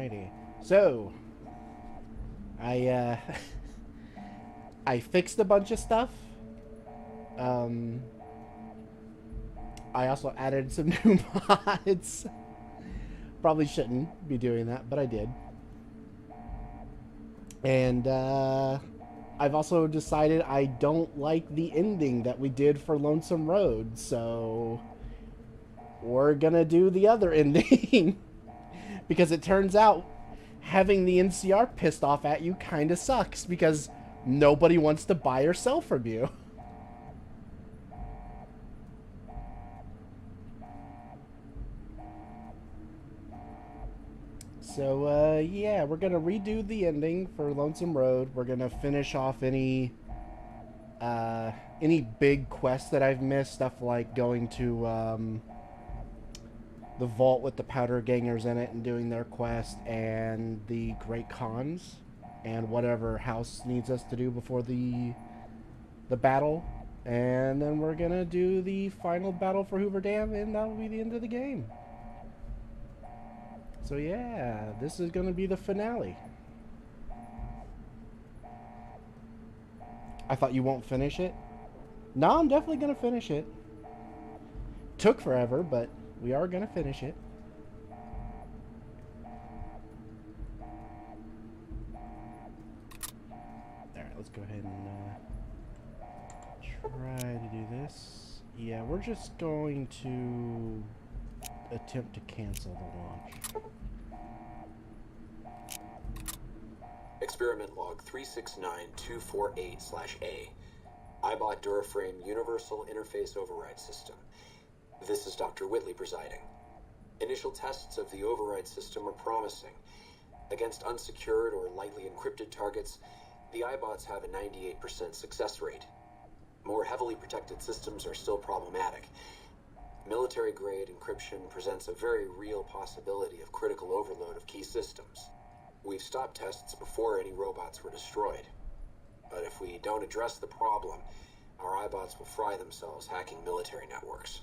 Alrighty. So, I I fixed a bunch of stuff. Um, I also added some new mods. Probably shouldn't be doing that, but I did. And I've also decided I don't like the ending that we did for Lonesome Road, so we're gonna do the other ending. Because it turns out having the NCR pissed off at you kind of sucks because nobody wants to buy or sell from you. So, yeah, we're going to redo the ending for Lonesome Road. We're going to finish off any big quests that I've missed, stuff like going to, the vault with the powder gangers in it and doing their quest, and the Great Khans, and whatever House needs us to do before the battle. And then we're going to do the final battle for Hoover Dam, and that'll be the end of the game. So yeah, this is going to be the finale. I thought you won't finish it. No, I'm definitely going to finish it. Took forever, but we are going to finish it. Alright, let's go ahead and try to do this. Yeah, we're just going to attempt to cancel the launch. Experiment log 369248/A. iBot Duraframe Universal Interface Override System. This is Dr. Whitley presiding. Initial tests of the override system are promising. Against unsecured or lightly encrypted targets, the iBots have a 98% success rate. More heavily protected systems are still problematic. Military-grade encryption presents a very real possibility of critical overload of key systems. We've stopped tests before any robots were destroyed. But if we don't address the problem, our iBots will fry themselves hacking military networks.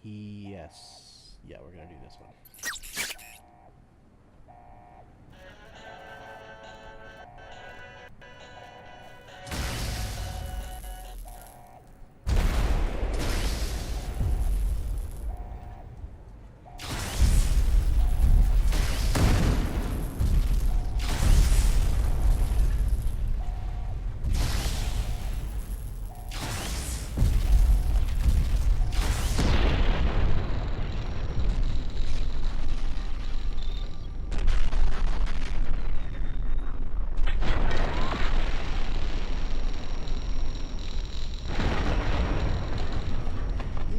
Yes. Yeah, we're going to do this one.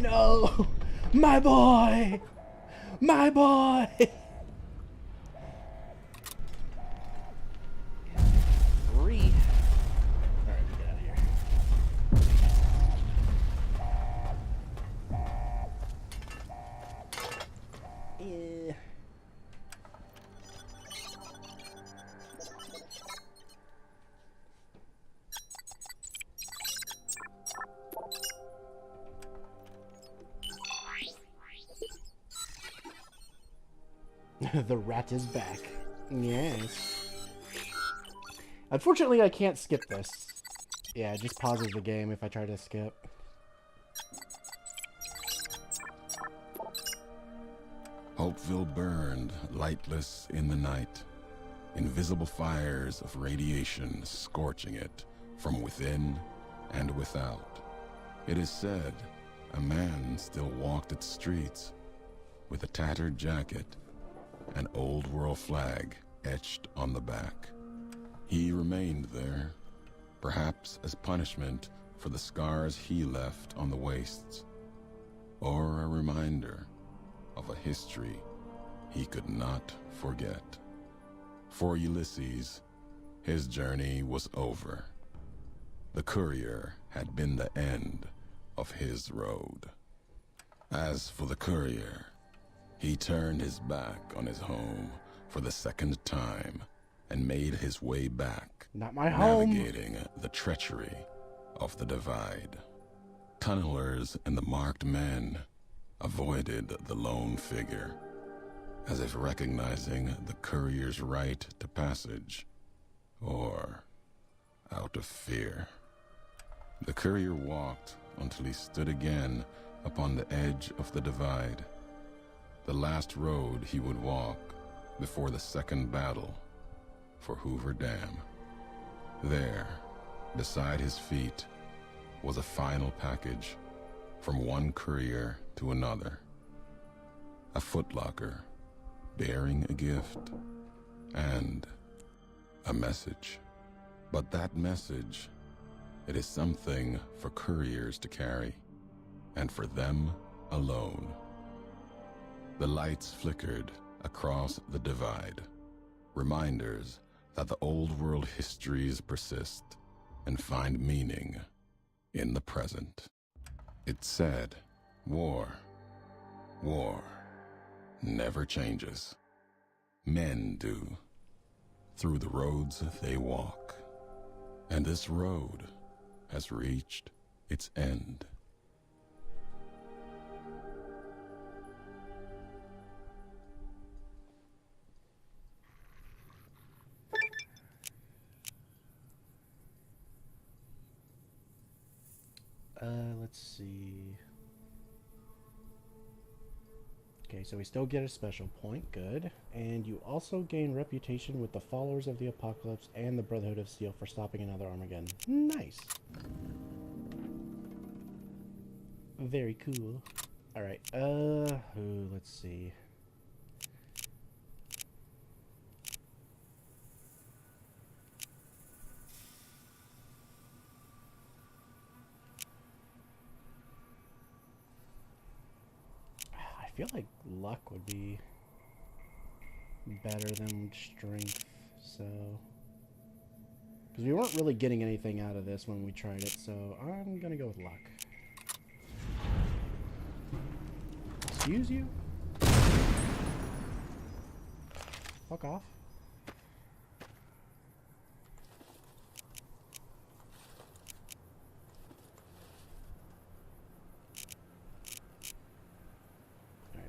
No! My boy! My boy! Three. Alright, get out of here. Yeah. The rat is back. Yes. Unfortunately, I can't skip this. Yeah, it just pauses the game if I try to skip. Hopeville burned, lightless in the night. Invisible fires of radiation scorching it from within and without. It is said a man still walked its streets with a tattered jacket, an old world flag etched on the back. He remained there, perhaps as punishment for the scars he left on the wastes, or a reminder of a history he could not forget. For Ulysses, his journey was over. The courier had been the end of his road. As for the courier, he turned his back on his home for the second time and made his way back, Not my home. navigating the treachery of the divide. Tunnelers and the marked men avoided the lone figure, as if recognizing the courier's right to passage, or out of fear. The courier walked until he stood again upon the edge of the divide, the last road he would walk before the second battle for Hoover Dam. There, beside his feet, was a final package from one courier to another. A footlocker bearing a gift and a message. But that message, it is something for couriers to carry, and for them alone. The lights flickered across the divide, reminders that the old world histories persist and find meaning in the present. It said, war never changes. Men do, through the roads they walk. And this road has reached its end. Let's see. Okay, so we still get a special point, good. And you also gain reputation with the followers of the Apocalypse and the Brotherhood of Steel for stopping another Armageddon. Nice. Very cool. Alright, let's see. I feel like luck would be better than strength, so... Because we weren't really getting anything out of this when we tried it, so I'm gonna go with luck. Excuse you? Fuck off.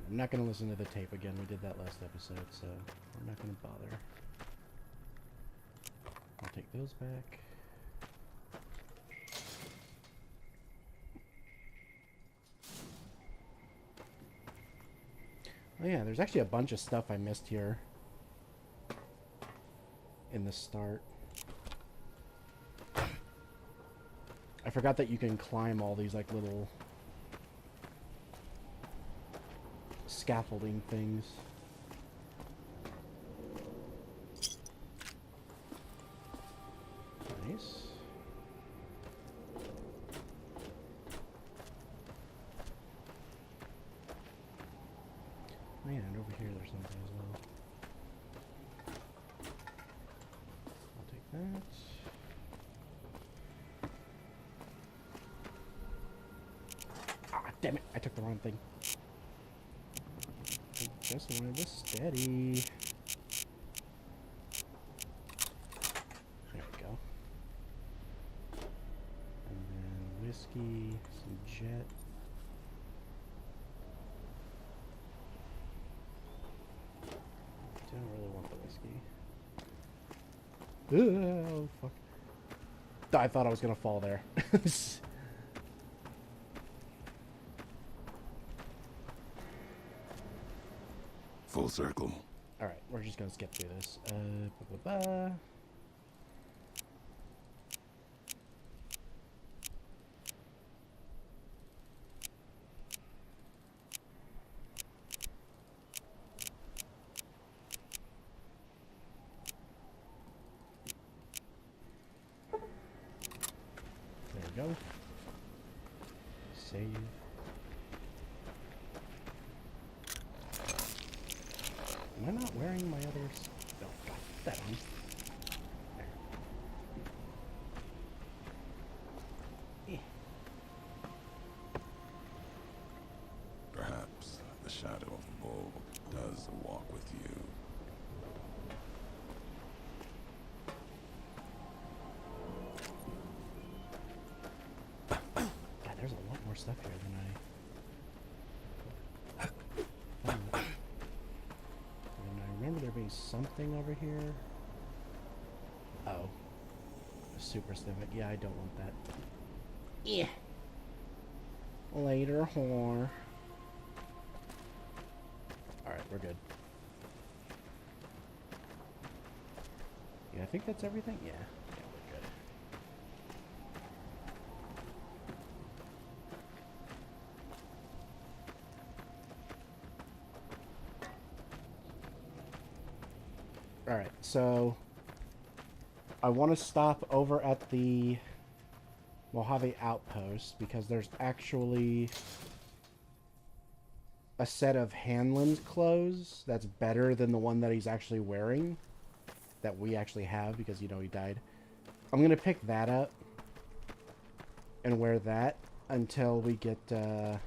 I'm not going to listen to the tape again. We did that last episode, so we're not going to bother. I'll take those back. Oh yeah, there's actually a bunch of stuff I missed here in the start. I forgot that you can climb all these like little scaffolding things. Nice. Oh yeah, and over here there's something as well. I'll take that. Ah, damn it! I took the wrong thing. I just wanted to steady. There we go. And then whiskey, some jet. Don't really want the whiskey. Oh, fuck. I thought I was gonna fall there. Full circle. Alright, we're just gonna skip through this. Ba-ba-ba. There we go. Save. Am I not wearing my others? No, God, put that on. There. Perhaps the shadow of the bull does walk with you. God, there's a lot more stuff here than I... And I remember there being something over here. Oh. A super snippet. Yeah, I don't want that. Yeah. Later, whore. Alright, we're good. Yeah, I think that's everything. Yeah. Yeah, we're good. Alright, so I want to stop over at the Mojave Outpost because there's actually a set of Hanlon's clothes that's better than the one that he's actually wearing, that we actually have because, you know, he died. I'm going to pick that up and wear that until we get, where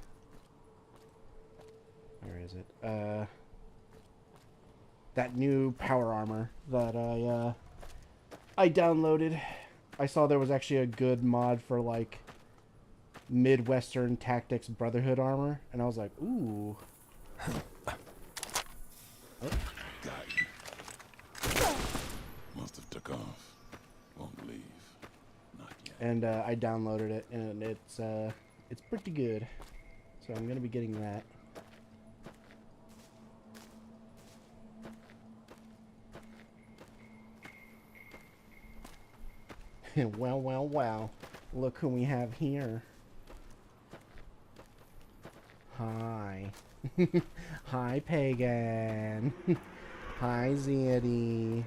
is it? That new power armor that I downloaded. I saw there was actually a good mod for, like, Midwestern Tactics Brotherhood armor, and I was like, ooh. Got you. Must have took off. Won't leave. Not yet. And I downloaded it, and it's pretty good. So I'm gonna be getting that. Well, well, well. Look who we have here. Hi. Hi, Pagan. Hi, Zaddy.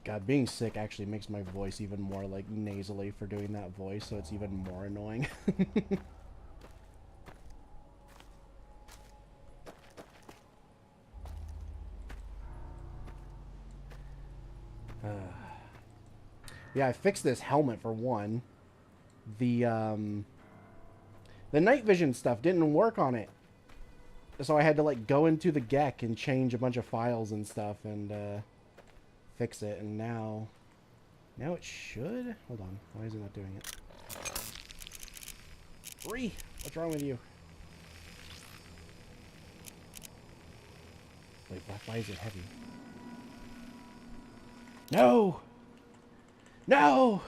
God, being sick actually makes my voice even more, like, nasally for doing that voice, so it's even more annoying. Yeah, I fixed this helmet for one. The night vision stuff didn't work on it. So I had to, like, go into the GEC and change a bunch of files and stuff and fix it. And now it should. Hold on. Why is it not doing it? Ree, what's wrong with you? Wait, why is it heavy? No! No!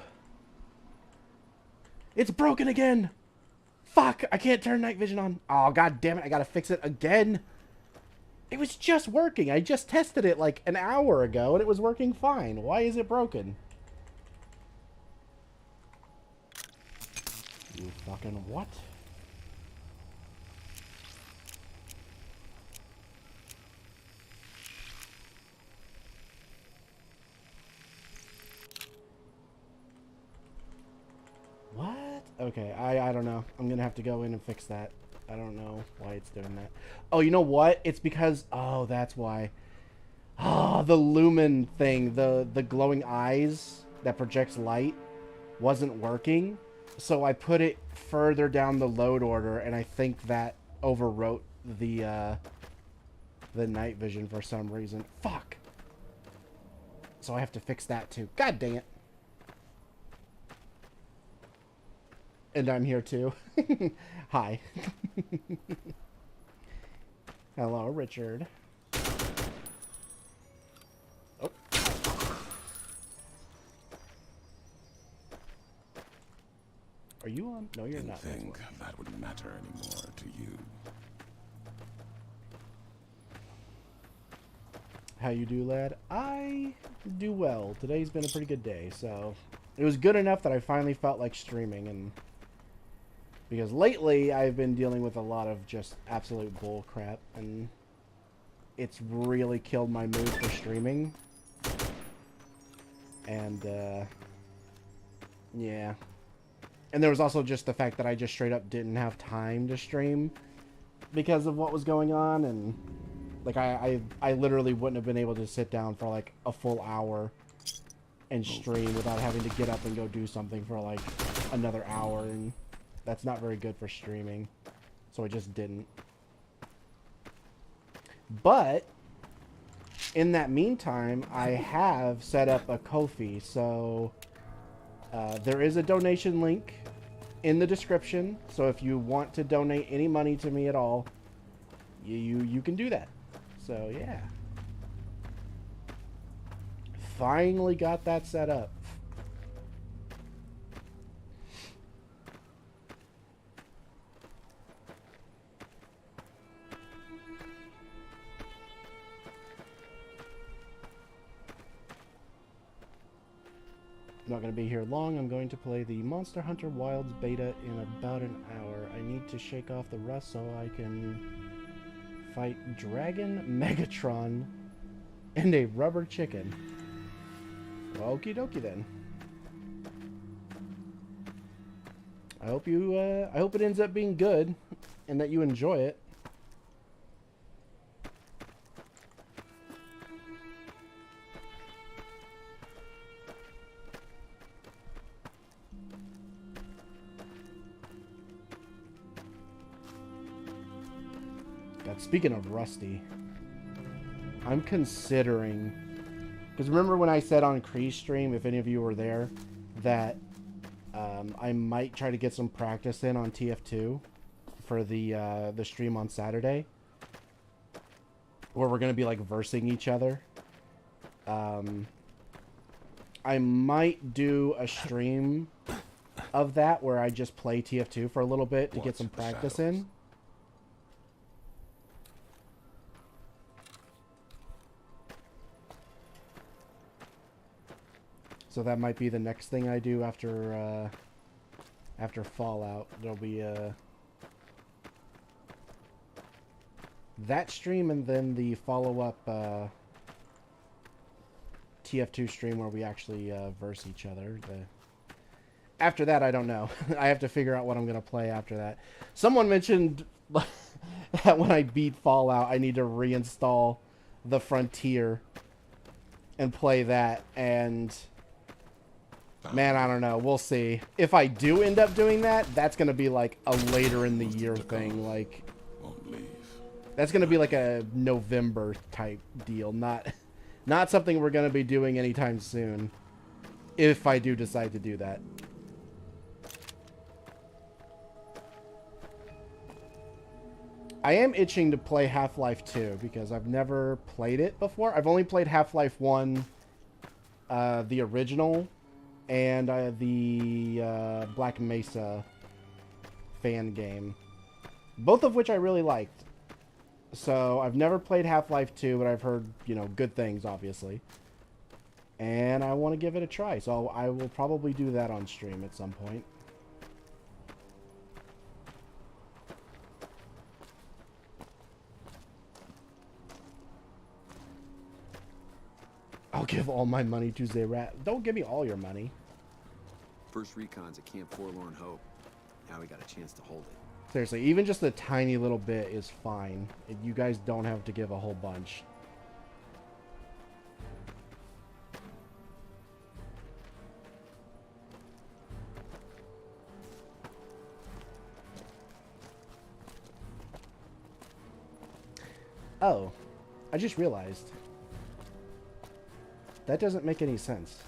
It's broken again! Fuck! I can't turn night vision on. Oh, god damn it. I gotta fix it again. It was just working. I just tested it like an hour ago and it was working fine. Why is it broken? You fucking what? What? Okay, I don't know. I'm gonna have to go in and fix that. I don't know why it's doing that. Oh, you know what? It's because... Oh, that's why. Oh, the lumen thing, the glowing eyes that projects light wasn't working. So I put it further down the load order, and I think that overwrote the night vision for some reason. Fuck! So I have to fix that too. God dang it. And I'm here too. Hi. Hello, Richard. Oh. Are you on? No, you're not. Didn't think that would matter anymore to you. How you do, lad? I do well. Today's been a pretty good day, so it was good enough that I finally felt like streaming, and because lately I've been dealing with a lot of just absolute bull crap, and it's really killed my mood for streaming. And yeah. And there was also just the fact that I just straight up didn't have time to stream because of what was going on, and like I literally wouldn't have been able to sit down for like a full hour and stream without having to get up and go do something for like another hour, and that's not very good for streaming. So I just didn't. But in that meantime, I have set up a Ko-fi, so there is a donation link in the description. So if you want to donate any money to me at all, you can do that. So yeah, finally got that set up. I'm not going to be here long. I'm going to play the Monster Hunter Wilds beta in about an hour. I need to shake off the rust so I can fight Dragon, Megatron, and a rubber chicken. Well, okie dokie then. I hope it ends up being good and that you enjoy it. God, speaking of rusty, I'm considering, because remember when I said on Kree's stream, if any of you were there, that I might try to get some practice in on TF2 for the stream on Saturday, where we're gonna be like versing each other. I might do a stream of that where I just play TF2 for a little bit to get some practice in. So that might be the next thing I do after Fallout. There'll be that stream and then the follow-up TF2 stream where we actually verse each other. After that, I don't know. I have to figure out what I'm going to play after that. Someone mentioned that when I beat Fallout, I need to reinstall the Frontier and play that, and man, I don't know. We'll see. If I do end up doing that, that's going to be like a later in the year thing. Like, that's going to be like a November type deal. Not something we're going to be doing anytime soon. If I do decide to do that. I am itching to play Half-Life 2 because I've never played it before. I've only played Half-Life 1, the original, and the Black Mesa fan game, both of which I really liked. So I've never played Half-Life 2, but I've heard, you know, good things, obviously, and I want to give it a try. So I will probably do that on stream at some point. I'll give all my money to Zerat. Don't give me all your money. First recon's at Camp Forlorn Hope. Now we got a chance to hold it. Seriously, even just a tiny little bit is fine. You guys don't have to give a whole bunch. Oh, I just realized. That doesn't make any sense.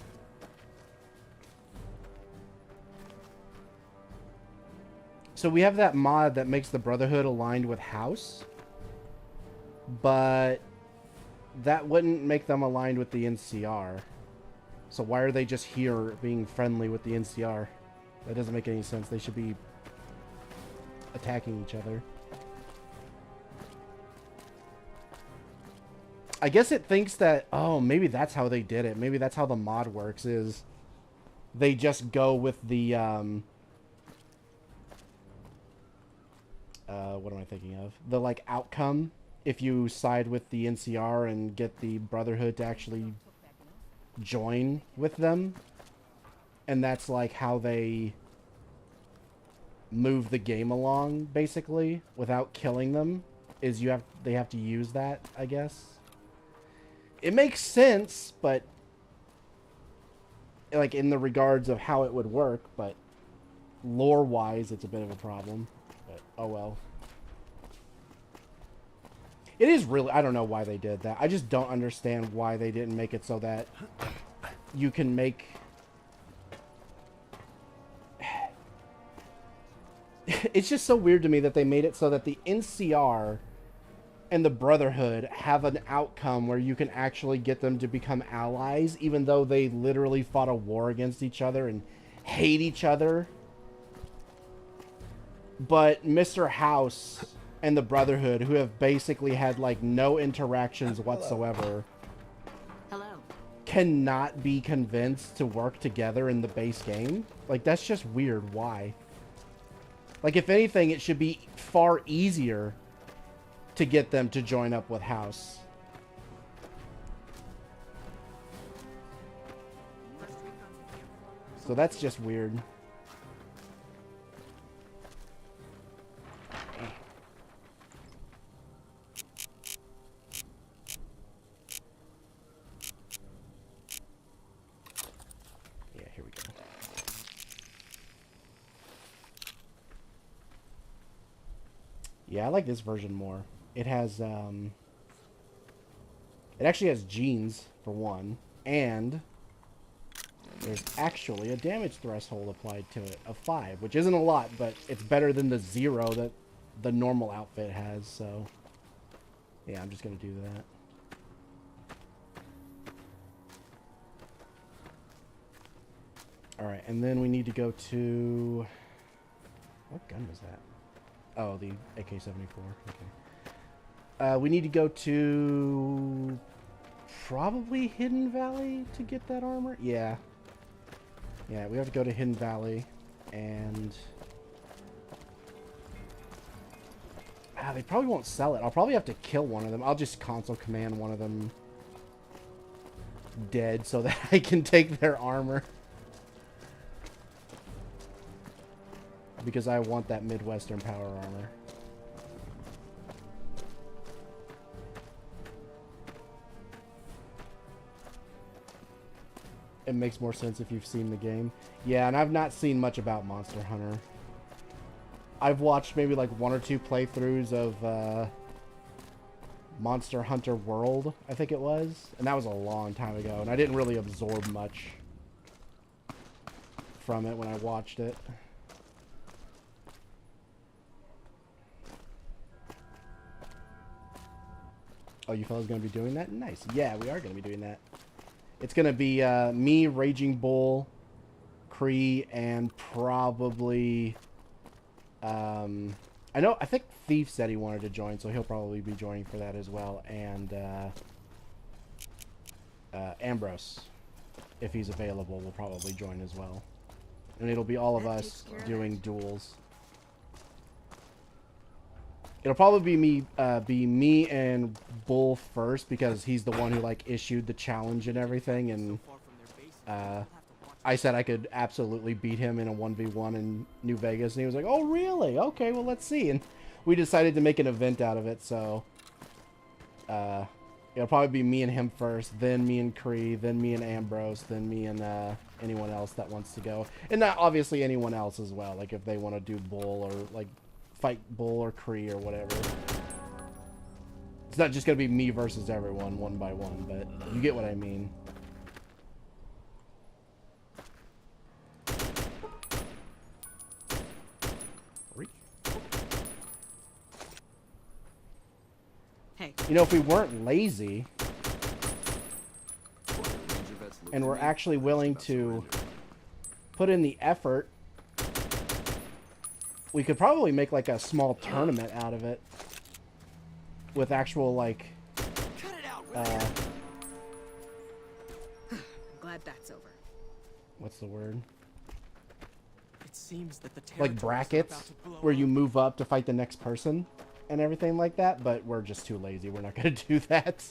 So we have that mod that makes the Brotherhood aligned with House, but that wouldn't make them aligned with the NCR. So why are they just here being friendly with the NCR? That doesn't make any sense. They should be attacking each other. I guess it thinks that, oh, maybe that's how they did it. Maybe that's how the mod works, is they just go with the, what am I thinking of? The, like, outcome, if you side with the NCR and get the Brotherhood to actually join with them. And that's, like, how they move the game along, basically, without killing them, is they have to use that, I guess. It makes sense, but like in the regards of how it would work, but lore-wise, it's a bit of a problem. But oh well. It is really, I don't know why they did that. I just don't understand why they didn't make it so that you can make... It's just so weird to me that they made it so that the NCR and the Brotherhood have an outcome where you can actually get them to become allies, even though they literally fought a war against each other and hate each other. But Mr. House and the Brotherhood, who have basically had like no interactions whatsoever, cannot be convinced to work together in the base game. Like, that's just weird. Why? Like, if anything, it should be far easier to get them to join up with House. So that's just weird. Yeah, here we go. Yeah, I like this version more. It has, it actually has genes, for one, and there's actually a damage threshold applied to it of 5, which isn't a lot, but it's better than the 0 that the normal outfit has, so yeah, I'm just gonna do that. Alright, and then we need to go to... What gun was that? Oh, the AK-74. Okay. We need to go to... probably Hidden Valley to get that armor? Yeah. Yeah, we have to go to Hidden Valley, and... they probably won't sell it. I'll probably have to kill one of them. I'll just console command one of them dead so that I can take their armor. Because I want that Midwestern power armor. It makes more sense if you've seen the game. Yeah, and I've not seen much about Monster Hunter. I've watched maybe like 1 or 2 playthroughs of Monster Hunter World, I think it was. And that was a long time ago, and I didn't really absorb much from it when I watched it. Oh, you fellas gonna be doing that? Nice. Yeah, we are gonna be doing that. It's gonna be me, Raging Bull, Kree, and probably... I think Thief said he wanted to join, so he'll probably be joining for that as well. And Ambrose, if he's available, will probably join as well. And it'll be all of us doing duels. It'll probably be me and Bull first, because he's the one who like issued the challenge and everything, and I said I could absolutely beat him in a 1v1 in New Vegas, and he was like, "Oh, really? Okay, well, let's see." And we decided to make an event out of it, so it'll probably be me and him first, then me and Kree, then me and Ambrose, then me and anyone else that wants to go, and not obviously anyone else as well, like if they want to do Bull or like fight Bull or Kree or whatever. It's not just gonna be me versus everyone one by one, but you get what I mean. Hey. You know, if we weren't lazy and we're actually willing to put in the effort, we could probably make like a small tournament out of it with actual like I'm glad that's over. what's the word? It seems that the Like brackets where you move up to fight the next person and everything like that, but we're just too lazy. We're not going to do that.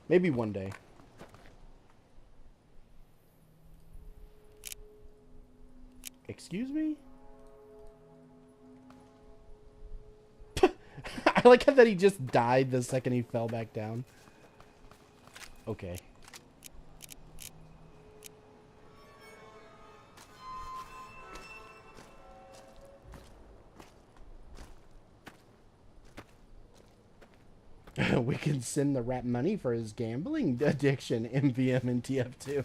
Maybe one day. Excuse me? I like how that he just died the second he fell back down. Okay. We can send the rat money for his gambling addiction, MVM and TF2.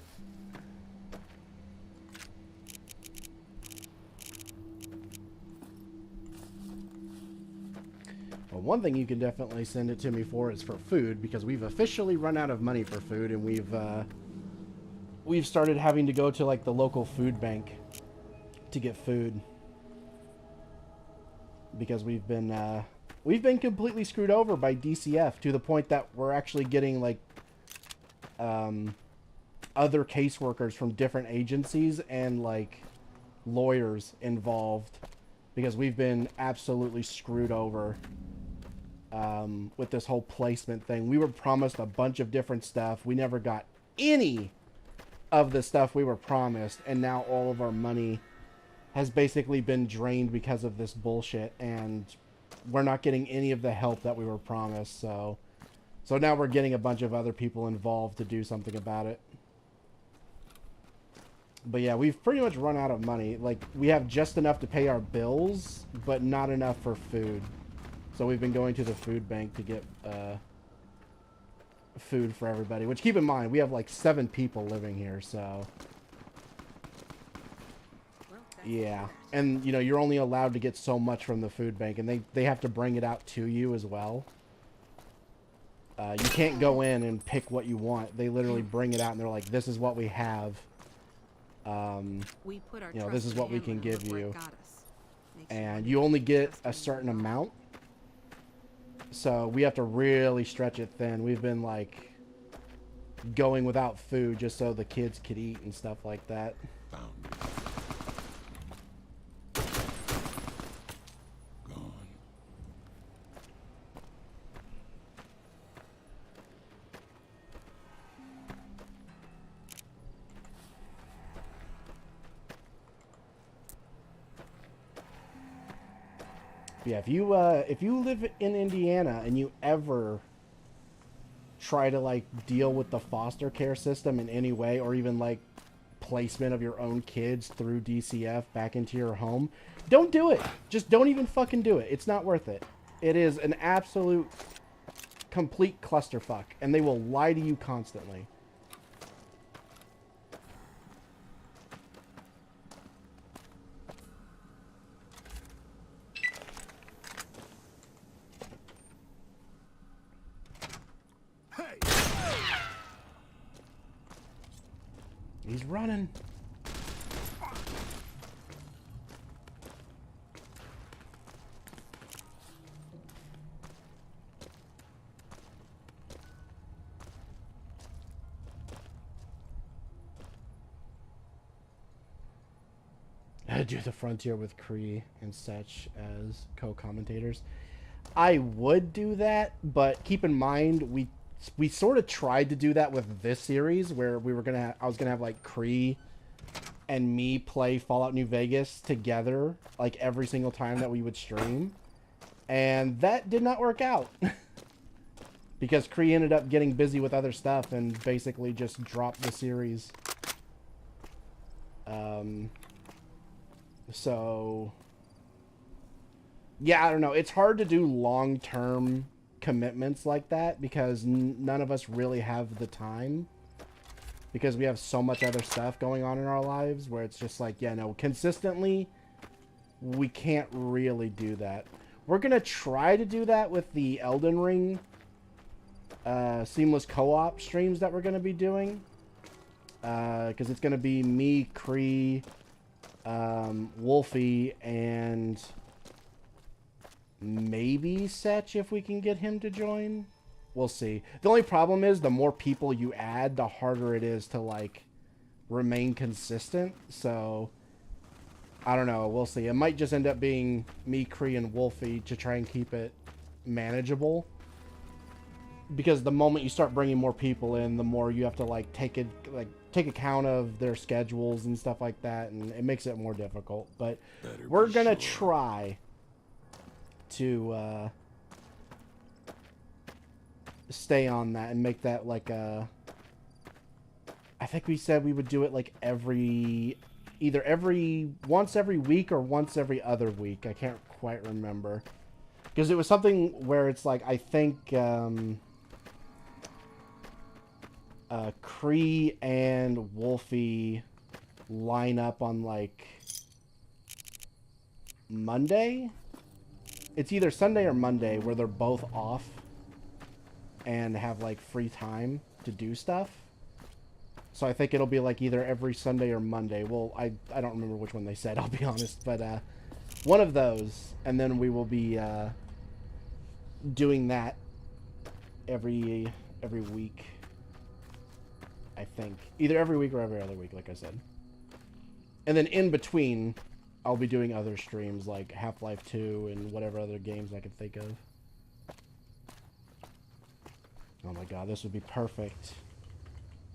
Well, one thing you can definitely send it to me for is for food, because we've officially run out of money for food, and we've started having to go to like the local food bank to get food, because we've been completely screwed over by DCF to the point that we're actually getting like other caseworkers from different agencies and like lawyers involved, because we've been absolutely screwed over with this whole placement thing. We were promised a bunch of different stuff. We never got any of the stuff we were promised, and now all of our money has basically been drained because of this bullshit, and we're not getting any of the help that we were promised. So now we're getting a bunch of other people involved to do something about it. But yeah, we've pretty much run out of money. Like, we have just enough to pay our bills, but not enough for food. So we've been going to the food bank to get food for everybody. Which, keep in mind, we have like 7 people living here, so... Yeah, and you know, you're only allowed to get so much from the food bank, and they have to bring it out to you as well. You can't go in and pick what you want. They literally bring it out, and they're like, this is what we have. You know, this is what we can give you. And you only get a certain amount. So we have to really stretch it thin. We've been like going without food just so the kids could eat and stuff like that. Yeah, if you live in Indiana and you ever try to like deal with the foster care system in any way, or even like placement of your own kids through DCF back into your home, don't do it. Just don't even fucking do it. It's not worth it. It is an absolute complete clusterfuck, and they will lie to you constantly. He's running. Do the Frontier with Kree and such as co-commentators. I would do that, but keep in mind we sort of tried to do that with this series, where we were I was gonna have like Kree and me play Fallout New Vegas together like every single time that we would stream, and that did not work out because Kree ended up getting busy with other stuff and basically just dropped the series. So yeah, I don't know. It's hard to do long-term commitments like that because none of us really have the time, because we have so much other stuff going on in our lives where it's just like, yeah, no, consistently we can't really do that. We're gonna try to do that with the Elden Ring seamless co-op streams that we're gonna be doing, because it's gonna be me, Kree, Wolfie, and maybe Setch if we can get him to join. We'll see. The only problem is the more people you add, the harder it is to like remain consistent. So I don't know. We'll see. It might just end up being me, Kree, and Wolfie to try and keep it manageable. because the moment you start bringing more people in, the more you have to like take account of their schedules and stuff like that, and it makes it more difficult. But we're gonna try to stay on that and make that like a. I think we said we would do it like once every week or once every other week. I can't quite remember. Because it was something where it's like, I think Kree and Wolfie line up on like Monday. It's either Sunday or Monday where they're both off and have like free time to do stuff. So I think it'll be like either every Sunday or Monday. Well, I don't remember which one they said, I'll be honest. But one of those. And then we will be doing that every week. I think. Either every week or every other week, like I said. And then in between, I'll be doing other streams like Half-Life 2 and whatever other games I can think of. Oh my god, this would be perfect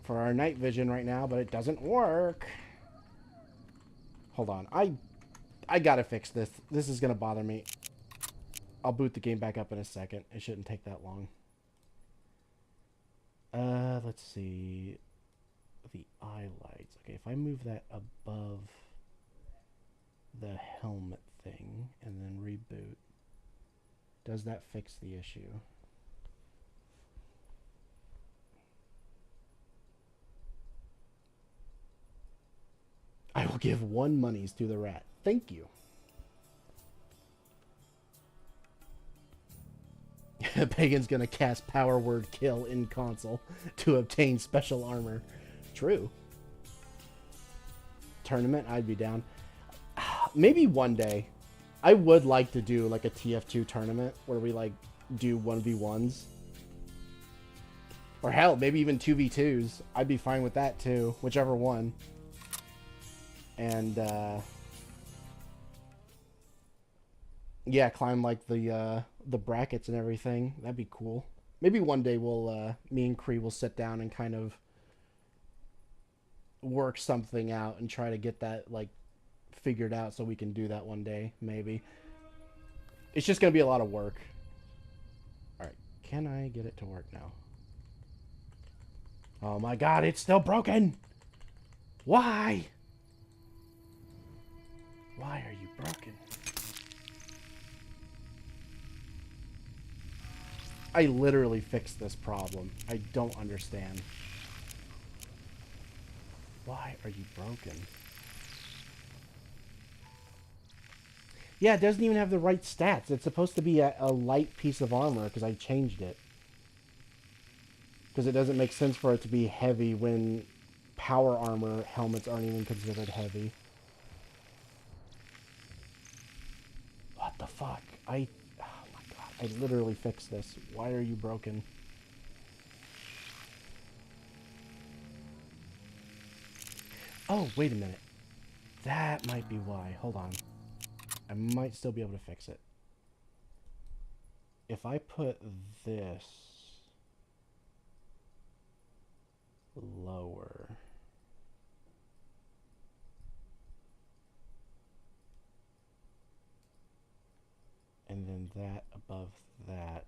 for our night vision right now, but it doesn't work. Hold on. I gotta fix this. This is gonna bother me. I'll boot the game back up in a second. It shouldn't take that long. Let's see. The eye lights. Okay, if I move that above the helmet thing and then reboot, does that fix the issue? I will give 1 monies to the rat. Thank you. Pagan's gonna cast Power Word Kill in console to obtain special armor. True. Tournament, I'd be down. Maybe one day. I would like to do like a TF2 tournament where we like do 1v1s. Or hell, maybe even 2v2s. I'd be fine with that too. Whichever one. And yeah, climb like the brackets and everything. That'd be cool. Maybe one day we'll me and Kree will sit down and kind of work something out and try to get that like figured out so we can do that one day, maybe. It's just gonna be a lot of work. Alright, can I get it to work now? Oh my god, it's still broken! Why? Why are you broken? I literally fixed this problem. I don't understand. Why are you broken? Yeah, it doesn't even have the right stats. It's supposed to be a light piece of armor because I changed it. Because it doesn't make sense for it to be heavy when power armor helmets aren't even considered heavy. What the fuck? Oh my god, I literally fixed this. Why are you broken? Oh, wait a minute. That might be why. Hold on. I might still be able to fix it. If I put this lower. And then that above that.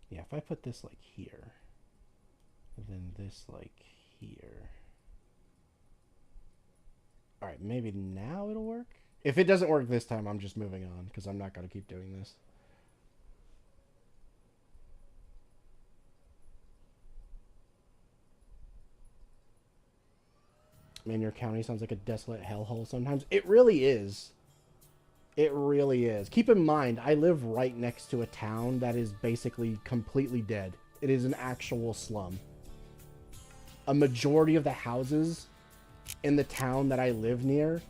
Yeah, if I put this like here. And then this like here. Alright, maybe now it'll work? If it doesn't work this time, I'm just moving on, because I'm not going to keep doing this. Man, your county sounds like a desolate hellhole sometimes. It really is. It really is. Keep in mind, I live right next to a town that is basically completely dead. It is an actual slum. A majority of the houses in the town that I live near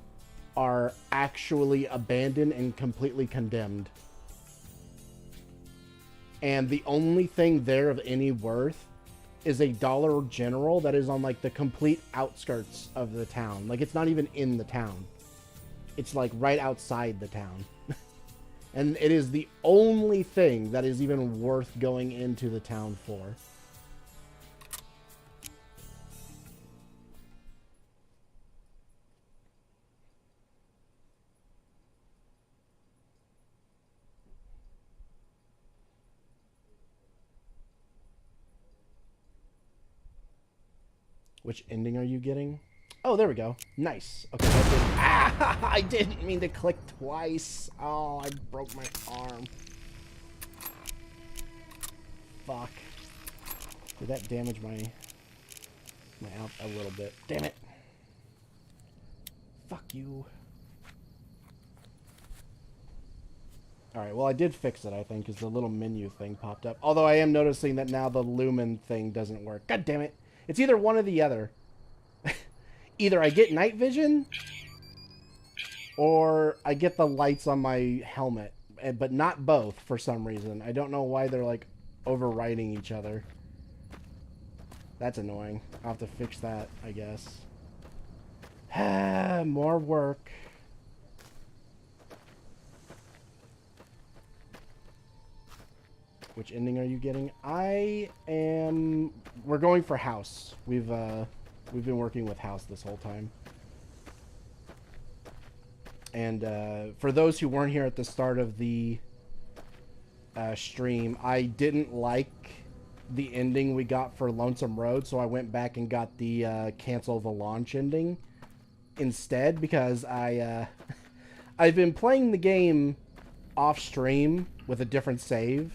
are actually abandoned and completely condemned. And the only thing there of any worth is a Dollar General that is on like the complete outskirts of the town. Like it's not even in the town. It's like right outside the town. And it is the only thing that is even worth going into the town for. Which ending are you getting? Oh, there we go. Nice. Okay, that didn't... Ah! I didn't mean to click twice. Oh, I broke my arm. Fuck. Did that damage my out a little bit? Damn it. Fuck you. Alright, well I did fix it, I think, because the little menu thing popped up. Although I am noticing that now the lumen thing doesn't work. God damn it. It's either one or the other. Either I get night vision, or I get the lights on my helmet. But not both, for some reason. I don't know why they're, like, overriding each other. That's annoying. I'll have to fix that, I guess. More work. Which ending are you getting? I am... We're going for house. We've been working with house this whole time. And for those who weren't here at the start of the stream, I didn't like the ending we got for Lonesome Road, so I went back and got the cancel the launch ending instead, because I've been playing the game off stream with a different save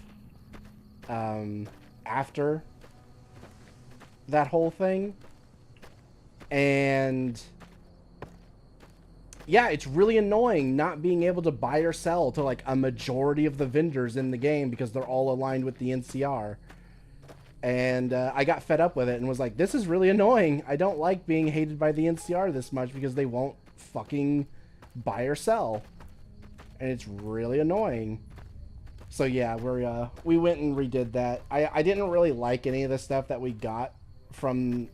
after that whole thing, and yeah, it's really annoying not being able to buy or sell to like a majority of the vendors in the game because they're all aligned with the NCR. And I got fed up with it and was like, this is really annoying. I don't like being hated by the NCR this much because they won't fucking buy or sell. And it's really annoying. So yeah, we went and redid that. I didn't really like any of the stuff that we got from...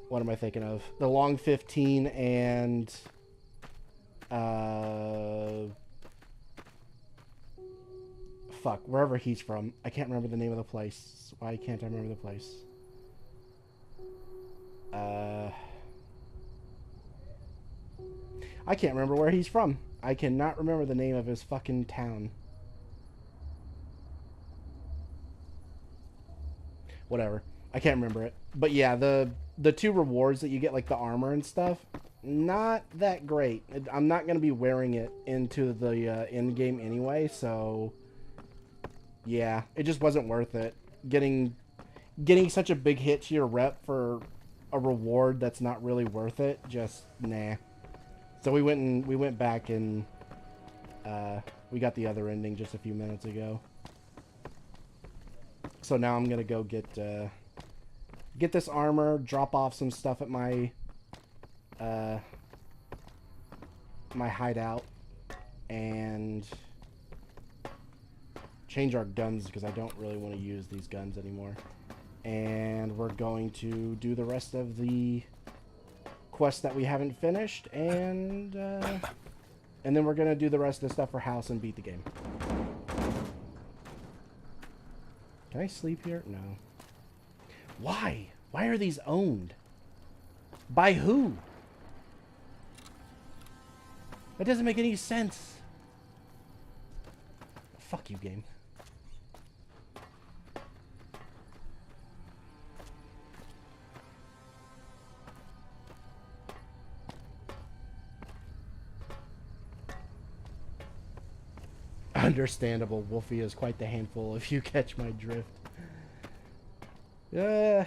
what am I thinking of? The Long 15 and... fuck, wherever he's from. I can't remember the name of the place. Why can't I remember the place? I can't remember where he's from. I cannot remember the name of his fucking town. Whatever. I can't remember it. But yeah, the two rewards that you get, like the armor and stuff, not that great. I'm not going to be wearing it into the end game anyway, so... yeah, it just wasn't worth it. Getting such a big hit to your rep for a reward that's not really worth it, just nah. So we went back and we got the other ending just a few minutes ago. So now I'm gonna go get this armor, drop off some stuff at my my hideout, and change our guns because I don't really want to use these guns anymore. And we're going to do the rest of the quest that we haven't finished, and then we're gonna do the rest of the stuff for house and beat the game. Can I sleep here? No. Why? Why are these owned? By who? That doesn't make any sense. Fuck you, game. Understandable. Wolfie is quite the handful if you catch my drift. A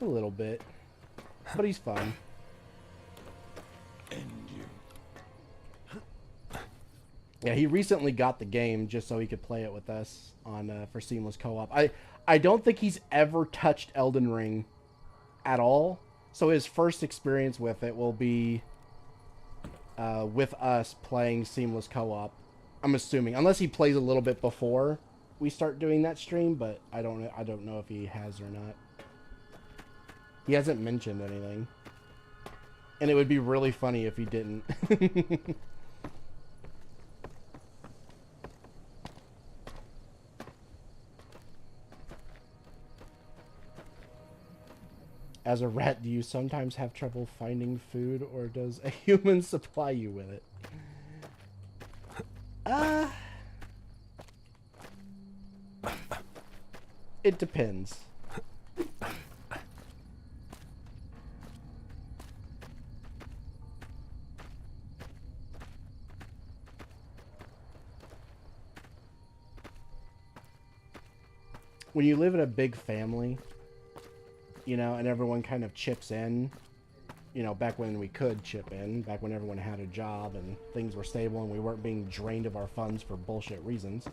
little bit. But he's fun. End you. Yeah, he recently got the game just so he could play it with us on for seamless co-op. I don't think he's ever touched Elden Ring at all. So his first experience with it will be with us playing seamless co-op. I'm assuming, unless he plays a little bit before we start doing that stream, but I don't know if he has or not. He hasn't mentioned anything, and it would be really funny if he didn't. As a rat, do you sometimes have trouble finding food, or does a human supply you with it? It depends. When you live in a big family, you know, and everyone kind of chips in, you know, back when we could chip in, back when everyone had a job and things were stable and we weren't being drained of our funds for bullshit reasons,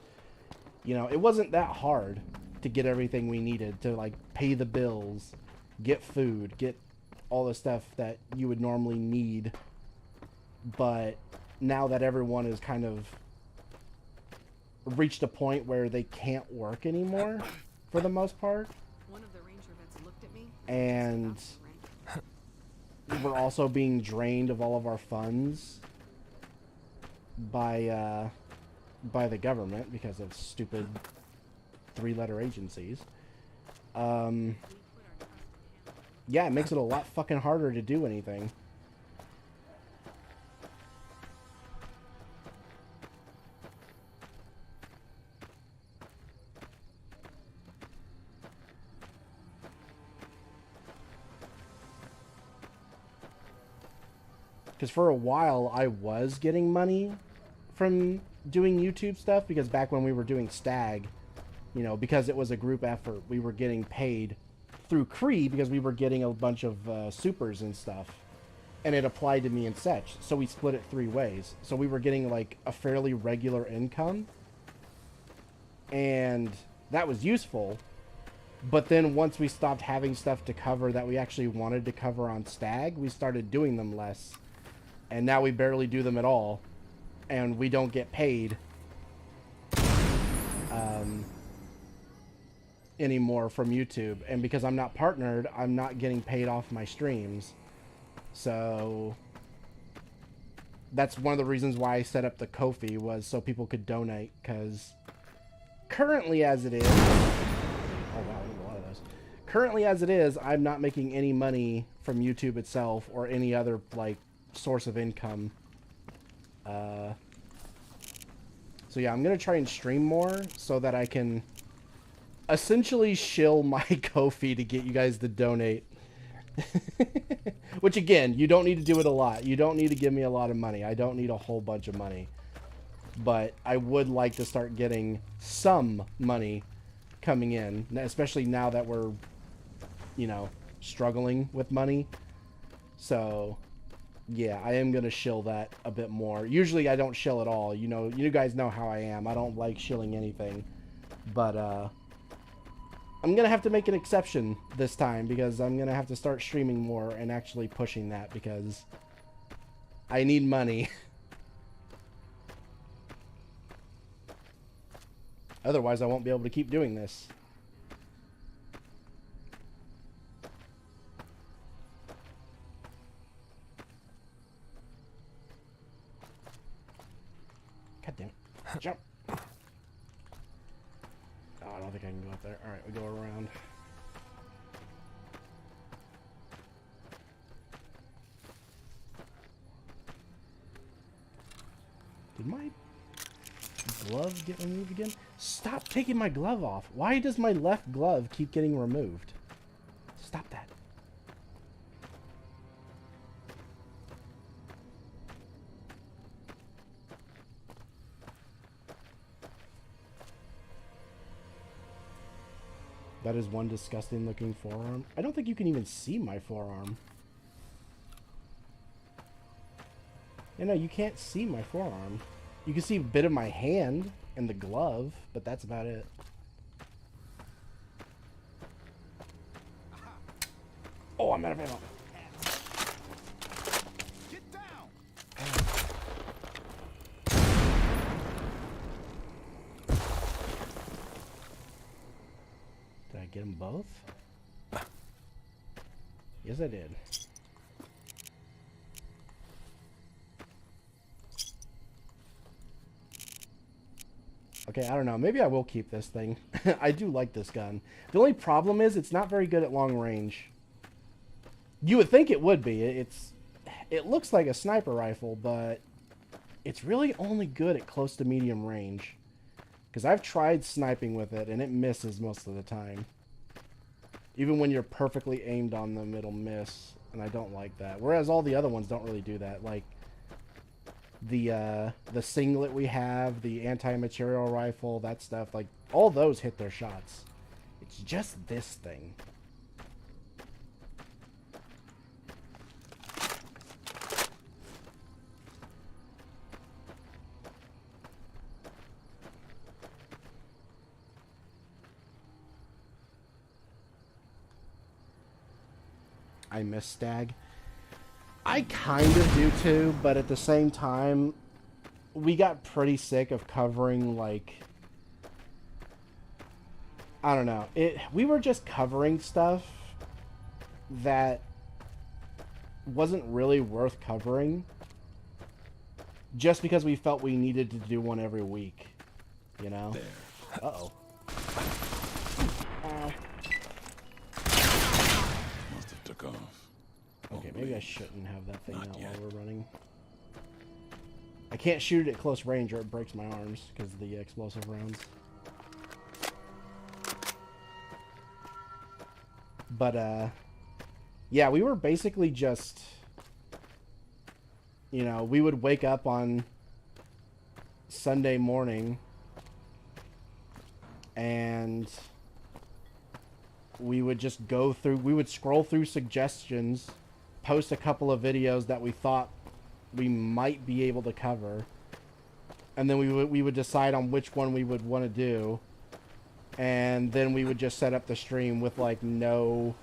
you know, it wasn't that hard to get everything we needed to, like, pay the bills, get food, get all the stuff that you would normally need. But now that everyone is kind of reached a point where they can't work anymore, for the most part, One of the ranger vets looked at me. and we're also being drained of all of our funds by the government because of stupid three-letter agencies. Yeah, it makes it a lot fucking harder to do anything. Because for a while, I was getting money from doing YouTube stuff, because back when we were doing Stag, you know, because it was a group effort, we were getting paid through Cree because we were getting a bunch of supers and stuff. And it applied to me and such. So we split it 3 ways. So we were getting, like, a fairly regular income. And that was useful. But then once we stopped having stuff to cover that we actually wanted to cover on Stag, we started doing them less. And now we barely do them at all. And we don't get paid anymore from YouTube. And because I'm not partnered, I'm not getting paid off my streams. So that's one of the reasons why I set up the Ko-fi, was so people could donate. Because currently as it is... Oh wow, there's a lot of those. Currently as it is, I'm not making any money from YouTube itself or any other, like, source of income. So yeah, I'm gonna try and stream more so that I can essentially shill my Ko-fi to get you guys to donate. Which, again, you don't need to do it a lot. You don't need to give me a lot of money. I don't need a whole bunch of money. But I would like to start getting some money coming in, especially now that we're, you know, struggling with money. So yeah, I am going to shill that a bit more. Usually I don't shill at all. You know, you guys know how I am. I don't like shilling anything. But I'm going to have to make an exception this time, because I'm going to have to start streaming more and actually pushing that, because I need money. Otherwise, I won't be able to keep doing this. God damn it. Jump. Oh, I don't think I can go up there. Alright, we go around. Did my glove get removed again? Stop taking my glove off. Why does my left glove keep getting removed? Stop that. That is one disgusting looking forearm. I don't think you can even see my forearm. You know, you can't see my forearm. You can see a bit of my hand and the glove, but that's about it. Oh, I'm out of ammo. Get down. Did I get them both? Yes, I did. Okay, I don't know. Maybe I will keep this thing. I do like this gun. The only problem is it's not very good at long range. You would think it would be. It looks like a sniper rifle, but it's really only good at close to medium range. Because I've tried sniping with it, and it misses most of the time. Even when you're perfectly aimed on them, it'll miss, and I don't like that. Whereas all the other ones don't really do that. Like the singlet we have, the anti-material rifle, that stuff, like all those hit their shots. It's just this thing. I miss Stag. I kind of do too, but at the same time, we got pretty sick of covering, like, I don't know. We were just covering stuff that wasn't really worth covering just because we felt we needed to do one every week, you know? There. Uh-oh. Must have took off. Okay, Oh, maybe I wait. shouldn't have that thing Not out yet. while we're running. I can't shoot it at close range or it breaks my arms because of the explosive rounds. But, yeah, we were basically just, you know, we would wake up on Sunday morning and we would just go through, we would scroll through suggestions, post a couple of videos that we thought we might be able to cover, and then we would decide on which one we would want to do, and then we would just set up the stream with like no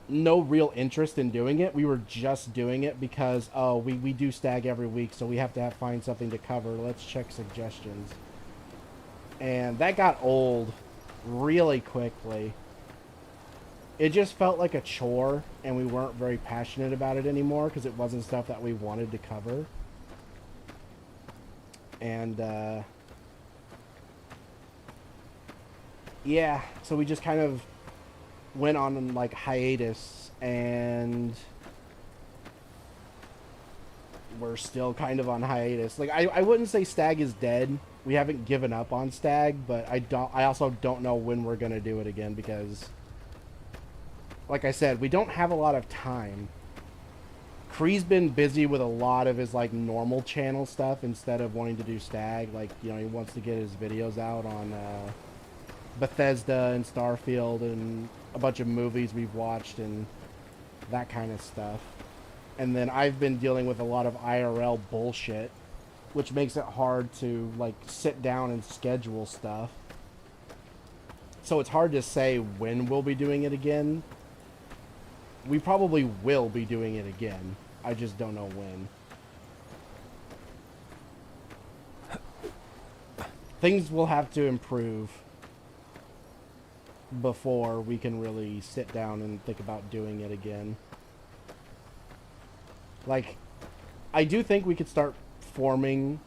real interest in doing it. We were just doing it because, oh, we do Stag every week, so we have to find something to cover. Let's check suggestions. And that got old really quickly. It just felt like a chore, and we weren't very passionate about it anymore because it wasn't stuff that we wanted to cover. And, yeah, so we just kind of went on, like, hiatus, and we're still kind of on hiatus. Like, I wouldn't say Stag is dead. We haven't given up on Stag, but I also don't know when we're gonna do it again because, like I said, we don't have a lot of time. Kree's been busy with a lot of his, like, normal channel stuff instead of wanting to do Stag. Like, you know, he wants to get his videos out on, Bethesda and Starfield and a bunch of movies we've watched and that kind of stuff. And then I've been dealing with a lot of IRL bullshit, which makes it hard to, like, sit down and schedule stuff. So it's hard to say when we'll be doing it again. We probably will be doing it again. I just don't know when. Things will have to improve before we can really sit down and think about doing it again. Like, I do think we could start forming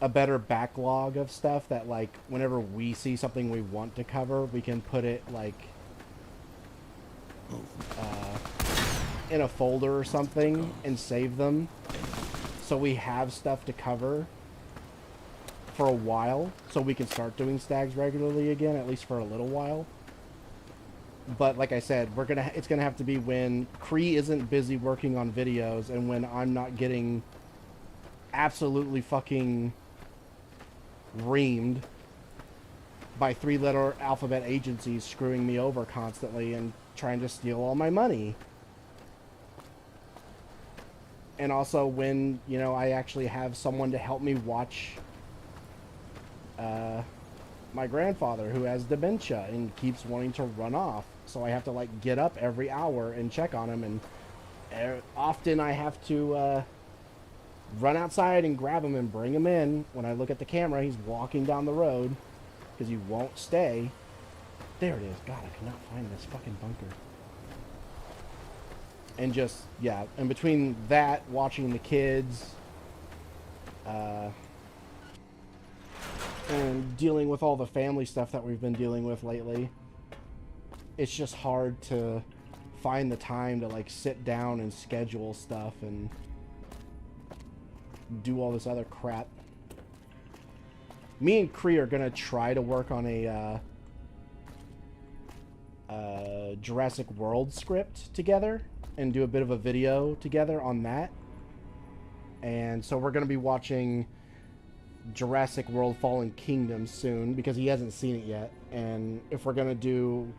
a better backlog of stuff that, like, whenever we see something we want to cover, we can put it, like, in a folder or something and save them so we have stuff to cover for a while so we can start doing Stags regularly again, at least for a little while. But like I said, it's gonna have to be when Kree isn't busy working on videos and when I'm not getting absolutely fucking reamed by 3-letter alphabet agencies screwing me over constantly and trying to steal all my money. And also when, you know, I actually have someone to help me watch my grandfather who has dementia and keeps wanting to run off. So I have to, like, get up every hour and check on him, and often I have to run outside and grab him and bring him in. When I look at the camera, he's walking down the road because he won't stay. There it is. God, I cannot find this fucking bunker. And just, yeah, and between that, watching the kids, and dealing with all the family stuff that we've been dealing with lately, it's just hard to find the time to like sit down and schedule stuff and do all this other crap. Me and Kree are gonna try to work on a Jurassic World script together and do a bit of a video together on that. And so we're gonna be watching Jurassic World Fallen Kingdom soon because he hasn't seen it yet. And if we're gonna do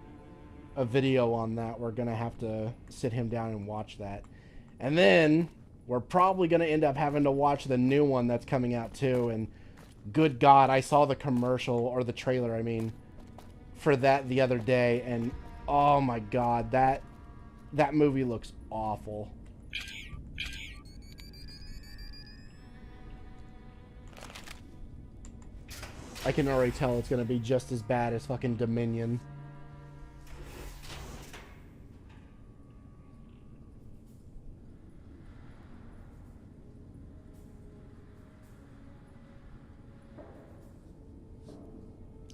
a video on that, we're gonna have to sit him down and watch that. And then we're probably gonna end up having to watch the new one that's coming out too. And good God, I saw the commercial, or the trailer, I mean, for that the other day, and oh my God, that movie looks awful. I can already tell it's gonna be just as bad as fucking Dominion.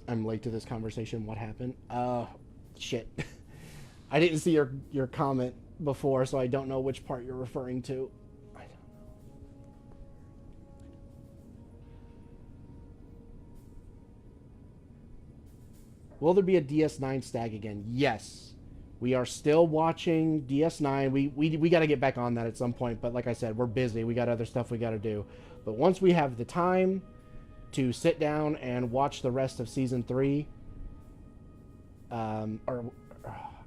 I'm late to this conversation. What happened? Shit. I didn't see your comment before, so I don't know which part you're referring to. I don't know. Will there be a DS9 stag again? Yes. We are still watching DS9. We got to get back on that at some point, but like I said, we're busy. We got other stuff we got to do. But once we have the time to sit down and watch the rest of season 3, or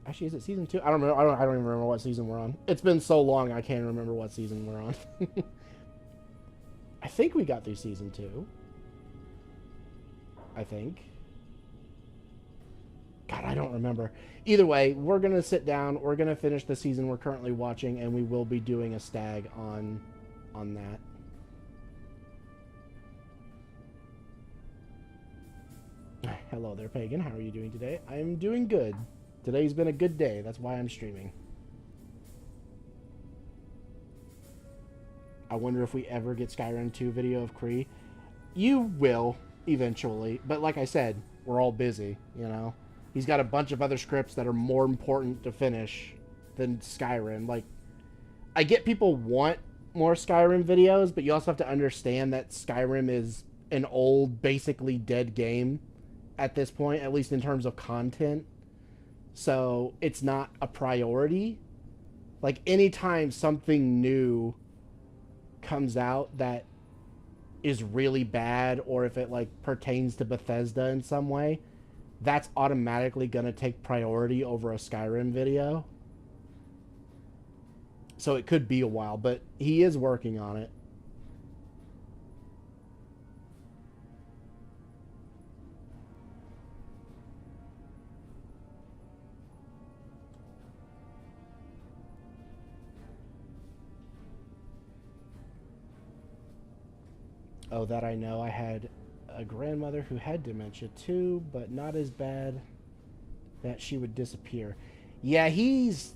actually, is it season 2? I don't remember. I don't even remember what season we're on. It's been so long, I can't remember what season we're on. I think we got through season 2. I think. God, I don't remember. Either way, we're gonna sit down. We're gonna finish the season we're currently watching, and we will be doing a stag on that. Hello there, Pagan. How are you doing today? I am doing good. Today's been a good day. That's why I'm streaming. I wonder if we ever get Skyrim 2 video of Kree. You will, eventually. But like I said, we're all busy, you know? He's got a bunch of other scripts that are more important to finish than Skyrim. Like, I get people want more Skyrim videos, but you also have to understand that Skyrim is an old, basically dead game at this point, at least in terms of content. So it's not a priority. Like, anytime something new comes out that is really bad, or if it like pertains to Bethesda in some way, that's automatically going to take priority over a Skyrim video. So it could be a while, but he is working on it. Oh, that I know. I had a grandmother who had dementia too, but not as bad that she would disappear. Yeah, he's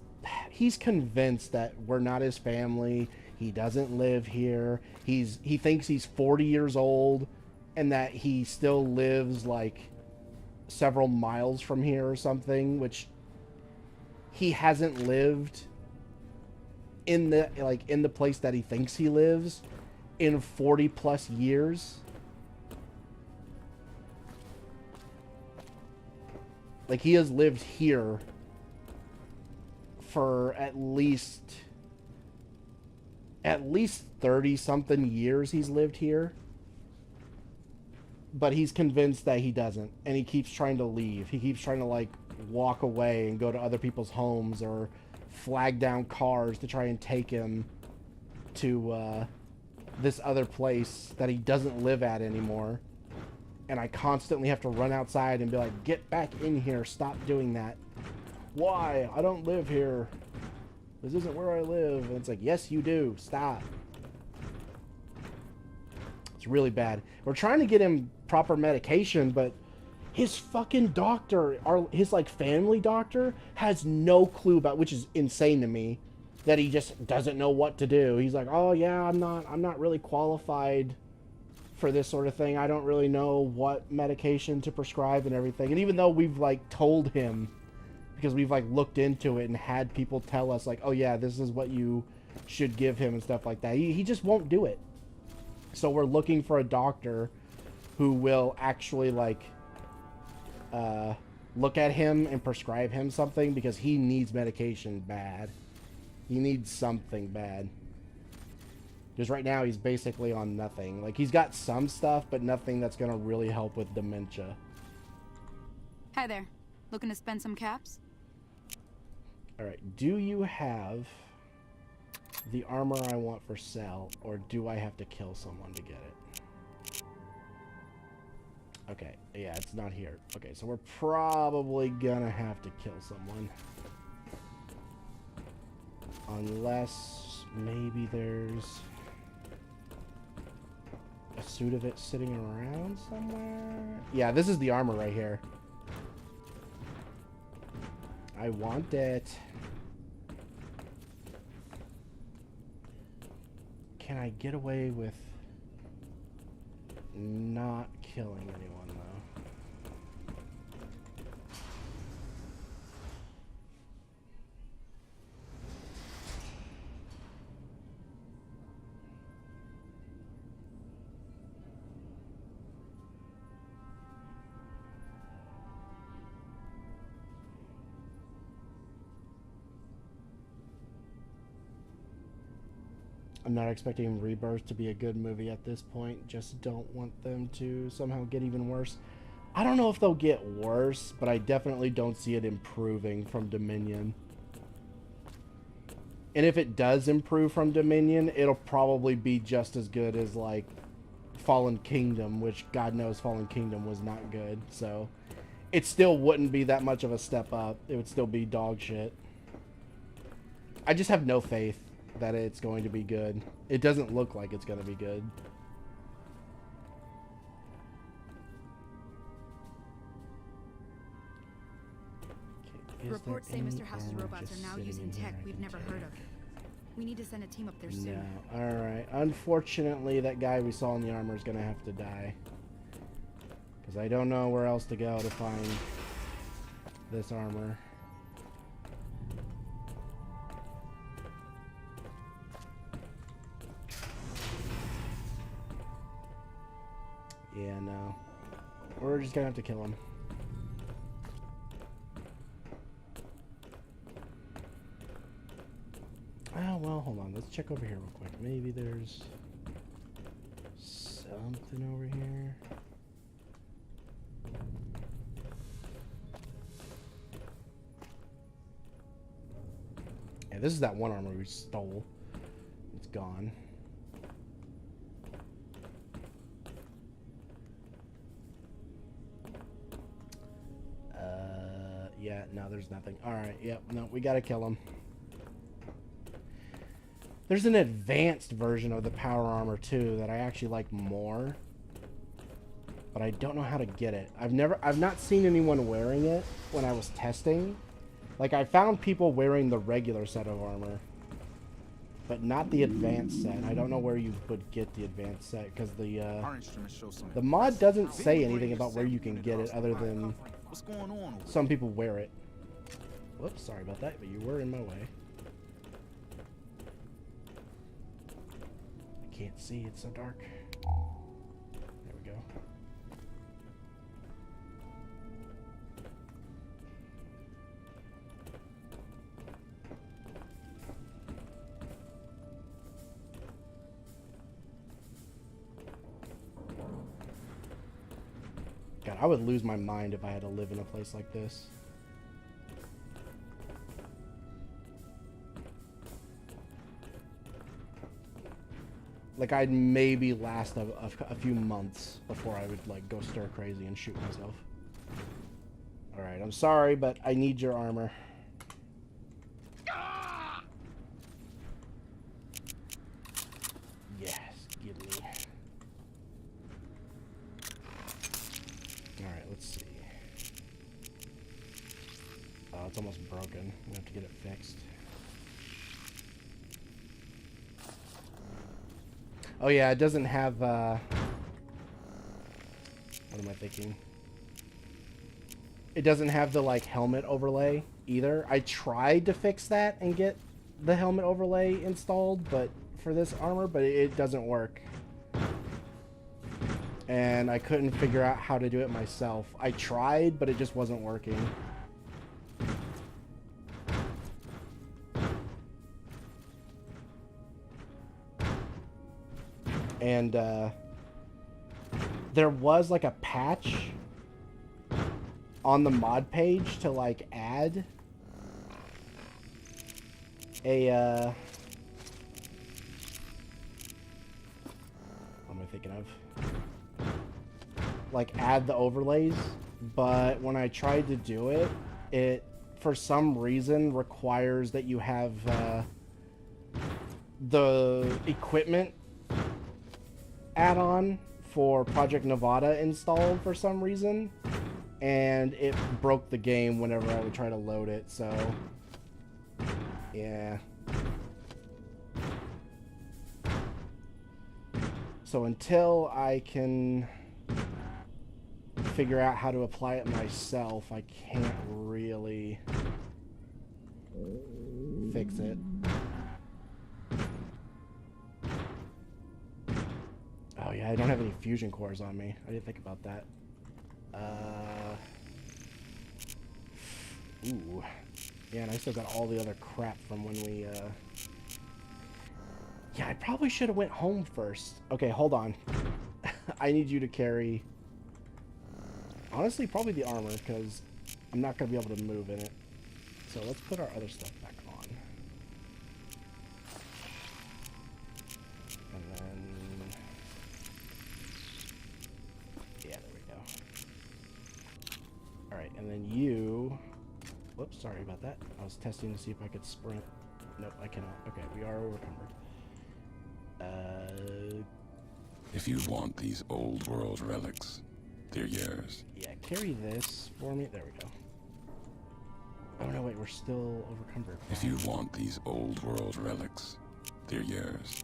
convinced that we're not his family. He doesn't live here. He thinks he's 40 years old and that he still lives like several miles from here or something, which he hasn't lived in the place that he thinks he lives in 40 plus years. Like, he has lived here for at least 30 something years. He's lived here, but he's convinced that he doesn't, and he keeps trying to leave. He keeps trying to like walk away and go to other people's homes or flag down cars to try and take him to this other place that he doesn't live at anymore. And I constantly have to run outside and be like, get back in here, stop doing that. Why? I don't live here. This isn't where I live. And it's like, yes you do, stop. It's really bad. We're trying to get him proper medication, but his fucking doctor, his like family doctor, has no clue about, which is insane to me, that he just doesn't know what to do. He's like, oh yeah, I'm not really qualified for this sort of thing. I don't really know what medication to prescribe and everything. And even though we've like told him, because we've like looked into it and had people tell us like, oh yeah, this is what you should give him and stuff like that. He just won't do it. So we're looking for a doctor who will actually like look at him and prescribe him something, because he needs medication bad. He needs something bad. Because right now he's basically on nothing. Like, he's got some stuff, but nothing that's going to really help with dementia. Hi there. Looking to spend some caps? Alright, do you have the armor I want for sale, or do I have to kill someone to get it? Okay, yeah, it's not here. Okay, so we're probably gonna have to kill someone. Unless maybe there's a suit of it sitting around somewhere. Yeah, this is the armor right here. I want it. Can I get away with not killing anyone, though? I'm not expecting Rebirth to be a good movie at this point. Just don't want them to somehow get even worse. I don't know if they'll get worse, but I definitely don't see it improving from Dominion. And if it does improve from Dominion, it'll probably be just as good as, like, Fallen Kingdom, which God knows Fallen Kingdom was not good. So it still wouldn't be that much of a step up. It would still be dog shit. I just have no faith that it's going to be good. It doesn't look like it's going to be good. Okay, Reports say Mr. House's robots are now using tech we've never heard of. We need to send a team up there soon. No. Alright. Unfortunately, that guy we saw in the armor is going to have to die. Because I don't know where else to go to find this armor. Yeah, no. We're just gonna have to kill him. Oh, well, hold on. Let's check over here real quick. Maybe there's something over here. Yeah, this is that one armor we stole. It's gone. Yeah, no, there's nothing. Alright, yep, no, we gotta kill him. There's an advanced version of the power armor, too, that I actually like more. But I don't know how to get it. I've not seen anyone wearing it when I was testing. Like, I found people wearing the regular set of armor, but not the advanced set. I don't know where you would get the advanced set, because the mod doesn't say anything about where you can get it, other than some people wear it. Whoops, sorry about that, but you were in my way. I can't see, it's so dark. There we go. God, I would lose my mind if I had to live in a place like this. Like, I'd maybe last a few months before I would, like, go stir crazy and shoot myself. Alright, I'm sorry, but I need your armor. Yes, give me. Alright, let's see. Oh, it's almost broken. We have to get it fixed. Oh yeah, it doesn't have, what am I thinking? It doesn't have the, like, helmet overlay either. I tried to fix that and get the helmet overlay installed, but for this armor, but it doesn't work. And I couldn't figure out how to do it myself. I tried, but it just wasn't working. And there was like a patch on the mod page to like add a what am I thinking of? Like add the overlays, but when I tried to do it, it for some reason requires that you have the equipment add-on for Project Nevada installed for some reason, and it broke the game whenever I would try to load it, so yeah. So until I can figure out how to apply it myself, I can't really fix it. Oh yeah, I don't have any fusion cores on me. I didn't think about that. Ooh. Yeah, and I still got all the other crap from when we, Yeah, I probably should have went home first. Okay, hold on. I need you to carry... Honestly, probably the armor, because I'm not going to be able to move in it. So let's put our other stuff back on. And then... Yeah, there we go. Alright, and then you... Whoops, sorry about that. I was testing to see if I could sprint. Nope, I cannot. Okay, we are overcumbered. If you want these old world relics, they're yours. Yeah, carry this for me. There we go. Oh no, wait, we're still overcumbered. If you want these old world relics, they're yours.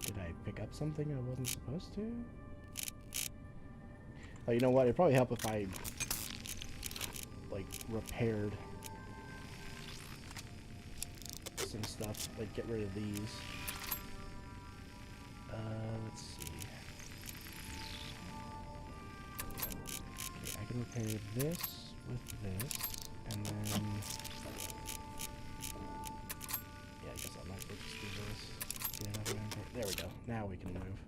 Did I pick up something I wasn't supposed to? Oh, you know what? It'd probably help if I, like, repaired some stuff. Like, get rid of these. Let's see. Okay, I can repair this with this, and then... Yeah, I guess I might just do this. Yeah, there we go. Now we can move.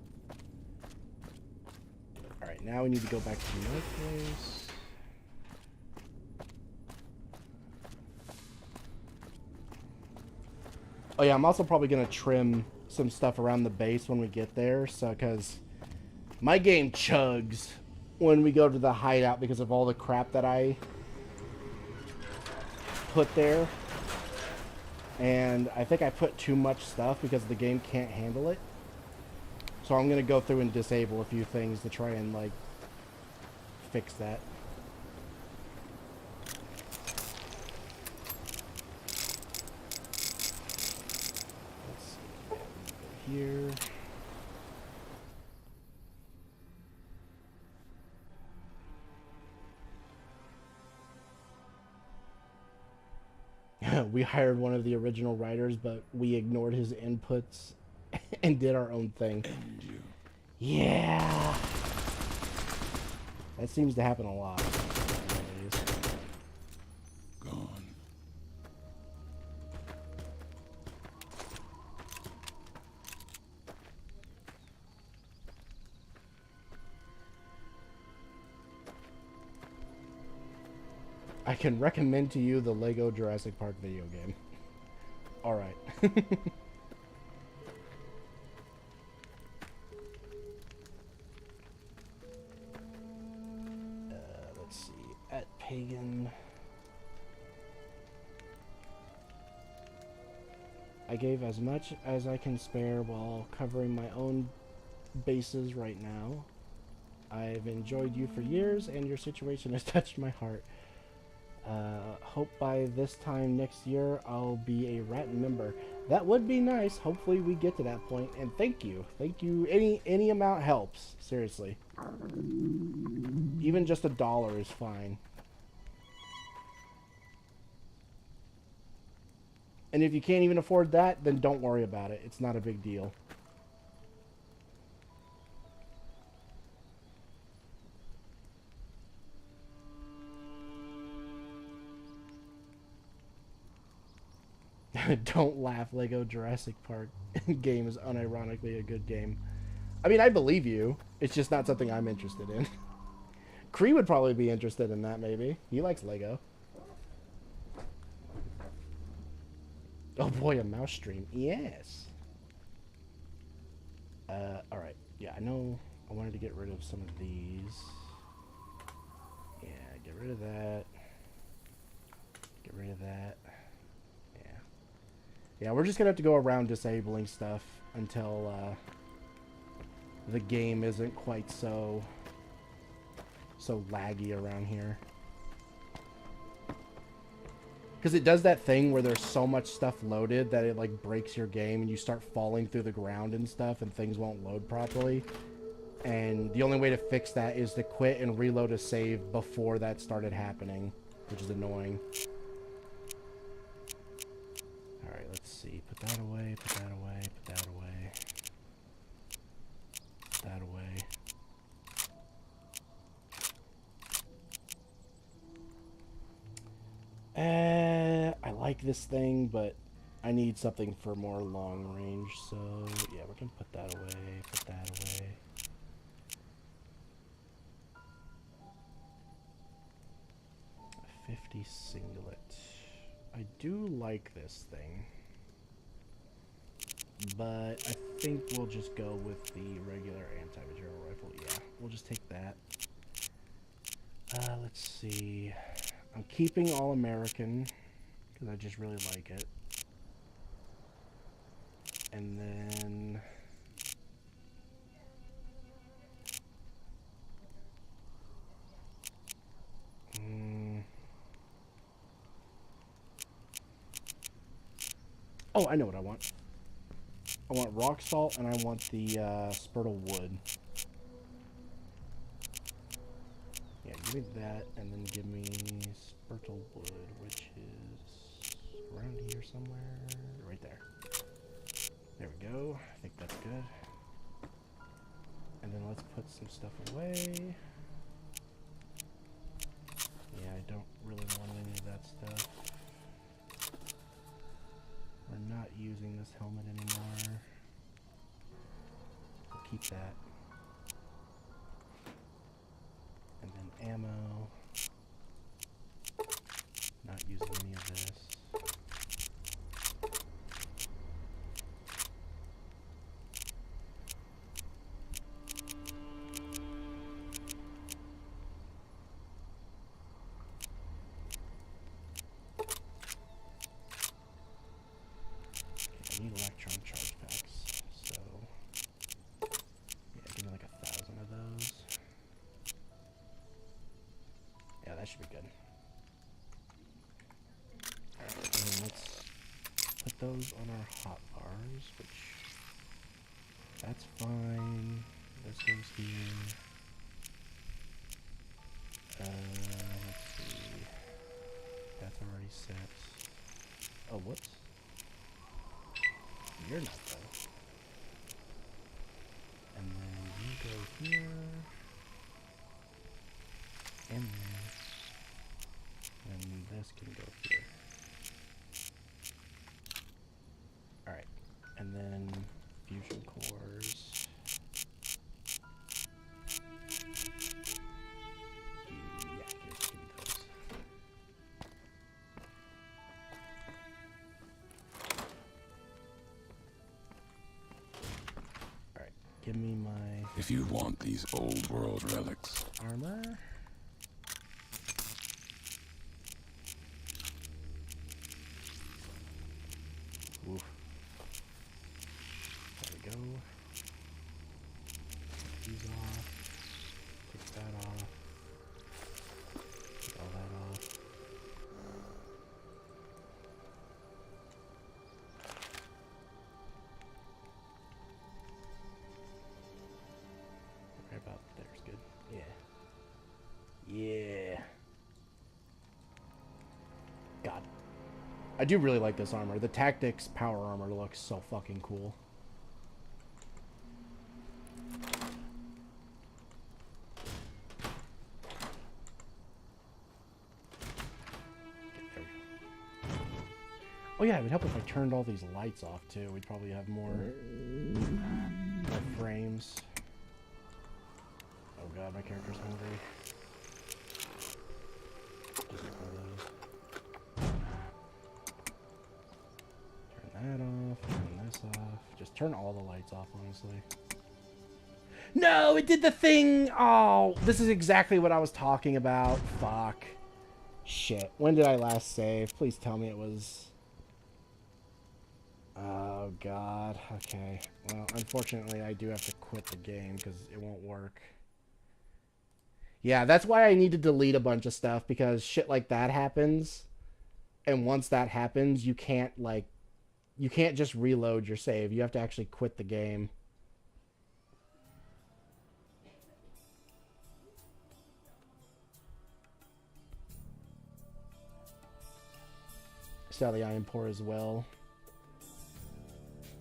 Alright, now we need to go back to my place. Oh yeah, I'm also probably going to trim some stuff around the base when we get there, so because my game chugs when we go to the hideout because of all the crap that I put there. And I think I put too much stuff because the game can't handle it. So I'm going to go through and disable a few things to try and, like, fix that. Here. We hired one of the original writers, but we ignored his inputs and did our own thing. And you. Yeah. That seems to happen a lot nowadays. Gone. I can recommend to you the Lego Jurassic Park video game. Alright. Let's see. At Pagan. I gave as much as I can spare while covering my own bases right now. I've enjoyed you for years, and your situation has touched my heart. Hope by this time next year I'll be a rat member. That would be nice. Hopefully we get to that point. And thank you. Any amount helps. Seriously. Even just $1 is fine. And if you can't even afford that, then don't worry about it. It's not a big deal. Don't laugh, Lego Jurassic Park game is unironically a good game. I mean, I believe you. It's just not something I'm interested in. Kree would probably be interested in that, maybe. He likes Lego. Oh boy, a mouse stream. Yes. Alright. Yeah, I know I wanted to get rid of some of these. Yeah, get rid of that. Get rid of that. Yeah. Yeah, we're just gonna have to go around disabling stuff until, the game isn't quite so laggy around here. Because it does that thing where there's so much stuff loaded that it like breaks your game and you start falling through the ground and stuff and things won't load properly. And the only way to fix that is to quit and reload a save before that started happening, which is annoying. Alright, let's see. Put that away, put that away, put that away. Put that away. I like this thing, but I need something for more long range, so yeah, we're gonna put that away, put that away. A 50 singlet. I do like this thing, but I think we'll just go with the regular anti-material rifle. Yeah, we'll just take that. Let's see. I'm keeping All American because I just really like it. And then oh, I know what I want. I want rock salt and I want the spurtle wood. Yeah, give me that and then give me spurtle wood, which is around here somewhere. Right there. There we go. I think that's good. And then let's put some stuff away. Yeah, I don't really want any of that stuff. We're not using this helmet anymore. We'll keep that. And then ammo. Not using any of this. I need electron charge packs, so yeah, give me like 1,000 of those. Yeah, that should be good. Alright, and then let's put those on our hot bars, which that's fine. This goes here. Let's see. That's already set. Oh, whoops. You're not though. And then you go here. And this. And this can go here. Alright. And then fusion cores. Yeah, give me those. Alright, give me my If you want these old world relics, armor. Oof. There we go. Take these off. Take that off. Take all that off. Right about there's good. Yeah. I do really like this armor. The Tactics power armor looks so fucking cool. Oh yeah, it would help if I turned all these lights off too. We'd probably have more frames. Oh god, my character's hungry. Just one of those. Turn that off, turn this off. Just turn all the lights off, honestly. No, it did the thing! Oh, this is exactly what I was talking about. Fuck. Shit. When did I last save? Please tell me it was... Oh, God. Okay. Well, unfortunately, I do have to quit the game because it won't work. Yeah, that's why I need to delete a bunch of stuff, because shit like that happens. And once that happens, you can't, like... You can't just reload your save. You have to actually quit the game. Sadly, I am poor as well.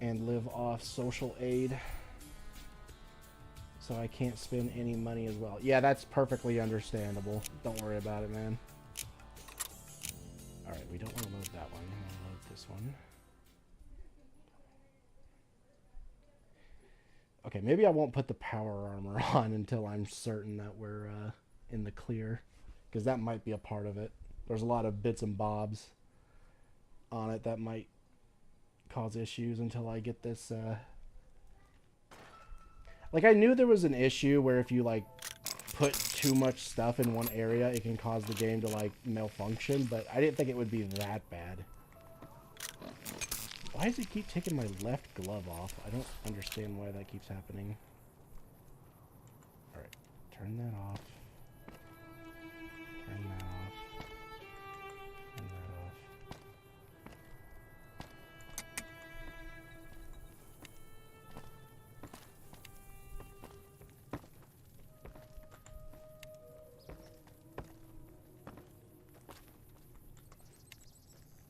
And live off social aid. So I can't spend any money as well. Yeah, that's perfectly understandable. Don't worry about it, man. Alright, we don't want to load that one. We want to load this one. Okay, maybe I won't put the power armor on until I'm certain that we're in the clear. Because that might be a part of it. There's a lot of bits and bobs on it that might cause issues until I get this... Like, I knew there was an issue where if you, like, put too much stuff in one area, it can cause the game to, like, malfunction, but I didn't think it would be that bad. Why does it keep taking my left glove off? I don't understand why that keeps happening. Alright, turn that off. Turn that off. Turn that off.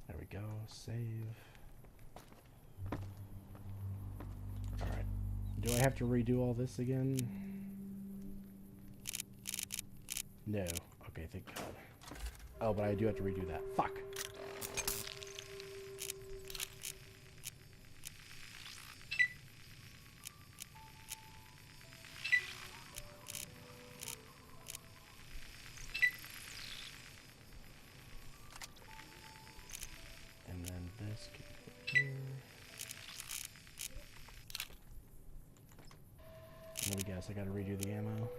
There we go, save. Alright. Do I have to redo all this again? No. Okay, thank God. Oh, but I do have to redo that. Fuck! And then this can go here. Let me guess, I gotta redo the ammo.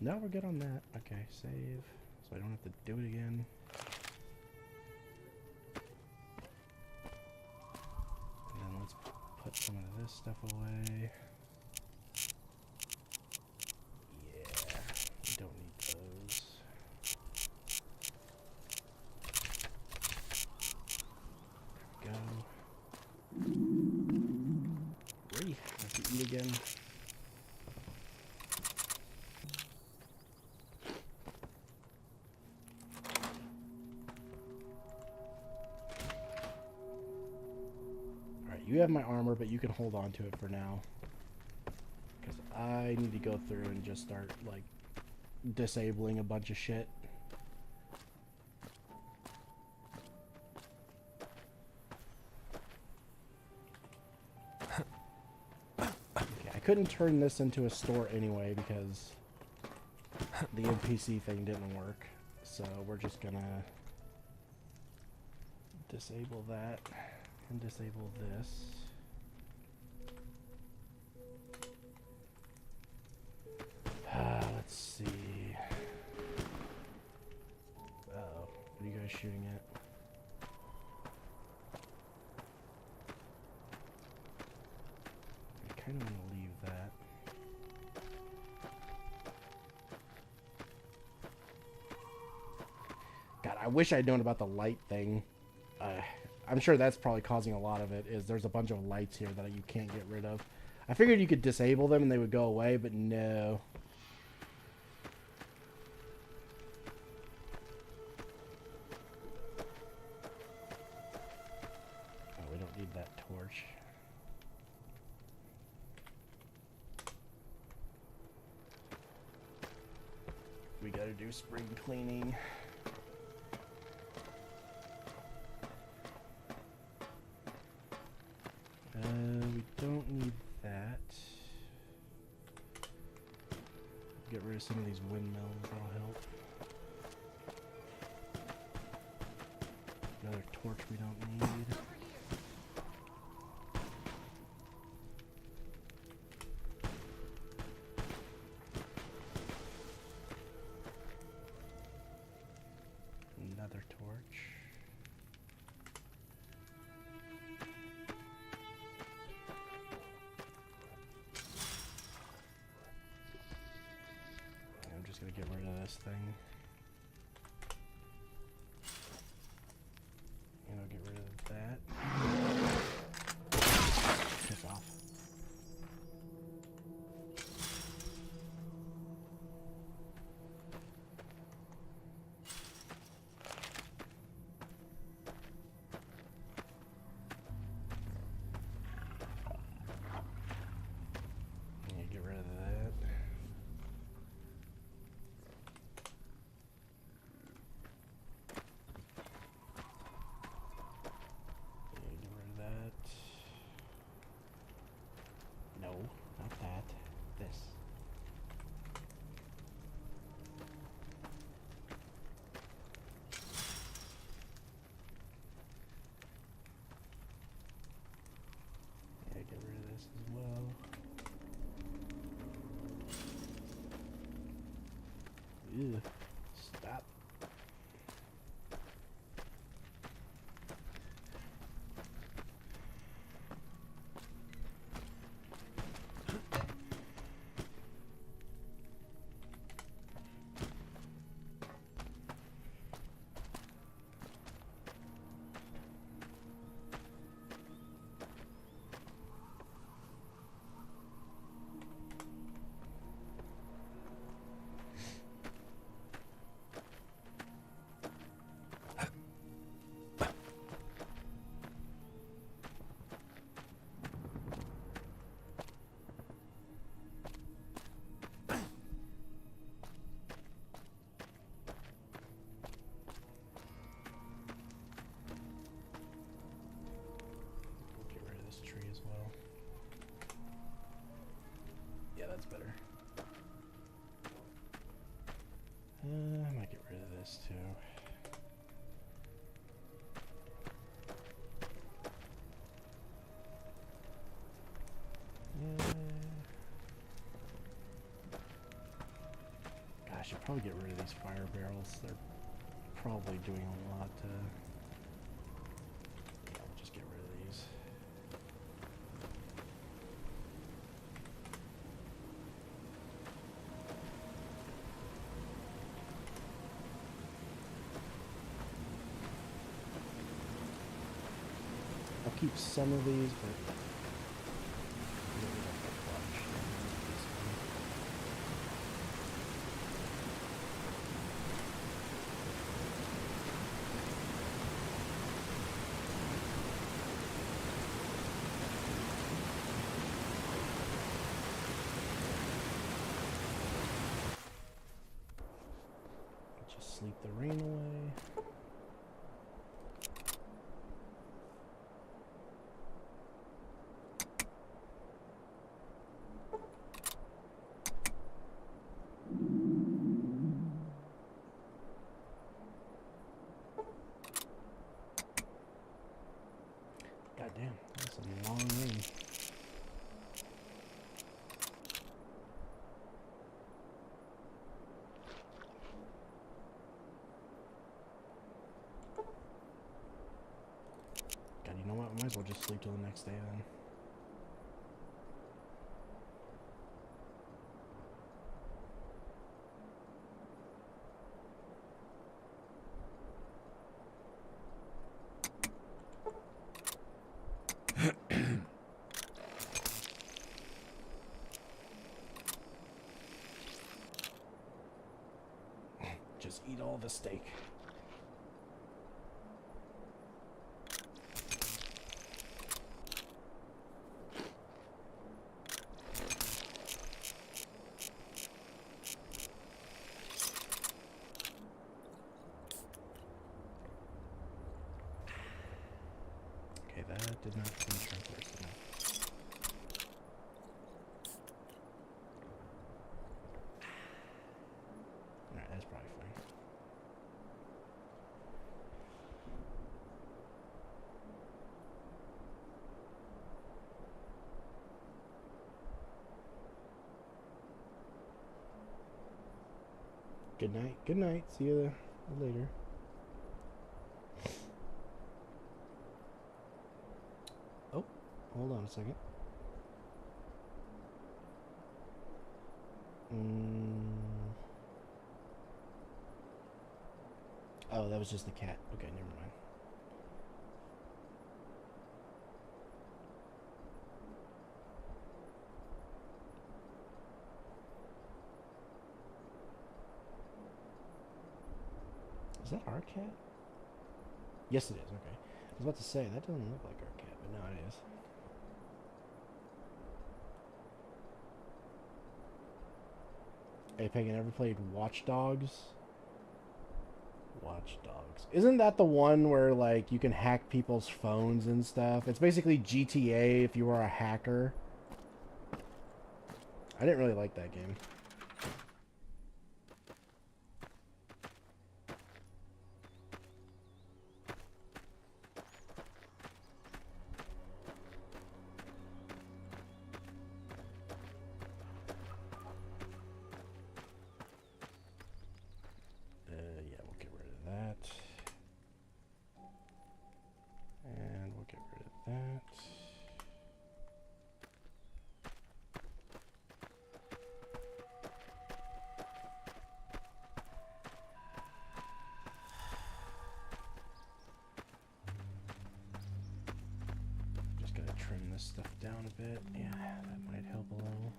No, we're good on that. Okay, save. So I don't have to do it again. And then let's put some of this stuff away. Yeah, we don't need those. There we go. Ready? Have to eat again. You have my armor, but you can hold on to it for now. Because I need to go through and just start, like, disabling a bunch of shit. Okay, I couldn't turn this into a store anyway because the NPC thing didn't work. So we're just gonna disable that. And disable this. Let's see. Uh-oh. What are you guys shooting at? I kind of want to leave that. God, I wish I'd known about the light thing. I'm sure that's probably causing a lot of it, is there's a bunch of lights here that you can't get rid of. I figured you could disable them and they would go away, but no. We gotta do spring cleaning. We don't need that. Get rid of some of these windmills, that'll help. Another torch we don't need. Another torch. I'm just gonna get rid of this thing. And I'll get rid of that. Piss off. Yeah, get rid of that. No, not that. This. Yeah, get rid of this as well. Ew. Stop. Get rid of this tree as well. Yeah, that's better. I might get rid of this too. Yeah. Gosh, I should probably get rid of these fire barrels. They're probably doing a lot to... Yeah, we'll just get rid of these. I'll keep some of these, but just sleep the rain away. God damn, that's a long rain. God, you know what? Might as well just sleep till the next day then. Just eat all the steak. Good night. Good night. See you later. Oh, hold on a second. Oh, that was just the cat. Okay, never mind. Is that our cat? Yes, it is. Okay. I was about to say, that doesn't look like our cat, but no, it is. Hey, Pagan, ever played Watch Dogs? Watch Dogs. Isn't that the one where, like, you can hack people's phones and stuff? It's basically GTA if you were a hacker. I didn't really like that game. Yeah, we'll get rid of that. And we'll get rid of that. Just gotta trim this stuff down a bit. Yeah, that might help a little.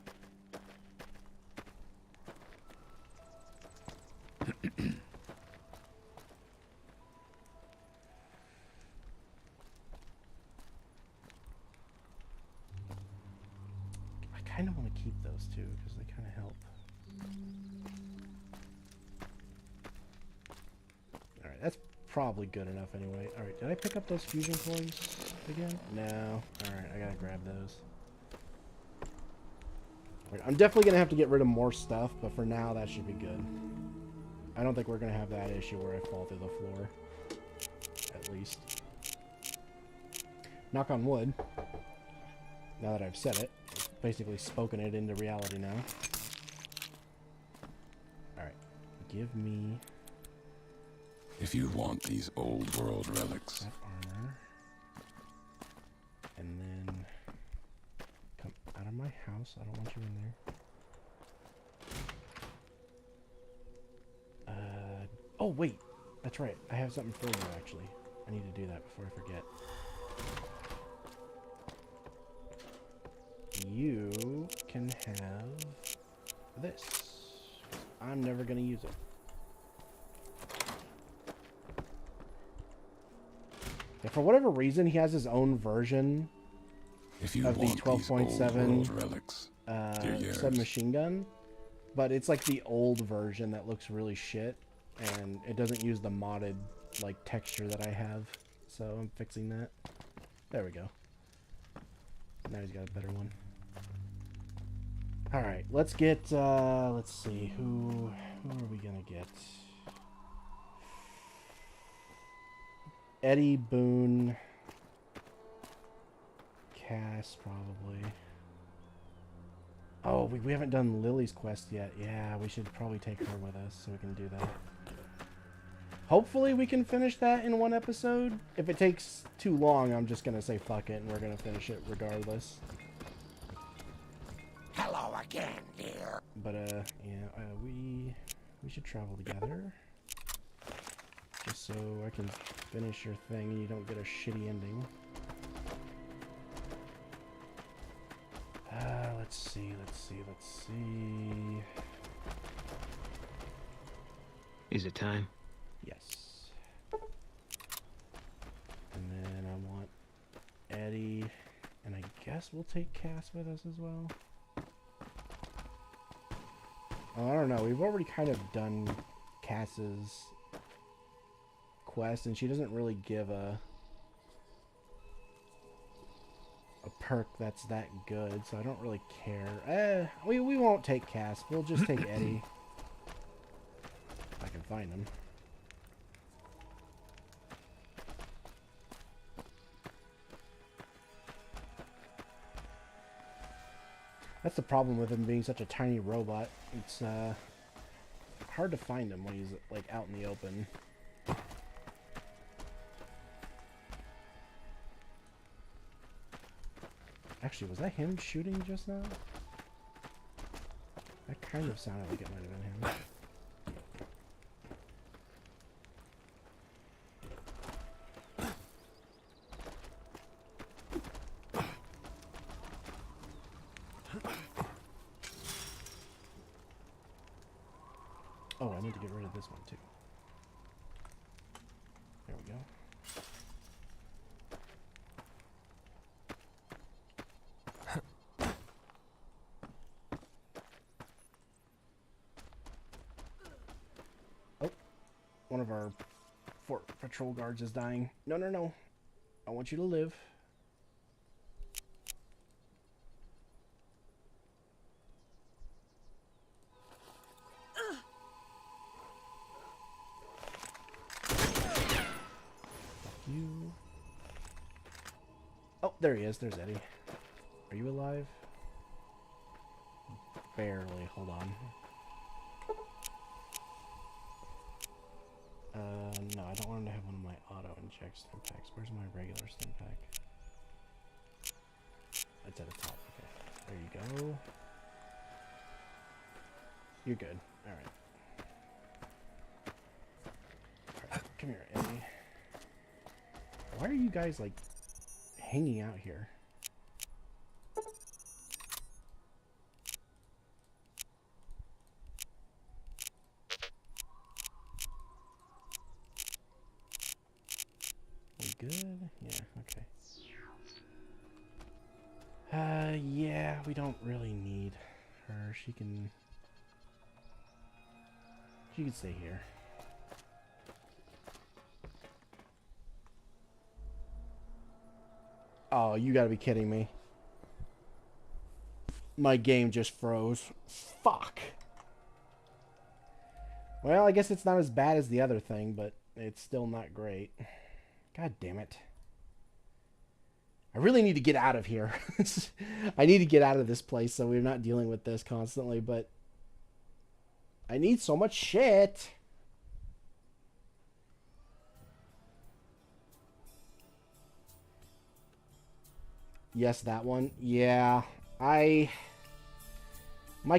I kind of want to keep those two because they kind of help. Alright, that's probably good enough anyway. Alright, did I pick up those fusion coins again? No. Alright, I gotta grab those. Right, I'm definitely going to have to get rid of more stuff, but for now that should be good. I don't think we're going to have that issue where I fall through the floor. At least. Knock on wood. Now that I've said it. Basically spoken it into reality now. Alright. Give me... If you want these old world relics. that armor. And then... come out of my house. I don't want you in there. Oh, wait. That's right. I have something for you, actually. I need to do that before I forget. You can have this. I'm never going to use it. Yeah, for whatever reason, he has his own version If you of the want these old 12.7 world relics, they're yours. submachine gun. But it's like the old version that looks really shit. And it doesn't use the modded like texture that I have. So I'm fixing that. There we go. Now he's got a better one. Alright, let's get, let's see, who are we gonna get? Eddie, Boone, Cass, probably. Oh, we haven't done Lily's quest yet. Yeah, we should probably take her with us so we can do that. Hopefully we can finish that in one episode. If it takes too long, I'm just gonna say fuck it and we're gonna finish it regardless. Hello again, dear. But yeah, we should travel together, just so I can finish your thing and you don't get a shitty ending. Let's see. Is it time? Yes. And then I want Eddie, and I guess we'll take Cass with us as well. Oh, I don't know. We've already kind of done Cass's quest, and she doesn't really give a perk that's that good, so I don't really care. We won't take Cass. We'll just take Eddie. If I can find him. That's the problem with him being such a tiny robot. It's hard to find him when he's like out in the open. Actually, was that him shooting just now? That kind of sounded like it might have been him. Oh, I need to get rid of this one too. There we go. Oh, one of our fort patrol guards is dying. No, no, no. I want you to live. You. Oh, there he is. There's Eddie. Are you alive? Barely. Hold on. No, I don't want him to have one of my auto inject stim packs. Where's my regular stim pack? It's at the top. Okay. There you go. You're good. Alright. Alright, come here, Eddie. Why are you guys, like, hanging out here? We good? Yeah, okay. Yeah, we don't really need her. She can stay here. Oh, you gotta be kidding me. My game just froze. Fuck. Well, I guess it's not as bad as the other thing, but it's still not great. God damn it. I really need to get out of here. I need to get out of this place so we're not dealing with this constantly, but I need so much shit. Yes, that one. Yeah, my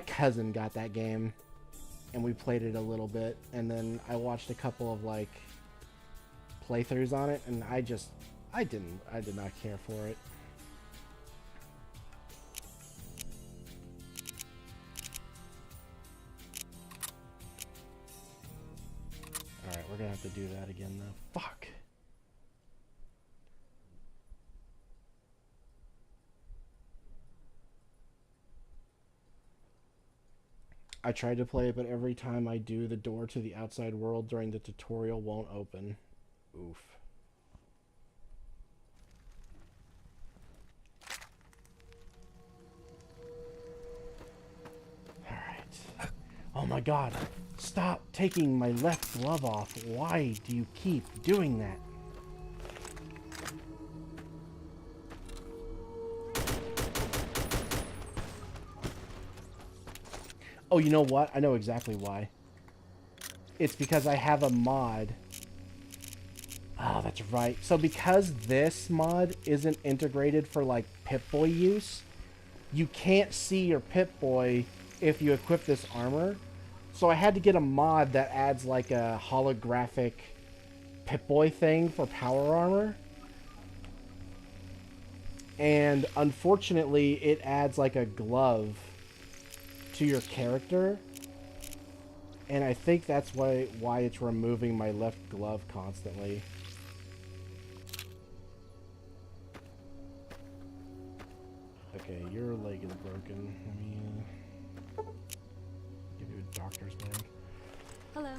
cousin got that game and we played it a little bit, and then I watched a couple of like playthroughs on it, and I did not care for it. Alright, we're gonna have to do that again though. Fuck. I tried to play it, but every time I do, the door to the outside world during the tutorial won't open. Oof. Alright. Oh my god. Stop taking my left glove off. Why do you keep doing that? Oh, you know what? I know exactly why. It's because I have a mod. Oh, that's right. So because this mod isn't integrated for, like, Pip-Boy use, you can't see your Pip-Boy if you equip this armor. So I had to get a mod that adds, like, a holographic Pip-Boy thing for power armor. And unfortunately, it adds, like, a glove to your character, and I think that's why it's removing my left glove constantly. Okay, your leg is broken. Let me give you a doctor's bag. Hello.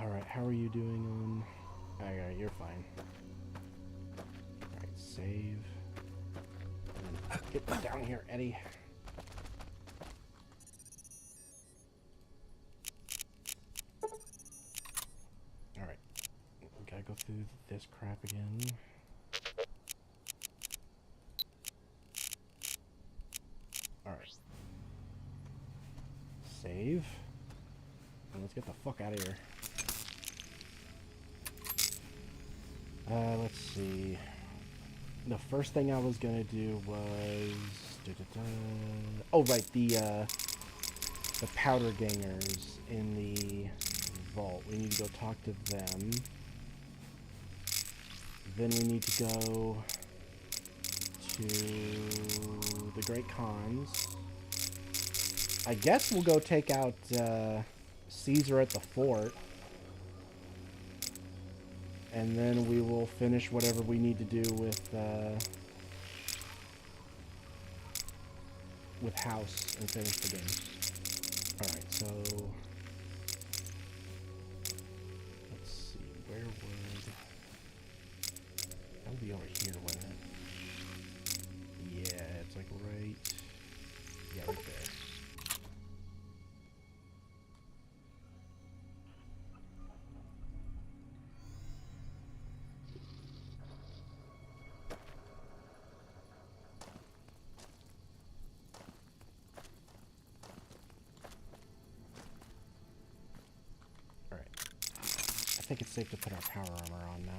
Alright, how are you doing on... Alright, you're fine. Alright, save. And then get down here, Eddie. Alright. Gotta go through this crap again. Alright. Save. And let's get the fuck out of here. Let's see. The first thing I was gonna do was... Oh, right, the powder gangers in the vault. We need to go talk to them. Then we need to go to the Great Khans. I guess we'll go take out Caesar at the fort. And then we will finish whatever we need to do with House and finish the game. Alright, so let's see, where would that would be over here, wouldn't it? Yeah, it's like right, yeah, right there. I think it's safe to put our power armor on now.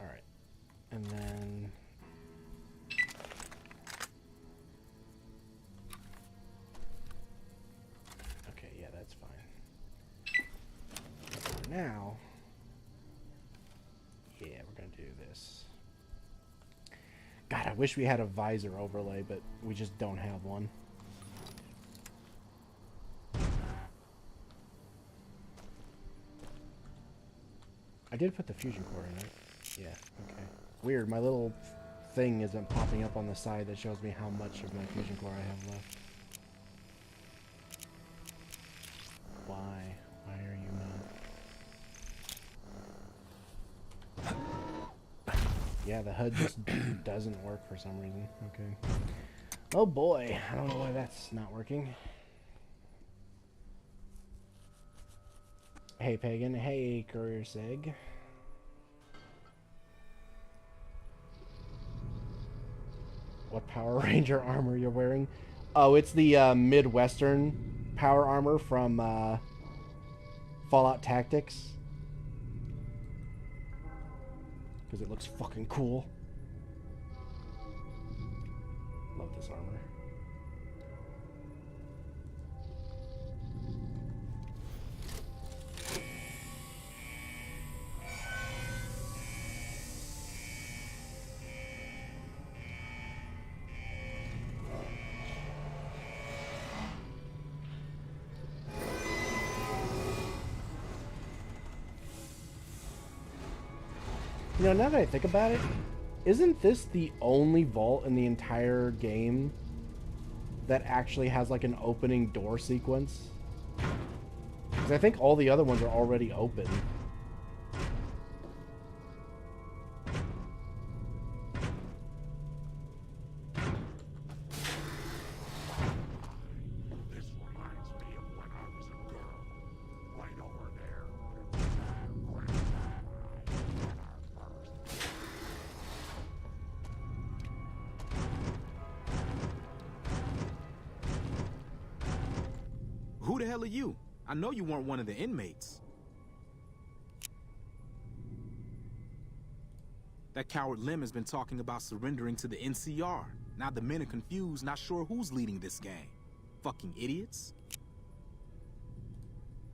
Alright. And then... Okay, yeah, that's fine. For now... Yeah, we're gonna do this. God, I wish we had a visor overlay, but we just don't have one. I did put the fusion core in it. Yeah, okay. Weird, my little thing isn't popping up on the side that shows me how much of my fusion core I have left. Why? Why are you not? Yeah, the HUD just doesn't work for some reason. Okay. Oh boy, I don't know why that's not working. Hey Pagan, hey Courier Sig. What Power Ranger armor you're wearing? Oh, it's the Midwestern power armor from Fallout Tactics. Because it looks fucking cool. Love this armor. You know, now that I think about it, isn't this the only vault in the entire game that actually has like an opening door sequence? Because I think all the other ones are already open. Who the hell are you? I know you weren't one of the inmates. That coward Lim has been talking about surrendering to the NCR. Now the men are confused, not sure who's leading this gang. Fucking idiots.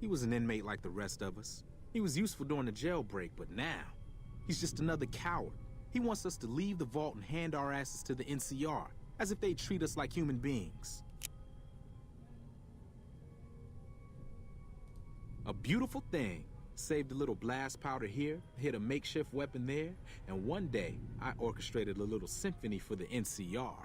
He was an inmate like the rest of us. He was useful during the jailbreak, but now, he's just another coward. He wants us to leave the vault and hand our asses to the NCR, as if they treat us like human beings. A beautiful thing. Saved a little blast powder here, hit a makeshift weapon there, and one day, I orchestrated a little symphony for the NCR.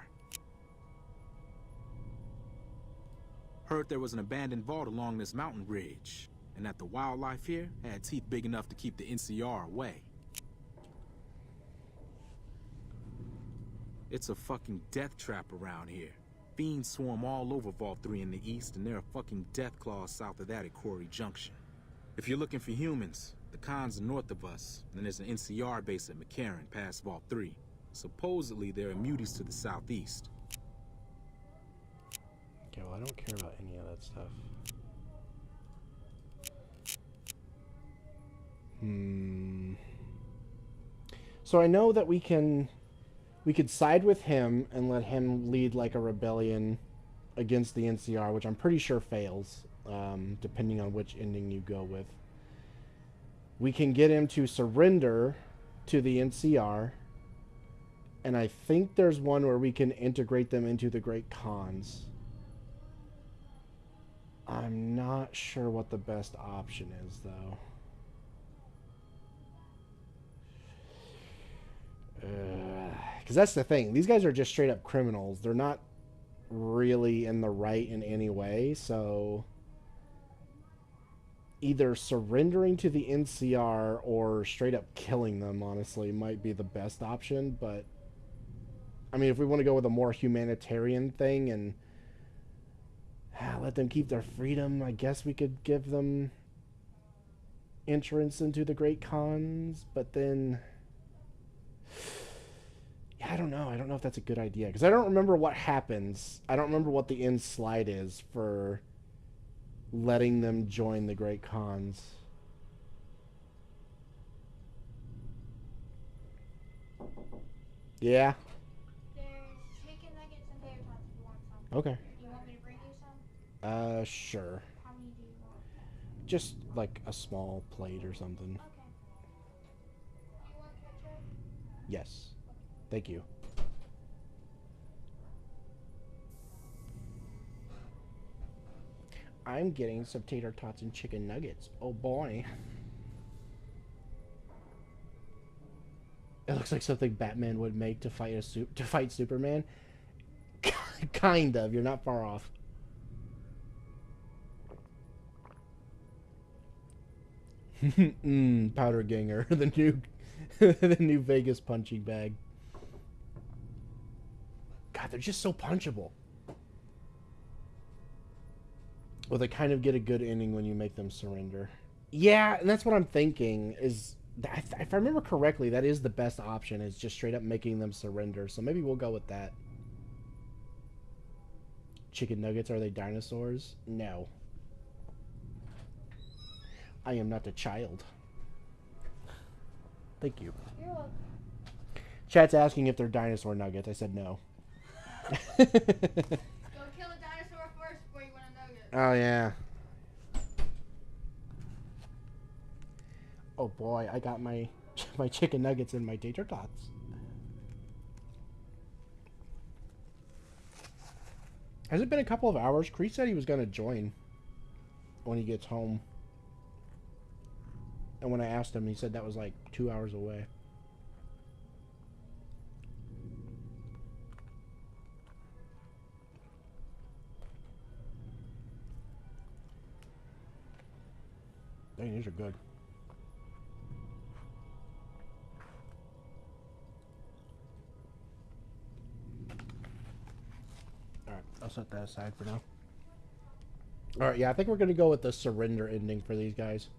Heard there was an abandoned vault along this mountain ridge, and that the wildlife here had teeth big enough to keep the NCR away. It's a fucking death trap around here. Fiends swarm all over Vault 3 in the east, and there are fucking death claws south of that at Quarry Junction. If you're looking for humans, the cons are north of us. Then there's an NCR base at McCarran, past Vault 3. Supposedly, there are muties to the southeast. Okay, well, I don't care about any of that stuff. So I know that we could side with him and let him lead like a rebellion against the NCR, which I'm pretty sure fails, depending on which ending you go with. We can get him to surrender to the NCR, and I think there's one where we can integrate them into the Great Khans. I'm not sure what the best option is, though. Because that's the thing. These guys are just straight up criminals. They're not really in the right in any way, so either surrendering to the NCR or straight up killing them, honestly, might be the best option. But I mean, if we want to go with a more humanitarian thing and let them keep their freedom, I guess we could give them entrance into the Great Khans. But then, yeah, I don't know. I don't know if that's a good idea, because I don't remember what happens. I don't remember what the end slide is for letting them join the Great Khans. Yeah. There's chicken nuggets and tater tots if you want some. Okay. You want me to bring you some? Sure. How many do you want? Just like a small plate or something. Okay. You want ketchup? Yes. Thank you. I'm getting some tater tots and chicken nuggets. Oh boy. It looks like something Batman would make to fight Superman. Kind of. You're not far off. Powder Ganger, the new Vegas punching bag. God, they're just so punchable. Well, they kind of get a good ending when you make them surrender. Yeah, and that's what I'm thinking, is if I remember correctly, that is the best option, is just straight up making them surrender. So maybe we'll go with that. Chicken nuggets, are they dinosaurs? No. I am not a child. Thank you. You're welcome. Chat's asking if they're dinosaur nuggets. I said no. Go kill a dinosaur first before you want a nugget. Oh, yeah. Oh, boy. I got my chicken nuggets and my tater tots. Has it been a couple of hours? Cree said he was going to join when he gets home. And when I asked him, he said that was like 2 hours away. Dang, these are good. Alright, I'll set that aside for now. Alright, yeah, I think we're going to go with the surrender ending for these guys.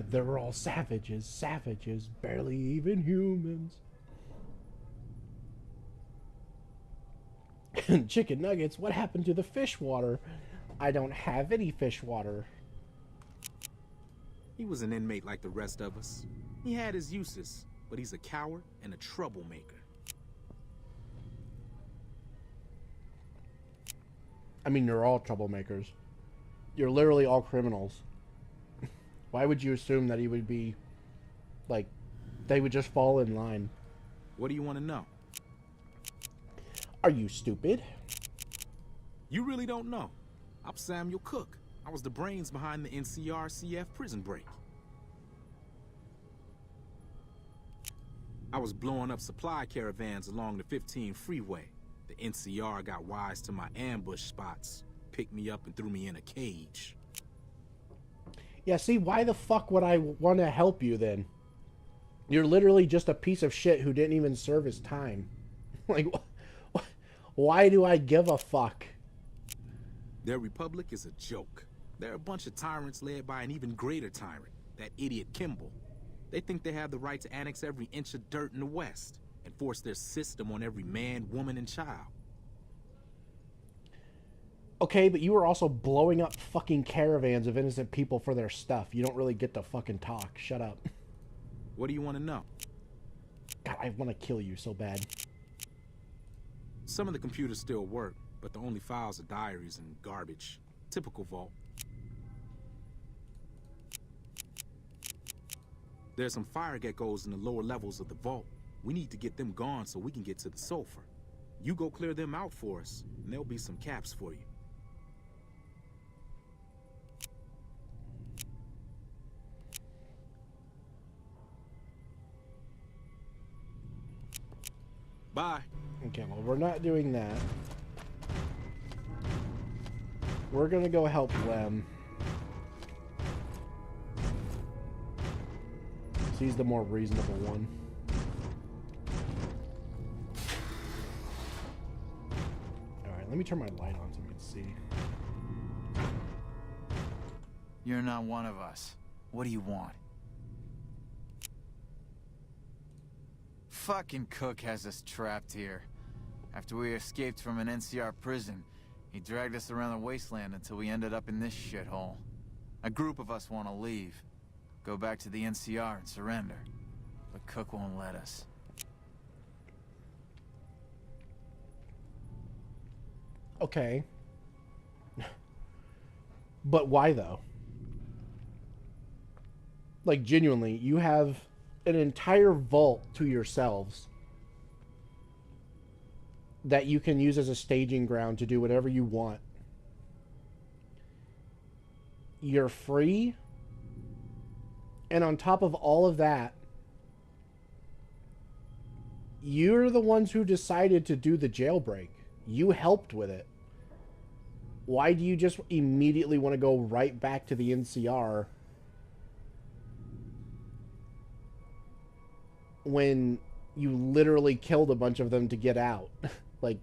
They were all savages, barely even humans. Chicken nuggets, what happened to the fish water? I don't have any fish water. He was an inmate like the rest of us. He had his uses, but he's a coward and a troublemaker. I mean, you're all troublemakers. You're literally all criminals. Why would you assume that he would be, like, they would just fall in line? What do you want to know? Are you stupid? You really don't know. I'm Samuel Cook. I was the brains behind the NCR-CF prison break. I was blowing up supply caravans along the 15 freeway. The NCR got wise to my ambush spots, picked me up and threw me in a cage. Yeah, see, why the fuck would I want to help you then? You're literally just a piece of shit who didn't even serve his time. Like, Why do I give a fuck? Their republic is a joke. They're a bunch of tyrants led by an even greater tyrant, that idiot Kimball. They think they have the right to annex every inch of dirt in the West and force their system on every man, woman, and child. Okay, but you were also blowing up fucking caravans of innocent people for their stuff. You don't really get to fucking talk. Shut up. What do you want to know? God, I want to kill you so bad. Some of the computers still work, but the only files are diaries and garbage. Typical vault. There's some fire geckos in the lower levels of the vault. We need to get them gone so we can get to the sulfur. You go clear them out for us, and there'll be some caps for you. Bye. Okay, well, we're not doing that. We're gonna go help Lem. He's the more reasonable one. Alright, let me turn my light on so we can see. You're not one of us. What do you want? Fucking Cook has us trapped here. After we escaped from an NCR prison, he dragged us around the wasteland until we ended up in this shithole. A group of us want to leave. Go back to the NCR and surrender. But Cook won't let us. Okay. But why though? Like, genuinely, you have an entire vault to yourselves that you can use as a staging ground to do whatever you want. You're free. And on top of all of that, you're the ones who decided to do the jailbreak. You helped with it. Why do you just immediately want to go right back to the NCR when you literally killed a bunch of them to get out? Like,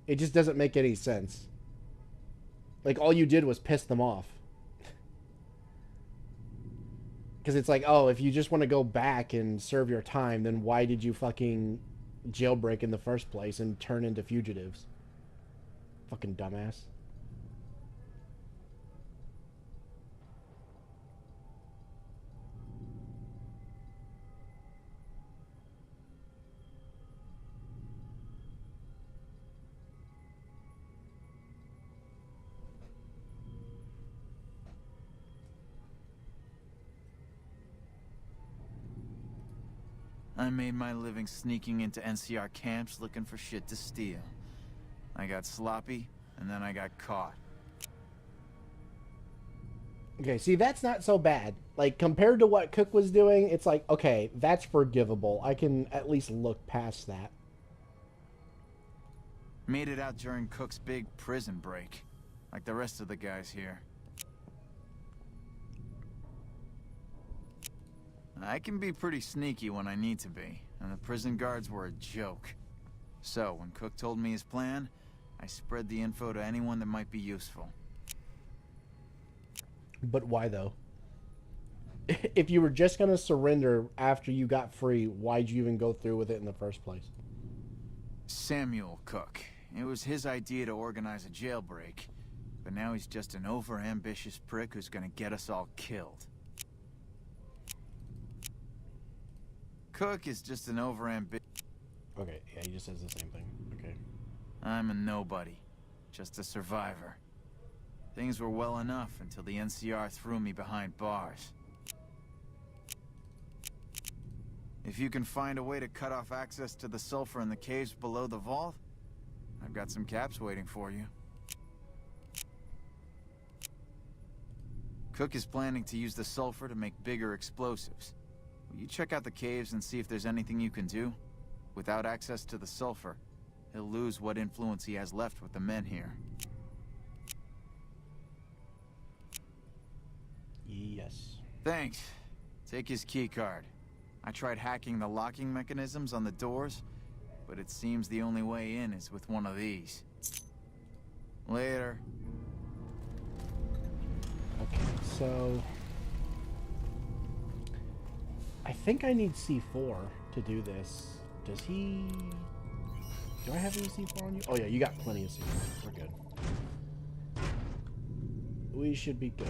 it just doesn't make any sense. Like, all you did was piss them off. Because it's like, oh, if you just want to go back and serve your time, then why did you fucking jailbreak in the first place and turn into fugitives? Fucking dumbass. I made my living sneaking into NCR camps looking for shit to steal. I got sloppy, and then I got caught. Okay, see, that's not so bad. Like, compared to what Cook was doing, it's like, okay, that's forgivable. I can at least look past that. Made it out during Cook's big prison break, like the rest of the guys here. I can be pretty sneaky when I need to be, and the prison guards were a joke. So, when Cook told me his plan, I spread the info to anyone that might be useful. But why, though? If you were just going to surrender after you got free, why'd you even go through with it in the first place? Samuel Cook. It was his idea to organize a jailbreak, but now he's just an over-ambitious prick who's gonna get us all killed. Cook is just an over-ambitious... Okay, yeah, he just says the same thing. Okay. I'm a nobody. Just a survivor. Things were well enough until the NCR threw me behind bars. If you can find a way to cut off access to the sulfur in the caves below the vault, I've got some caps waiting for you. Cook is planning to use the sulfur to make bigger explosives. Will you check out the caves and see if there's anything you can do? Without access to the sulfur, he'll lose what influence he has left with the men here. Yes. Thanks. Take his key card. I tried hacking the locking mechanisms on the doors. but it seems the only way in is with one of these. Later. Okay, so I think I need C4 to do this. Does he... Do I have any C4 on you? Oh yeah, you got plenty of C4. We're good. We should be good.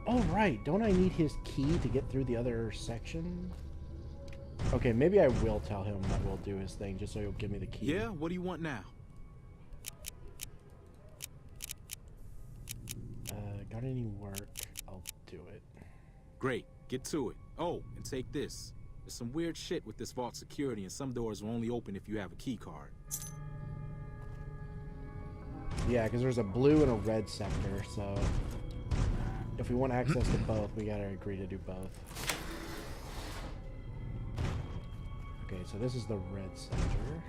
Oh right, don't I need his key to get through the other section? Okay, maybe I will tell him that we'll do his thing just so he'll give me the key. Yeah, what do you want now? Got any work? I'll do it. Great, get to it. Oh, and take this. There's some weird shit with this vault security, and some doors will only open if you have a key card. Yeah, because there's a blue and a red sector, so if we want access to both, we gotta agree to do both. Okay, so this is the red sector.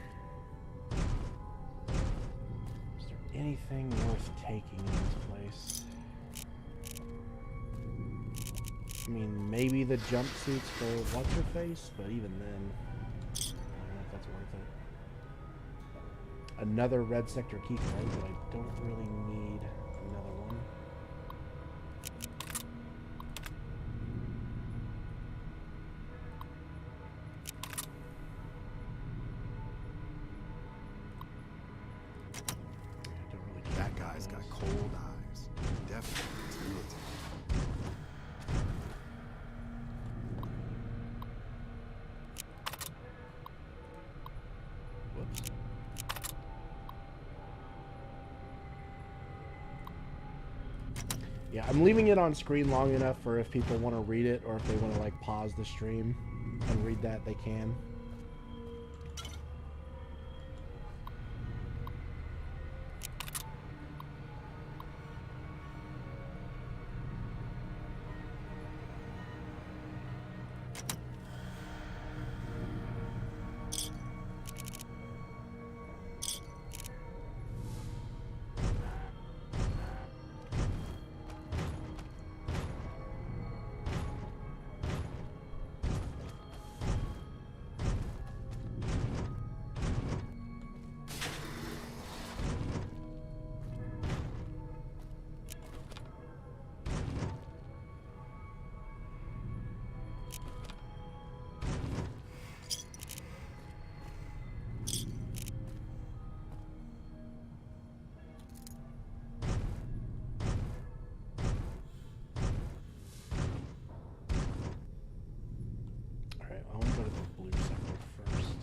Is there anything worth taking in this place? I mean, maybe the jumpsuits for what's-her-face, but even then, I don't know if that's worth it. Another red sector key card, but I don't really need another one. That guy's got cold eyes. Definitely military. Whoops. Yeah, I'm leaving it on screen long enough for if people want to read it, or if they want to like pause the stream and read that, they can. Alright, I want to go to the blue sector first.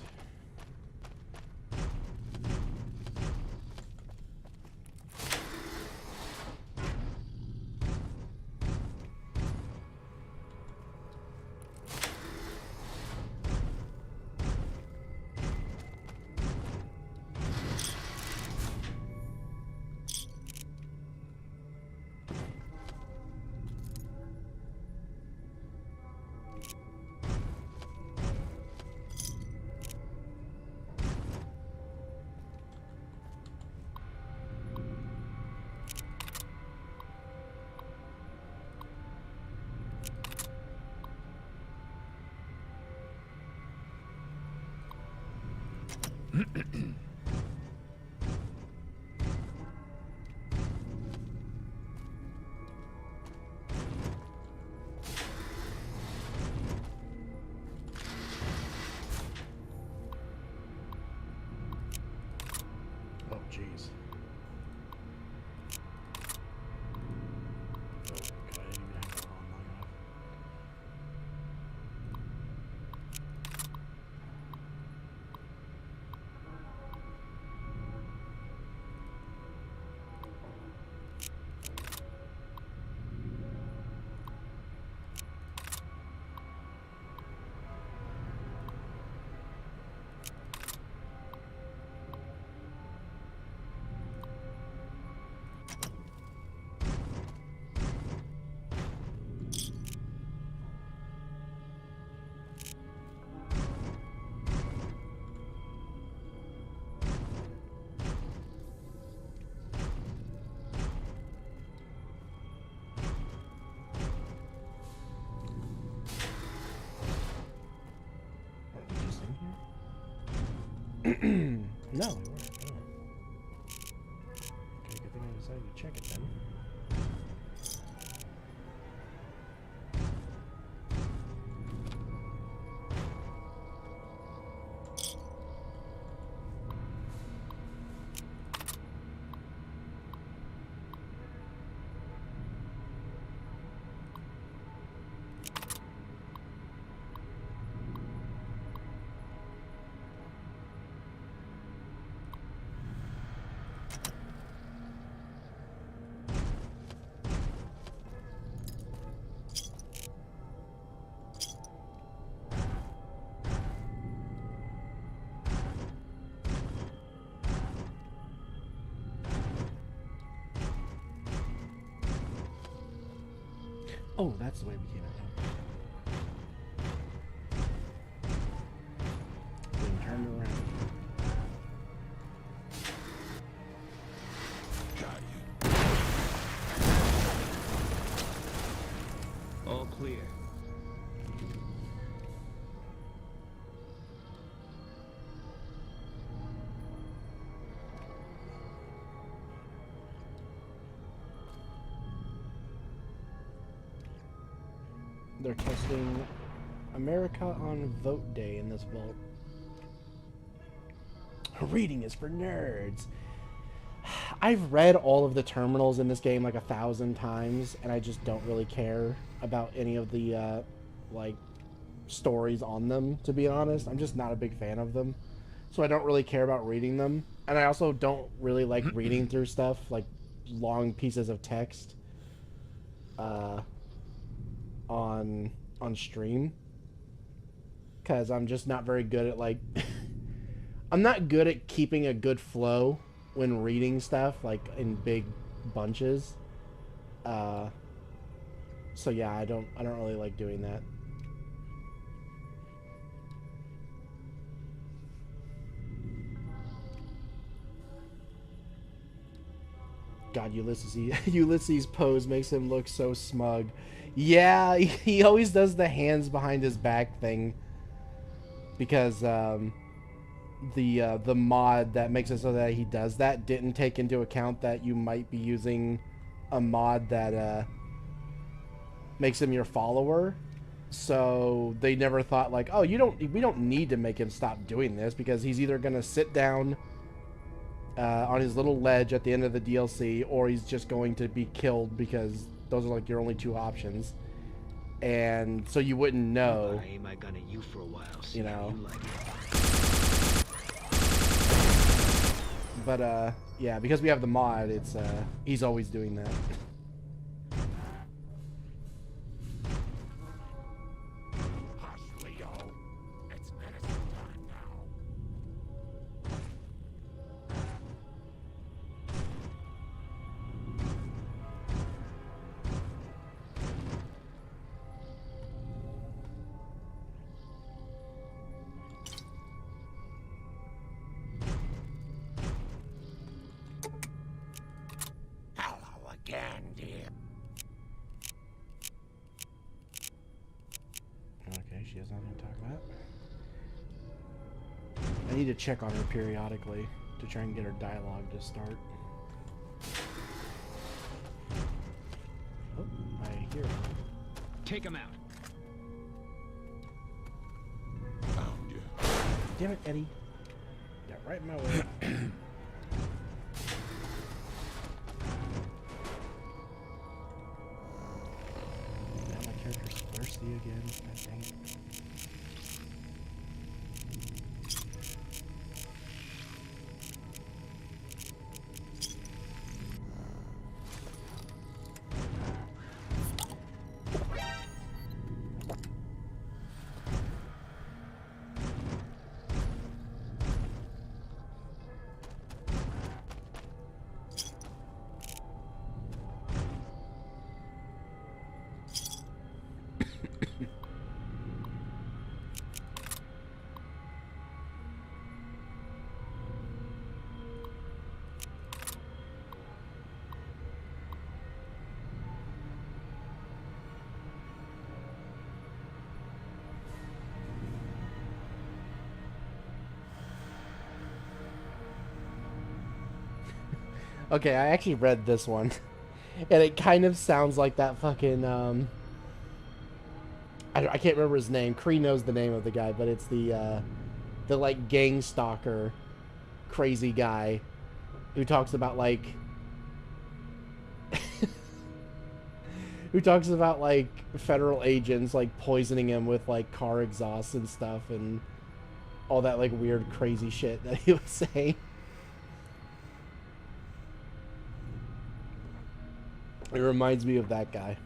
Oh, jeez. Oh, God, I didn't even have that on long enough. No, we weren't. Oh. Okay, good thing I decided to check it then. Oh, that's the way we came out. Then turned around. Got you. All clear. They're testing America on Vote Day in this vault. Reading is for nerds. I've read all of the terminals in this game like 1,000 times, and I just don't really care about any of the like stories on them, to be honest. I'm just not a big fan of them, so I don't really care about reading them. And I also don't really like reading through stuff like long pieces of text on stream, because I'm just not very good at like I'm not good at keeping a good flow when reading stuff like in big bunches. So yeah, I don't really like doing that. God, Ulysses' pose makes him look so smug. Yeah, he always does the hands behind his back thing, because the mod that makes it so that he does that didn't take into account that you might be using a mod that makes him your follower. So they never thought like, oh, we don't need to make him stop doing this, because he's either gonna sit down on his little ledge at the end of the DLC, or he's just going to be killed, because those are like your only two options. And so you wouldn't know. I aim my gun at you for a while, you know. You like it. But yeah, because we have the mod, it's he's always doing that. Okay, she has nothing to talk about. I need to check on her periodically to try and get her dialogue to start. Oh, I hear her. Take him out. Found you. Damn it, Eddie. Got right in my way. Now my character's thirsty again. God dang it. Okay, I actually read this one. And it kind of sounds like that fucking, I can't remember his name. Kree knows the name of the guy, but it's the like, gang stalker crazy guy who talks about, like, who talks about, like, federal agents, like, poisoning him with, like, car exhausts and stuff and all that, like, weird, crazy shit that he was saying. It reminds me of that guy.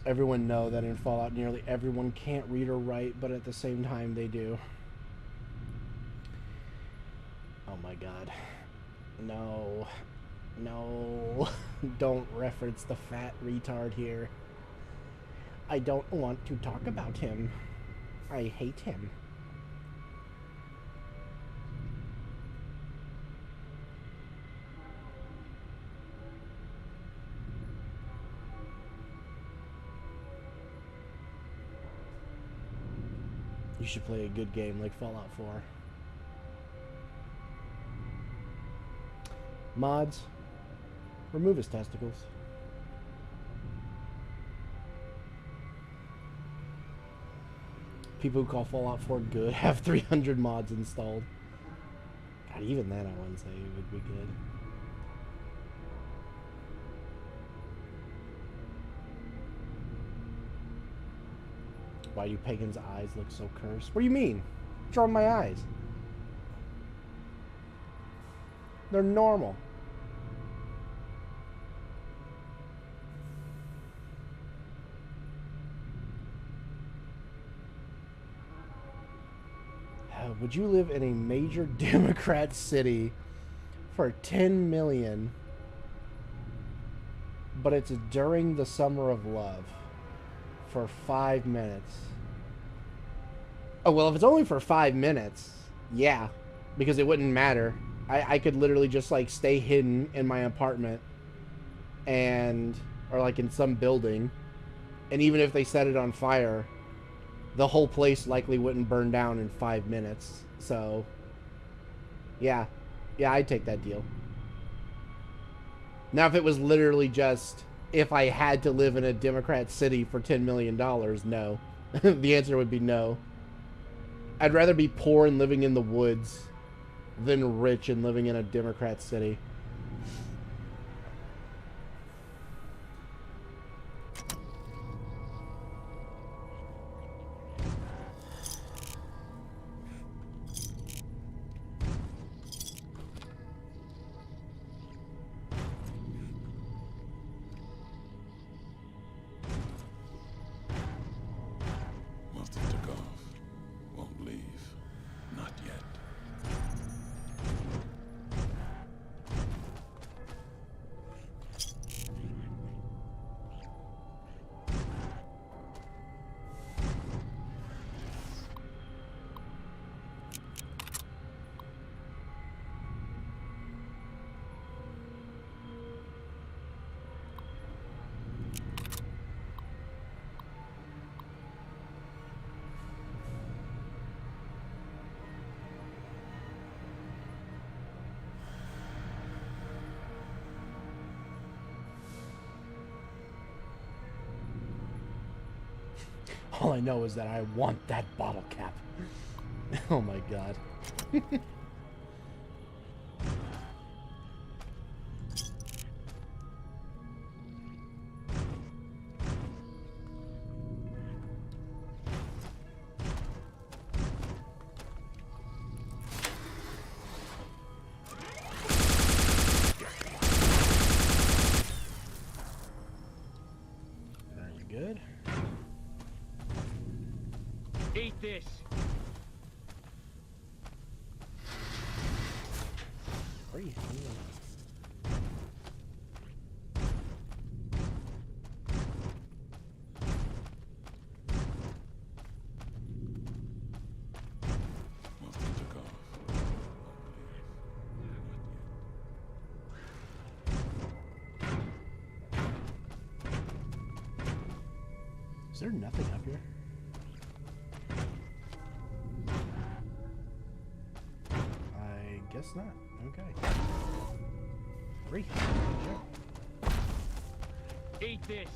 Everyone know that in Fallout nearly everyone can't read or write, but at the same time they do. Oh my god. No. No. Don't reference the fat retard here. I don't want to talk about him. I hate him. You should play a good game like Fallout 4. Mods, remove his testicles. People who call Fallout 4 good have 300 mods installed. God, even then I wouldn't say it would be good. Why do Pagan's eyes look so cursed? What do you mean? What's wrong with my eyes? They're normal. Would you live in a major Democrat city for 10 million, but it's during the summer of love for 5 minutes? Oh, well, if it's only for 5 minutes, yeah, because it wouldn't matter. I could literally just, like, stay hidden in my apartment and, or, like, in some building, and even if they set it on fire, the whole place likely wouldn't burn down in 5 minutes. So, yeah. Yeah, I'd take that deal. Now, if it was literally just, if I had to live in a Democrat city for $10 million, no. The answer would be no. I'd rather be poor and living in the woods than rich and living in a Democrat city. Must have took off. Won't leave. Not yet. All I know is that I want that bottle cap. Oh my god. Very good. Eat this. Where are you feeling? Must have took off. Is there nothing up here? Guess not. Okay. 3. Sure. Eat this.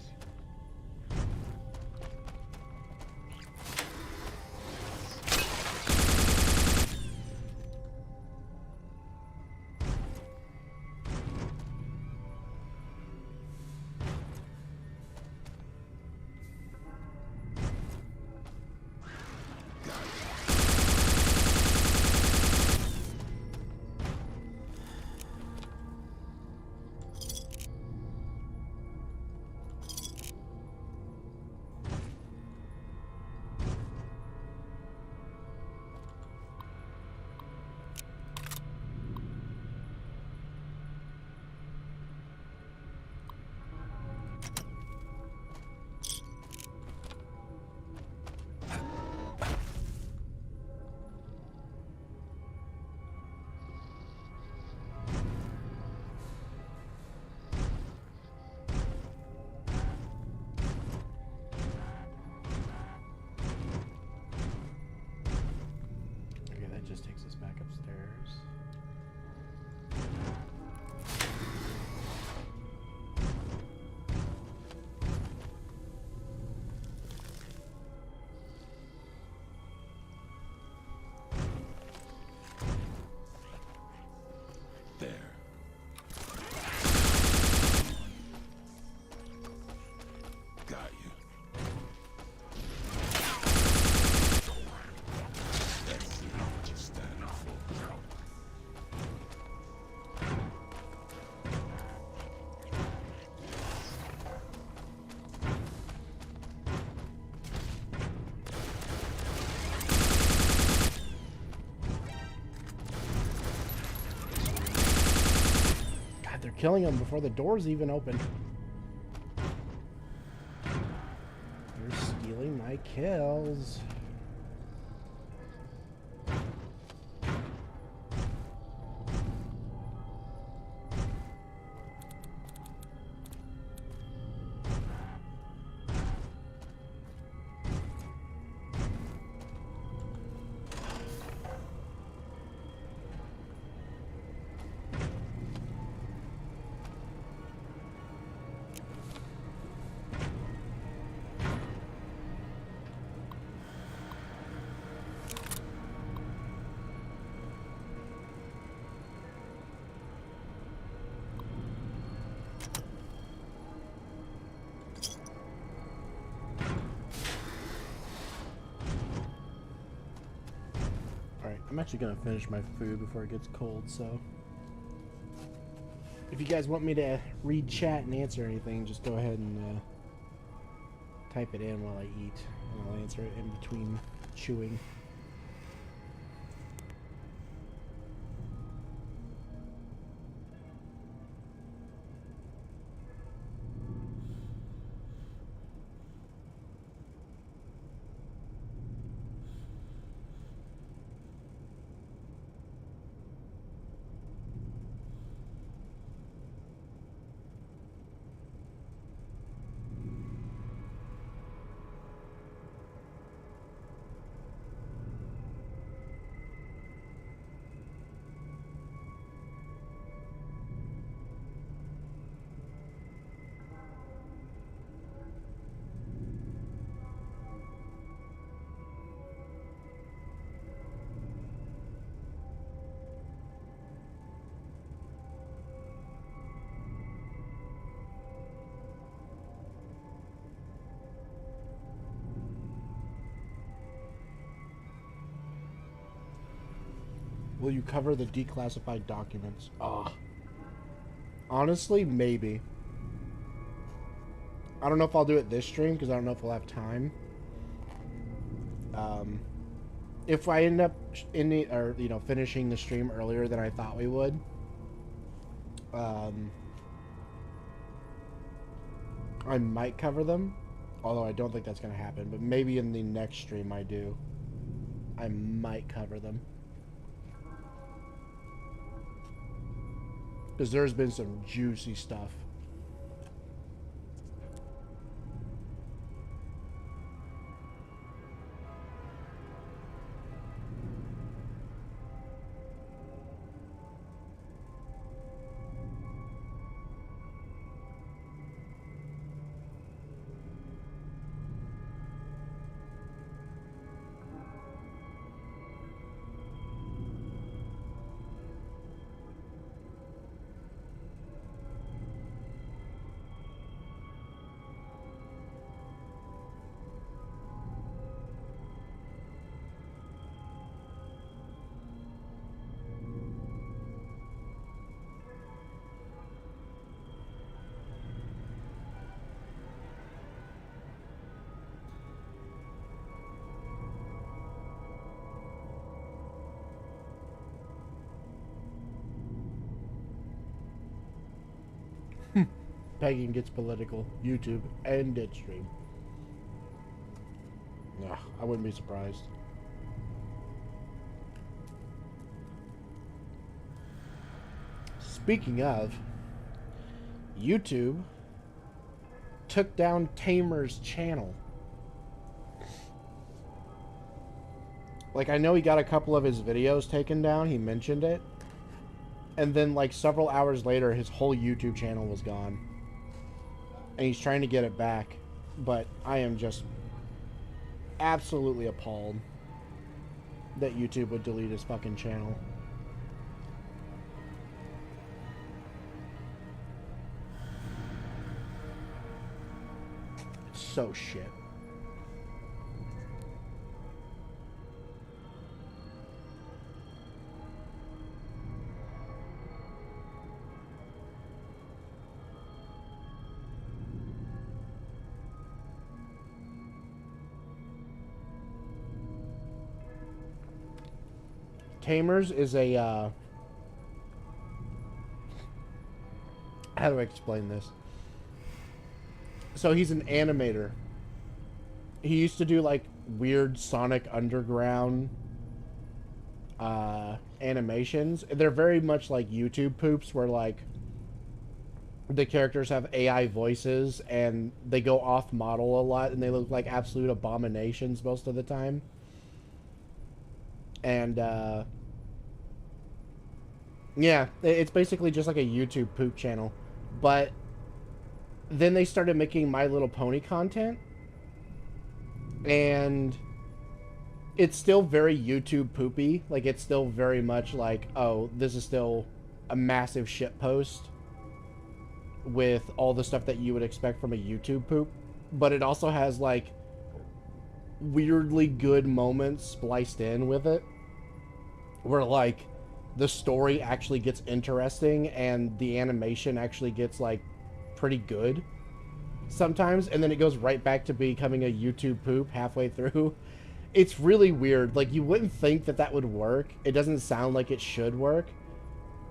Okay, that just takes us back upstairs. There. Got you. Let's see what you're standing for. God, they're killing them before the doors even open. You're stealing my kills. Alright, I'm actually gonna finish my food before it gets cold, so if you guys want me to read chat and answer anything, just go ahead and type it in while I eat, and I'll answer it in between chewing. Will you cover the declassified documents? Honestly, maybe. I don't know if I'll do it this stream because I don't know if we'll have time. If I end up finishing the stream earlier than I thought we would, I might cover them. Although I don't think that's going to happen, but maybe in the next stream I do. I might cover them. Because there's been some juicy stuff. Pagan gets political. YouTube and Deadstream. Yeah, I wouldn't be surprised. Speaking of, YouTube took down Tamer's channel. Like, I know he got a couple of his videos taken down. He mentioned it. And then, like, several hours later, his whole YouTube channel was gone. And he's trying to get it back. But I am just absolutely appalled that YouTube would delete his fucking channel. It's so shit. Tamers is a, how do I explain this? So he's an animator. He used to do, like, weird Sonic Underground, animations. They're very much like YouTube poops, where, like, the characters have AI voices, and they go off-model a lot, and they look like absolute abominations most of the time. And, yeah, it's basically just like a YouTube poop channel. But then they started making My Little Pony content. And it's still very YouTube poopy. Like, it's still very much like, oh, this is still a massive shitpost with all the stuff that you would expect from a YouTube poop. But it also has, like, weirdly good moments spliced in with it. Where, like, the story actually gets interesting and the animation actually gets, like, pretty good sometimes, and then it goes right back to becoming a YouTube poop halfway through. It's really weird. Like, you wouldn't think that that would work. It doesn't sound like it should work,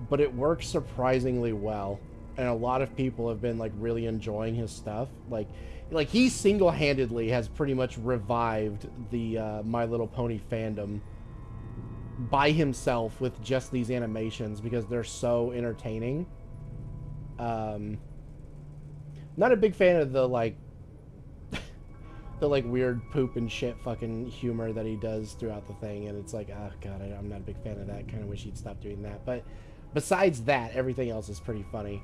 but it works surprisingly well, and a lot of people have been, like, really enjoying his stuff. Like he single-handedly has pretty much revived the My Little Pony fandom by himself with just these animations because they're so entertaining. Not a big fan of the, like, the, like, weird poop and shit fucking humor that he does throughout the thing, and it's like, oh god, I'm not a big fan of that. Kind of wish he'd stop doing that. But besides that, everything else is pretty funny.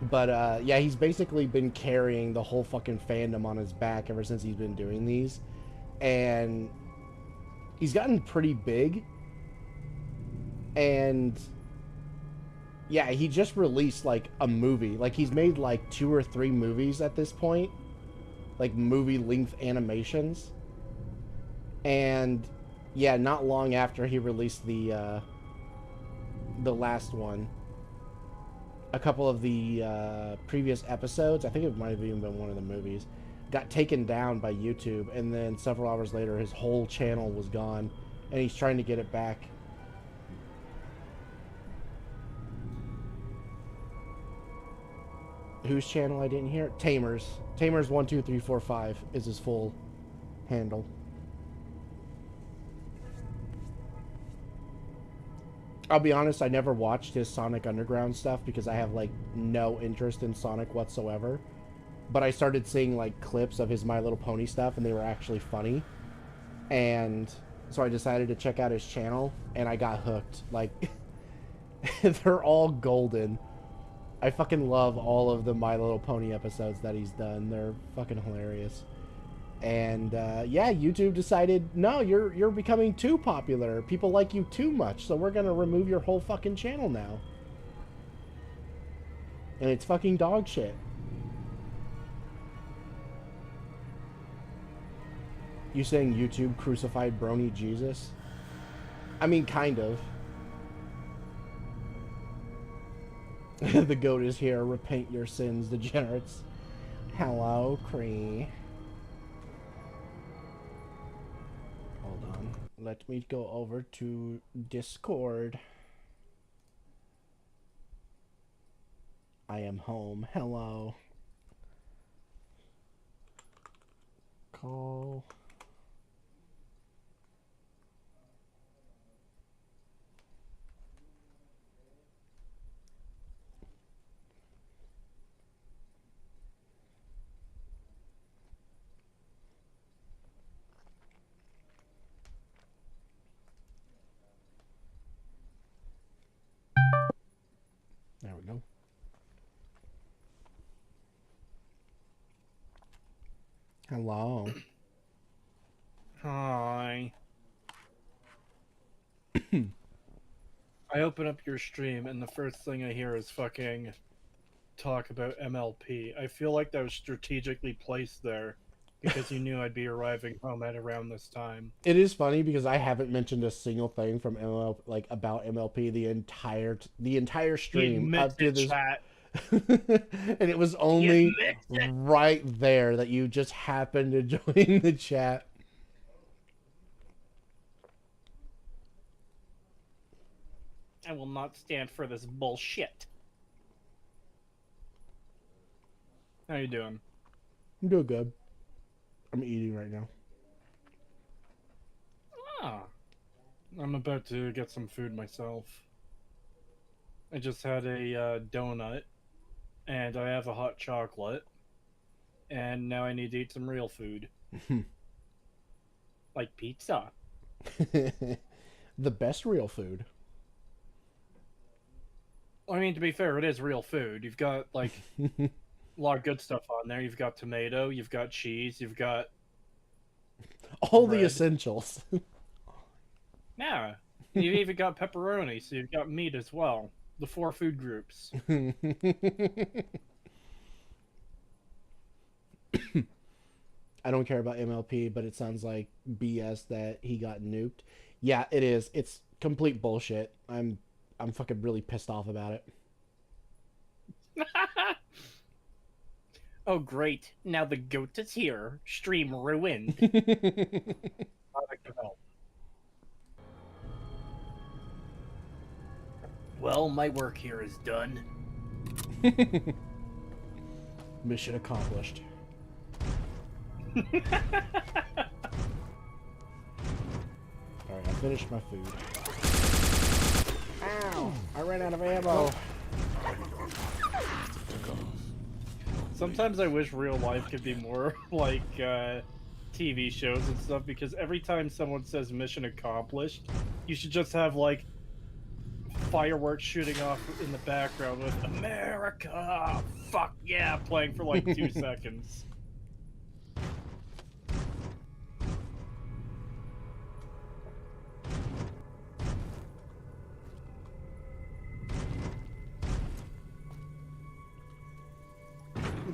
But yeah, he's basically been carrying the whole fucking fandom on his back ever since he's been doing these, and he's gotten pretty big. And yeah, he just released, like, a movie. Like, he's made, like, 2 or 3 movies at this point. Like, movie-length animations. And yeah, not long after he released the last one, a couple of the previous episodes, I think it might have even been one of the movies, got taken down by YouTube, and then several hours later his whole channel was gone, and he's trying to get it back. Whose channel? I didn't hear. Tamers 12345 is his full handle. I'll be honest, I never watched his Sonic Underground stuff because I have, like, no interest in Sonic whatsoever. But I started seeing, like, clips of his My Little Pony stuff, and they were actually funny. And so I decided to check out his channel, and I got hooked. Like, they're all golden. I fucking love all of the My Little Pony episodes that he's done. They're fucking hilarious. And yeah, YouTube decided, no, you're becoming too popular. People like you too much, so we're gonna remove your whole fucking channel now. And it's fucking dog shit. You saying YouTube crucified Brony Jesus? I mean, kind of. The goat is here. Repent your sins, degenerates. Hello, Cree. Hold on. Let me go over to Discord. I am home. Hello. Call. There we go. Hello. Hi. I open up your stream and the first thing I hear is fucking talk about MLP. I feel like that was strategically placed there because you knew I'd be arriving home at around this time. It is funny because I haven't mentioned a single thing from ML like about MLP the entire stream up to this chat. and it was only right there that you just happened to join the chat. I will not stand for this bullshit. How you doing? I'm doing good. I'm eating right now. Ah. I'm about to get some food myself. I just had a donut, and I have a hot chocolate, and now I need to eat some real food. Like pizza. The best real food. I mean, to be fair, it is real food. You've got, like, a lot of good stuff on there. You've got tomato, you've got cheese, you've got... all bread. The essentials. Yeah. You've even got pepperoni, so you've got meat as well. The 4 food groups. I don't care about MLP, but it sounds like BS that he got nuked. Yeah, it is. It's complete bullshit. I'm fucking really pissed off about it. Oh, great. Now the goat is here. Stream ruined. Well, my work here is done. Mission accomplished. Alright, I finished my food. Ow! I ran out of ammo. Sometimes I wish real life could be more like TV shows and stuff, because every time someone says mission accomplished, you should just have like fireworks shooting off in the background with America! Fuck yeah! Playing for like 2 seconds.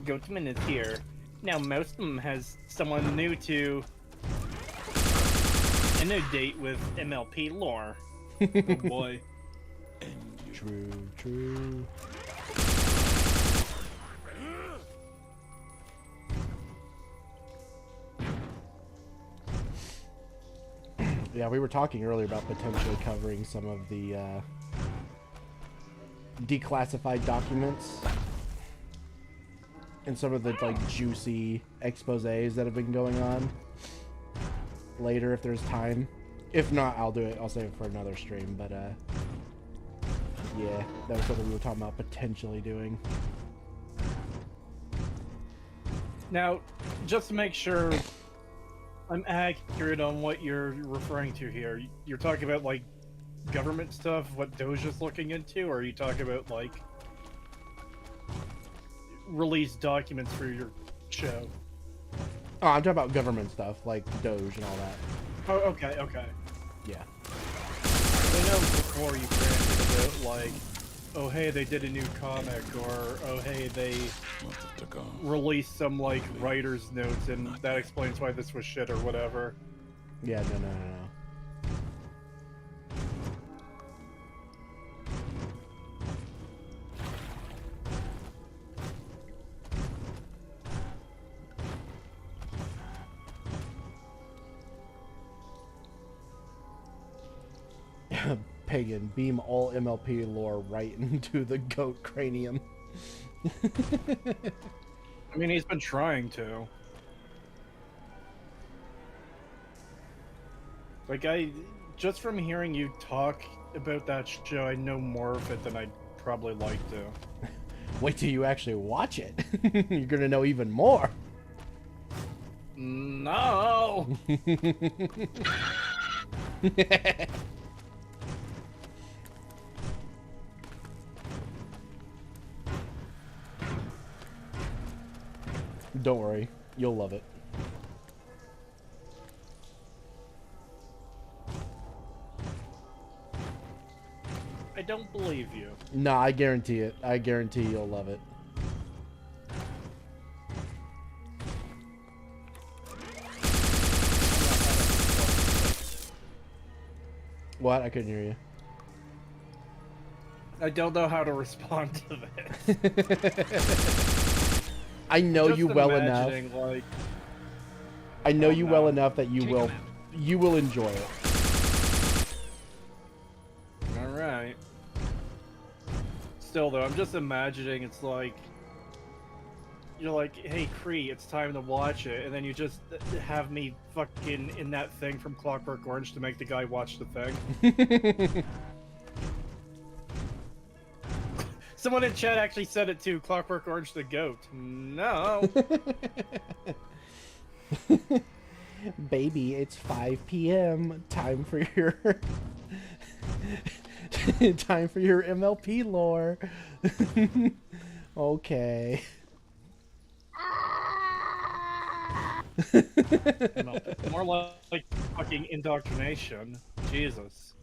Goatman is here. Now Mousem has someone new to inundate with MLP lore. Oh boy. True, true. Yeah, we were talking earlier about potentially covering some of the declassified documents and some of the like juicy exposés that have been going on later if there's time. If not, I'll do it. I'll save it for another stream, but yeah, that was something we were talking about potentially doing. Now, just to make sure I'm accurate on what you're referring to here, you're talking about like government stuff, what Doge is looking into, or are you talking about like release documents for your show? Oh, I'm talking about government stuff, like Doge and all that. Oh, okay, okay. Yeah. I know before you granted about like, oh hey, they did a new comic, or oh hey, they released some like writer's notes and that explains why this was shit or whatever. Yeah, no. Pagan, beam all MLP lore right into the goat cranium. I mean, he's been trying to. Like, just from hearing you talk about that show, I know more of it than I'd probably like to. Wait till you actually watch it. You're gonna know even more. No! Don't worry, you'll love it. I don't believe you. No, I guarantee it. I guarantee you'll love it. What? I couldn't hear you. I don't know how to respond to this. I know you well enough. Like, I know you well enough that you will enjoy it. all right. Still, though, I'm just imagining it's like you're like, "Hey, Cree, it's time to watch it," and then you just have me fucking in that thing from Clockwork Orange to make the guy watch the thing. Someone in chat actually said it too. Clockwork Orange the goat. No. Baby, it's 5 p.m. Time for your time for your MLP lore. Okay. More like fucking indoctrination. Jesus.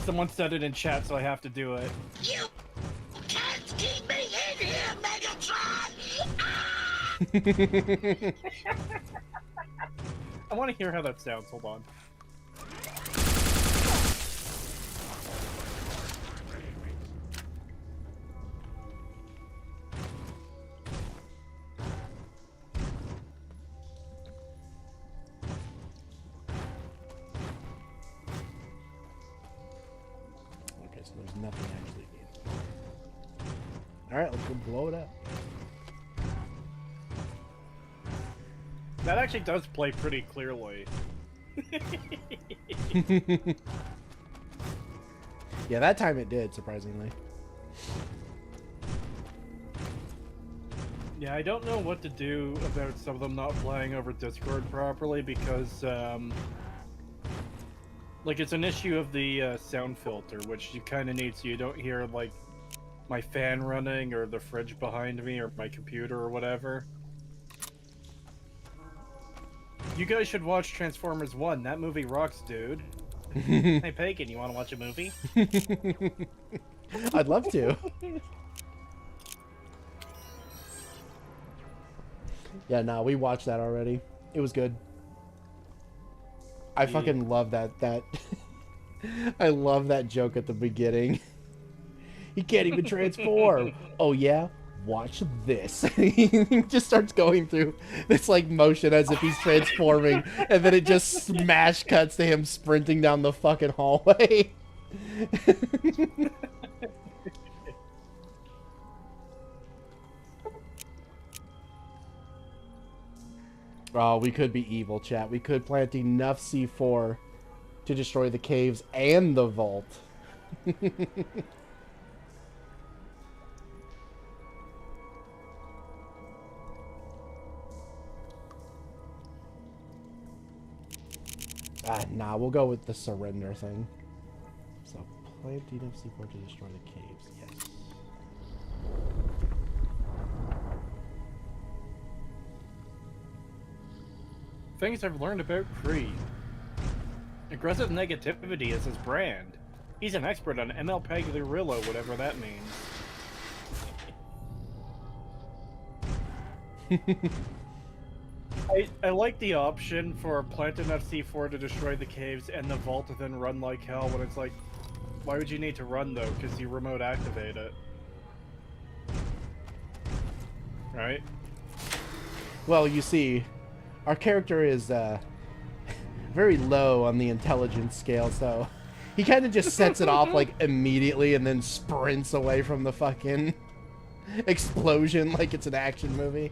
Someone said it in chat, so I have to do it. You can't keep me in here, Megatron! I want to hear how that sounds. Hold on. So there's nothing actually needed. Alright, let's go blow it up. That actually does play pretty clearly. Yeah, that time it did, surprisingly. Yeah, I don't know what to do about some of them not playing over Discord properly because, like, it's an issue of the sound filter, which you kind of need so you don't hear, like, my fan running or the fridge behind me or my computer or whatever. You guys should watch Transformers 1. That movie rocks, dude. Hey, Pagan, you want to watch a movie? I'd love to. Yeah, no, we watched that already. It was good. I fucking love that I love that joke at the beginning. He can't even transform. Oh yeah? Watch this. He just starts going through this like motion as if he's transforming, and then it just smash cuts to him sprinting down the fucking hallway. Oh, we could be evil, chat. We could plant enough C4 to destroy the caves and the vault. Nah, we'll go with the surrender thing. So, plant enough C4 to destroy the caves. Yes. Things I've learned about Creed. Aggressive negativity is his brand. He's an expert on MLP Guerrilla, whatever that means. I like the option for plant enough C4 to destroy the caves and the vault and then run like hell when it's like, why would you need to run though? Because you remote activate it. Right? Well, you see, our character is very low on the intelligence scale, so He kind of just sets it off like immediately and then sprints away from the fucking explosion like it's an action movie.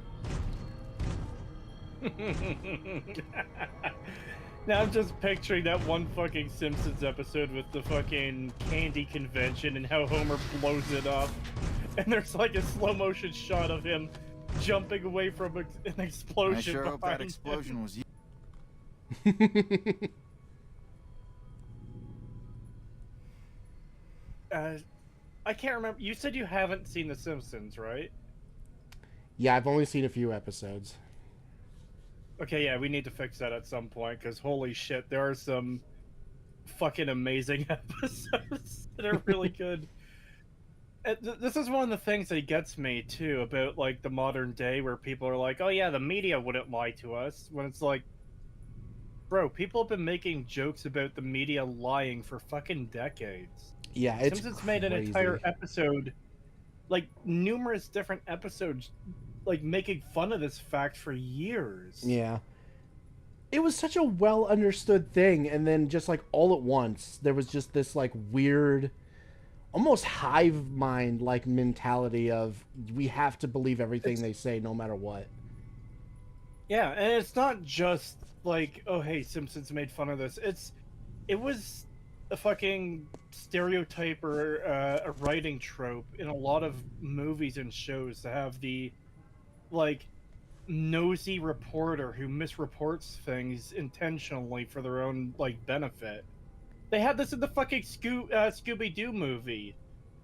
Now I'm just picturing that one fucking Simpsons episode with the fucking candy convention and how Homer blows it up. And there's like a slow motion shot of him jumping away from an explosion. I sure hope that him. explosion was you. I can't remember. You said you haven't seen The Simpsons, right? Yeah, I've only seen a few episodes. Okay, yeah, we need to fix that at some point, because holy shit, there are some fucking amazing episodes that are really good. This is one of the things that gets me, too, about, like, the modern day, where people are like, oh yeah, the media wouldn't lie to us, when it's like, bro, people have been making jokes about the media lying for fucking decades. Yeah, it's Simpsons crazy. made an entire episode, like, numerous different episodes, like, making fun of this fact for years. Yeah. It was such a well understood thing, and then just like all at once, there was just this like weird, almost hive mind like mentality of we have to believe everything they say no matter what. Yeah, and it's not just like, oh hey, Simpsons made fun of this. It was a fucking stereotype or a writing trope in a lot of movies and shows to have the like nosy reporter who misreports things intentionally for their own like benefit. They had this in the fucking Scooby-Doo movie.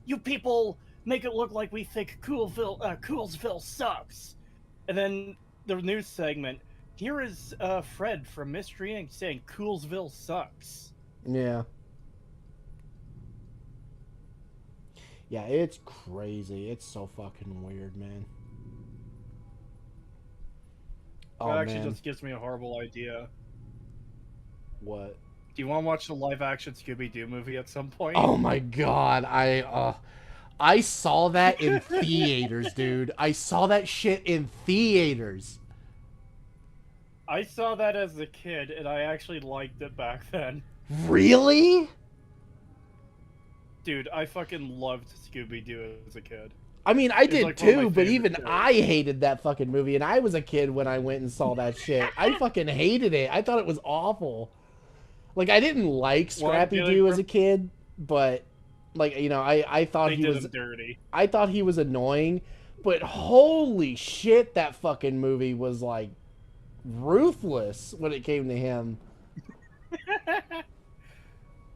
You people make it look like we think Coolsville sucks. And then the news segment, here is Fred from Mystery Inc. saying Coolsville sucks. Yeah. Yeah, it's crazy. It's so fucking weird, man. That actually just gives me a horrible idea. What? Do you want to watch the live-action Scooby-Doo movie at some point? Oh my god, I saw that in theaters, dude. I saw that shit in theaters. I saw that as a kid, and I actually liked it back then. Really? Dude, I fucking loved Scooby-Doo as a kid. I mean, I did like too, but even I hated that fucking movie, and I was a kid when I went and saw that shit. I fucking hated it. I thought it was awful. Like, I didn't like Scrappy-Doo as a kid, but, like, you know, I thought he was dirty. I thought he was annoying, but holy shit, that fucking movie was, like, ruthless when it came to him.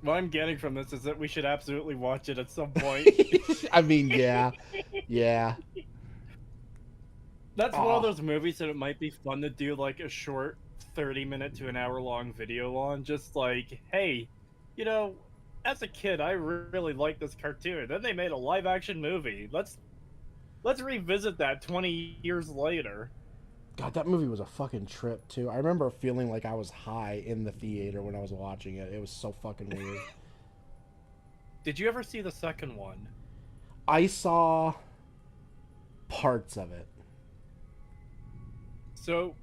What I'm getting from this is that we should absolutely watch it at some point. I mean, yeah. Yeah. That's one of those movies that it might be fun to do, like, a short 30-minute to an hour-long video on. Just like, hey, you know, as a kid, I really liked this cartoon. Then they made a live-action movie. Let's revisit that 20 years later. God, that movie was a fucking trip, too. I remember feeling like I was high in the theater when I was watching it. It was so fucking weird. Did you ever see the second one? I saw parts of it. So,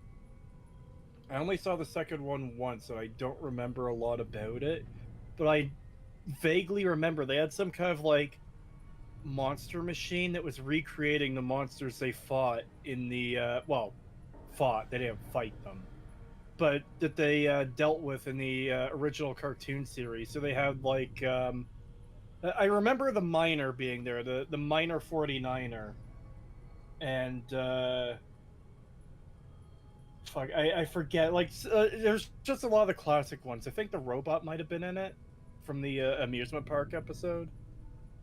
I only saw the second one once, and I don't remember a lot about it. But I vaguely remember they had some kind of, like, monster machine that was recreating the monsters they fought in the, they didn't fight them, but that they dealt with in the original cartoon series. So they had like I remember the miner being there, the miner 49er, and I forget, like there's just a lot of the classic ones. I think the robot might have been in it from the amusement park episode.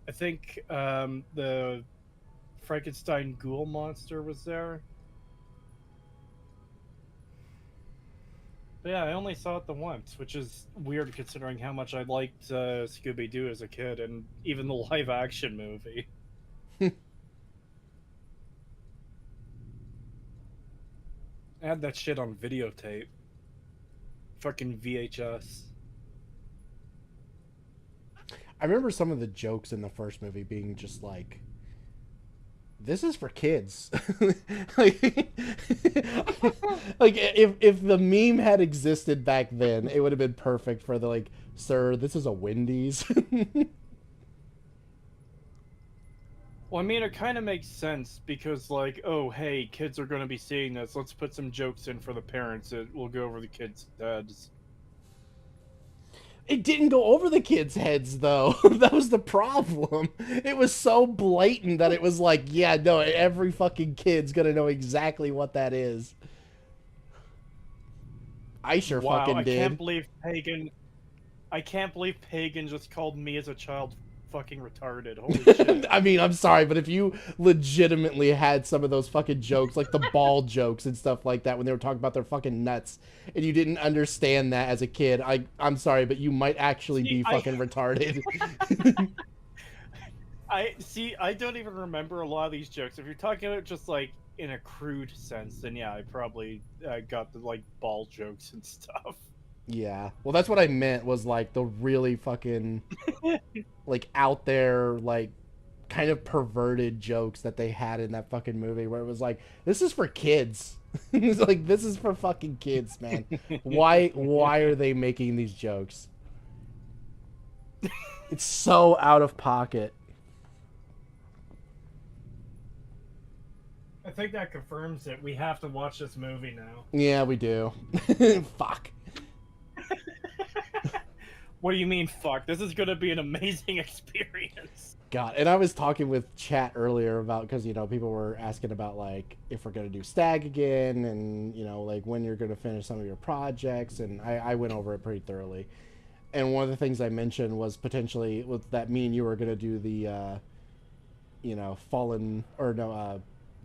I think the Frankenstein ghoul monster was there. But yeah, I only saw it the once, which is weird considering how much I liked Scooby-Doo as a kid, and even the live-action movie. I had that shit on videotape. Fucking VHS. I remember some of the jokes in the first movie being just like this is for kids. like, like if the meme had existed back then, it would have been perfect for the like, sir, this is a Wendy's. Well, I mean, it kind of makes sense because, like, oh, hey, kids are going to be seeing this. Let's put some jokes in for the parents. It will go over the kids' heads. It didn't go over the kids' heads, though. That was the problem. It was so blatant that it was like, yeah, no, every fucking kid's gonna know exactly what that is. I sure fucking did. I can't believe Pagan just called me as a child fucking retarded. Holy shit. I mean, I'm sorry, but if you legitimately had some of those fucking jokes, like the ball jokes and stuff like that, when they were talking about their fucking nuts, and you didn't understand that as a kid, I'm sorry, but you might actually be fucking retarded. I don't even remember a lot of these jokes. If you're talking about just like in a crude sense, then yeah, I probably got the like ball jokes and stuff. Yeah, well, that's what I meant, was like the really fucking like out there, like kind of perverted jokes that they had in that fucking movie, where it was like, this is for kids. It's like, this is for fucking kids, man. Why are they making these jokes? It's so out of pocket. I think that confirms it. We have to watch this movie now. Yeah, we do. Fuck. What do you mean, fuck? This is going to be an amazing experience. God, and I was talking with chat earlier about, because, you know, people were asking about, like, if we're going to do Stag again, and, you know, like, when you're going to finish some of your projects, and I went over it pretty thoroughly. And one of the things I mentioned was potentially, with that me and you were going to do the, you know,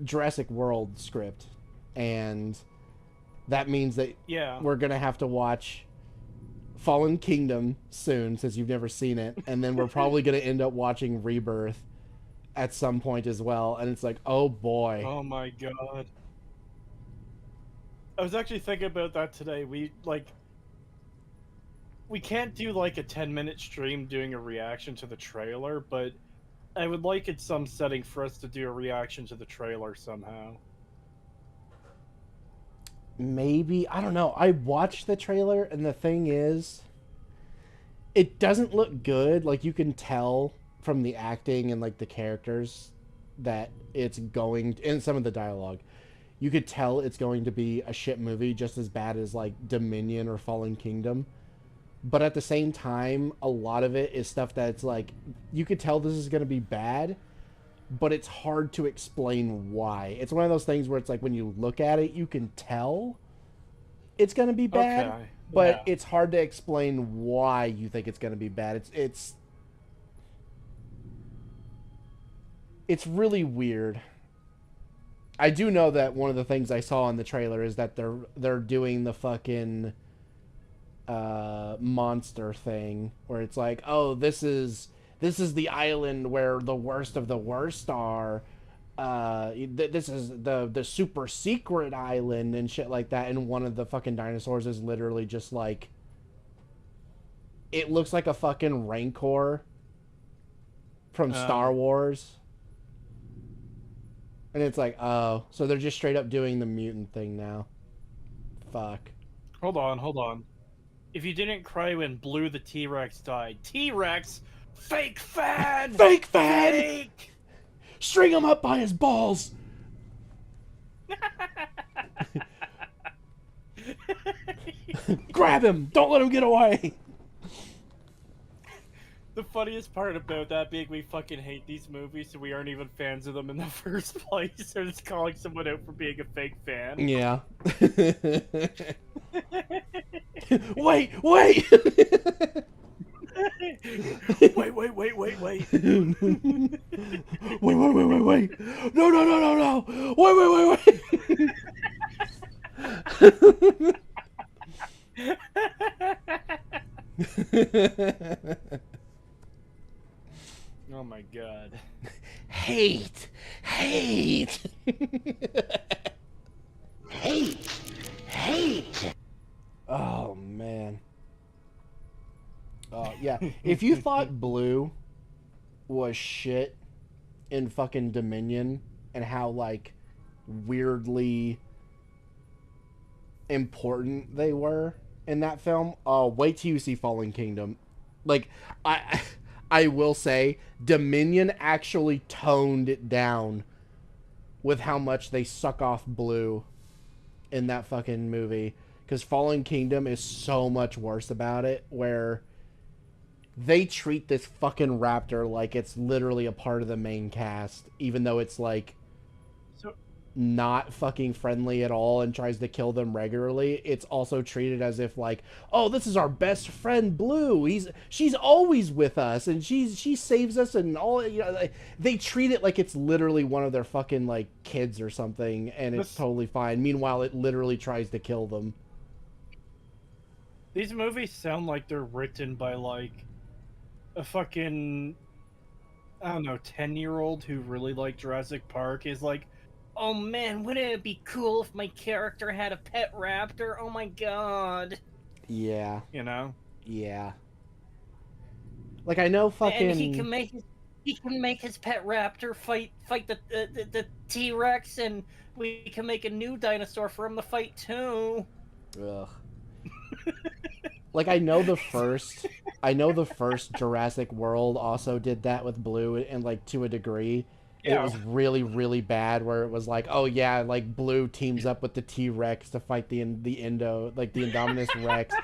Jurassic World script, and that means that we're going to have to watch Fallen Kingdom soon, since you've never seen it, and then we're probably going to end up watching Rebirth at some point as well, and it's like, oh boy. Oh my god. I was actually thinking about that today. We can't do like a 10-minute stream doing a reaction to the trailer, but I would like it some setting for us to do a reaction to the trailer somehow. Maybe, I don't know. I watched the trailer, and the thing is, it doesn't look good. Like, you can tell from the acting and like the characters that it's going, and some of the dialogue, you could tell it's going to be a shit movie, just as bad as like Dominion or Fallen Kingdom. But at the same time, a lot of it is stuff that's like, you could tell this is going to be bad, but it's hard to explain why. It's one of those things where it's like, when you look at it, you can tell it's going to be bad, but it's hard to explain why you think it's going to be bad. It's really weird. I do know that one of the things I saw in the trailer is that they're doing the fucking monster thing, where it's like, oh, this is the island where the worst of the worst are. This is the super secret island and shit like that. And one of the fucking dinosaurs is literally just like, it looks like a fucking Rancor from Star Wars. And it's like, oh, so they're just straight up doing the mutant thing now. Fuck. Hold on. If you didn't cry when Blue the T-Rex died, T-Rex, fake fan! Fake fan! Fake! String him up by his balls! Grab him! Don't let him get away! The funniest part about that being we fucking hate these movies, so we aren't even fans of them in the first place. So just calling someone out for being a fake fan. Yeah. Wait! Wait! Wait. Wait. No. Wait. Oh my god. Hate. Hate. Oh, man. Yeah. If you thought Blue was shit in fucking Dominion, and how like weirdly important they were in that film. Wait till you see Fallen Kingdom. Like, I will say, Dominion actually toned it down with how much they suck off Blue in that fucking movie. Because Fallen Kingdom is so much worse about it, where they treat this fucking raptor like it's literally a part of the main cast, even though it's like not fucking friendly at all and tries to kill them regularly. It's also treated as if like, oh, this is our best friend Blue. She's always with us and she saves us and all. You know, they treat it like it's literally one of their fucking like kids or something, and it's totally fine. Meanwhile, it literally tries to kill them. These movies sound like they're written by like a fucking, I don't know, 10-year-old who really liked Jurassic Park is like, oh man, wouldn't it be cool if my character had a pet raptor? Oh my god. Yeah. You know? Yeah. Like, I know fucking... And he can make his pet raptor fight the T-Rex, and we can make a new dinosaur for him to fight too. Ugh. Like, I know the first Jurassic World also did that with Blue, and like to a degree. Yeah. It was really, really bad, where it was like, oh yeah, like Blue teams up with the T-Rex to fight the Indominus Rex,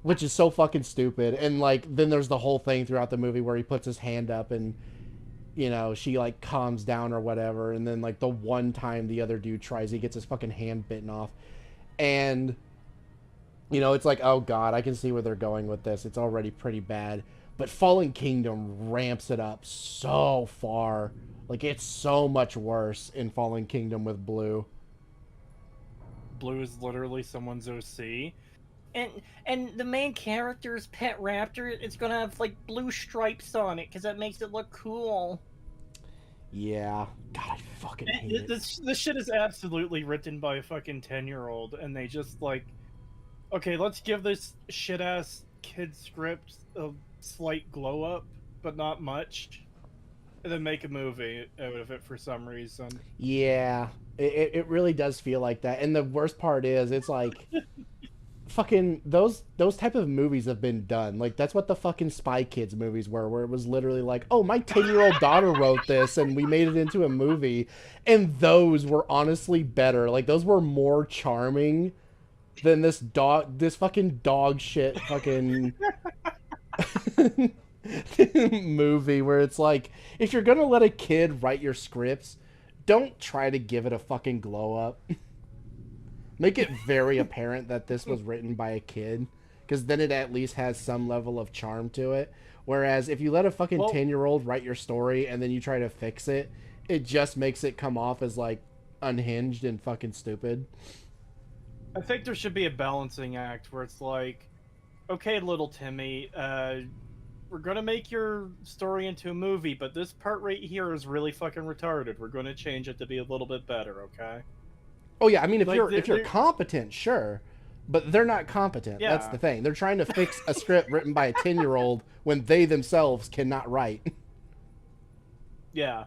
which is so fucking stupid. And like, then there's the whole thing throughout the movie where he puts his hand up and, you know, she like calms down or whatever, and then like the one time the other dude tries, he gets his fucking hand bitten off. And, you know, it's like, oh god, I can see where they're going with this. It's already pretty bad. But Fallen Kingdom ramps it up so far. Like, it's so much worse in Fallen Kingdom with Blue. Blue is literally someone's OC. And the main character's pet raptor, it's gonna have, like, blue stripes on it, because that makes it look cool. Yeah. God, I fucking hate it. This shit is absolutely written by a fucking 10-year-old, and they just, like, okay, let's give this shit-ass kid script a slight glow-up, but not much. And then make a movie out of it for some reason. Yeah, it really does feel like that. And the worst part is, it's like, fucking, those type of movies have been done. Like, that's what the fucking Spy Kids movies were, where it was literally like, oh, my 10-year-old daughter wrote this, and we made it into a movie. And those were honestly better. Like, those were more charming than this fucking dog shit fucking... movie where it's like, if you're gonna let a kid write your scripts, don't try to give it a fucking glow up. Make it very apparent that this was written by a kid, because then it at least has some level of charm to it. Whereas if you let a fucking 10-year-old write your story and then you try to fix it, it just makes it come off as like unhinged and fucking stupid. I think there should be a balancing act where it's like, okay, little Timmy, we're gonna make your story into a movie, but this part right here is really fucking retarded. We're gonna change it to be a little bit better, okay? Oh yeah, I mean, if you're competent, sure, but they're not competent. Yeah. That's the thing. They're trying to fix a script written by a 10-year-old when they themselves cannot write. Yeah.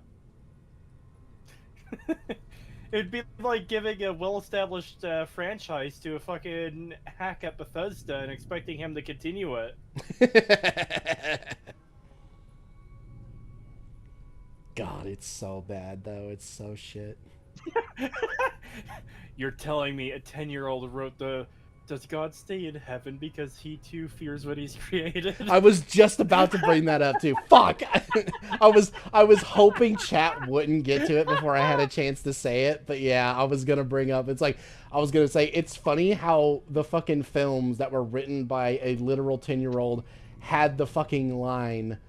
It'd be like giving a well-established franchise to a fucking hack at Bethesda and expecting him to continue it. God, it's so bad, though. It's so shit. You're telling me a 10-year-old wrote the Does God stay in heaven because he too fears what he's created? I was just about to bring that up too. Fuck! I was hoping chat wouldn't get to it before I had a chance to say it, but yeah, I was gonna bring up. It's like, I was gonna say, it's funny how the fucking films that were written by a literal 10-year-old had the fucking line,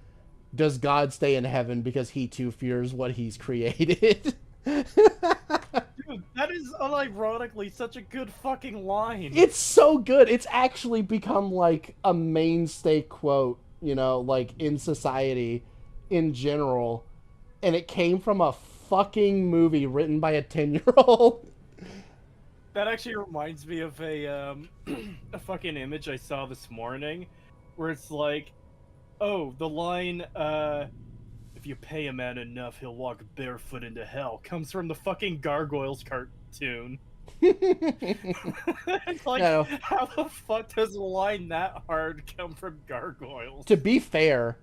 "Does God stay in heaven because he too fears what he's created?" Dude, that is unironically such a good fucking line. It's so good. It's actually become like a mainstay quote, you know, like in society in general. And it came from a fucking movie written by a 10-year-old. That actually reminds me of a a fucking image I saw this morning where it's like, oh, the line, if if you pay a man enough, he'll walk barefoot into hell, comes from the fucking Gargoyles cartoon. It's like, No. how the fuck does a line that hard come from Gargoyles? To be fair,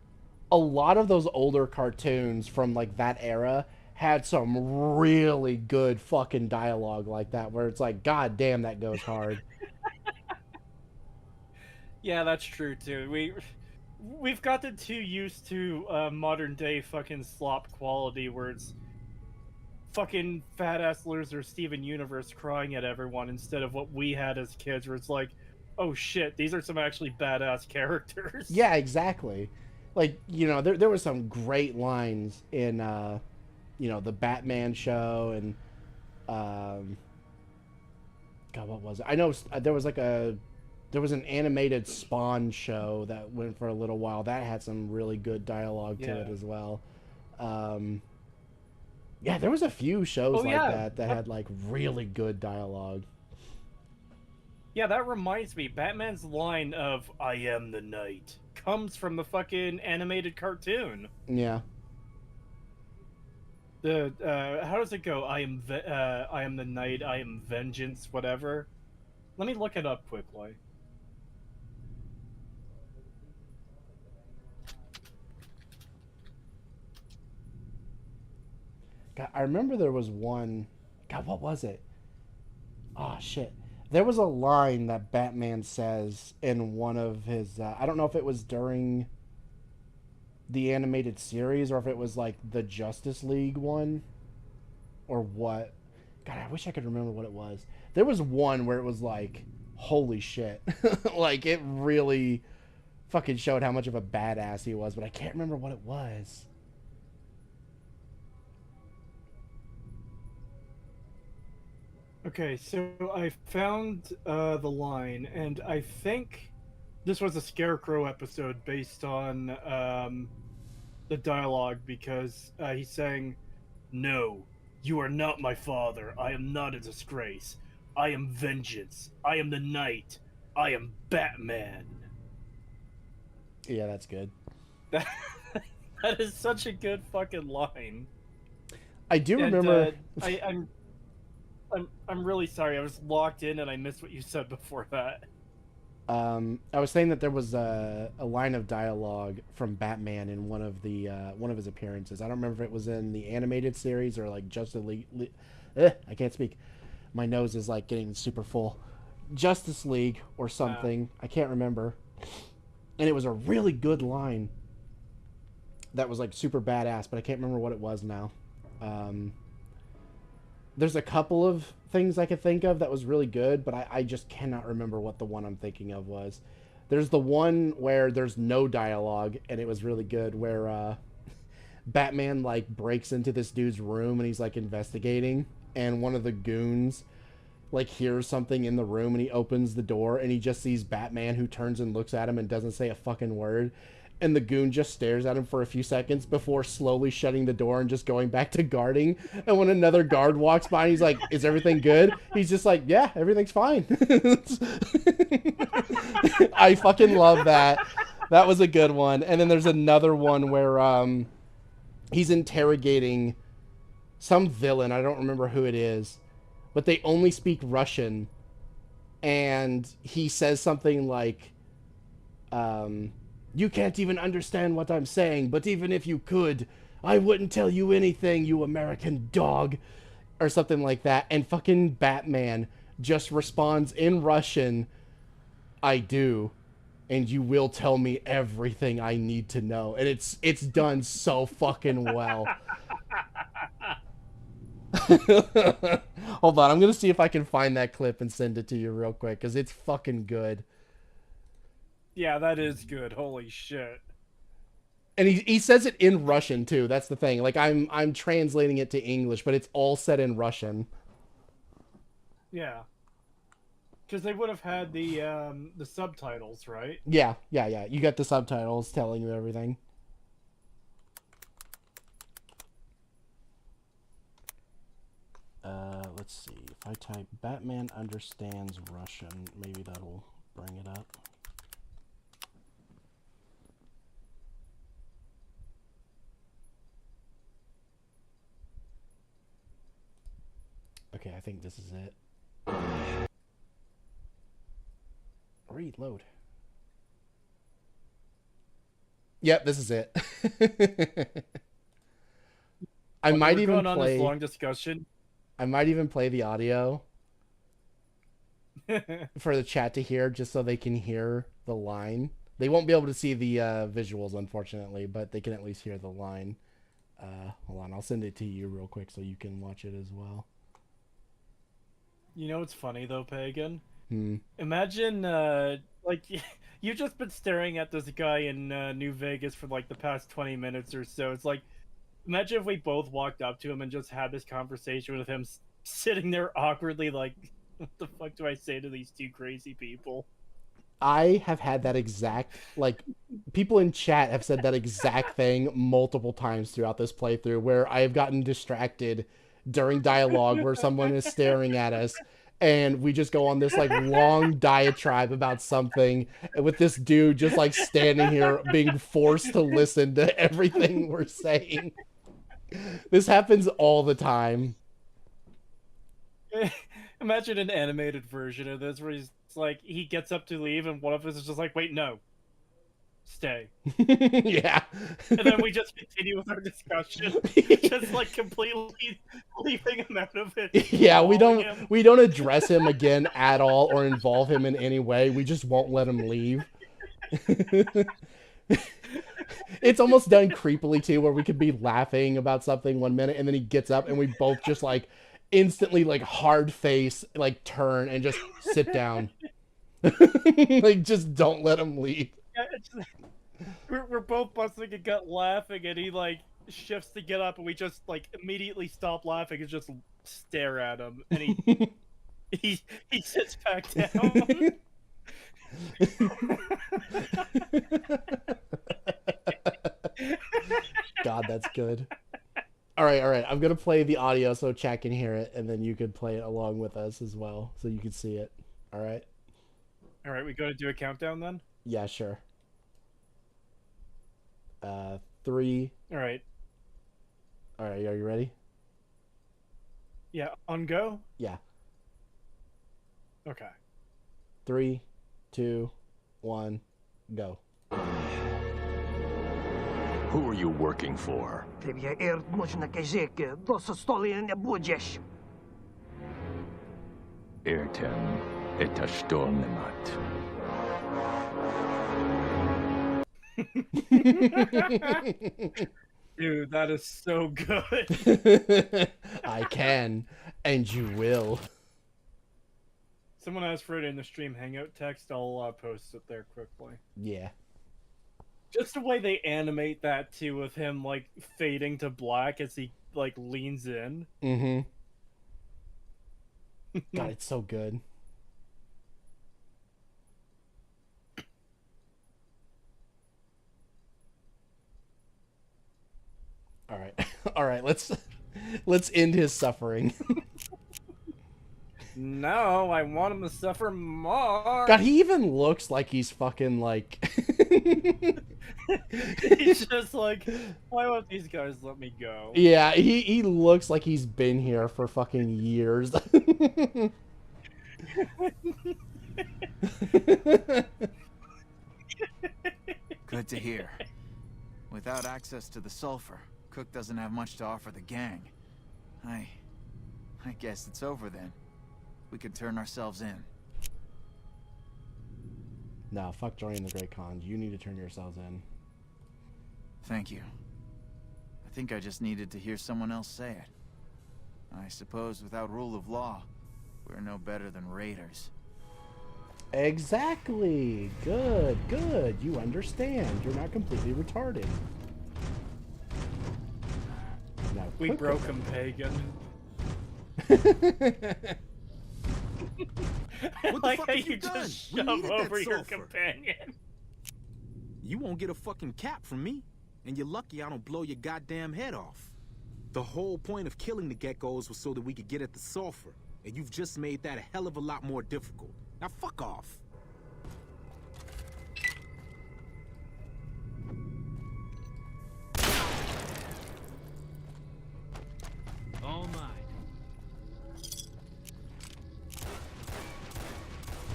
a lot of those older cartoons from like that era had some really good fucking dialogue like that, where it's like, God damn, that goes hard. Yeah, that's true too. We've gotten too used to modern day fucking slop quality, where it's fucking fat ass loser Steven Universe crying at everyone instead of what we had as kids, where it's like, oh shit, these are some actually badass characters. Yeah, exactly. Like, you know, there were some great lines in, you know, the Batman show, and, God, what was it? I know there was an animated Spawn show that went for a little while. That had some really good dialogue to it as well. Yeah, there was a few shows that had like really good dialogue. Yeah, that reminds me, Batman's line of "I am the night" comes from the fucking animated cartoon. Yeah. The how does it go? I am the night, I am vengeance, whatever. Let me look it up quickly. God, I remember there was one. God, what was it? Oh shit! There was a line that Batman says in one of his. I don't know if it was during the animated series or if it was like the Justice League one, or what. God, I wish I could remember what it was. There was one where it was like, holy shit, like it really fucking showed how much of a badass he was, but I can't remember what it was. Okay, so I found the line, and I think this was a Scarecrow episode based on the dialogue, because he's saying, "No, you are not my father. I am not a disgrace. I am vengeance. I am the night. I am Batman." Yeah, that's good. That is such a good fucking line. I do remember. I'm really sorry. I was locked in and I missed what you said before that. I was saying that there was a line of dialogue from Batman in one of his appearances. I don't remember if it was in the animated series or like Justice League. I can't speak. My nose is like getting super full. Justice League or something. I can't remember. And it was a really good line. That was like super badass, but I can't remember what it was now. There's a couple of things I could think of that was really good, but I just cannot remember what the one I'm thinking of was. There's the one where there's no dialogue, and it was really good, where Batman like breaks into this dude's room and he's like investigating, and one of the goons like hears something in the room, and he opens the door and he just sees Batman, who turns and looks at him and doesn't say a fucking word. And the goon just stares at him for a few seconds before slowly shutting the door and just going back to guarding. And when another guard walks by and he's like, "Is everything good?" He's just like, "Yeah, everything's fine." I fucking love that. That was a good one. And then there's another one where he's interrogating some villain. I don't remember who it is, but they only speak Russian. And he says something like, "You can't even understand what I'm saying, but even if you could, I wouldn't tell you anything, you American dog," or something like that. And fucking Batman just responds in Russian, "I do, and you will tell me everything I need to know." And it's done so fucking well. Hold on, I'm gonna see if I can find that clip and send it to you real quick, because it's fucking good. Yeah, that is good. Holy shit. And he says it in Russian too. That's the thing. Like I'm translating it to English, but it's all said in Russian. Yeah. Because they would have had the subtitles, right? Yeah. You got the subtitles telling you everything. Let's see. If I type "Batman understands Russian," maybe that'll bring it up. Okay, I think this is it. Reload. Yep, this is it. I might even going on this play. long discussion. I might even play the audio for the chat to hear, just so they can hear the line. They won't be able to see the visuals, unfortunately, but they can at least hear the line. Hold on, I'll send it to you real quick so you can watch it as well. You know what's funny though, Pagan? Hmm. Imagine, like, you've just been staring at this guy in New Vegas for like the past 20 minutes or so. It's like, imagine if we both walked up to him and just had this conversation with him sitting there awkwardly, like, what the fuck do I say to these two crazy people? I have had that exact, like, people in chat have said that exact thing multiple times throughout this playthrough, where I have gotten distracted during dialogue where someone is staring at us, and we just go on this, like, long diatribe about something, with this dude just, like, standing here being forced to listen to everything we're saying. This happens all the time. Imagine an animated version of this where he's like, he gets up to leave and one of us is just like, wait, no, stay. Yeah. And then we just continue with our discussion, just like completely leaving him out of it. Yeah, we don't address him again at all or involve him in any way. We just won't let him leave. It's almost done creepily too, where we could be laughing about something 1 minute and then he gets up and we both just like instantly like hard face, like turn and just sit down. Like, just don't let him leave. Yeah, we're both busting a gut laughing, and he like shifts to get up, and we just like immediately stop laughing and just stare at him, and he sits back down. God, that's good. All right. I'm gonna play the audio so chat can hear it, and then you could play it along with us as well, so you can see it. All right. All right, we gotta do a countdown then. Yeah, sure. 3. All right. Are you ready? Yeah, on go. Yeah. Okay. 3, 2, 1, go. Who are you working for? Ayrton etashtornemat. Dude, that is so good. I can, and you will. Someone asked for it in the stream hangout text. I'll post it there quickly. Yeah. Just the way they animate that too, with him like fading to black as he like leans in. Mm-hmm. God, it's so good. All right. Let's end his suffering. No, I want him to suffer more. God, he even looks like he's fucking like. He's just like, why won't these guys let me go? Yeah, he looks like he's been here for fucking years. Good to hear. Without access to the sulfur, Cook doesn't have much to offer the gang. I guess it's over then. We could turn ourselves in. No, fuck joining the Great Khans. You need to turn yourselves in. Thank you. I think I just needed to hear someone else say it. I suppose without rule of law, we're no better than raiders. Exactly. Good. You understand. You're not completely retarded. Now, we broke him, Pagan. What the like fuck how have you you done? just We shove needed that over your sulfur. companion. You won't get a fucking cap from me, and you're lucky I don't blow your goddamn head off. The whole point of killing the geckos was so that we could get at the sulfur, and you've just made that a hell of a lot more difficult. Now fuck off. All mine.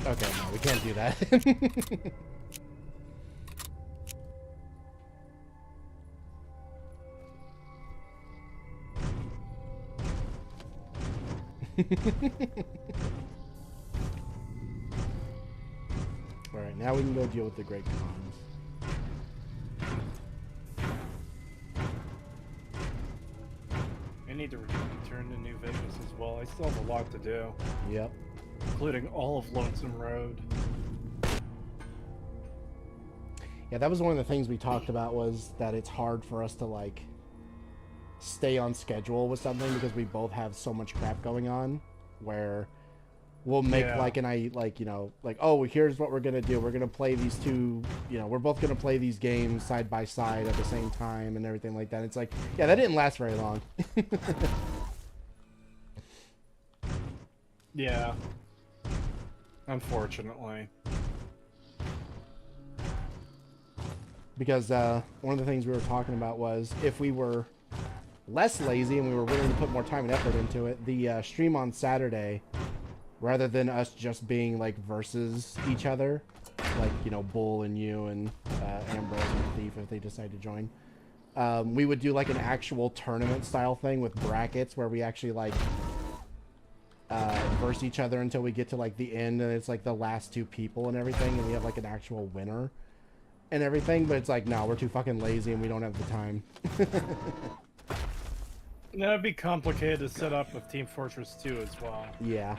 Okay, no, we can't do that. Alright, now we can go deal with the Great Khans. I need to return to New Vegas as well. I still have a lot to do. Yep. Including all of Lonesome Road. Yeah, that was one of the things we talked about, was that it's hard for us to, like, stay on schedule with something because we both have so much crap going on, where we'll make oh, here's what we're gonna do. We're gonna play these two, we're both gonna play these games side by side at the same time and everything like that. It's like, yeah, that didn't last very long. Yeah. Unfortunately. Because one of the things we were talking about was, if we were less lazy and we were willing to put more time and effort into it, the stream on Saturday, rather than us just being like versus each other, like, Bull and you and Ambrose and Thief, if they decide to join, we would do like an actual tournament style thing with brackets where we actually like verse each other until we get to like the end, and it's like the last two people and everything, and we have like an actual winner and everything. But it's like, no, we're too fucking lazy and we don't have the time. That'd be complicated to set up with Team Fortress 2 as well. Yeah.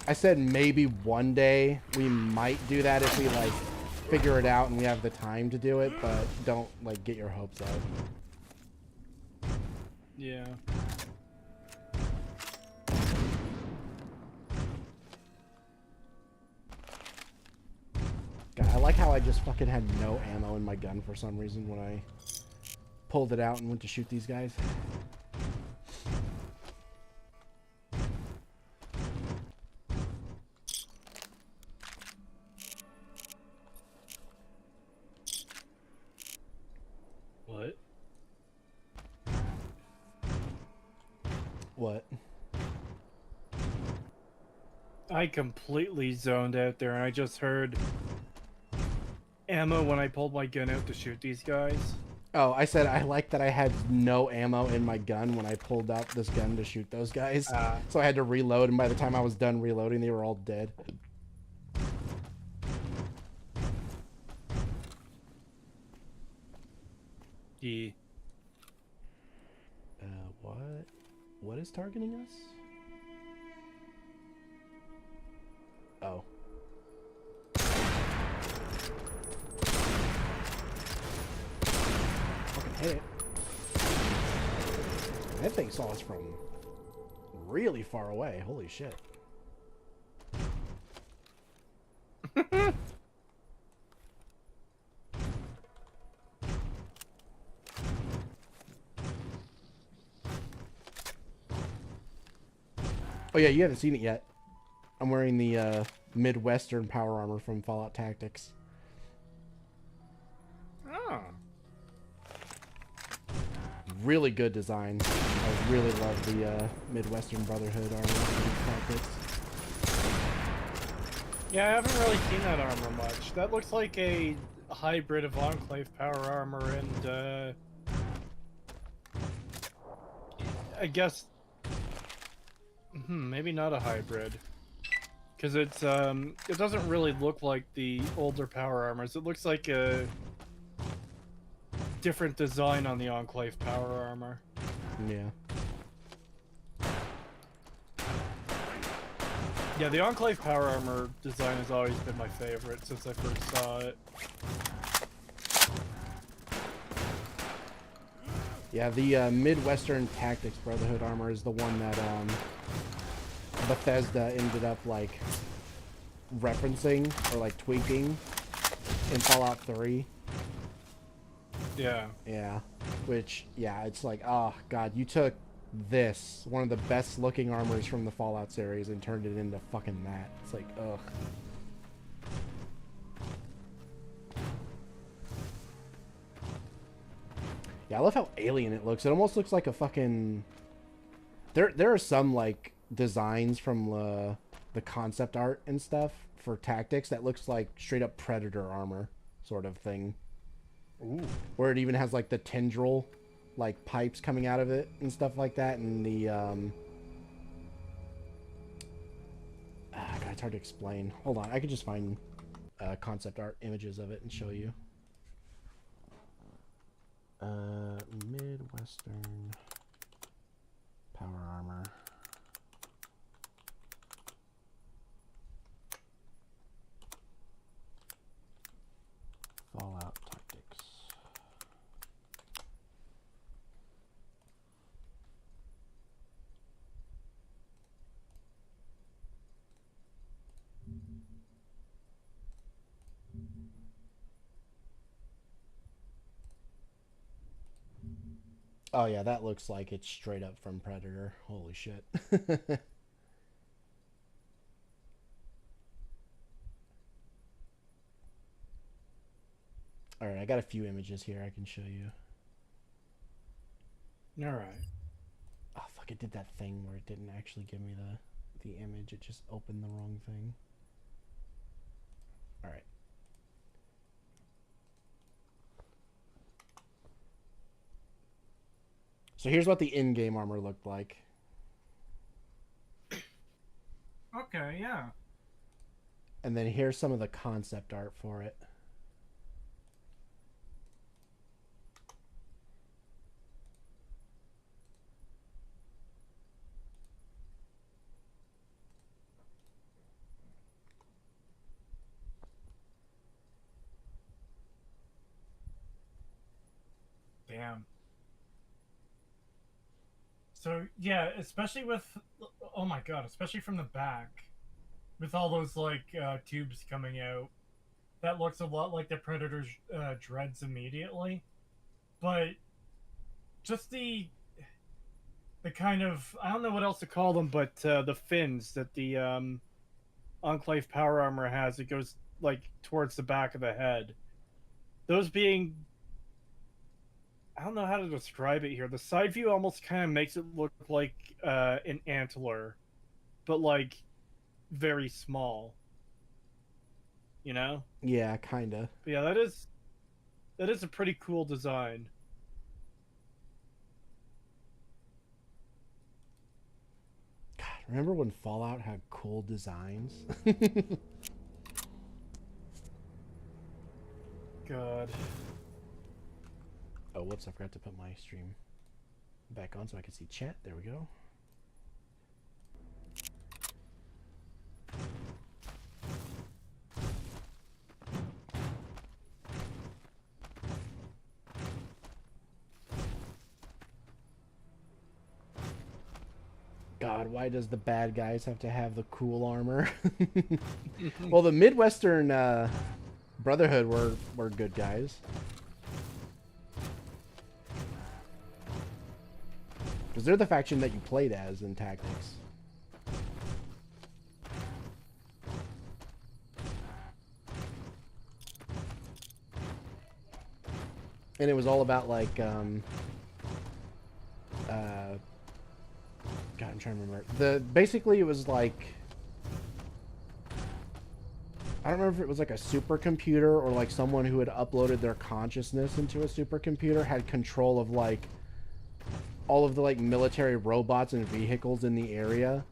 I said maybe one day we might do that if we like figure it out and we have the time to do it, but don't like get your hopes up. Yeah. God, I like how I just fucking had no ammo in my gun for some reason when I pulled it out and went to shoot these guys. What? What? I completely zoned out there, and I just heard ammo when I pulled my gun out to shoot these guys. Oh, I said I like that I had no ammo in my gun when I pulled out this gun to shoot those guys. So I had to reload, and by the time I was done reloading, they were all dead. Yeah. What? What is targeting us? Oh. Fucking hit it. That thing saw us from really far away. Holy shit. Oh yeah, you haven't seen it yet. I'm wearing the Midwestern power armor from Fallout Tactics. Oh. Really good design. I really love the Midwestern Brotherhood armor from Tactics. Yeah, I haven't really seen that armor much. That looks like a hybrid of Enclave power armor and, I guess... maybe not a hybrid. Because it's, it doesn't really look like the older power armors. It looks like a different design on the Enclave power armor. Yeah. Yeah, the Enclave power armor design has always been my favorite since I first saw it. Yeah, the Midwestern Tactics Brotherhood armor is the one that Bethesda ended up like referencing or like tweaking in Fallout 3. Yeah. Yeah. Which, yeah, it's like, oh god, you took this, one of the best looking armors from the Fallout series, and turned it into fucking that. It's like, ugh. Yeah, I love how alien it looks. It almost looks like a fucking... There are some, like, designs from the concept art and stuff for tactics that looks like straight up Predator armor sort of thing. Ooh. Where it even has like the tendril like pipes coming out of it and stuff like that, and the God, it's hard to explain. Hold on, I could just find concept art images of it and show you. Midwestern power armor. Fallout tactics. Oh yeah, that looks like it's straight up from Predator. Holy shit. Alright, I got a few images here I can show you. Alright. Oh fuck, it did that thing where it didn't actually give me the image, it just opened the wrong thing. Alright. So here's what the in-game armor looked like. Okay, yeah. And then here's some of the concept art for it. Damn. So yeah, especially with, oh my god, especially from the back, with all those like tubes coming out, that looks a lot like the Predator's dreads immediately. But just the kind of, I don't know what else to call them, but the fins that the Enclave power armor has, it goes like towards the back of the head. Those being, I don't know how to describe it here. The side view almost kind of makes it look like an antler, but like very small. You know? Yeah, kinda. But yeah, that is a pretty cool design. God, remember when Fallout had cool designs? God. Oh, whoops, I forgot to put my stream back on so I can see chat. There we go. God, why does the bad guys have to have the cool armor? Well, the Midwestern Brotherhood were good guys. Because they're the faction that you played as in Tactics. And it was all about like, God, I'm trying to remember. Basically it was like, I don't remember if it was like a supercomputer or like someone who had uploaded their consciousness into a supercomputer had control of like all of the like military robots and vehicles in the area,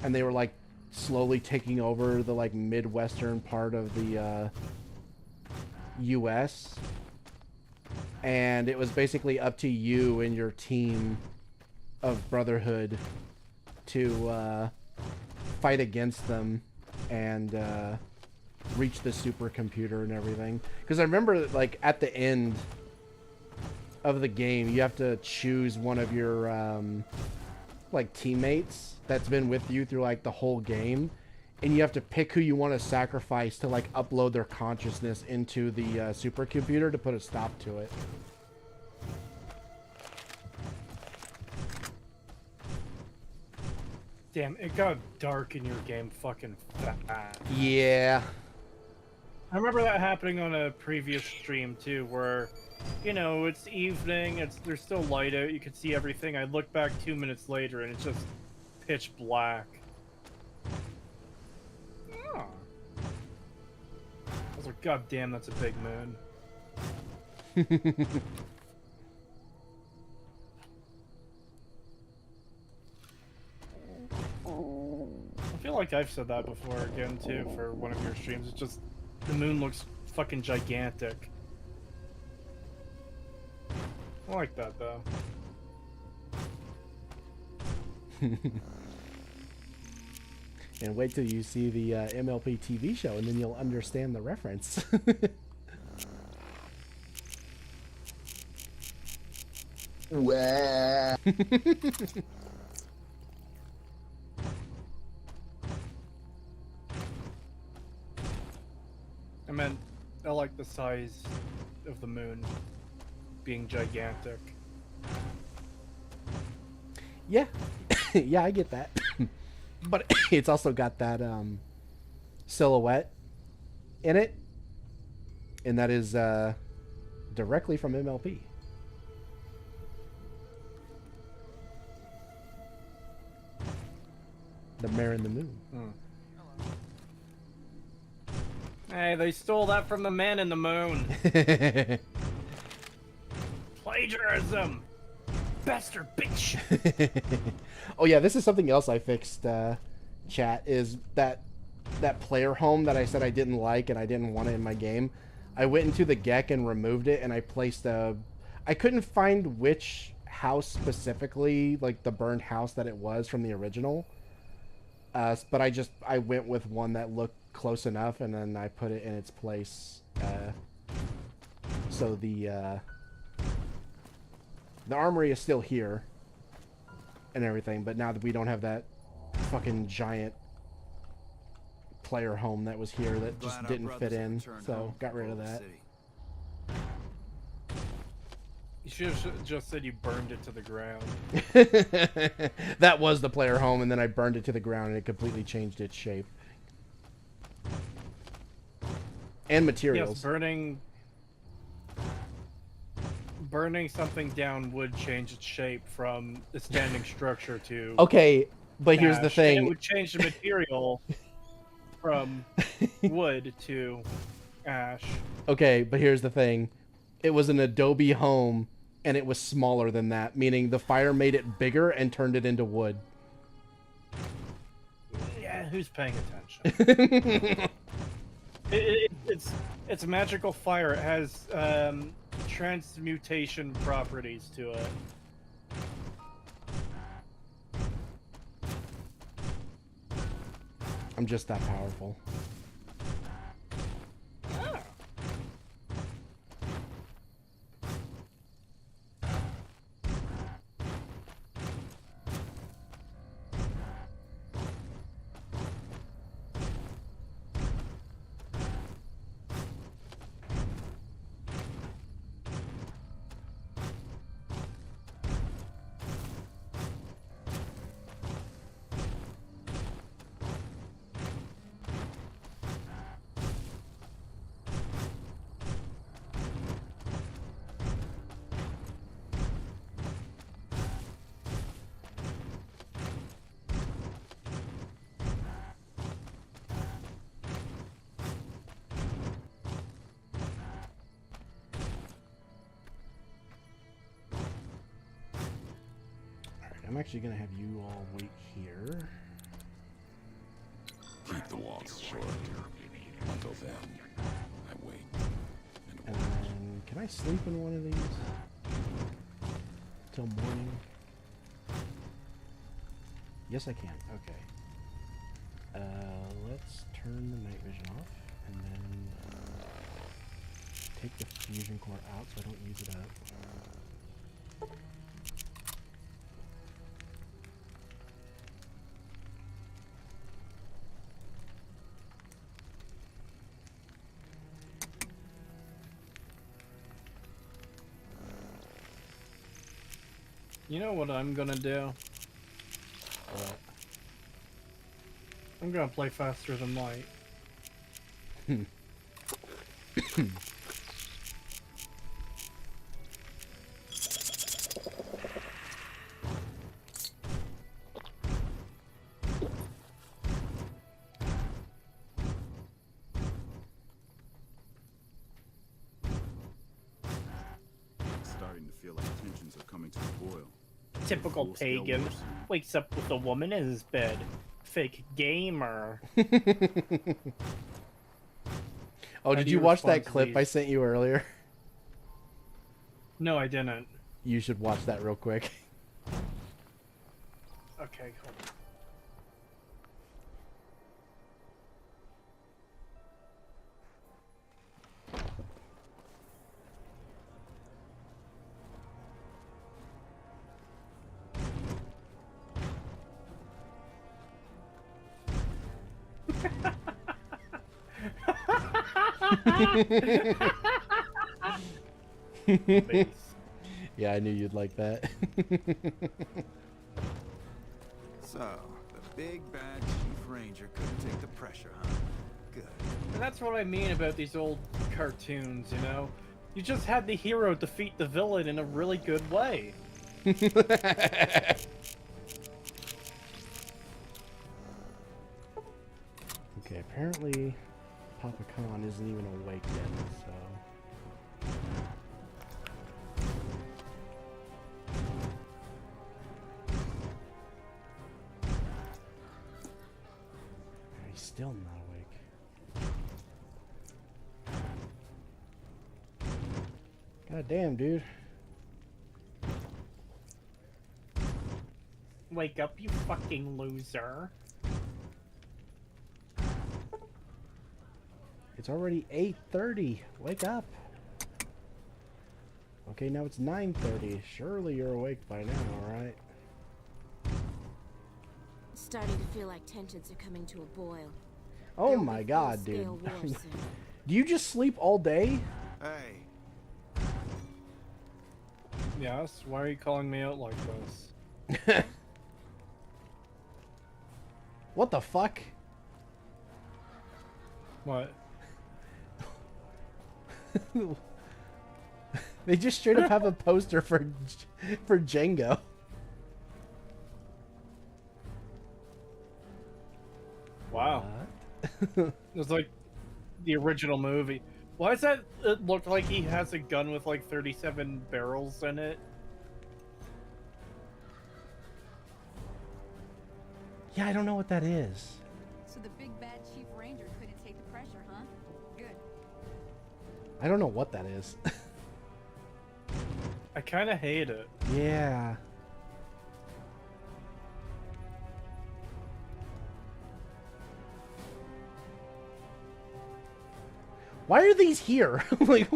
and they were like slowly taking over the like Midwestern part of the US, and it was basically up to you and your team of Brotherhood to fight against them and reach the supercomputer and everything. Because I remember like at the end of the game you have to choose one of your like teammates that's been with you through like the whole game, and you have to pick who you want to sacrifice to like upload their consciousness into the supercomputer to put a stop to it. Damn, it got dark in your game fucking fast. Yeah. I remember that happening on a previous stream too, where, you know, it's evening, there's still light out, you can see everything. I look back 2 minutes later and it's just pitch black. was like, God damn, that's a big moon. I feel like I've said that before again too for one of your streams. It's just the moon looks fucking gigantic. I like that though. And wait till you see the MLP TV show, and then you'll understand the reference. Wah. I meant, I like the size of the moon being gigantic. Yeah, yeah, I get that. But it's also got that silhouette in it, and that is directly from MLP. The Mare in the Moon. Hey, they stole that from the Man in the Moon. Plagiarism! Bastard bitch! Oh yeah, this is something else I fixed, chat, is that player home that I said I didn't like and I didn't want it in my game. I went into the GEC and removed it, and I placed I couldn't find which house specifically, like the burned house that it was from the original. But I went with one that looked close enough, and then I put it in its place. So the armory is still here and everything, but now that we don't have that fucking giant player home that was here that just didn't fit in, so got rid of that. You should have just said you burned it to the ground. That was the player home, and then I burned it to the ground, and it completely changed its shape. And materials. Yes, burning something down would change its shape from a standing structure to Okay, but here's the ash. thing. And it would change the material from wood to ash. Okay, but here's the thing. It was an Adobe home, and it was smaller than that, meaning the fire made it bigger and turned it into wood. Yeah, who's paying attention? It's a magical fire. It has transmutation properties to it. I'm just that powerful. I'm actually going to have you all wait here. Keep the walks short. Until then, I wait. And then, can I sleep in one of these? Till morning? Yes, I can. Okay. Let's turn the night vision off, and then take the fusion core out so I don't use it up. You know what I'm gonna do? What? I'm gonna play faster than light. coming to a boil. Typical pagan. Wakes up with a woman in his bed. Fake gamer. Oh, did you watch that clip I sent you earlier? No, I didn't. You should watch that real quick. Okay, hold on. Yeah, I knew you'd like that. So, the big bad Chief Ranger couldn't take the pressure, huh? Good. And that's what I mean about these old cartoons, you know? You just had the hero defeat the villain in a really good way. Okay, apparently Papa Khan isn't even awake yet, so... He's still not awake. God damn, dude. Wake up, you fucking loser. It's already 8:30. Wake up. Okay, now it's 9:30. Surely you're awake by now, alright? Starting to feel like tensions are coming to a boil. Oh my god, dude. Do you just sleep all day? Hey. Yes, why are you calling me out like this? What the fuck? What? They just straight up have a poster for Django. Wow. It was like the original movie. Why does that it look like he has a gun with like 37 barrels in it? Yeah, I don't know what that is. So the big bad Chief Ranger couldn't take the pressure, huh? Good. I don't know what that is. I kind of hate it. Yeah. Why are these here? Like,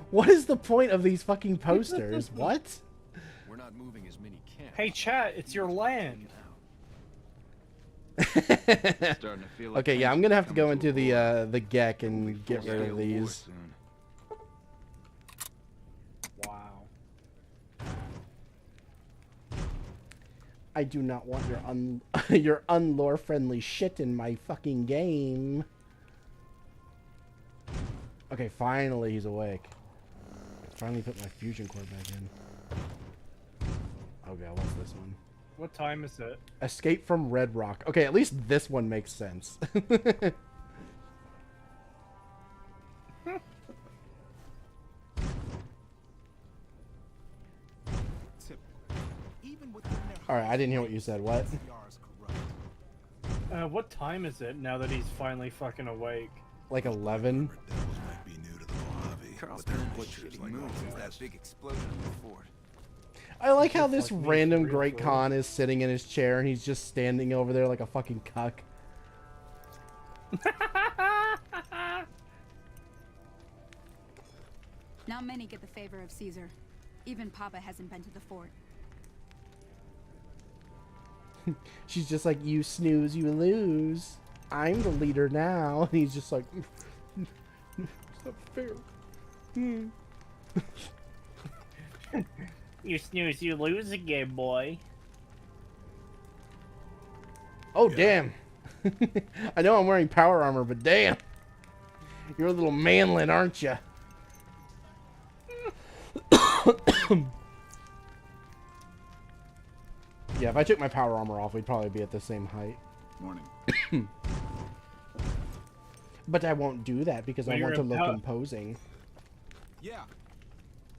what is the point of these fucking posters? What? We're not moving as many camps. Hey, chat, it's your land. Okay, yeah, I'm gonna have to go into the GEC and get rid of these. Wow. I do not want your your unlore friendly shit in my fucking game. Okay, finally he's awake. Finally put my fusion core back in. Oh god, what's this one? What time is it? Escape from Red Rock. Okay, at least this one makes sense. Alright, I didn't hear what you said. What? What time is it now that he's finally fucking awake? Like 11? Carl's been in a shitty mood since that big explosion at the fort. I like how this random Great Khan is sitting in his chair and he's just standing over there like a fucking cuck. Not many get the favor of Caesar. Even Papa hasn't been to the fort. She's just like, you snooze, you lose. I'm the leader now. And he's just like, it's not fair. You snooze, you lose again, boy. Oh, damn. I know I'm wearing power armor, but damn. You're a little manlet, aren't you? Yeah, if I took my power armor off, we'd probably be at the same height. Morning. But I won't do that because I want to look imposing. Yeah.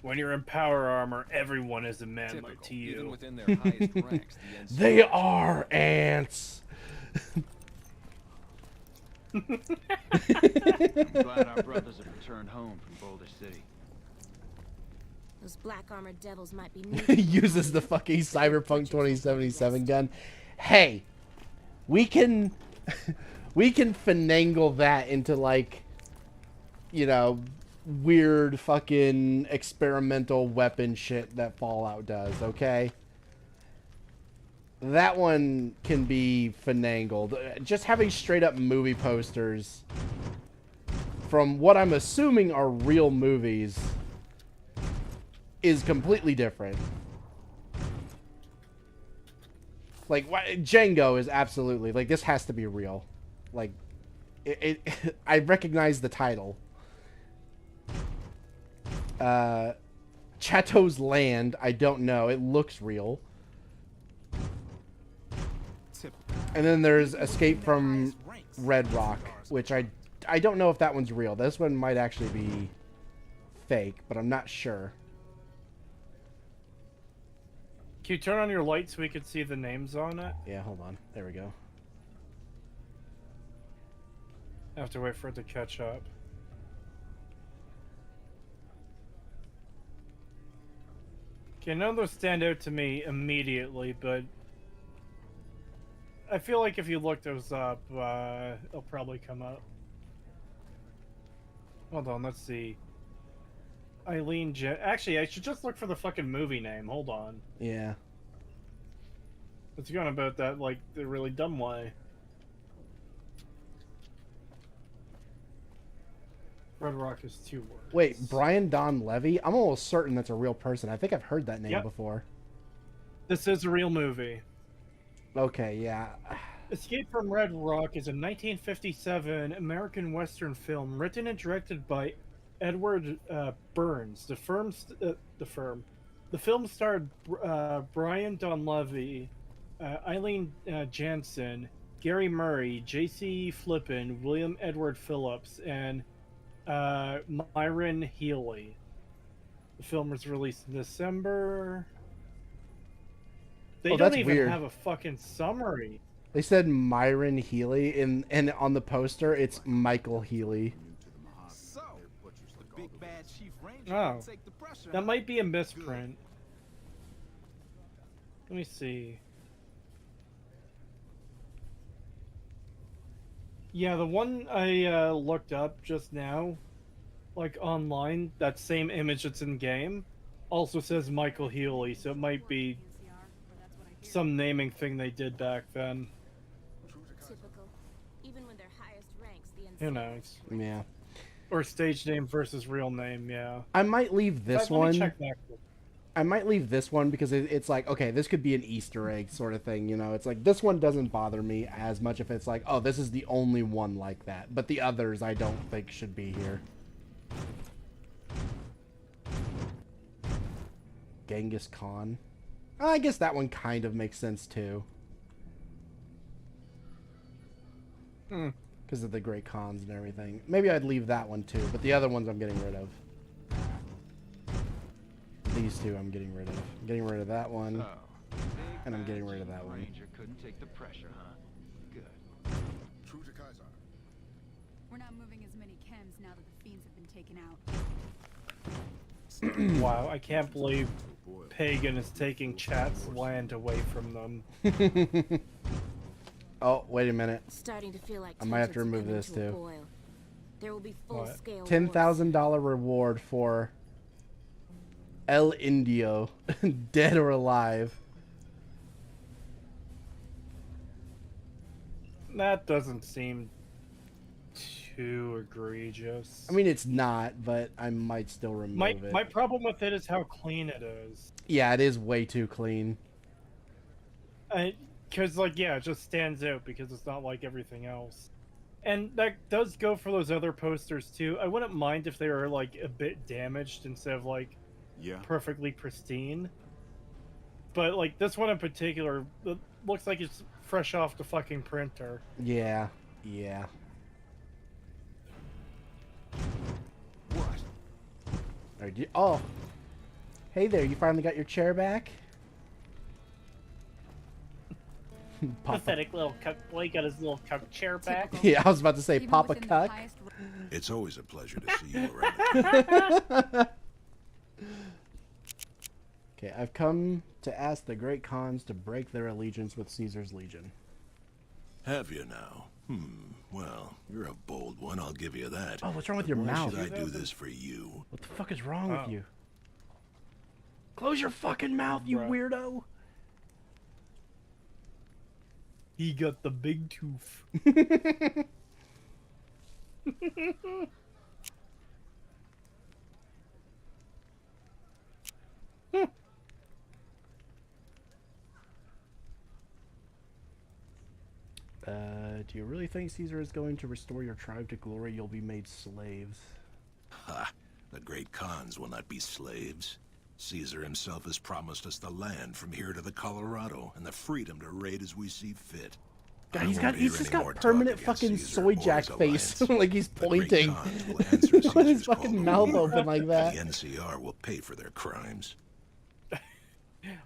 When you're in power armor, everyone is a man like to you. Even within their highest ranks, the They are ants. I'm glad our brothers have returned home from Boulder City. Those black armored devils might be new. Uses the fucking Cyberpunk 2077 gun. Hey, we can finagle that into like, you know, weird fucking experimental weapon shit that Fallout does, okay? That one can be finagled. Just having straight up movie posters from what I'm assuming are real movies is completely different. Like, Django is absolutely, like, this has to be real. Like, I recognize the title. Chateau's Land, I don't know. It looks real. And then there's Escape from Red Rock, which I don't know if that one's real. This one might actually be fake, but I'm not sure. Can you turn on your light so we can see the names on it? Yeah, hold on. There we go. I have to wait for it to catch up. Okay, none of those stand out to me immediately, but I feel like if you look those up, it'll probably come up. Hold on, let's see. Actually, I should just look for the fucking movie name. Hold on. Yeah. It's going about that, like, the really dumb way. Red Rock is 2 words. Wait, Brian Don Levy? I'm almost certain that's a real person. I think I've heard that name before. This is a real movie. Okay, yeah. Escape from Red Rock is a 1957 American Western film written and directed by Edward Burns. The film starred Brian Donlevy, Eileen Jansen, Gary Murray, J.C. Flippin, William Edward Phillips, and Myron Healy. The film was released in December. They don't even have a fucking summary. They said Myron Healy, and on the poster, it's Michael Healy. Oh, that might be a misprint. Let me see. Yeah, the one I looked up just now, like online, that same image that's in game, also says Michael Healy, so it might be some naming thing they did back then. Typical. Even when their highest ranks, the Who knows? Yeah. Or stage name versus real name, yeah. I might leave this Let me one. check back. I might leave this one because it's like, okay, this could be an Easter egg sort of thing, you know? It's like, this one doesn't bother me as much if it's like, oh, this is the only one like that. But the others I don't think should be here. Genghis Khan. I guess that one kind of makes sense, too. Because of the Great Khans and everything. Maybe I'd leave that one, too. But the other ones I'm getting rid of. These two I'm getting rid of. I'm getting rid of that one. And I'm getting rid of that one. Ranger couldn't take the pressure, huh? Good. True to Kaiser. We're not moving as many chems now that the fiends have been taken out. Wow, I can't believe Pagan is taking Chat's land away from them. Oh, wait a minute. Starting to feel like I might have to tensions remove coming this, to a too. boil. There will be full-scale $10,000 reward for El Indio, dead or alive. That doesn't seem too egregious. I mean, it's not, but I might still remove it. My problem with it is how clean it is. Yeah, it is way too clean. Because, like, yeah, it just stands out because it's not like everything else. And that does go for those other posters, too. I wouldn't mind if they were, like, a bit damaged instead of, like, perfectly pristine. But, like, this one in particular, it looks like it's fresh off the fucking printer. Yeah, yeah. What? Oh, Hey there, you finally got your chair back? Pathetic little cuck boy got his little cuck chair back. Yeah, I was about to say Papa Cuck. It's always a pleasure to see you around. Okay, I've come to ask the great Khans to break their allegiance with Caesar's Legion. Have you now? Well, you're a bold one, I'll give you that. Oh, what's wrong with your Why mouth? should I do this for you? What the fuck is wrong with you? Close your fucking mouth, you weirdo! He got the big tooth. Do you really think Caesar is going to restore your tribe to glory? You'll be made slaves. Ha! The great Khans will not be slaves. Caesar himself has promised us the land from here to the Colorado and the freedom to raid as we see fit. God, he's just got permanent fucking soy jack face, like he's pointing with his fucking mouth open like that. The NCR will pay for their crimes.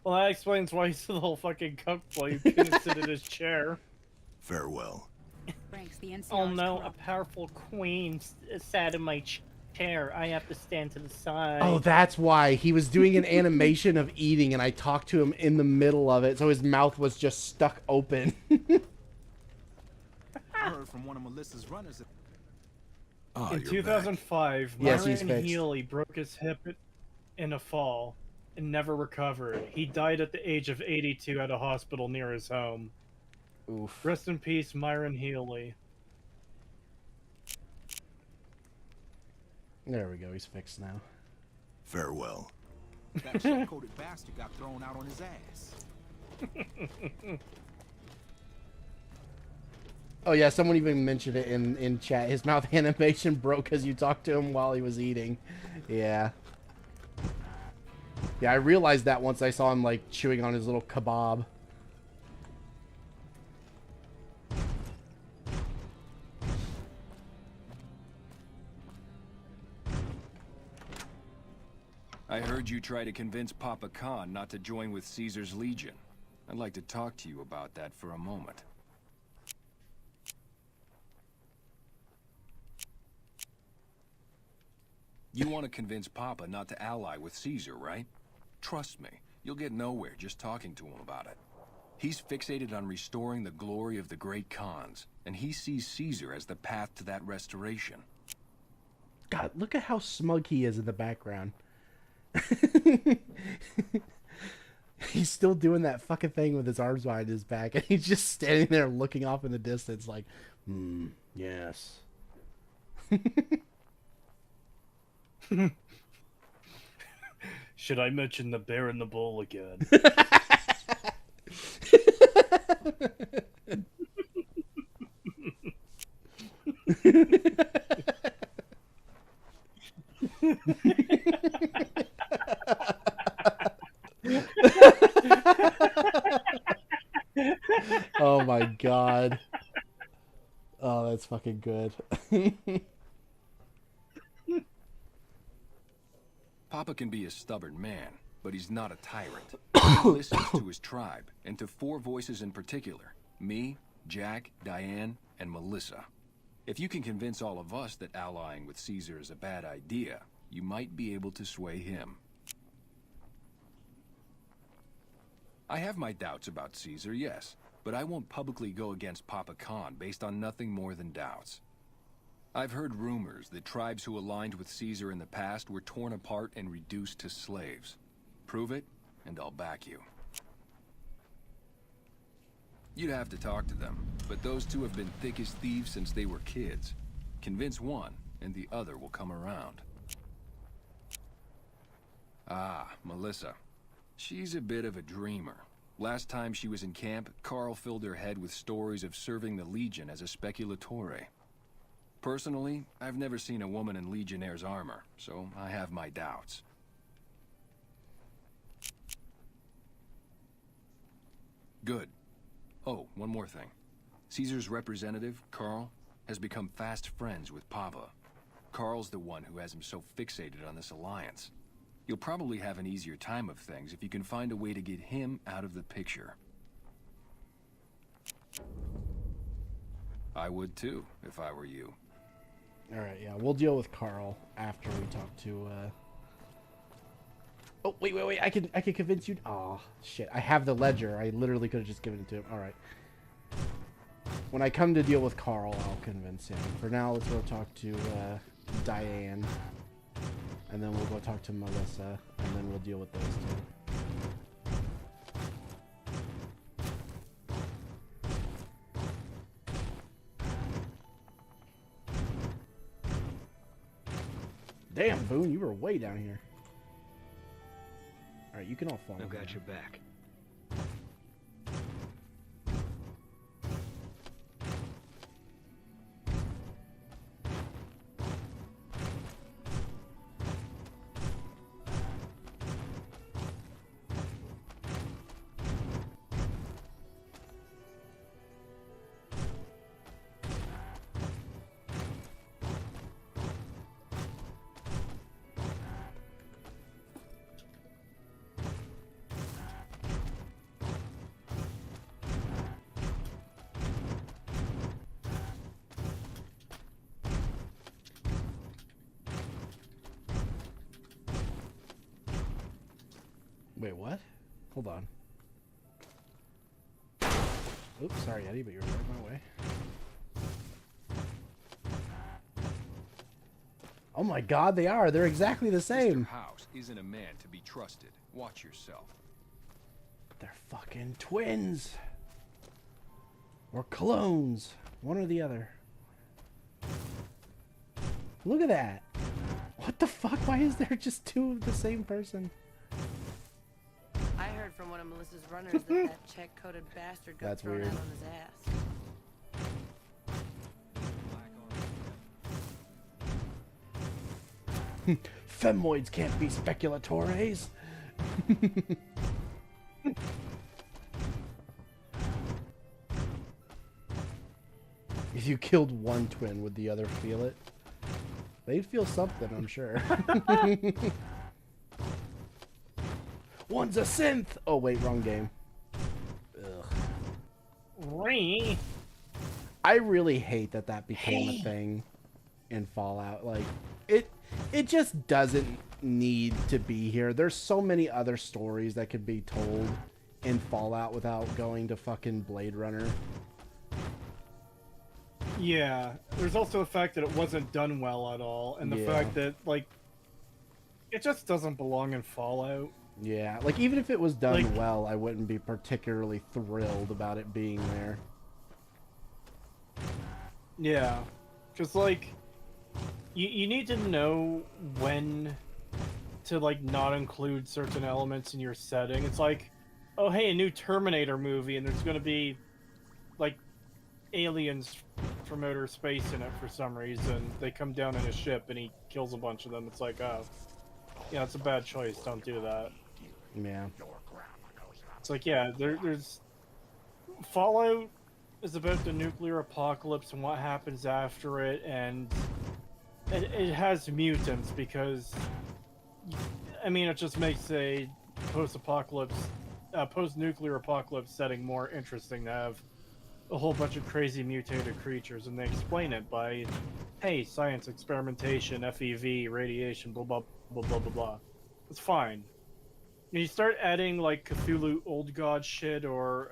Well, that explains why he's the whole fucking cuck boy who couldn't sit in his chair. Farewell. Oh no, a powerful queen sat in my chair. I have to stand to the side. Oh, that's why he was doing an animation of eating, and I talked to him in the middle of it, so his mouth was just stuck open. I heard from one of Melissa's runners. In 2005, Myron Healy broke his hip in a fall and never recovered. He died at the age of 82 at a hospital near his home. Oof. Rest in peace, Myron Healy. There we go, he's fixed now. Farewell. That chip-coated bastard got thrown out on his ass. Oh yeah, someone even mentioned it in chat. His mouth animation broke because you talked to him while he was eating. Yeah. Yeah, I realized that once I saw him, like, chewing on his little kebab. I heard you try to convince Papa Khan not to join with Caesar's Legion. I'd like to talk to you about that for a moment. You want to convince Papa not to ally with Caesar, right? Trust me, you'll get nowhere just talking to him about it. He's fixated on restoring the glory of the great Khans, and he sees Caesar as the path to that restoration. God, look at how smug he is in the background. He's still doing that fucking thing with his arms behind his back, and he's just standing there looking off in the distance like, yes. Should I mention the bear in the bowl again? Oh my god. Oh, that's fucking good. Papa can be a stubborn man, but he's not a tyrant. He listens to his tribe, and to 4 voices in particular. Me, Jack, Diane, and Melissa. If you can convince all of us that allying with Caesar is a bad idea, you might be able to sway him. I have my doubts about Caesar, yes, but I won't publicly go against Papa Khan based on nothing more than doubts. I've heard rumors that tribes who aligned with Caesar in the past were torn apart and reduced to slaves. Prove it, and I'll back you. You'd have to talk to them, but those 2 have been thick as thieves since they were kids. Convince one, and the other will come around. Ah, Melissa. She's a bit of a dreamer. Last time she was in camp, Carl filled her head with stories of serving the Legion as a speculatore. Personally, I've never seen a woman in Legionnaire's armor, so I have my doubts. Good. Oh, one more thing. Caesar's representative, Carl, has become fast friends with Papa. Carl's the one who has him so fixated on this alliance. You'll probably have an easier time of things if you can find a way to get him out of the picture. I would too, if I were you. Alright, yeah, we'll deal with Carl after we talk to, Oh, wait, I can convince you... Aw, shit, I have the ledger. I literally could have just given it to him. Alright. When I come to deal with Carl, I'll convince him. For now, let's go talk to, Diane. And then we'll go talk to Melissa. And then we'll deal with those two. Damn, Boone, you were way down here. Alright, you can all follow me. I've got your back. Wait, what? Hold on. Oops, sorry, Eddie, but you're right my way. Oh my god, they are. They're exactly the same. Mr. House isn't a man to be trusted. Watch yourself. They're fucking twins. Or clones. One or the other. Look at that. What the fuck? Why is there just two of the same person? I heard from one of Melissa's runners that check-coded bastard got That's thrown weird. out on his ass. Femoids can't be speculatores. If you killed one twin, would the other feel it? They'd feel something, I'm sure. One's a synth! Oh, wait, wrong game. Ugh. I really hate that that became a thing in Fallout. Like, it just doesn't need to be here. There's so many other stories that could be told in Fallout without going to fucking Blade Runner. Yeah, there's also the fact that it wasn't done well at all, and the fact that, like, it just doesn't belong in Fallout. Yeah, like, even if it was done well, I wouldn't be particularly thrilled about it being there. Yeah, because, like, you need to know when to, like, not include certain elements in your setting. It's like, oh, hey, a new Terminator movie, and there's going to be, like, aliens from outer space in it for some reason. They come down in a ship, and he kills a bunch of them. It's like, oh, yeah, it's a bad choice. Don't do that. Yeah. It's like, yeah, there's... Fallout is about the nuclear apocalypse and what happens after it, and it has mutants because, I mean, it just makes a post-apocalypse, post-nuclear apocalypse setting more interesting to have a whole bunch of crazy mutated creatures, and they explain it by, hey, science, experimentation, FEV, radiation, blah, blah, blah, blah, blah, blah. It's fine. When you start adding, like, Cthulhu Old God shit, or,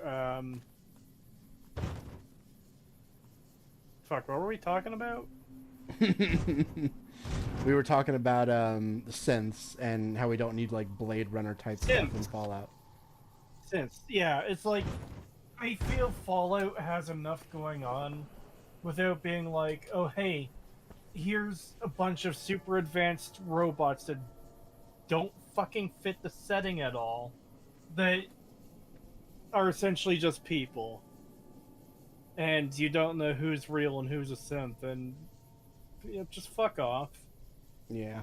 fuck, what were we talking about? We were talking about, the synths, and how we don't need, like, Blade Runner type stuff in Fallout. Synths, yeah, it's like, I feel Fallout has enough going on without being like, oh, hey, here's a bunch of super advanced robots that don't fucking fit the setting at all, that are essentially just people. And you don't know who's real and who's a synth, and just fuck off. Yeah.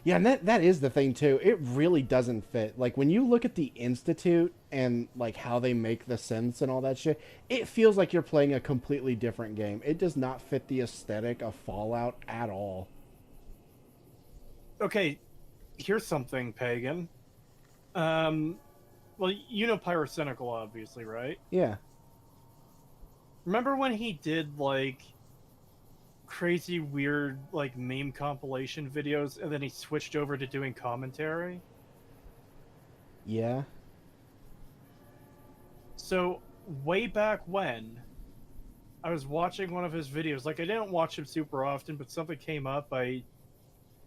Yeah, and that is the thing, too. It really doesn't fit. Like, when you look at the Institute and, like, how they make the synths and all that shit, it feels like you're playing a completely different game. It does not fit the aesthetic of Fallout at all. Okay, here's something, Pagan. Well, you know Pyrocynical, obviously, right? Yeah. Remember when he did, like, crazy, weird, like, meme compilation videos, and then he switched over to doing commentary? Yeah. So, way back when, I was watching one of his videos. Like, I didn't watch him super often, but something came up. I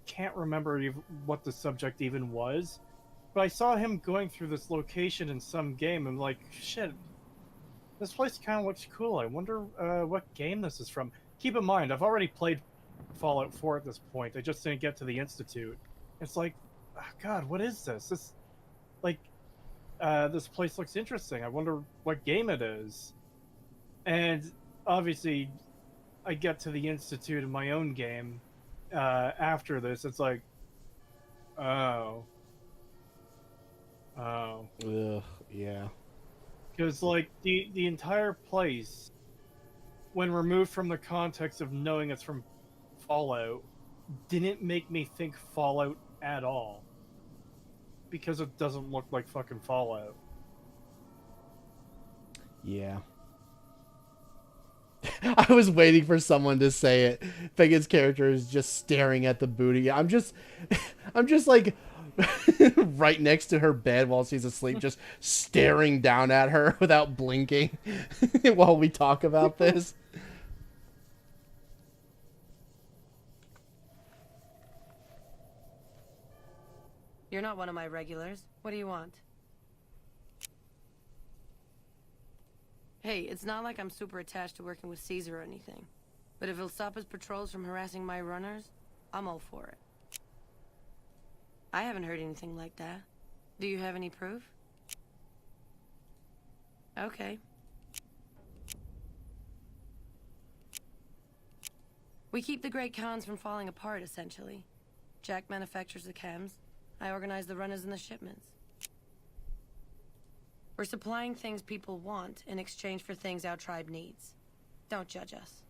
can't remember what the subject even was. But I saw him going through this location in some game. I'm like, shit, this place kind of looks cool. I wonder what game this is from. Keep in mind, I've already played Fallout 4 at this point. I just didn't get to the Institute. It's like, oh God, what is this? This, like, this place looks interesting. I wonder what game it is. And obviously, I get to the Institute in my own game after this. It's like, oh. Ugh, yeah. Because, like, the entire place, when removed from the context of knowing it's from Fallout, didn't make me think Fallout at all. Because it doesn't look like fucking Fallout. Yeah. I was waiting for someone to say it. Pagan's character is just staring at the booty. I'm just like right next to her bed while she's asleep, just staring down at her without blinking while we talk about this. You're not one of my regulars. What do you want? Hey, it's not like I'm super attached to working with Caesar or anything. But if he'll stop his patrols from harassing my runners, I'm all for it. I haven't heard anything like that. Do you have any proof? Okay. We keep the great cons from falling apart, essentially. Jack manufactures the chems. I organize the runners and the shipments. We're supplying things people want in exchange for things our tribe needs. Don't judge us.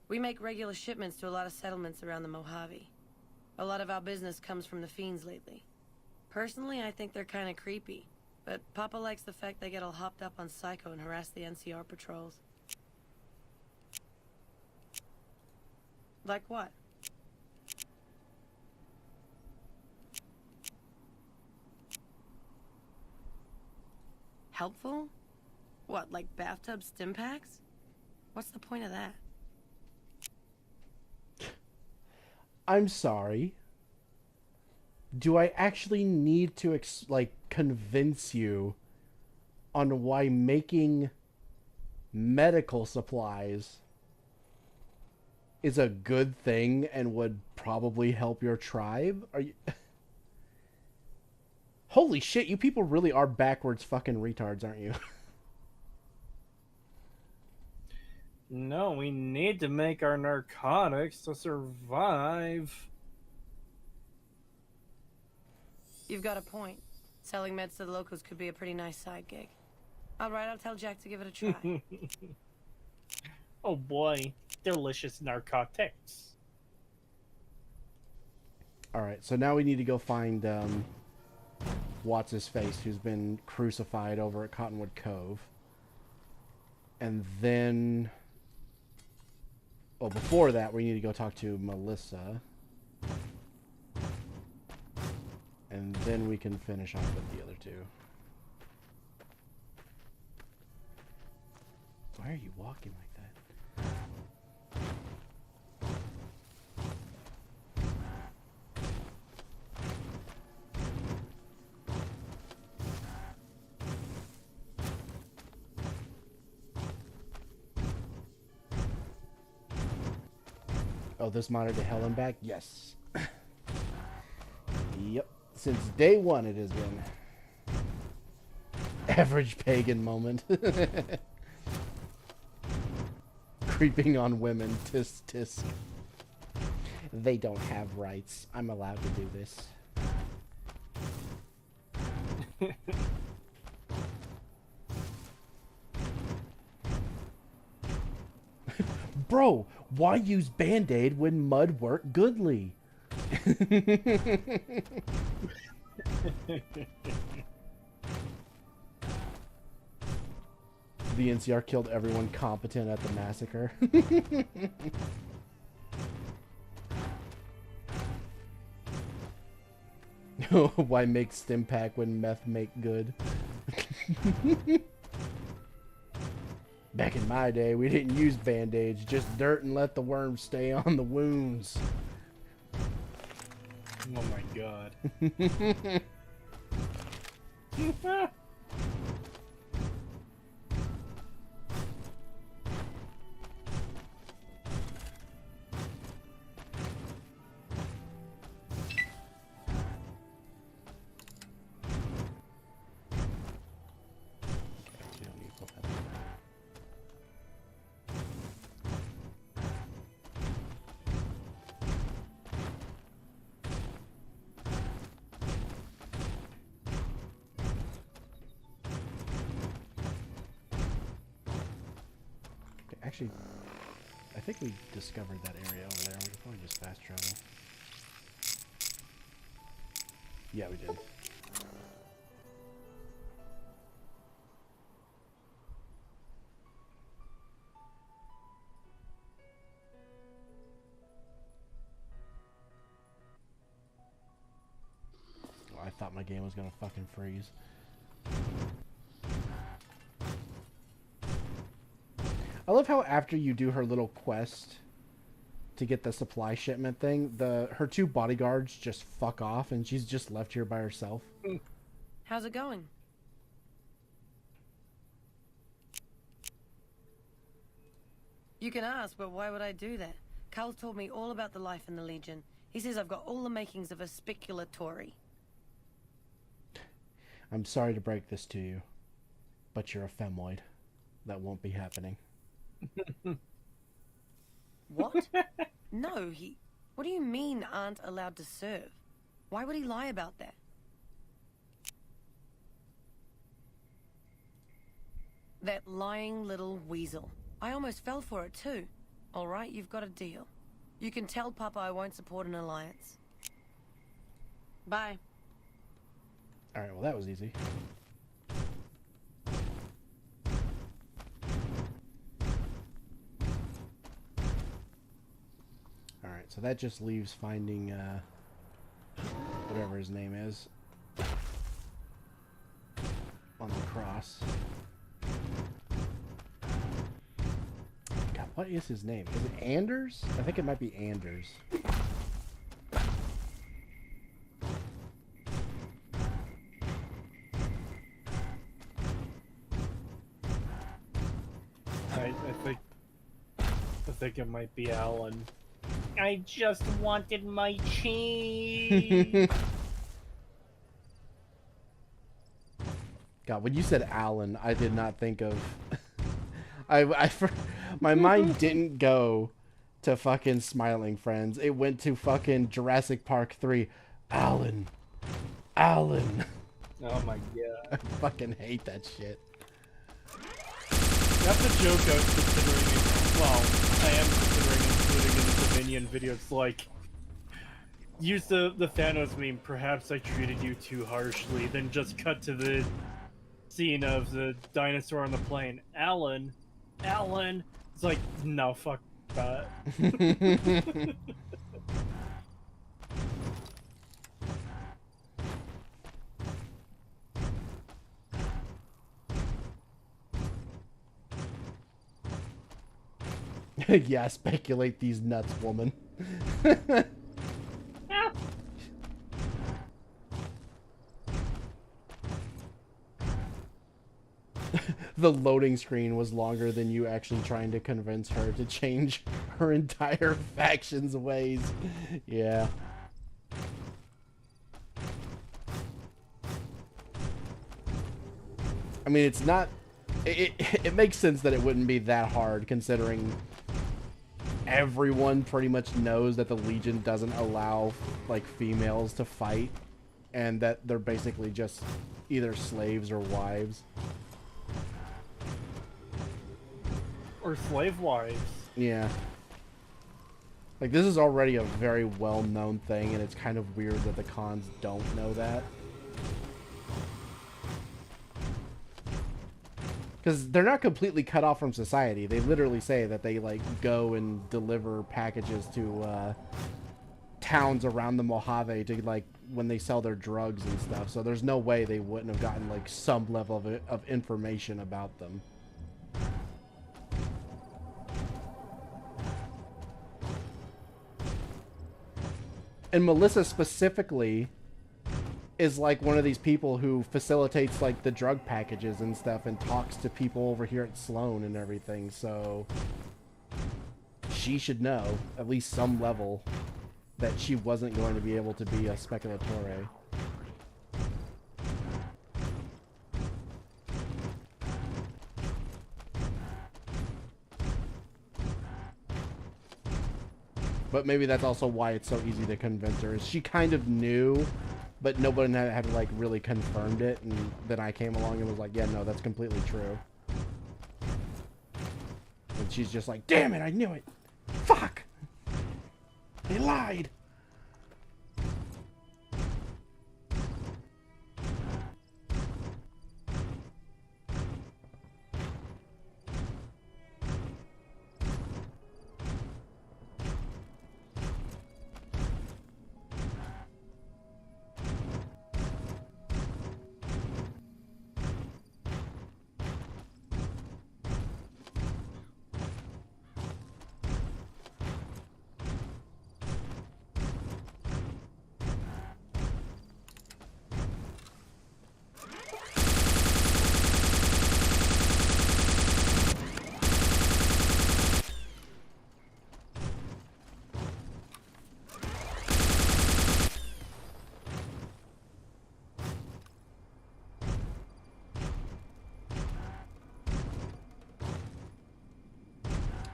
We make regular shipments to a lot of settlements around the Mojave. A lot of our business comes from the fiends lately. Personally, I think they're kind of creepy, but Papa likes the fact they get all hopped up on Psycho and harass the NCR patrols. Like what? Helpful? What, like bathtub stim packs? What's the point of that? I'm sorry. Do I actually need to convince you on why making medical supplies is a good thing and would probably help your tribe? Are you... Holy shit, you people really are backwards fucking retards, aren't you? No, we need to make our narcotics to survive. You've got a point. Selling meds to the locals could be a pretty nice side gig. Alright, I'll tell Jack to give it a try. Oh boy, delicious narcotics. Alright, so now we need to go find What's-His-Face, who's been crucified over at Cottonwood Cove. And then... well, before that, we need to go talk to Melissa. And then we can finish off with the other two. Why are you walking like that? Oh, this monitor to hell and back? Yes. Yep. Since day one it has been. Average pagan moment. Creeping on women. Tisk tisk. They don't have rights. I'm allowed to do this. Bro, why use Band-Aid when mud worked goodly? The NCR killed everyone competent at the massacre. Why make stim pack when meth make good? Back in my day, we didn't use band-aids, just dirt and let the worms stay on the wounds. Oh my god. Actually, I think we discovered that area over there. We could probably just fast travel. Yeah, we did. Well, I thought my game was gonna fucking freeze. I love how after you do her little quest to get the supply shipment thing, her two bodyguards just fuck off and she's just left here by herself. How's it going? You can ask, but why would I do that? Carl told me all about the life in the Legion. He says I've got all the makings of a spicular Tory. I'm sorry to break this to you, but you're a femoid. That won't be happening. What? No, what do you mean aren't allowed to serve? Why would he lie about that? That lying little weasel. I almost fell for it too. All right, you've got a deal. You can tell Papa I won't support an alliance. Bye. All right, well that was easy. Alright, so that just leaves finding, whatever his name is, on the cross. God, what is his name? Is it Anders? I think it might be Anders. I think it might be Alan. I just wanted my cheese. God, when you said Alan, I did not think of... my mind didn't go to fucking Smiling Friends. It went to fucking Jurassic Park 3. Alan. Alan. Oh my god. I fucking hate that shit. That's a joke I was considering. Well, I am considering including in the Dominion video. It's like, use the Thanos meme, perhaps I treated you too harshly, then just cut to the scene of the dinosaur on the plane. Alan. It's like, no, fuck that. Yeah, speculate these nuts, woman. The loading screen was longer than you actually trying to convince her to change her entire faction's ways. Yeah. I mean, it's not... It makes sense that it wouldn't be that hard, considering everyone pretty much knows that the Legion doesn't allow, like, females to fight, and that they're basically just either slaves or wives. Or slave wives. Yeah. Like, this is already a very well-known thing, and it's kind of weird that the cons don't know that. Because they're not completely cut off from society. They literally say that they, like, go and deliver packages to, towns around the Mojave to, like, when they sell their drugs and stuff. So there's no way they wouldn't have gotten, like, some level of information about them. And Melissa specifically is like one of these people who facilitates like the drug packages and stuff and talks to people over here at Sloan and everything, so she should know at least some level that she wasn't going to be able to be a speculatore. But maybe that's also why it's so easy to convince her. Is she kind of knew, but nobody had like really confirmed it, and then I came along and was like, yeah, no, that's completely true. And she's just like, damn it, I knew it. Fuck! They lied!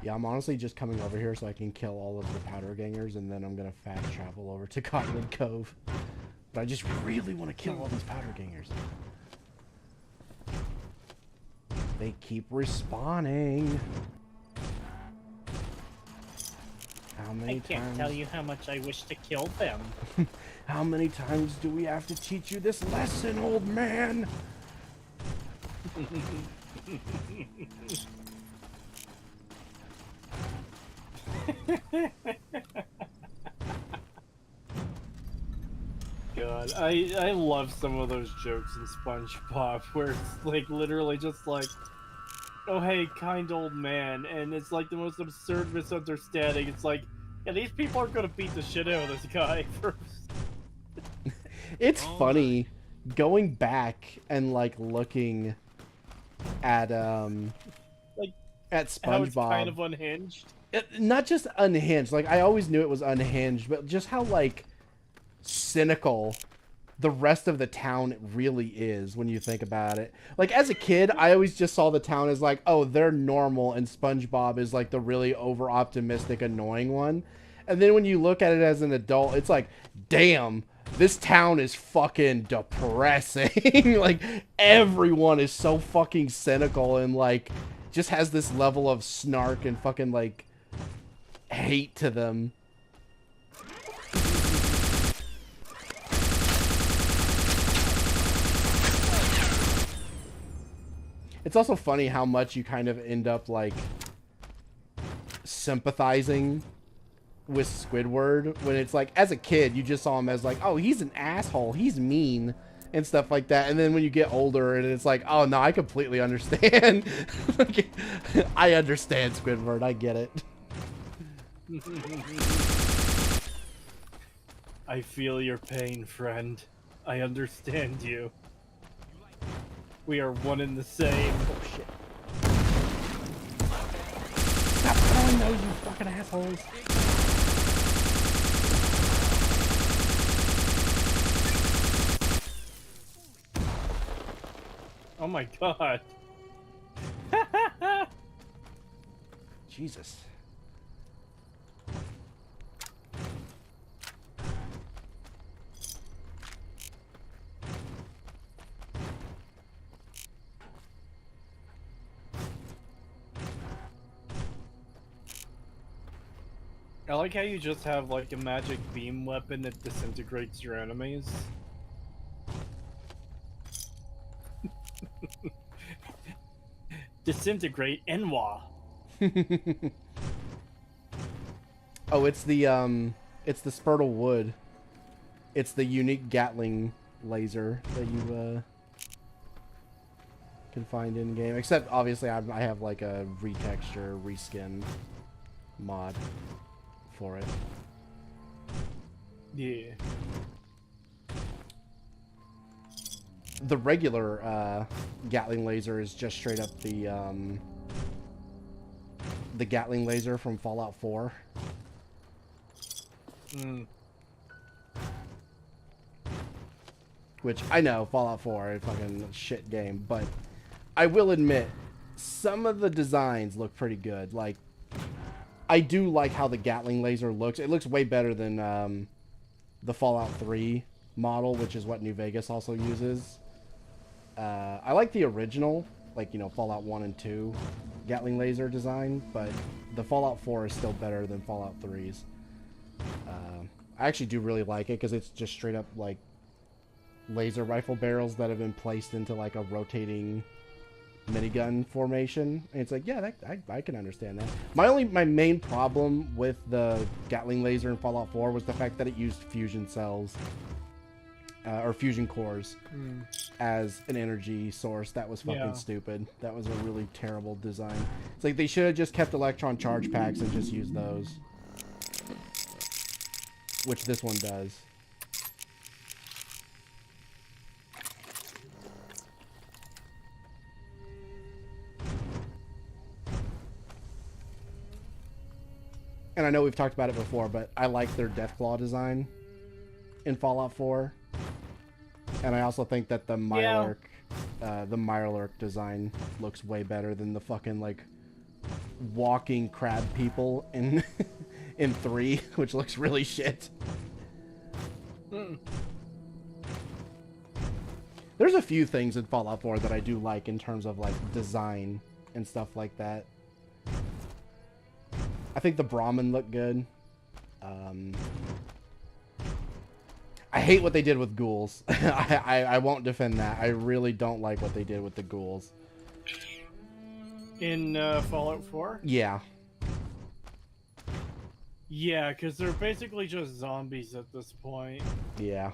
Yeah, I'm honestly just coming over here so I can kill all of the powder gangers, and then I'm gonna fast travel over to Cottonwood Cove. But I just really want to kill all these powder gangers. They keep respawning. How many times? I can't tell you how much I wish to kill them. How many times do we have to teach you this lesson, old man? God, I love some of those jokes in SpongeBob where it's like literally just like, oh hey, kind old man, and it's like the most absurd misunderstanding. It's like, yeah, these people are gonna beat the shit out of this guy first. It's funny going back and like looking at like at SpongeBob. How it's kind of unhinged. Not just unhinged, like I always knew it was unhinged, but just how like cynical the rest of the town really is when you think about it. Like as a kid, I always just saw the town as like, oh, they're normal, and SpongeBob is like the really over optimistic, annoying one. And then when you look at it as an adult, it's like, damn, this town is fucking depressing. Like everyone is so fucking cynical and like just has this level of snark and fucking like hate to them. It's also funny how much you kind of end up like sympathizing with Squidward when it's like as a kid you just saw him as like, oh, he's an asshole, he's mean and stuff like that, and then when you get older and it's like, oh no, I completely understand. Like, I understand Squidward, I get it. I feel your pain, friend. I understand you. We are one and the same. Oh shit. Stop throwing those, you fucking assholes. Oh my god. Jesus. I like how you just have like a magic beam weapon that disintegrates your enemies. Disintegrate Enwa. Oh, it's the Spurtle Wood. It's the unique Gatling laser that you can find in game. Except obviously I have like a retexture, reskin mod for it. Yeah. The regular Gatling laser is just straight up the Gatling laser from Fallout 4. Mm. Which I know Fallout 4 is a fucking shit game, but I will admit some of the designs look pretty good. Like, I do like how the Gatling laser looks. It looks way better than the Fallout 3 model, which is what New Vegas also uses. I like the original, like, you know, Fallout 1 and 2 Gatling laser design, but the Fallout 4 is still better than Fallout 3's. I actually do really like it because it's just straight up like laser rifle barrels that have been placed into like a rotating minigun formation, and it's like, yeah, I can understand that. My main problem with the Gatling laser in Fallout 4 was the fact that it used fusion cells or fusion cores as an energy source. That was fucking stupid. That was a really terrible design. It's like they should have just kept electron charge packs and just used those, which this one does. And I know we've talked about it before, but I like their Deathclaw design in Fallout 4. And I also think that the Mirelurk, design looks way better than the fucking, like, walking crab people in in 3, which looks really shit. There's a few things in Fallout 4 that I do like in terms of, like, design and stuff like that. I think the Brahmin look good. I hate what they did with ghouls. I won't defend that. I really don't like what they did with the ghouls. In Fallout 4? Yeah. Yeah, because they're basically just zombies at this point. Yeah.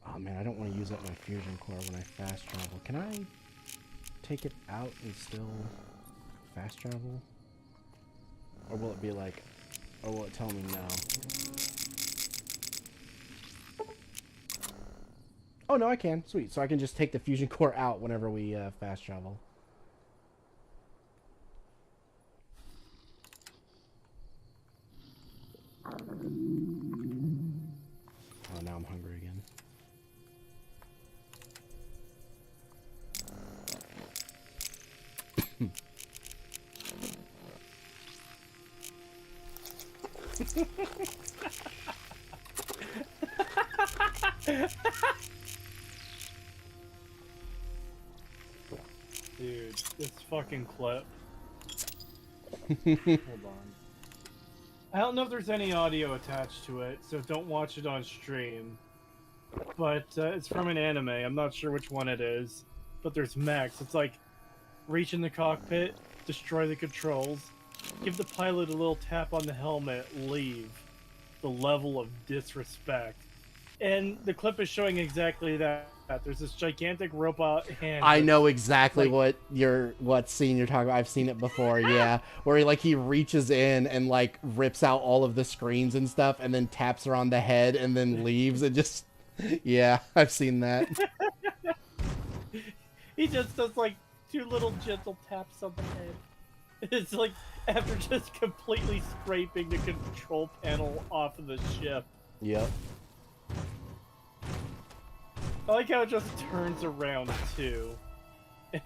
Oh man, I don't want to use up my fusion core when I fast travel. Can I take it out and still fast travel? Or will it be like, or will it tell me no? Oh no, I can. Sweet. So I can just take the fusion core out whenever we fast travel. Oh, now I'm hungry again. Dude, this fucking clip. Hold on. I don't know if there's any audio attached to it, so don't watch it on stream. But it's from an anime. I'm not sure which one it is. But there's mechs. It's like, reach in the cockpit, destroy the controls, give the pilot a little tap on the helmet, leave. The level of disrespect. And the clip is showing exactly that. There's this gigantic robot hand. I know exactly what scene you're talking about. I've seen it before, yeah. Where he reaches in and like rips out all of the screens and stuff and then taps her on the head and then leaves and just yeah, I've seen that. He just does like 2 little gentle taps on the head. It's like after just completely scraping the control panel off of the ship. Yep. I like how it just turns around too.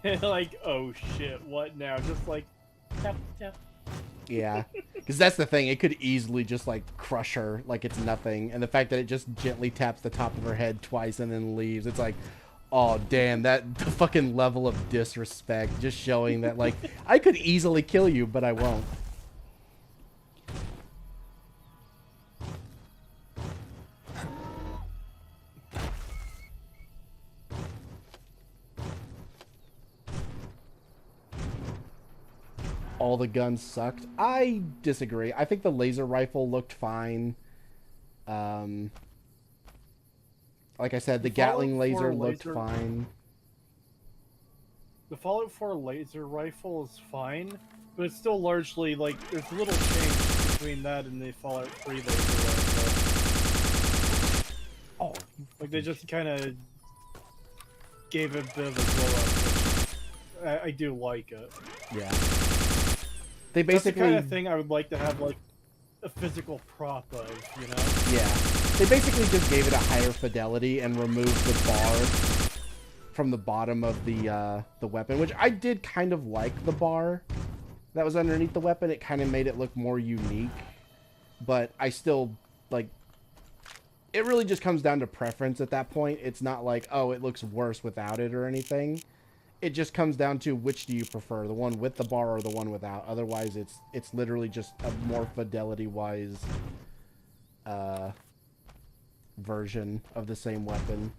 And like, oh shit, what now? Just like tap tap. Yeah, because that's the thing. It could easily just like crush her like it's nothing, and the fact that it just gently taps the top of her head twice and then leaves, it's like, Oh, damn, that the fucking level of disrespect. Just showing that, like, I could easily kill you, but I won't. All the guns sucked. I disagree. I think the laser rifle looked fine. Like I said, the Gatling laser looked fine. The Fallout 4 laser rifle is fine, but it's still largely, like, there's little change between that and the Fallout 3 laser rifle. Oh. Like, they just kind of gave it a bit of a blow up, which I do like it. Yeah. They basically... That's the kind of thing I would like to have, like, a physical prop of, you know? Yeah. They basically just gave it a higher fidelity and removed the bar from the bottom of the weapon, which I did kind of like the bar that was underneath the weapon. It kind of made it look more unique, but I still, like, it really just comes down to preference at that point. It's not like, oh, it looks worse without it or anything. It just comes down to which do you prefer, the one with the bar or the one without. Otherwise, it's literally just a more fidelity-wise version of the same weapon.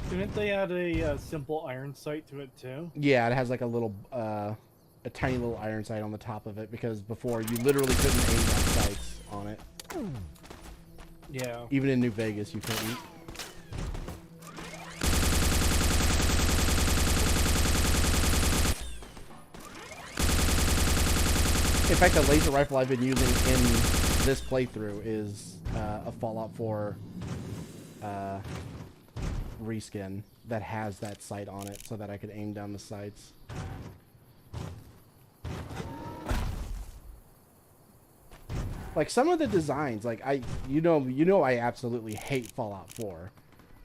Didn't they add a simple iron sight to it too? Yeah, it has like a little, a tiny little iron sight on the top of it, because before you literally couldn't aim that sights on it. Yeah. Even in New Vegas, you couldn't. In fact, the laser rifle I've been using in this playthrough is a Fallout 4 reskin that has that sight on it, so that I could aim down the sights. Like some of the designs, like you know I absolutely hate Fallout 4,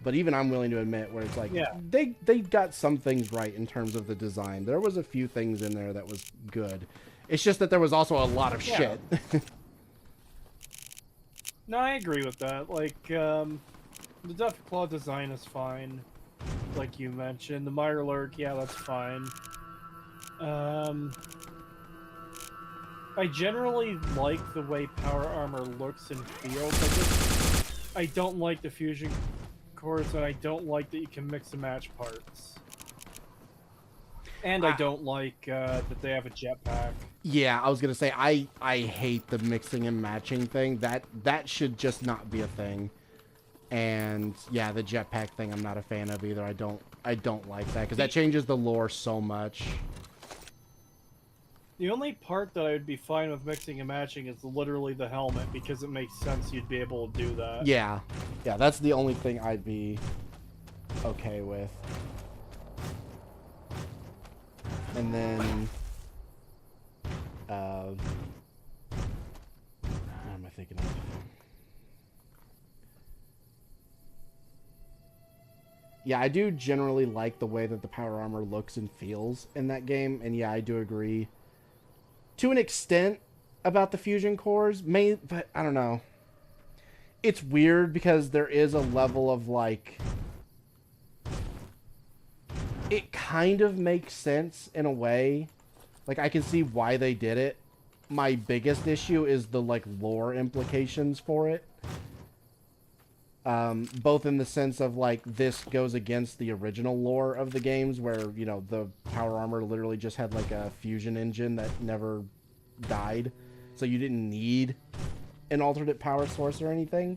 but even I'm willing to admit where it's like, yeah, they got some things right in terms of the design. There was a few things in there that was good. It's just that there was also a lot of shit. No, I agree with that. Like, the Deathclaw design is fine, like you mentioned. The Mirelurk, yeah, that's fine. I generally like the way power armor looks and feels. I don't like the fusion cores, and I don't like that you can mix and match parts. And I don't like that they have a jetpack. Yeah, I was gonna say I hate the mixing and matching thing. That should just not be a thing. And yeah, the jetpack thing I'm not a fan of either. I don't like that because that changes the lore so much. The only part that I would be fine with mixing and matching is literally the helmet, because it makes sense you'd be able to do that. Yeah, that's the only thing I'd be okay with. And then, what am I thinking of? Yeah, I do generally like the way that the power armor looks and feels in that game, and yeah, I do agree to an extent about the fusion cores, but I don't know. It's weird because there is a level of like, it kind of makes sense in a way. Like, I can see why they did it. My biggest issue is the, like, lore implications for it. Both in the sense of, like, this goes against the original lore of the games where, you know, the power armor literally just had, like, a fusion engine that never died. So you didn't need an alternate power source or anything.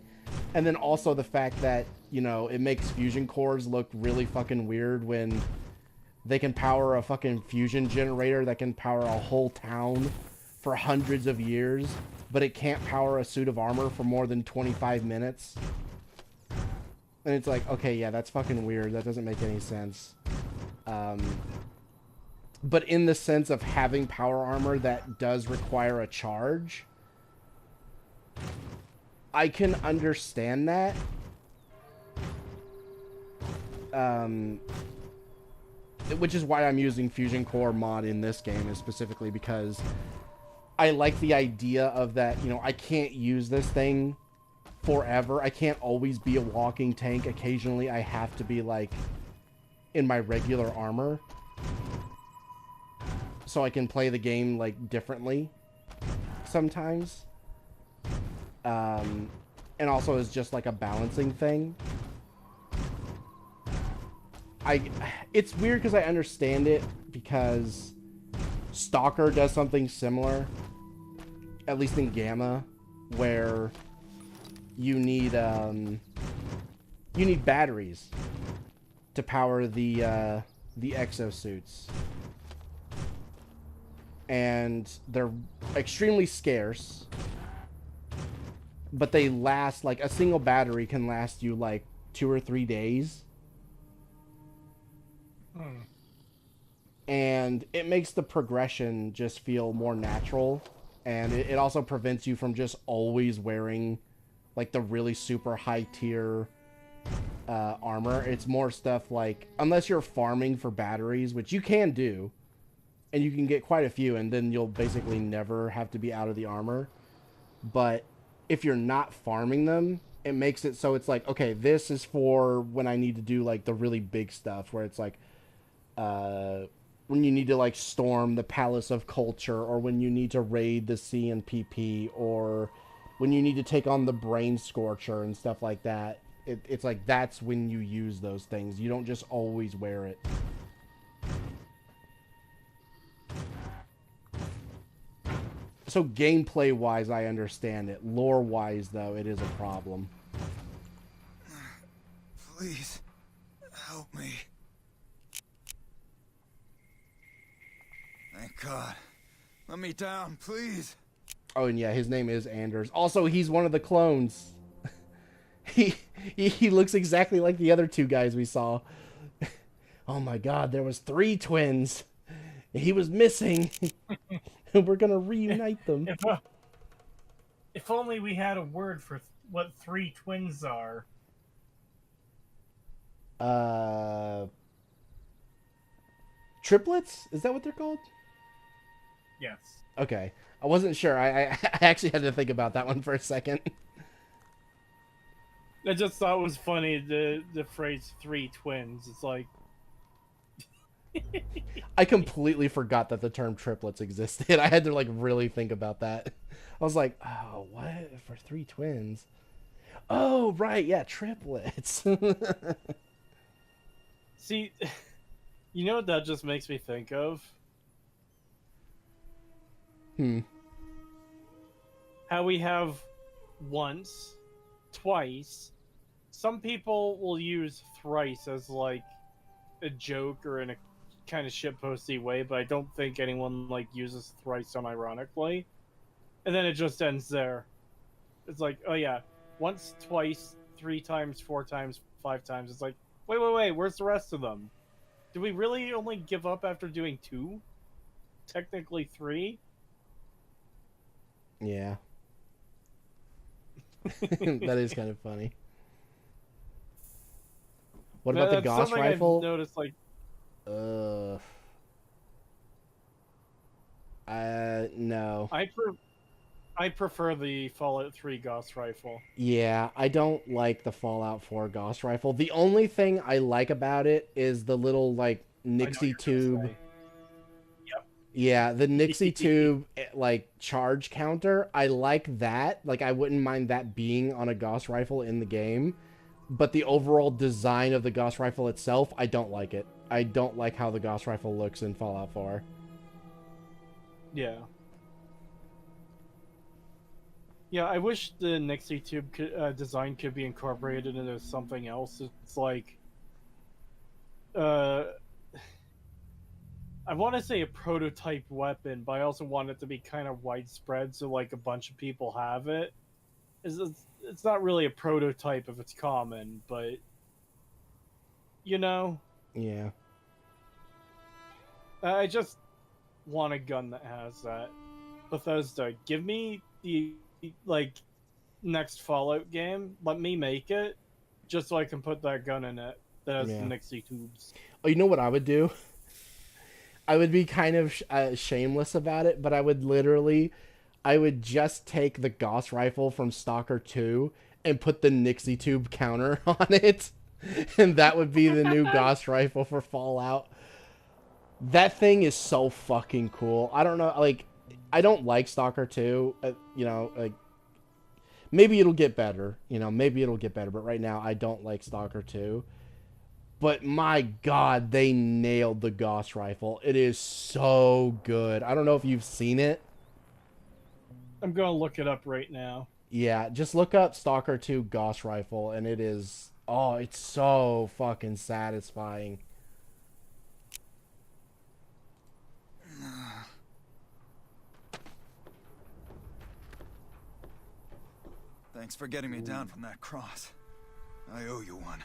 And then also the fact that, you know, it makes fusion cores look really fucking weird when they can power a fucking fusion generator that can power a whole town for hundreds of years, but it can't power a suit of armor for more than 25 minutes. And it's like, okay, yeah, that's fucking weird. That doesn't make any sense. But in the sense of having power armor that does require a charge, I can understand that. Which is why I'm using Fusion Core mod in this game, is specifically because I like the idea of that, you know, I can't use this thing forever. I can't always be a walking tank. Occasionally I have to be like in my regular armor so I can play the game like differently sometimes. And also is just like a balancing thing. It's weird because I understand it, because Stalker does something similar, at least in Gamma, where you need batteries to power the exosuits, and they're extremely scarce, but they last, like, a single battery can last you like 2 or 3 days. And it makes the progression just feel more natural, and it also prevents you from just always wearing like the really super high tier armor. It's more stuff like, unless you're farming for batteries, which you can do, and you can get quite a few, and then you'll basically never have to be out of the armor. But if you're not farming them, it makes it so it's like, okay, this is for when I need to do like the really big stuff, where it's like when you need to like storm the Palace of Culture, or when you need to raid the CNPP, or when you need to take on the Brain Scorcher and stuff like that. It's like, that's when you use those things. You don't just always wear it. So gameplay wise, I understand it. Lore wise, though, it is a problem. Please, help me. Thank God. Let me down, please. Oh, and yeah, his name is Anders. Also, he's one of the clones. He looks exactly like the other 2 guys we saw. Oh my God, there was 3 twins. He was missing. We're gonna reunite them. If only we had a word for what 3 twins are. Triplets? Is that what they're called? Yes. Okay. I wasn't sure. I actually had to think about that one for a second. I just thought it was funny, the phrase 3 twins. It's like... I completely forgot that the term triplets existed. I had to like really think about that. I was like, oh, what? For 3 twins? Oh, right. Yeah, triplets. See, you know what that just makes me think of? How we have once, twice. Some people will use thrice as like a joke or in a kind of shitposty way, but I don't think anyone like uses thrice unironically. And then it just ends there. It's like, oh yeah, once, twice, 3 times, 4 times, 5 times. It's like, wait, where's the rest of them? Did we really only give up after doing 2? Technically 3? Yeah. That is kind of funny. What about the Gauss rifle? I've noticed, like... No. I prefer the Fallout 3 Gauss rifle. Yeah, I don't like the Fallout 4 Gauss rifle. The only thing I like about it is the little, like, Nixie tube. Yep. Yeah, the Nixie tube, like, charge counter. I like that. Like, I wouldn't mind that being on a Gauss rifle in the game. But the overall design of the Gauss rifle itself, I don't like it. I don't like how the Gauss rifle looks in Fallout 4. Yeah. Yeah, I wish the Nixie tube design could be incorporated into something else. It's like... I want to say a prototype weapon, but I also want it to be kind of widespread so like a bunch of people have it. It's not really a prototype if it's common, but... You know? Yeah. I just want a gun that has that. Bethesda, give me the, like, next Fallout game. Let me make it, just so I can put that gun in it that has the Nixie tubes. Oh, you know what I would do? I would be kind of shameless about it, but I would literally... I would just take the Gauss rifle from Stalker 2 and put the Nixie tube counter on it, and that would be the new Gauss rifle for Fallout. That thing is so fucking cool. I don't know, like, I don't like Stalker 2, you know, like, maybe it'll get better, you know, maybe it'll get better, but right now I don't like Stalker 2. But my god, they nailed the Gauss rifle. It is so good. I don't know if you've seen it. I'm gonna look it up right now. Yeah, just look up Stalker 2 Gauss rifle, and it is... Oh, it's so fucking satisfying. Thanks for getting me down from that cross. I owe you one.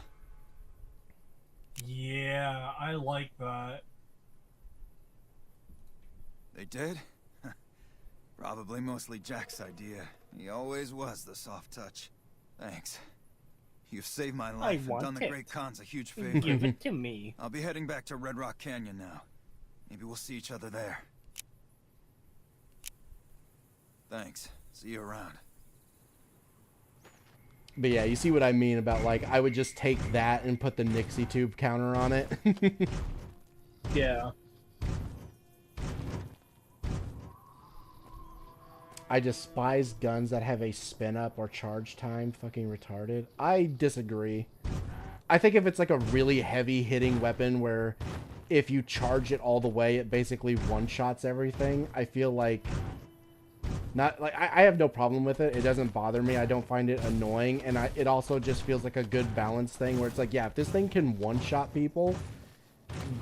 Yeah, I like that. They did? Probably mostly Jack's idea. He always was the soft touch. Thanks. You've saved my life and done the Great Khans a huge favor. Give it to me. I'll be heading back to Red Rock Canyon now. Maybe we'll see each other there. Thanks. See you around. But yeah, you see what I mean about, like, I would just take that and put the Nixie tube counter on it. Yeah. I despise guns that have a spin up or charge time. Fucking retarded. I disagree. I think if it's like a really heavy hitting weapon where if you charge it all the way, it basically one-shots everything, I feel like... Not like I have no problem with it. It doesn't bother me. I don't find it annoying, and it also just feels like a good balance thing where it's like, yeah, if this thing can one-shot people,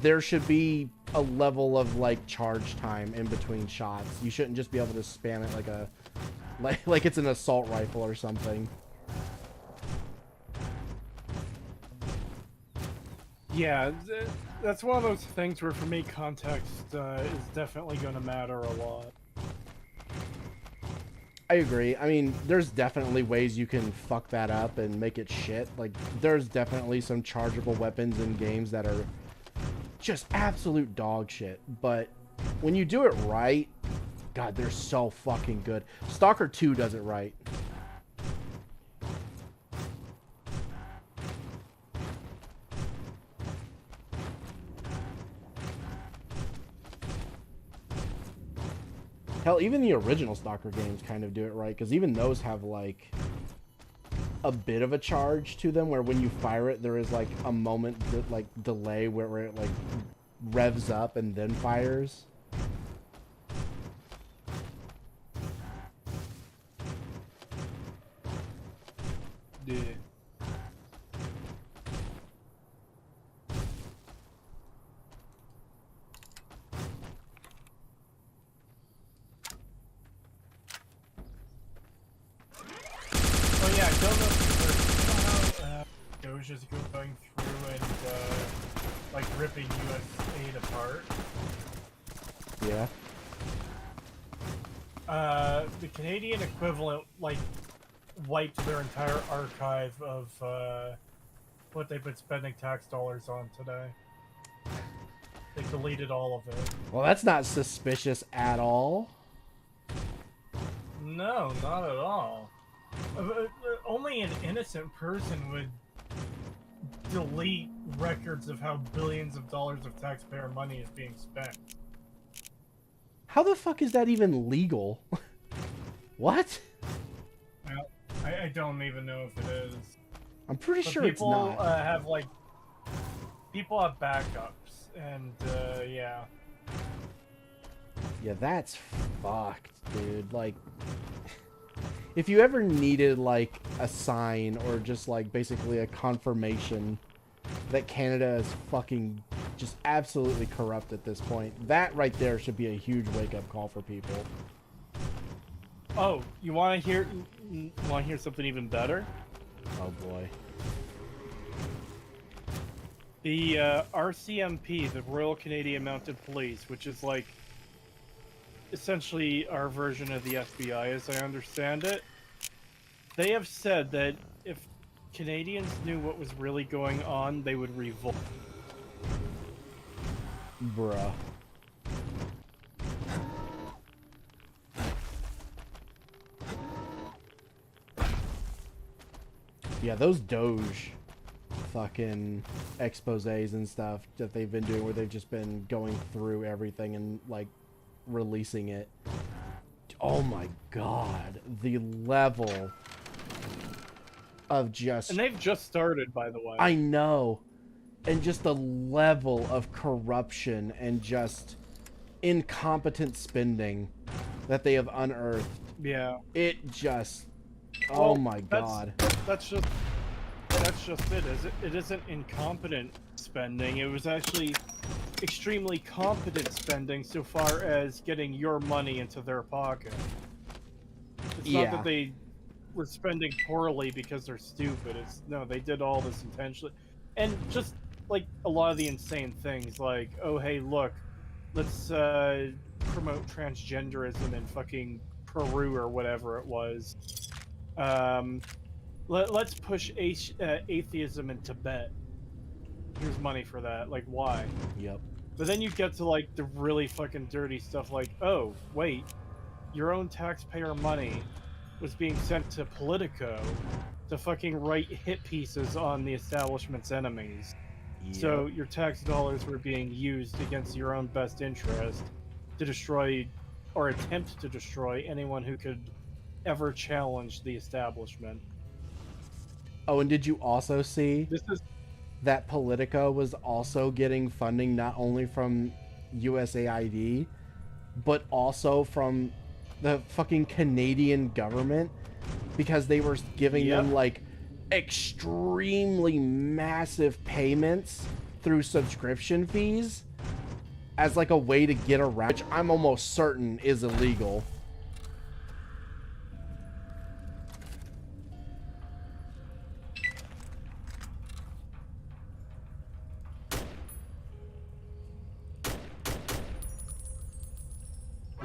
there should be a level of like charge time in between shots. You shouldn't just be able to spam it like a like it's an assault rifle or something. Yeah, that's one of those things where for me context is definitely going to matter a lot. I agree. I mean, there's definitely ways you can fuck that up and make it shit. Like, there's definitely some chargeable weapons in games that are just absolute dog shit. But when you do it right, God, they're so fucking good. Stalker 2 does it right. Hell, even the original Stalker games kind of do it right, because even those have, like, a bit of a charge to them, where when you fire it, there is, like, a moment, like, delay where it, like, revs up and then fires. Yeah. Oh yeah, I don't know if you heard, it was just going through and like ripping US aid apart. Yeah. The Canadian equivalent like wiped their entire archive of what they've been spending tax dollars on today. They deleted all of it. Well, that's not suspicious at all. No, not at all. Only an innocent person would delete records of how billions of dollars of taxpayer money is being spent. How the fuck is that even legal? What? Well, I don't even know if it is. I'm pretty But sure it's not. People have like... People have backups, and yeah. Yeah, that's fucked, dude. Like, if you ever needed, like, a sign or just, like, basically a confirmation that Canada is fucking just absolutely corrupt at this point, that right there should be a huge wake-up call for people. Oh, you want to hear something even better? Oh, boy. The RCMP, the Royal Canadian Mounted Police, which is like essentially our version of the FBI as I understand it, they have said that if Canadians knew what was really going on, they would revolt. Bruh. Yeah, those Doge fucking exposés and stuff that they've been doing, where they've just been going through everything and like releasing it. Oh my god, the level of just... And they've just started, by the way. I know. And just the level of corruption and just incompetent spending that they have unearthed. Yeah. It just... Well, oh my god. That's just it. It isn't incompetent spending. It was actually extremely competent spending so far as getting your money into their pocket. It's not that they were spending poorly because they're stupid. No, they did all this intentionally. And just like a lot of the insane things, like, oh hey, look, let's promote transgenderism in fucking Peru or whatever it was. Let's push atheism in Tibet. Here's money for that. Like, why? Yep. But then you get to like the really fucking dirty stuff, like, oh wait, your own taxpayer money was being sent to Politico to fucking write hit pieces on the establishment's enemies. Yep. So your tax dollars were being used against your own best interest to destroy or attempt to destroy anyone who could ever challenge the establishment. Oh, and did you also see that Politico was also getting funding not only from USAID, but also from the fucking Canadian government, because they were giving them like extremely massive payments through subscription fees as like a way to get around, which I'm almost certain is illegal.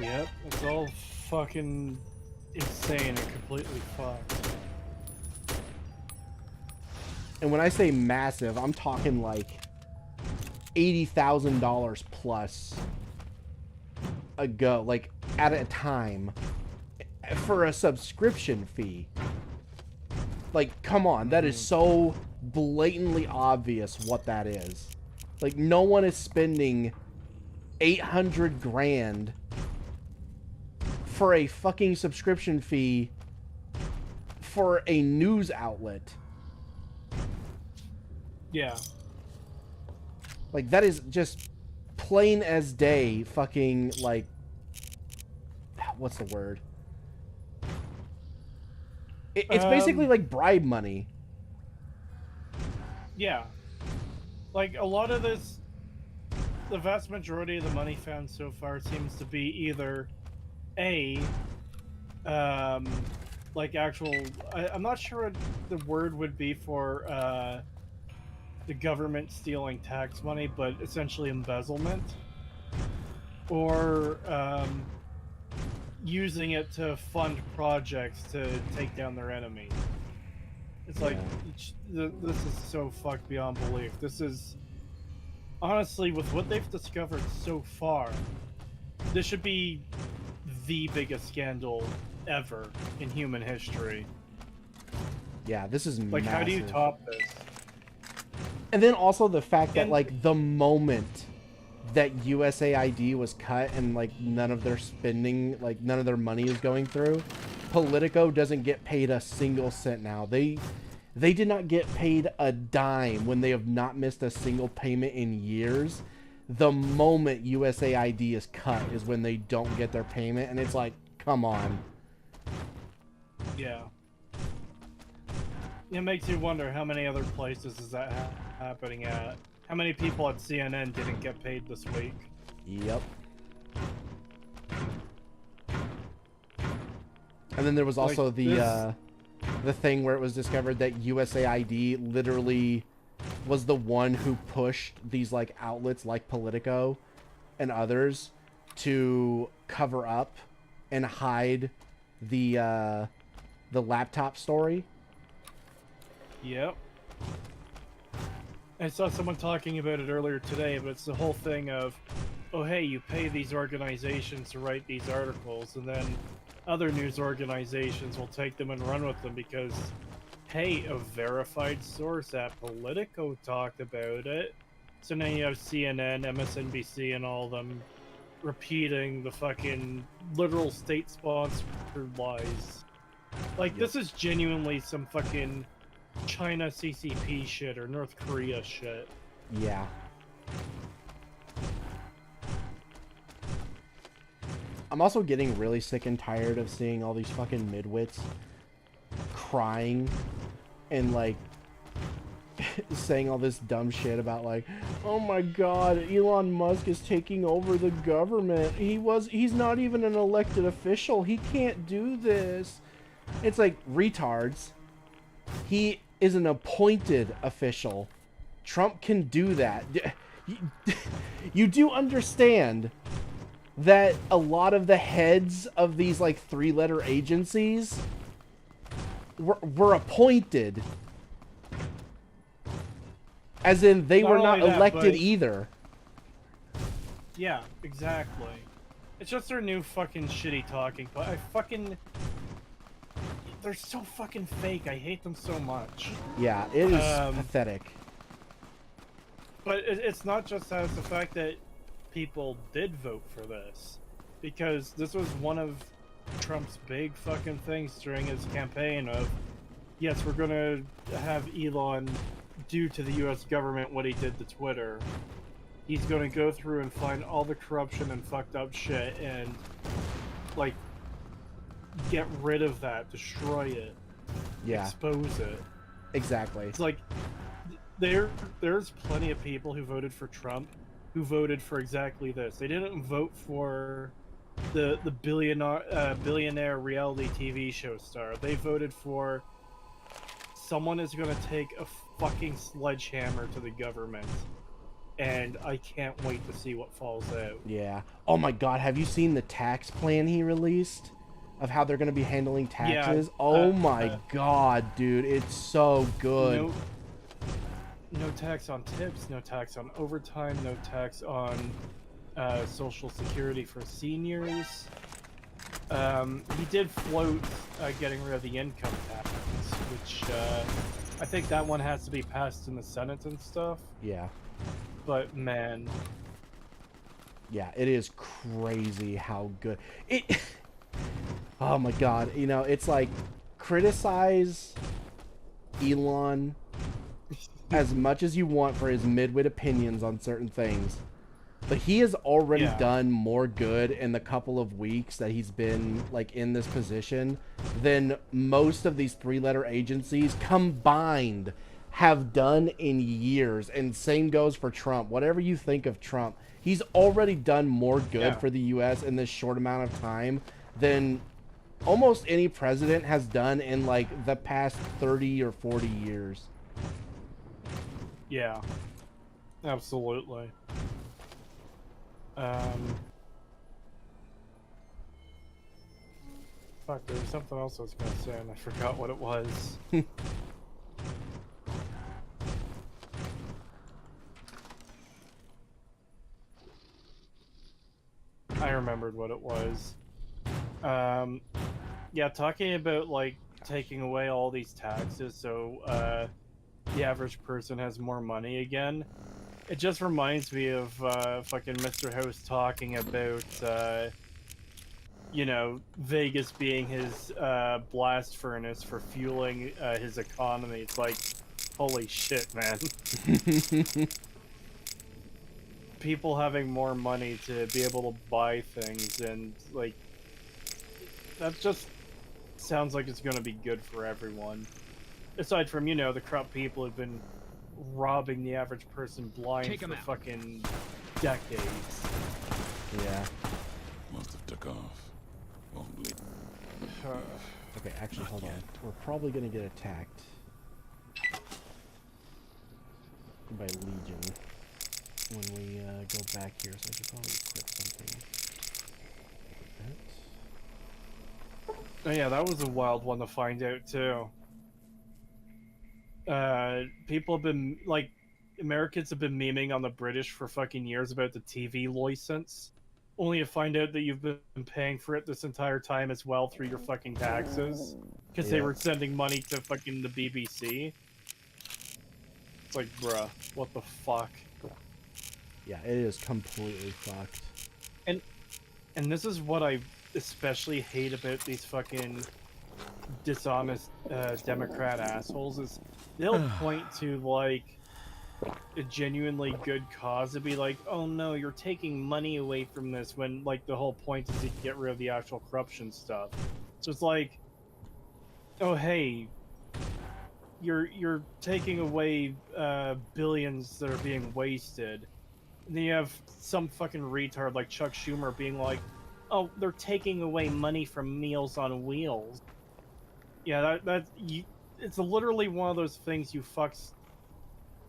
Yep, it's all fucking insane and completely fucked. And when I say massive, I'm talking like $80,000 plus a go, like at a time, for a subscription fee. Like, come on, that is so blatantly obvious what that is. Like, no one is spending 800 grand for a fucking subscription fee for a news outlet. Yeah. Like, that is just plain as day fucking, like, what's the word? It's basically like bribe money. Yeah. Like, a lot of this, the vast majority of the money found so far seems to be either like actual, I'm not sure what the word would be for the government stealing tax money, but essentially embezzlement, or using it to fund projects to take down their enemies. It's like, this is so fucked beyond belief. This is, honestly, with what they've discovered so far, this should be the biggest scandal ever in human history. Yeah, this is like, massive. how do you top this? And then also the fact that, like, the moment that USAID was cut and, like, none of their spending, like, none of their money is going through, Politico doesn't get paid a single cent now. They did not get paid a dime when they have not missed a single payment in years. The moment USAID is cut is when they don't get their payment, and it's like, come on. Yeah. It makes you wonder how many other places is that happening at. How many people at CNN didn't get paid this week? Yep. And then there was also Like, the thing where it was discovered that USAID literally was the one who pushed these, like, outlets like Politico and others to cover up and hide the laptop story. Yep. I saw someone talking about it earlier today, but it's the whole thing of, oh hey, you pay these organizations to write these articles, and then other news organizations will take them and run with them because, hey, a verified source at Politico talked about it. So now you have CNN, MSNBC, and all of them repeating the fucking literal state-sponsored lies. Like, this is genuinely some fucking China CCP shit or North Korea shit. Yeah. I'm also getting really sick and tired of seeing all these fucking midwits crying and like saying all this dumb shit about like, oh my god, Elon Musk is taking over the government. He's not even an elected official. He can't do this. It's like, retards. He is an appointed official. Trump can do that. You do understand that a lot of the heads of these like 3-letter agencies were appointed. As in, they were not elected either. Yeah, exactly. It's just their new fucking shitty talking, but I fucking... They're so fucking fake. I hate them so much. Yeah, it is pathetic. But it's not just that, it's the fact that people did vote for this. Because this was one of Trump's big fucking things during his campaign of, yes, we're gonna have Elon do to the US government what he did to Twitter. He's gonna go through and find all the corruption and fucked up shit and, like, get rid of that, destroy it, expose it. Exactly. It's like, there's plenty of people who voted for Trump who voted for exactly this. They didn't vote for the billionaire reality TV show star. They voted for someone is going to take a fucking sledgehammer to the government, and I can't wait to see what falls out. Yeah. Oh my god, have you seen the tax plan he released? Of how they're going to be handling taxes? Yeah, oh my god, dude. It's so good. No tax on tips, no tax on overtime, no tax on Social Security for seniors. He did float getting rid of the income tax, which I think that one has to be passed in the Senate and stuff. Yeah. But man. Yeah, it is crazy how good it. Oh my god, you know, it's like, criticize Elon as much as you want for his midwit opinions on certain things, but he has already done more good in the couple of weeks that he's been like in this position than most of these 3-letter agencies combined have done in years. And same goes for Trump. Whatever you think of Trump, he's already done more good for the US in this short amount of time than almost any president has done in like the past 30 or 40 years. Yeah, absolutely. Fuck, there was something else I was gonna say and I forgot what it was. I remembered what it was. Yeah, talking about, like, taking away all these taxes so, the average person has more money again. It just reminds me of, fucking Mr. House talking about, you know, Vegas being his, blast furnace for fueling, his economy. It's like, holy shit, man. People having more money to be able to buy things and, like, that just sounds like it's gonna be good for everyone. Aside from, you know, the corrupt people who've been robbing the average person blind for fucking decades. Yeah. Must have took off. Won't bleed. Okay, actually, hold on. We're probably gonna get attacked by Legion when we go back here, so I should probably equip something. Oh yeah, that was a wild one to find out too. People have been, like, Americans have been memeing on the British for fucking years about the TV license, only to find out that you've been paying for it this entire time as well through your fucking taxes. because they were sending money to fucking the BBC. It's like, bruh, what the fuck? Yeah, it is completely fucked. And this is what I especially hate about these fucking dishonest Democrat assholes is they'll point to like a genuinely good cause and be like, oh no, you're taking money away from this, when like the whole point is to get rid of the actual corruption stuff. So it's like, oh hey, you're taking away billions that are being wasted. And then you have some fucking retard like Chuck Schumer being like, oh, they're taking away money from Meals on Wheels. Yeah, it's literally one of those things you fucks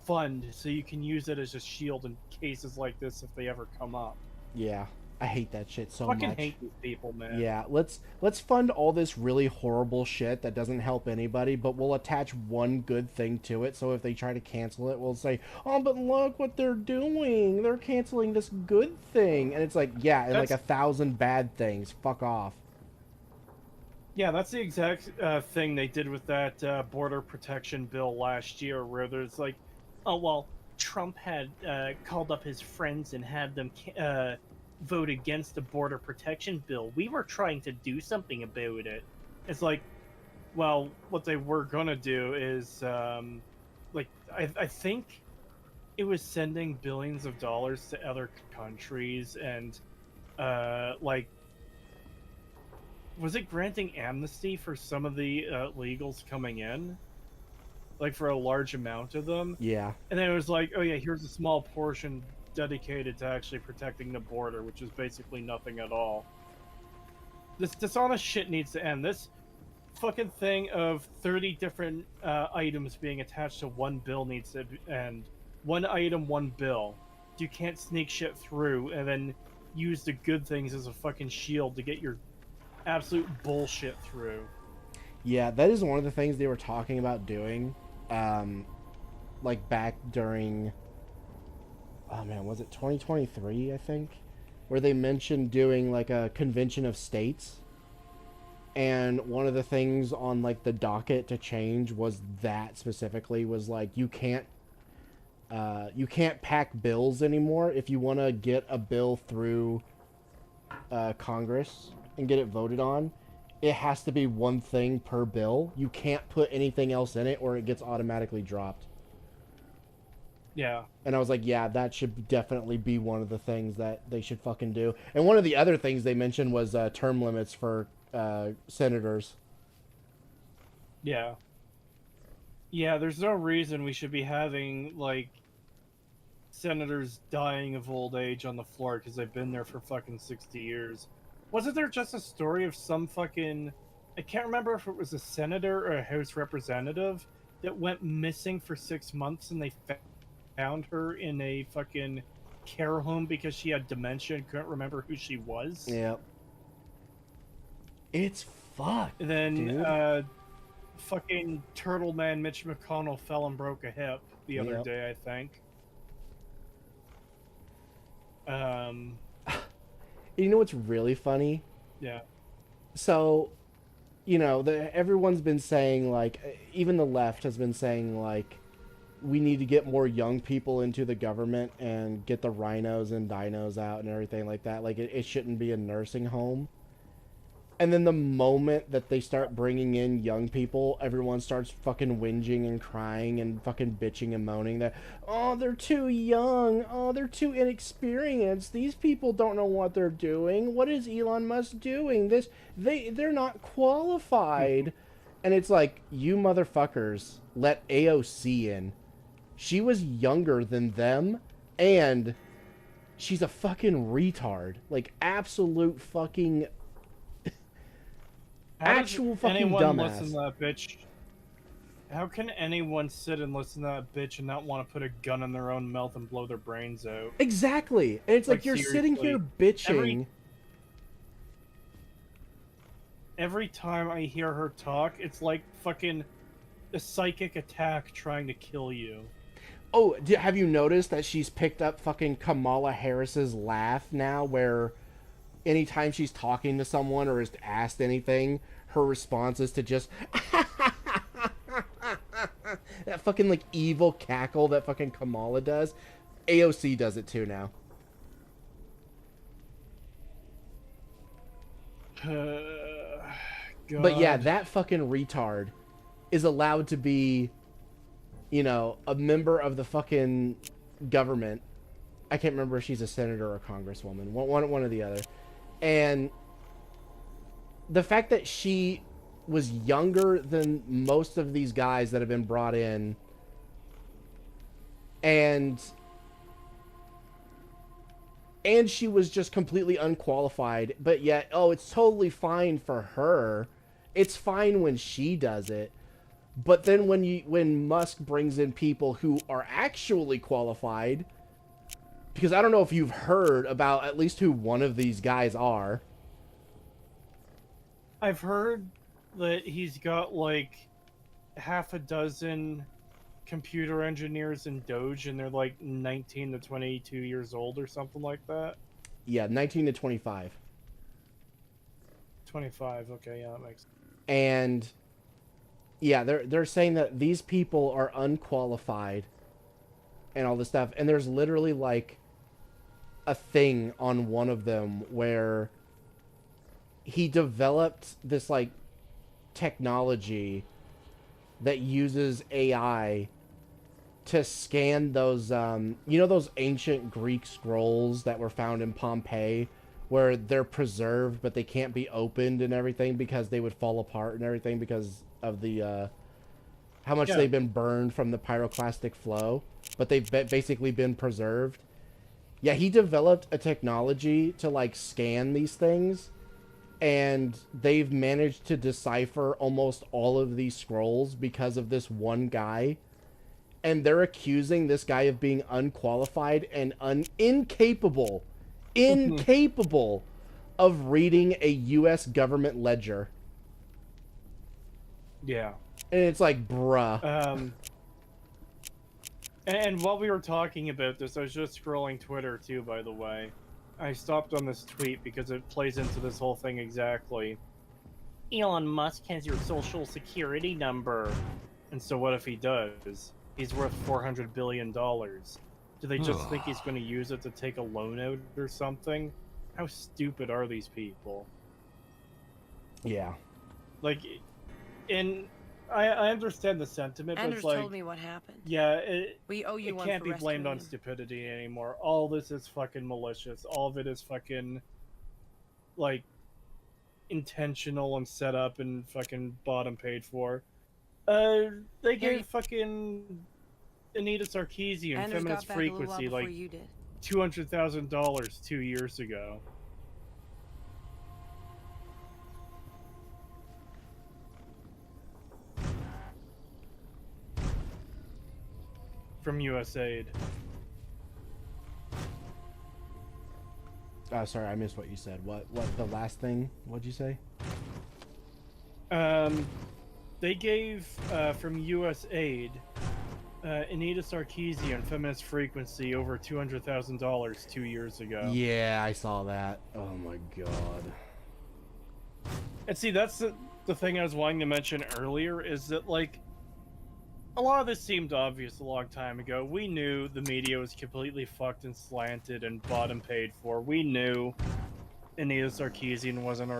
fund so you can use it as a shield in cases like this if they ever come up. Yeah, I hate that shit so Fucking much. hate these people, man. Yeah, let's fund all this really horrible shit that doesn't help anybody, but we'll attach one good thing to it, so if they try to cancel it, we'll say, oh, but look what they're doing. They're canceling this good thing. And it's like, yeah, and like 1,000 bad things. Fuck off. Yeah, that's the exact thing they did with that border protection bill last year, where there's like, oh, well, Trump had called up his friends and had them vote against the border protection bill. We were trying to do something about it. It's like, well, what they were gonna do is, like, I think it was sending billions of dollars to other countries and, like, was it granting amnesty for some of the illegals coming in? Like, for a large amount of them? Yeah. And then it was like, oh yeah, here's a small portion dedicated to actually protecting the border, which is basically nothing at all. This dishonest shit needs to end. This fucking thing of 30 different items being attached to one bill needs to end. One item, one bill. You can't sneak shit through and then use the good things as a fucking shield to get your absolute bullshit through. Yeah, that is one of the things they were talking about doing, like back during, oh man, was it 2023, I think? Where they mentioned doing like a convention of states. And one of the things on like the docket to change was that specifically was like, you can't pack bills anymore. If you want to get a bill through Congress and get it voted on, it has to be one thing per bill. You can't put anything else in it or it gets automatically dropped. Yeah. And I was like, yeah, that should definitely be one of the things that they should fucking do. And one of the other things they mentioned was term limits for senators. Yeah. Yeah, there's no reason we should be having, like, senators dying of old age on the floor because they've been there for fucking 60 years. Wasn't there just a story of some fucking... I can't remember if it was a senator or a House representative that went missing for 6 months and they found her in a fucking care home because she had dementia and couldn't remember who she was? Yeah. It's fucked, and then, dude. Fucking Turtle Man Mitch McConnell fell and broke a hip the other day, I think. You know what's really funny? Yeah. So, you know, everyone's been saying, like, even the left has been saying, like, we need to get more young people into the government and get the rhinos and dinos out and everything like that. Like, it shouldn't be a nursing home. And then the moment that they start bringing in young people, everyone starts fucking whinging and crying and fucking bitching and moaning that, oh, they're too young. Oh, they're too inexperienced. These people don't know what they're doing. What is Elon Musk doing? They're not qualified. And it's like, you motherfuckers let AOC in. She was younger than them, and she's a fucking retard. Like, absolute fucking... actual fucking dumbass. Listen to that bitch? How can anyone sit and listen to that bitch and not want to put a gun in their own mouth and blow their brains out? Exactly. And it's like you're sitting here bitching. Every time I hear her talk, it's like fucking a psychic attack trying to kill you. Oh, have you noticed that she's picked up fucking Kamala Harris's laugh now, where anytime she's talking to someone or is asked anything, her response is to just that fucking like evil cackle that fucking Kamala does. AOC does it too now. But yeah, that fucking retard is allowed to be, you know, a member of the fucking government. I can't remember if she's a senator or a congresswoman. One or the other. And the fact that she was younger than most of these guys that have been brought in, and she was just completely unqualified, but yet, oh, it's totally fine for her. It's fine when she does it. But then when Musk brings in people who are actually qualified, because I don't know if you've heard about at least who one of these guys are. I've heard that he's got like half a dozen computer engineers in Doge, and they're like 19 to 22 years old or something like that. Yeah, 19 to 25. 25, okay, yeah, that makes sense. And yeah, they're saying that these people are unqualified and all this stuff. And there's literally like a thing on one of them where he developed this like technology that uses AI to scan those, you know, those ancient Greek scrolls that were found in Pompeii, where they're preserved but they can't be opened and everything because they would fall apart and everything because of the how much they've been burned from the pyroclastic flow, but they've basically been preserved. Yeah, he developed a technology to like scan these things, and they've managed to decipher almost all of these scrolls because of this one guy. And they're accusing this guy of being unqualified and incapable of reading a U.S. government ledger. Yeah. And it's like, bruh. And while we were talking about this, I was just scrolling Twitter too, by the way. I stopped on this tweet because it plays into this whole thing exactly. Elon Musk has your social security number. And so what if he does? He's worth $400 billion. Do they just think he's going to use it to take a loan out or something? How stupid are these people? Yeah. Like, and I understand the sentiment, Anders but it's like, told me what happened. yeah, We owe you it one can't for be blamed rescuing on him. stupidity anymore. All this is fucking malicious. All of it is fucking, like, intentional and set up and fucking bought and paid for. They gave fucking Anita Sarkeesian Anders Feminist got back a little while Frequency before like you did. $200,000 2 years ago. From USAID. Sorry, I missed what you said. What the last thing? What'd you say? They gave from USAID Anita Sarkeesian Feminist Frequency over $200,000 2 years ago. Yeah, I saw that. Oh my god. And see, that's the thing I was wanting to mention earlier, is that, like, a lot of this seemed obvious a long time ago. We knew the media was completely fucked and slanted and bought and paid for. We knew Anita Sarkeesian wasn't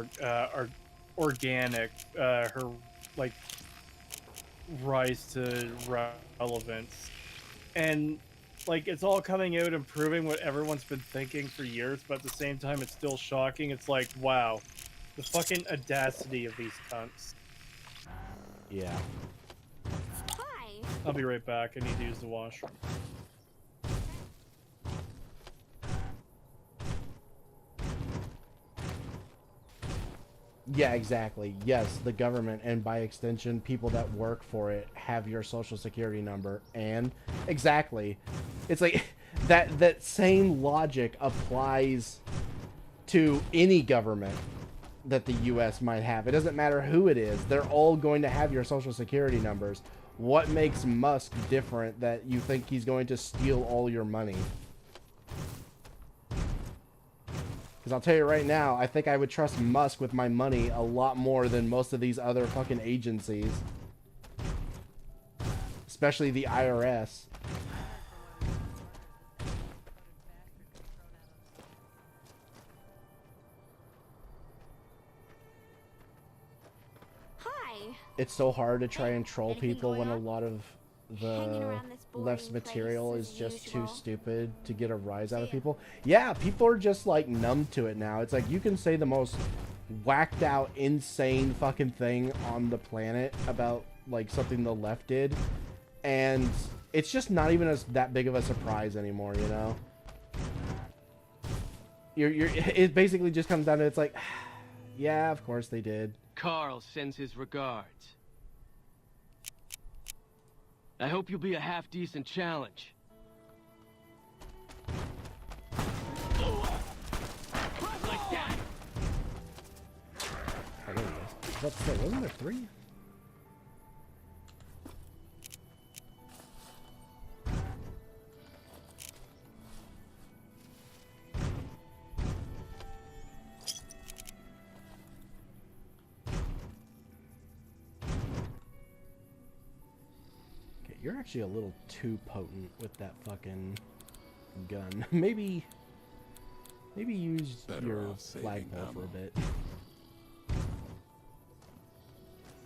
organic. Her, like, rise to relevance. And, like, it's all coming out and proving what everyone's been thinking for years, but at the same time, it's still shocking. It's like, wow. The fucking audacity of these cunts. Yeah. I'll be right back. I need to use the washroom. Yeah, exactly. Yes, the government, and by extension, people that work for it, have your social security number. And exactly, it's like that same logic applies to any government that the U.S. might have. It doesn't matter who it is. They're all going to have your social security numbers. What makes Musk different that you think he's going to steal all your money? Because I'll tell you right now, I think I would trust Musk with my money a lot more than most of these other fucking agencies. Especially the IRS. Hi. It's so hard to try and troll people when a lot of the left's material is just too stupid to get a rise out of people. Yeah, people are just like numb to it now. It's like you can say the most whacked out, insane fucking thing on the planet about like something the left did, and it's just not even that big of a surprise anymore, you know? It basically just comes down to, it's like, yeah, of course they did. Carl sends his regards. I hope you'll be a half-decent challenge. Like that. Oh, there he is. Wasn't there 3? You're actually a little too potent with that fucking gun. Maybe use your flagpole for a bit.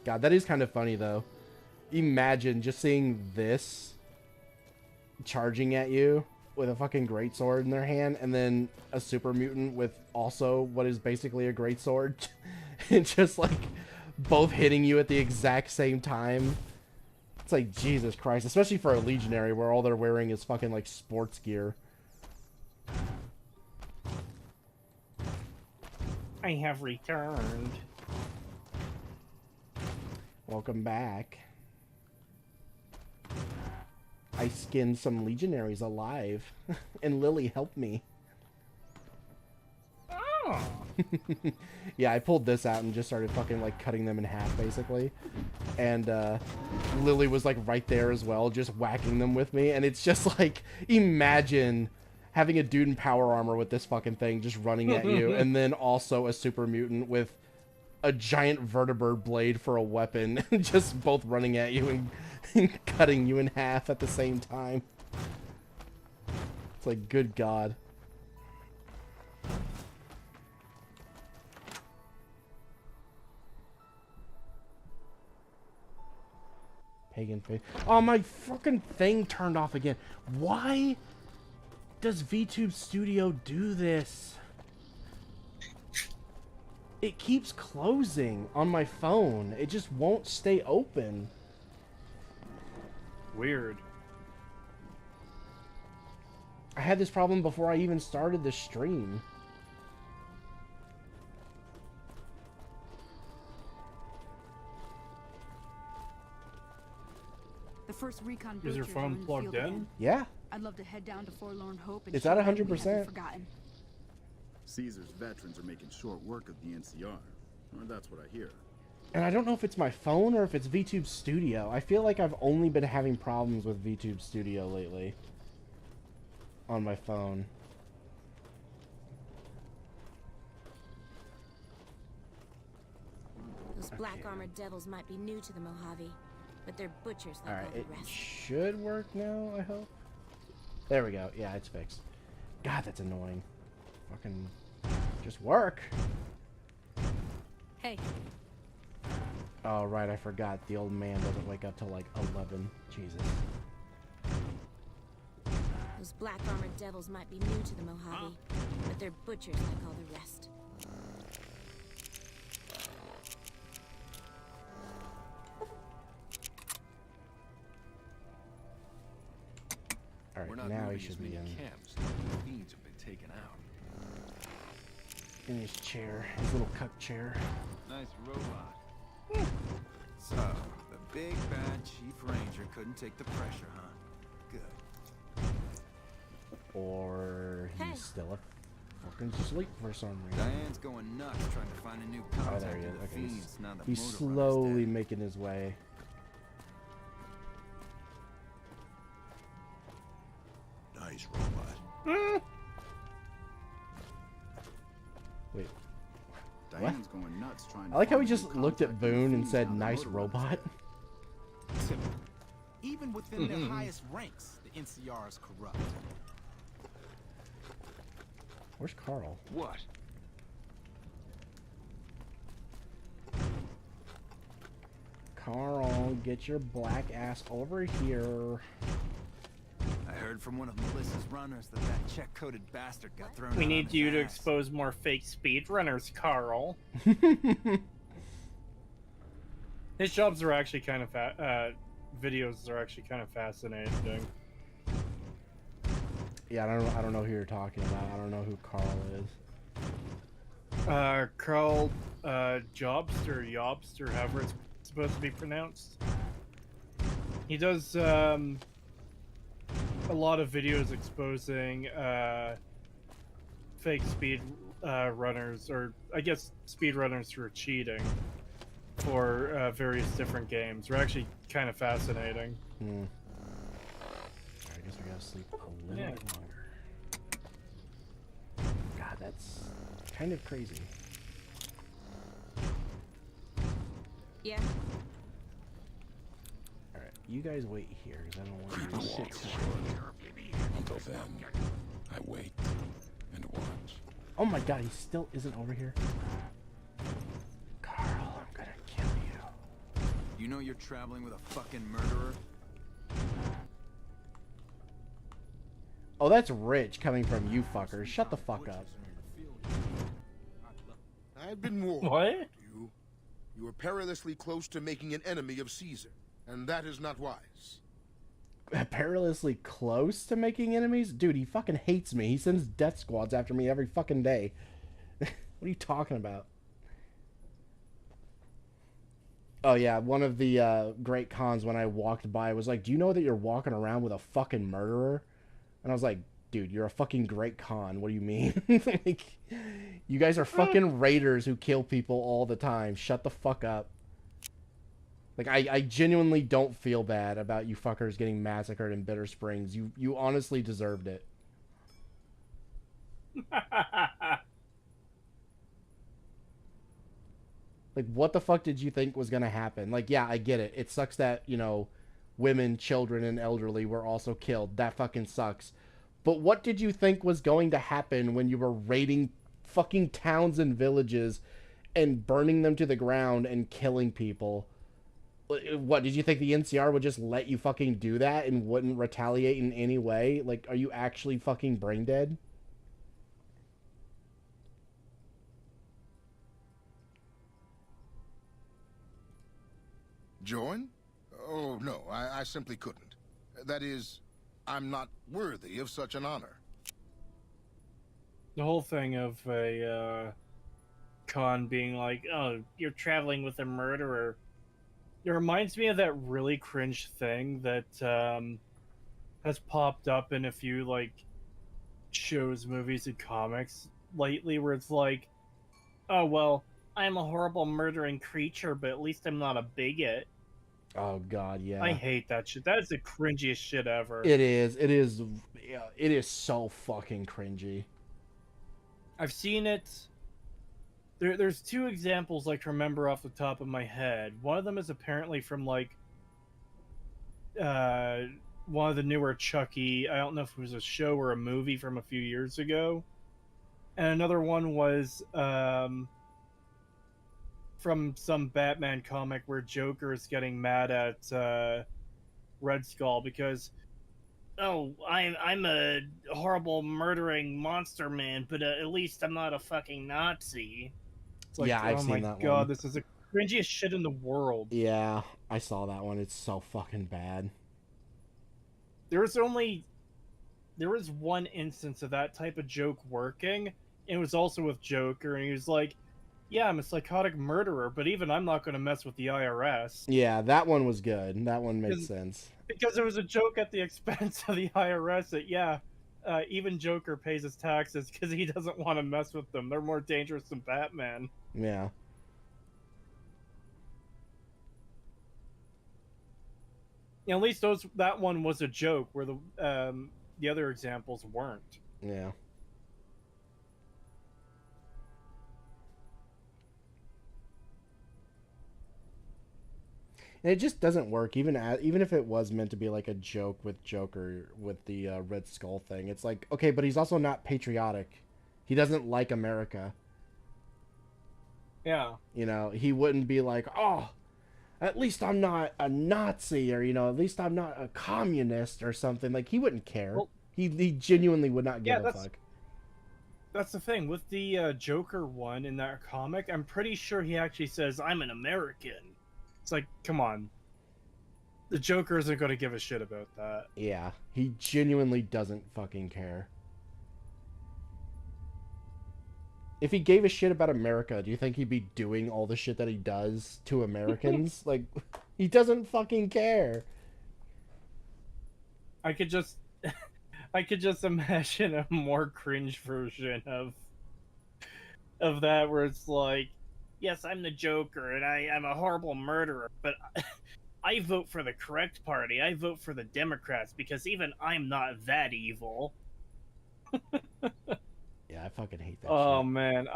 God, that is kind of funny though. Imagine just seeing this charging at you with a fucking greatsword in their hand, and then a super mutant with also what is basically a greatsword, and just like both hitting you at the exact same time. It's like, Jesus Christ, especially for a legionary where all they're wearing is fucking like sports gear. I have returned. Welcome back. I skinned some legionaries alive, and Lily helped me. Oh. Yeah, I pulled this out and just started fucking like cutting them in half basically, and Lily was like right there as well, just whacking them with me. And it's just like, imagine having a dude in power armor with this fucking thing just running at you, and then also a super mutant with a giant vertibird blade for a weapon, just both running at you and cutting you in half at the same time. It's like, good God. Pagan face. Oh, my fucking thing turned off again. Why does VTube Studio do this? It keeps closing on my phone. It just won't stay open. Weird. I had this problem before I even started the stream. The first recon Is your butchers are phone the plugged field in? again. Yeah. I'd love to head down to Forlorn Hope and It's show at them we 100%. haven't forgotten. Caesar's veterans are making short work of the NCR. Well, that's what I hear. And I don't know if it's my phone or if it's VTube Studio. I feel like I've only been having problems with VTube Studio lately. On my phone. Those black armored devils might be new to the Mojave, but they're butchers like all Alright, the it rest. should work now, I hope. There we go. Yeah, it's fixed. God, that's annoying. Fucking just work. Hey. Oh, right, I forgot. The old man doesn't wake up till like 11. Jesus. Those black armored devils might be new to the Mojave, but they're butchers like all the rest. Alright, now he should be in. Camps. The fiends have been taken out. In his chair. His little cuck chair. Nice robot. So, the big bad Chief Ranger couldn't take the pressure, huh? Good. Or he's Hey. still fucking asleep for some reason. Diane's going nuts trying to find a new Oh, contact there he to is. the Okay, fiends. Now the he's motor runner's slowly dead. making his way. Nice robot. What? Diane's going nuts trying to I like how find he a just new looked at contact in the Boone and fiends said, now that nice Motor robot. Simple. Even within their highest ranks, the NCR is corrupt. Where's Carl? What? Carl, get your black ass over here. I heard from one of Melissa's runners that check-coded bastard got thrown We out need on you his to ass. expose more fake speedrunners, Carl. His jobs are actually kind of videos are actually kind of fascinating. Yeah, I don't know who you're talking about. I don't know who Carl is. Carl Jobster, however it's supposed to be pronounced. He does a lot of videos exposing fake speed runners, or I guess speed runners who are cheating for various different games. They're actually kind of fascinating. I guess we gotta sleep a little longer. God, that's kind of crazy. Yeah. Alright, you guys wait here, because I don't want Creep you to walk sit ashore. Until then, I wait and watch. Oh my god, he still isn't over here? Carl, I'm gonna kill you. You know you're traveling with a fucking murderer? Oh, that's rich coming from you fuckers. Shut the fuck up. I've been warned. What? You are perilously close to making an enemy of Caesar, and that is not wise. Perilously close to making enemies? Dude, he fucking hates me. He sends death squads after me every fucking day. What are you talking about? Oh yeah, one of the great cons when I walked by was like, do you know that you're walking around with a fucking murderer? And I was like, dude, you're a fucking great con. What do you mean? Like, you guys are fucking raiders who kill people all the time. Shut the fuck up. Like, I genuinely don't feel bad about you fuckers getting massacred in Bitter Springs. You honestly deserved it. Like, what the fuck did you think was gonna happen? Like, yeah, I get it. It sucks that, you know, women, children, and elderly were also killed. That fucking sucks. But what did you think was going to happen when you were raiding fucking towns and villages and burning them to the ground and killing people? What, did you think the NCR would just let you fucking do that and wouldn't retaliate in any way? Like, are you actually fucking brain dead? Join? Oh, no, I simply couldn't. That is, I'm not worthy of such an honor. The whole thing of a con being like, oh, you're traveling with a murderer. It reminds me of that really cringe thing that has popped up in a few like shows, movies, and comics lately, where it's like, oh well, I'm a horrible murdering creature, but at least I'm not a bigot. Oh god, yeah. I hate that shit. That is the cringiest shit ever. It is. It is. Yeah, it is so fucking cringy. I've seen it. There's two examples I can remember off the top of my head. One of them is apparently from like one of the newer Chucky. I don't know if it was a show or a movie from a few years ago. And another one was from some Batman comic where Joker is getting mad at Red Skull because, oh, I'm a horrible murdering monster man, but at least I'm not a fucking Nazi. It's like, yeah, I've oh seen my that god, one. this is the cringiest shit in the world. Yeah, I saw that one. It's so fucking bad. There was one instance of that type of joke working, and it was also with Joker, and he was like, yeah, I'm a psychotic murderer, but even I'm not going to mess with the IRS. Yeah, that one was good. That one made sense. Because it was a joke at the expense of the IRS that, yeah, even Joker pays his taxes because he doesn't want to mess with them. They're more dangerous than Batman. Yeah. At least that one was a joke, where the other examples weren't. Yeah. And it just doesn't work, even if it was meant to be like a joke with Joker with the Red Skull thing. It's like, okay, but he's also not patriotic. He doesn't like America. Yeah. You know, he wouldn't be like, oh, at least I'm not a Nazi, or, you know, at least I'm not a communist or something. Like, he wouldn't care. Well, he genuinely would not give a fuck. That's the thing. With the Joker one in that comic, I'm pretty sure he actually says, I'm an American. It's like, come on. The Joker isn't going to give a shit about that. Yeah, he genuinely doesn't fucking care. If he gave a shit about America, do you think he'd be doing all the shit that he does to Americans? Like, he doesn't fucking care. I could just imagine a more cringe version of that, where it's like, yes, I'm the Joker, and I'm a horrible murderer, but I vote for the correct party. I vote for the Democrats, because even I'm not that evil. Yeah, I fucking hate that oh, shit. Man,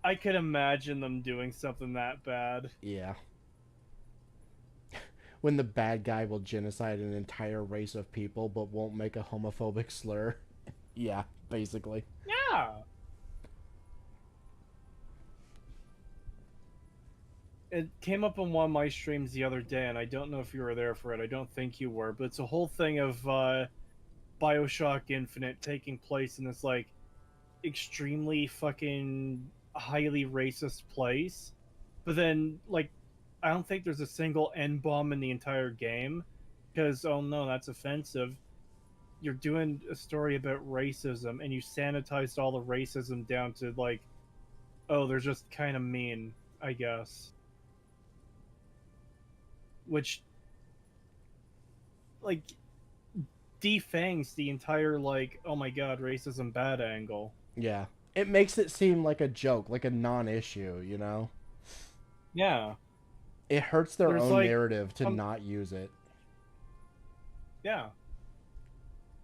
I could imagine them doing something that bad. Yeah. When the bad guy will genocide an entire race of people, but won't make a homophobic slur. Yeah, basically. Yeah. It came up on one of my streams the other day, and I don't know if you were there for it. I don't think you were, but it's a whole thing of BioShock Infinite taking place in this, like, extremely fucking highly racist place. But then, like, I don't think there's a single N-bomb in the entire game, because, oh no, that's offensive. You're doing a story about racism, and you sanitized all the racism down to, like, oh, they're just kind of mean, I guess. Which, like, defangs the entire, like, oh my god, racism bad angle. Yeah. It makes it seem like a joke, like a non-issue, you know? Yeah. It hurts their There's, own like, narrative to not use it. Yeah.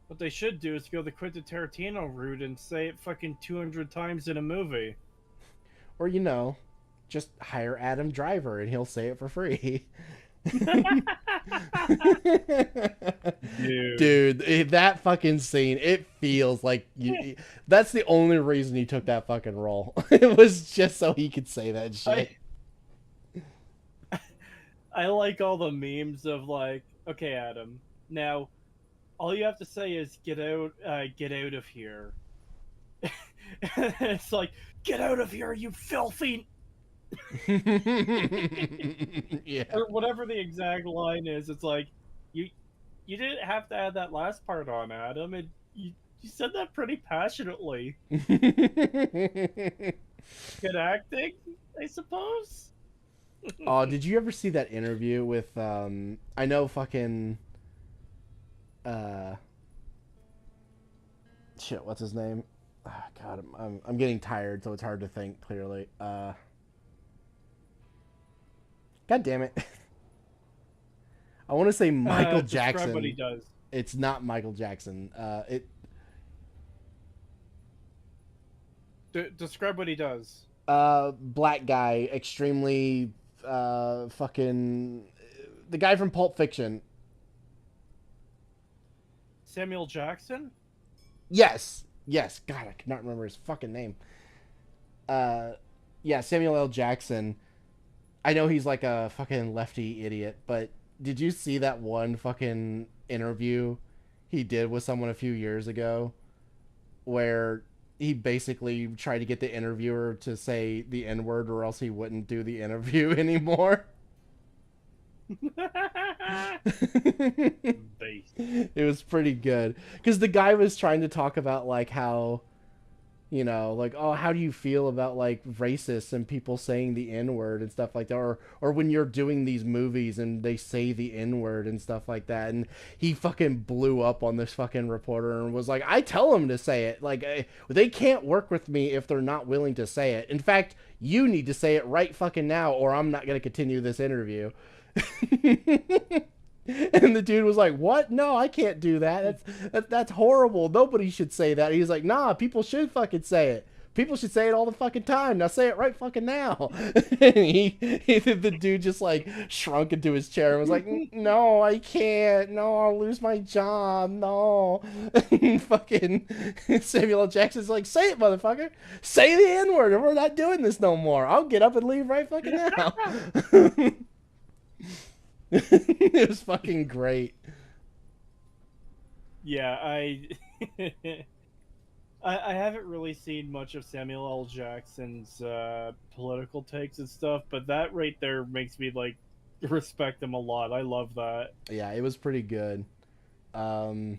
What they should do is go the Quentin Tarantino route and say it fucking 200 times in a movie. Or, you know, just hire Adam Driver and he'll say it for free. Dude, that fucking scene, it feels like that's the only reason he took that fucking role. It was just so he could say that shit. I like all the memes of, like, okay, Adam, now all you have to say is get out of here. It's like, get out of here, you filthy. Yeah. Or whatever the exact line is. It's like, you didn't have to add that last part on, Adam. And you said that pretty passionately. Good acting, I suppose. Oh, did you ever see that interview with I know fucking shit, what's his name? Oh, God, I'm getting tired, so it's hard to think clearly. God damn it. I want to say Michael Jackson. Describe what he does. It's not Michael Jackson. Describe what he does. Black guy, extremely fucking the guy from Pulp Fiction. Samuel Jackson? Yes. God, I cannot remember his fucking name. Yeah, Samuel L. Jackson. I know he's like a fucking lefty idiot, but did you see that one fucking interview he did with someone a few years ago where he basically tried to get the interviewer to say the N-word or else he wouldn't do the interview anymore? It was pretty good because the guy was trying to talk about like how, you know, like, oh, how do you feel about like racists and people saying the N-word and stuff like that, or when you're doing these movies and they say the N-word and stuff like that. And he fucking blew up on this fucking reporter and was like, I tell them to say it, like they can't work with me if they're not willing to say it. In fact, you need to say it right fucking now or I'm not going to continue this interview. And the dude was like, what? No, I can't do that. That's horrible. Nobody should say that. He's like, nah, people should fucking say it. People should say it all the fucking time. Now say it right fucking now. And the dude just like shrunk into his chair and was like, no, I can't. No, I'll lose my job. No. Fucking Samuel L. Jackson's like, say it, motherfucker. Say the N-word or we're not doing this no more. I'll get up and leave right fucking now. It was fucking great. Yeah, I haven't really seen much of Samuel L. Jackson's political takes and stuff, but that right there makes me like respect him a lot. I love that. Yeah, it was pretty good. Oh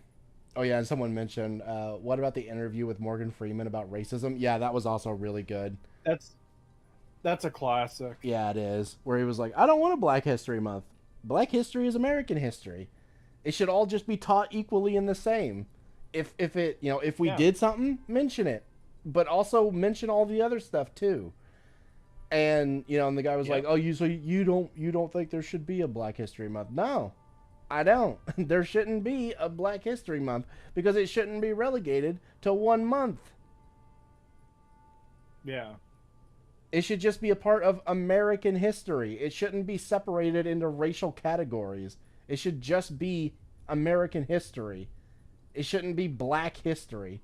yeah, and someone mentioned, what about the interview with Morgan Freeman about racism? Yeah, that was also really good. That's a classic. Yeah, it is. Where he was like, I don't want a Black History Month. Black history is American history. It should all just be taught equally and the same. If we did something, mention it, but also mention all the other stuff too. And and the guy was like, "Oh, you don't think there should be a Black History Month?" No, I don't. There shouldn't be a Black History Month because it shouldn't be relegated to 1 month. Yeah. It should just be a part of American history. It shouldn't be separated into racial categories. It should just be American history. It shouldn't be Black history.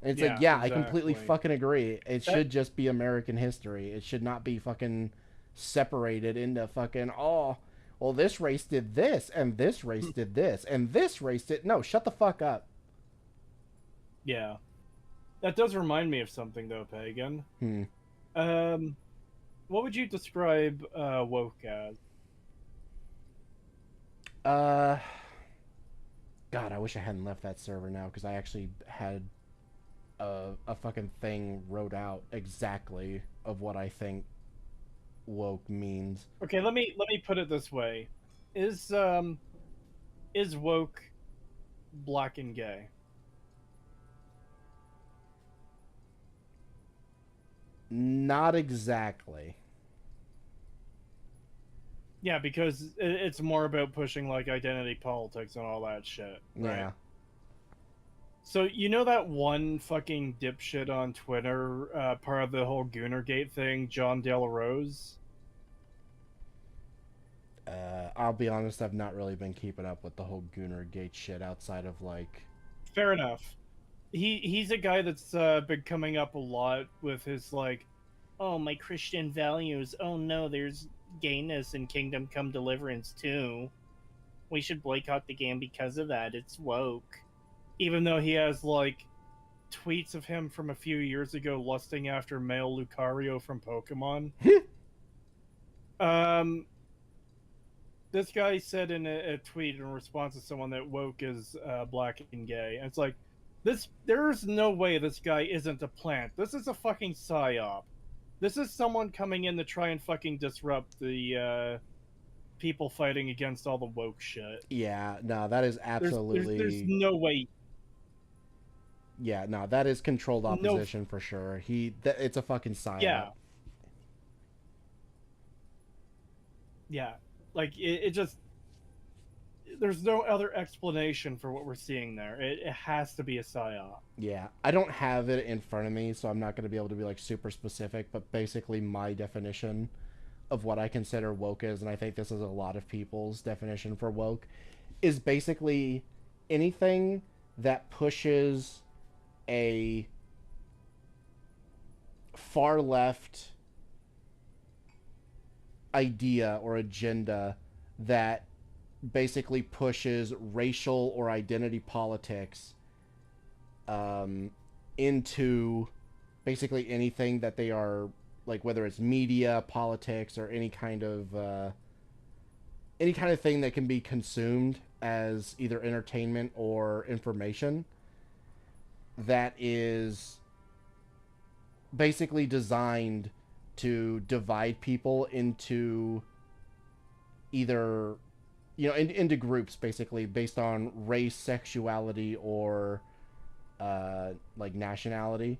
And it's exactly. I completely fucking agree. It should just be American history. It should not be fucking separated into fucking, oh, well, this race did this, and this race did this, and this race did... No, shut the fuck up. Yeah. That does remind me of something, though, Pagan. What would you describe woke as? God, I wish I hadn't left that server now, because I actually had a fucking thing wrote out exactly of what I think woke means. Okay, let me put it this way: is woke black and gay? Not exactly. Yeah, because it's more about pushing like identity politics and all that shit. Right? Yeah. So you know that one fucking dipshit on Twitter, part of the whole Goonergate thing, John De La Rose? I'll be honest, I've not really been keeping up with the whole Goonergate shit outside of like... Fair enough. He's a guy that's been coming up a lot with his like, oh, my Christian values. Oh no, there's gayness in Kingdom Come Deliverance too. We should boycott the game because of that. It's woke. Even though he has like tweets of him from a few years ago lusting after male Lucario from Pokemon. This guy said in a tweet in response to someone that woke is black and gay. And it's like, there's no way this guy isn't a plant. This is a fucking psyop. This is someone coming in to try and fucking disrupt the people fighting against all the woke shit. Yeah, no, that is absolutely... There's no way... Yeah, no, that is controlled opposition for sure. It's a fucking psyop. Yeah. Yeah. Like, it just... There's no other explanation for what we're seeing there. It has to be a psyop. Yeah. I don't have it in front of me, so I'm not going to be able to be, like, super specific, but basically my definition of what I consider woke is, and I think this is a lot of people's definition for woke, is basically anything that pushes a far left idea or agenda that basically pushes racial or identity politics into basically anything that they are, like, whether it's media, politics, or any kind of thing that can be consumed as either entertainment or information that is basically designed to divide people into either, into groups, basically based on race, sexuality, or like nationality,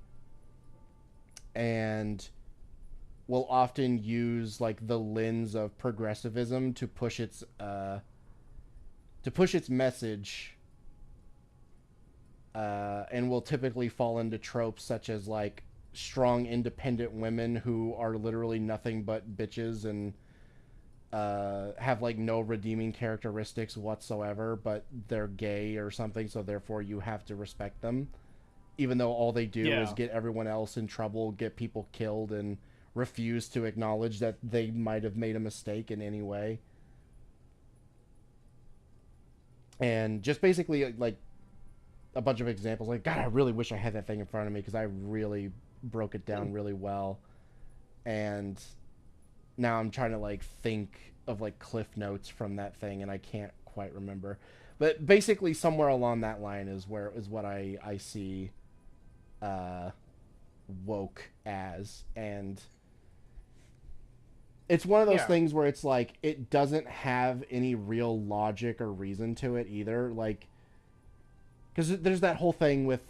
and will often use like the lens of progressivism to push its message and will typically fall into tropes such as like strong independent women who are literally nothing but bitches and have like no redeeming characteristics whatsoever, but they're gay or something, so therefore you have to respect them, even though all they do is get everyone else in trouble, get people killed, and refuse to acknowledge that they might have made a mistake in any way. And just basically like a bunch of examples. Like, God, I really wish I had that thing in front of me because I really broke it down really well. And now I'm trying to like think of like cliff notes from that thing, and I can't quite remember. But basically, somewhere along that line is what I see woke as, and it's one of those things where it's like it doesn't have any real logic or reason to it either. Like, because there's that whole thing with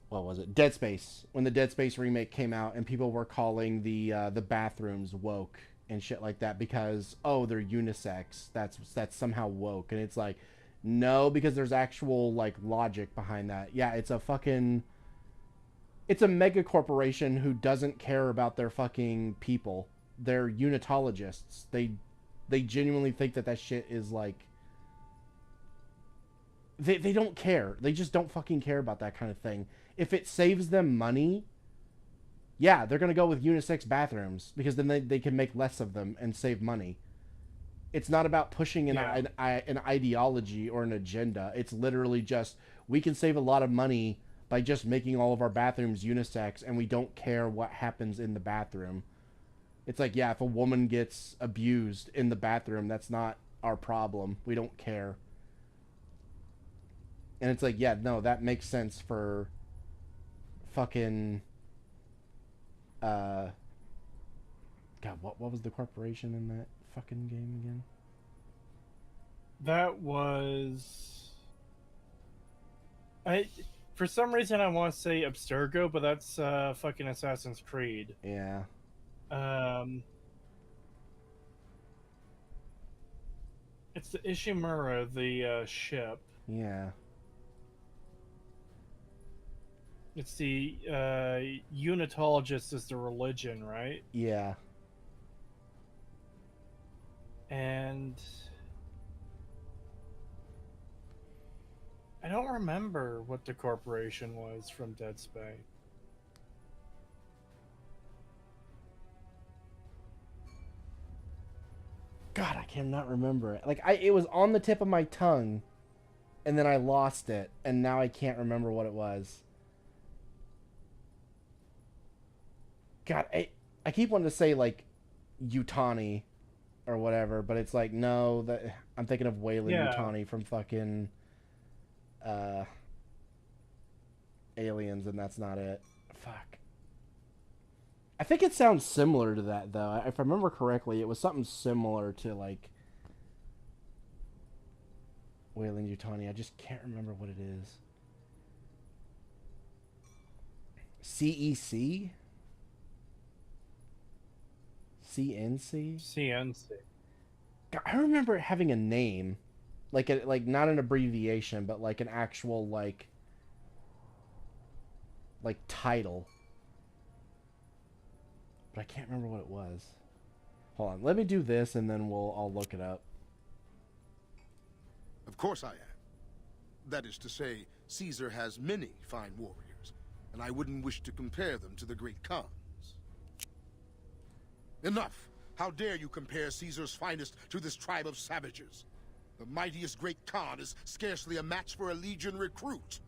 what was it? Dead Space. When the Dead Space remake came out, and people were calling the bathrooms woke and shit like that because, oh, they're unisex. That's somehow woke. And it's like, no, because there's actual like logic behind that. Yeah, it's a mega corporation who doesn't care about their fucking people. They're unitologists. They genuinely think that shit is like, they don't care. They just don't fucking care about that kind of thing. If it saves them money, yeah, they're going to go with unisex bathrooms because then they can make less of them and save money. It's not about pushing an ideology or an agenda. It's literally just, we can save a lot of money by just making all of our bathrooms unisex, and we don't care what happens in the bathroom. It's like, yeah, if a woman gets abused in the bathroom, that's not our problem. We don't care. And it's like, yeah, no, that makes sense for fucking God, what was the corporation in that fucking game again? That was for some reason I want to say Abstergo, but that's fucking Assassin's Creed. Yeah. It's the Ishimura, the ship. Yeah. It's the unitologist is the religion, right? Yeah. And I don't remember what the corporation was from Dead Space. God, I cannot remember it. Like, it was on the tip of my tongue, and then I lost it, and now I can't remember what it was. God, I keep wanting to say, like, Yutani or whatever, but it's like, no, I'm thinking of Wayland Yutani from fucking Aliens, and that's not it. Fuck. I think it sounds similar to that, though. If I remember correctly, it was something similar to, like, Wayland Yutani. I just can't remember what it is. CEC? CNC? CNC. God, I remember it having a name. Like not an abbreviation, but like an actual like title. But I can't remember what it was. Hold on, let me do this and then I'll look it up. Of course I am. That is to say, Caesar has many fine warriors, and I wouldn't wish to compare them to the great Khans. Enough! How dare you compare Caesar's finest to this tribe of savages? The mightiest great Khan is scarcely a match for a legion recruit.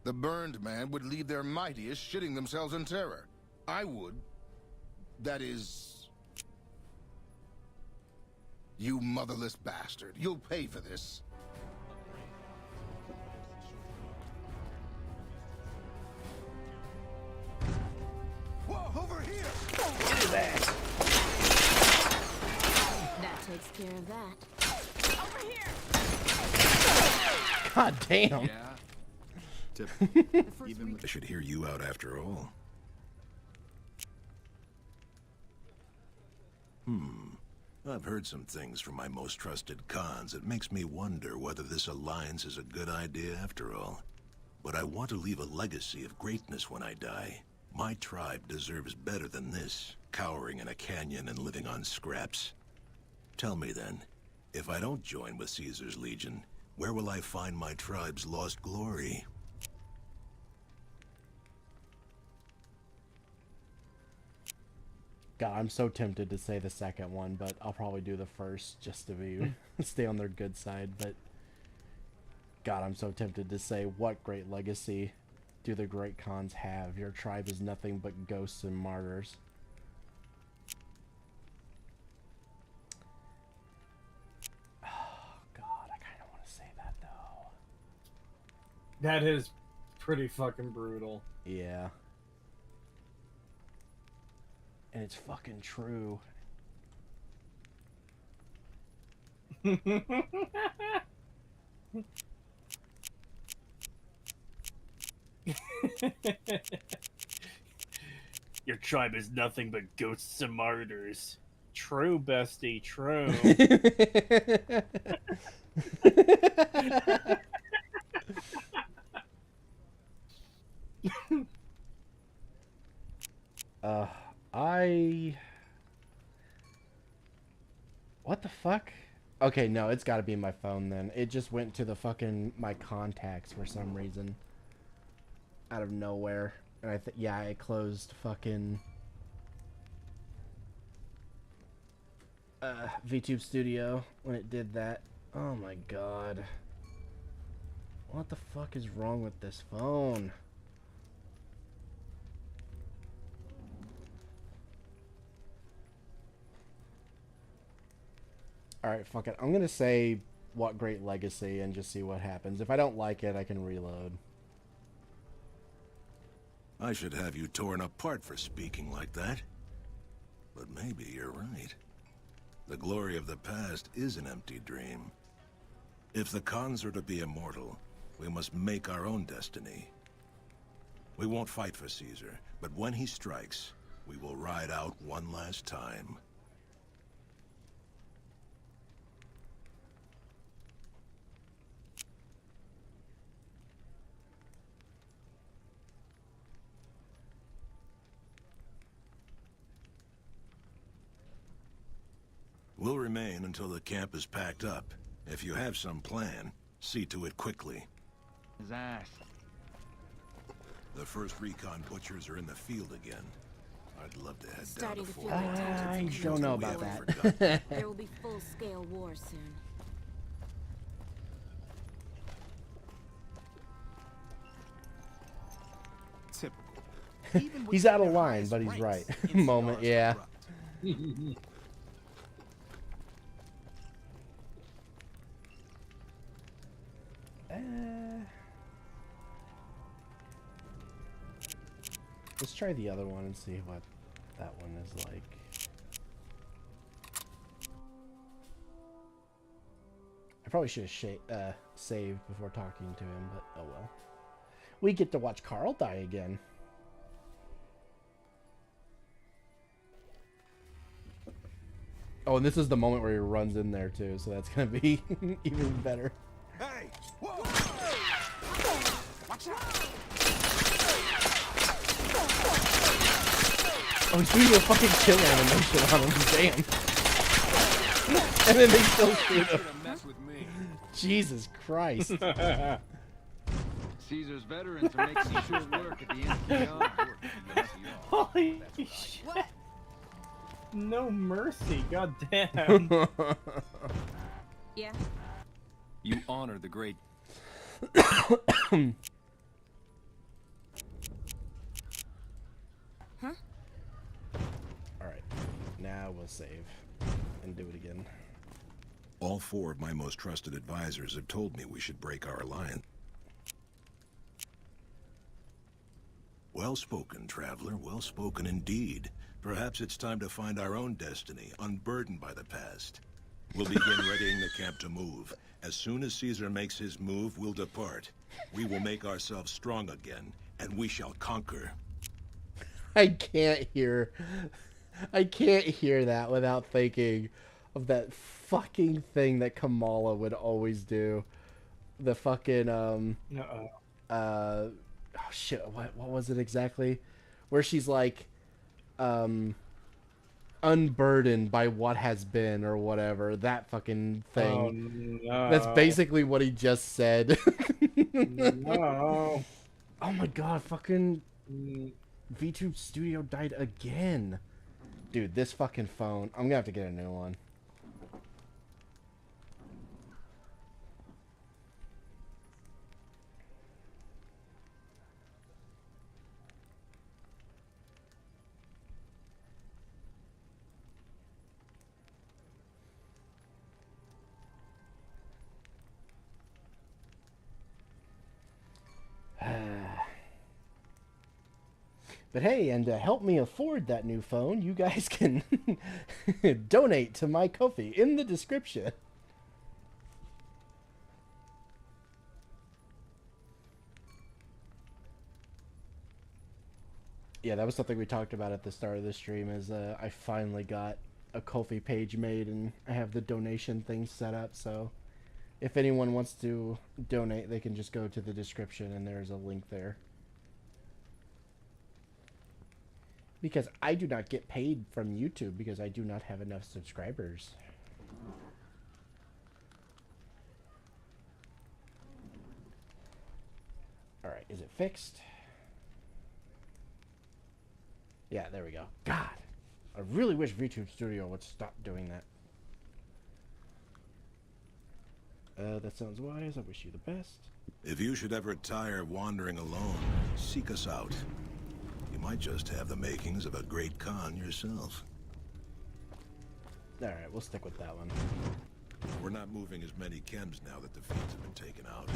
The burned man would leave their mightiest shitting themselves in terror. I would. That is... You motherless bastard. You'll pay for this. Whoa, over here! What is that? That takes care of that. Over here! God damn. Yeah. Even I should hear you out after all. I've heard some things from my most trusted Khans that makes me wonder whether this alliance is a good idea after all. But I want to leave a legacy of greatness when I die. My tribe deserves better than this, cowering in a canyon and living on scraps. Tell me then, if I don't join with Caesar's Legion, where will I find my tribe's lost glory? God, I'm so tempted to say the second one, but I'll probably do the first just to be stay on their good side. But God, I'm so tempted to say, what great legacy do the great Khans have? Your tribe is nothing but ghosts and martyrs. Oh God, I kind of want to say that though. That is pretty fucking brutal. Yeah. And it's fucking true. Your tribe is nothing but ghosts and martyrs. True, bestie, true. What the fuck? Okay, no, it's gotta be my phone then. It just went to the fucking my contacts for some reason. Out of nowhere. And yeah, I closed fucking VTube Studio when it did that. Oh my God. What the fuck is wrong with this phone? Alright, fuck it. I'm gonna say what great legacy and just see what happens. If I don't like it, I can reload. I should have you torn apart for speaking like that. But maybe you're right. The glory of the past is an empty dream. If the Khans are to be immortal, we must make our own destiny. We won't fight for Caesar, but when he strikes, we will ride out one last time. We'll remain until the camp is packed up. If you have some plan, see to it quickly. His ass. The first recon butchers are in the field again. I'd love to head down to Starting to Fort feel like time's I getting don't know short. about that. There will be full-scale war soon. Typical. He's out of line, but he's right. Moment, yeah. Let's try the other one and see what that one is like. I probably should have saved before talking to him, but oh well. We get to watch Carl die again. Oh, and this is the moment where he runs in there too, so that's gonna be even better. Hey! Whoa! Watch out! Oh, he's doing a fucking kill animation on him, damn. And then they still shoot him. Jesus Christ. Caesar's veterans are making short work at the NCR. Holy shit. No mercy, goddamn. Yeah. You honor the great. Huh? Alright, now we'll save and do it again. All four of my most trusted advisors have told me we should break our alliance. Well spoken, traveler. Well spoken indeed. Perhaps it's time to find our own destiny, unburdened by the past. We'll begin readying the camp to move. As soon as Caesar makes his move, we'll depart. We will make ourselves strong again, and we shall conquer. I can't hear that without thinking of that fucking thing that Kamala would always do. The fucking oh shit, what was it exactly? Where she's like unburdened by what has been or whatever, that fucking thing. Oh, no. That's basically what he just said. No. Oh my god, fucking VTube Studio died again. Dude, this fucking phone, I'm gonna have to get a new one. But hey, and to help me afford that new phone, you guys can donate to my Ko-fi in the description. Yeah, that was something we talked about at the start of the stream, is I finally got a Ko-fi page made and I have the donation thing set up, so if anyone wants to donate, they can just go to the description and there's a link there. Because I do not get paid from YouTube because I do not have enough subscribers. Alright, is it fixed? Yeah, there we go. God, I really wish VTube Studio would stop doing that. That sounds wise. I wish you the best. If you should ever tire of wandering alone, seek us out. You might just have the makings of a great con yourself. Alright, we'll stick with that one. We're not moving as many chems now that the fiends have been taken out.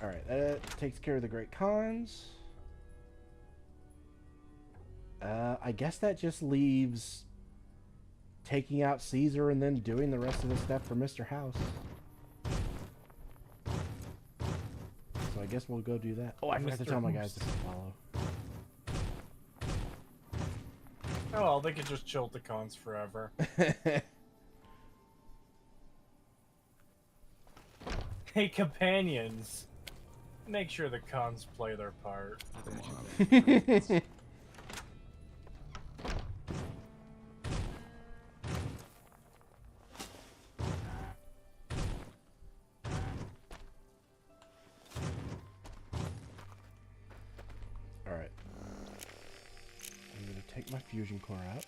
Alright, that takes care of the great cons. I guess that just leaves taking out Caesar and then doing the rest of the stuff for Mr. House. So I guess we'll go do that. Oh, I forgot to tell my guys to follow. Oh, well, they could just chill at the cons forever. Hey, companions. Make sure the cons play their part. Alright. I'm gonna take my fusion core out.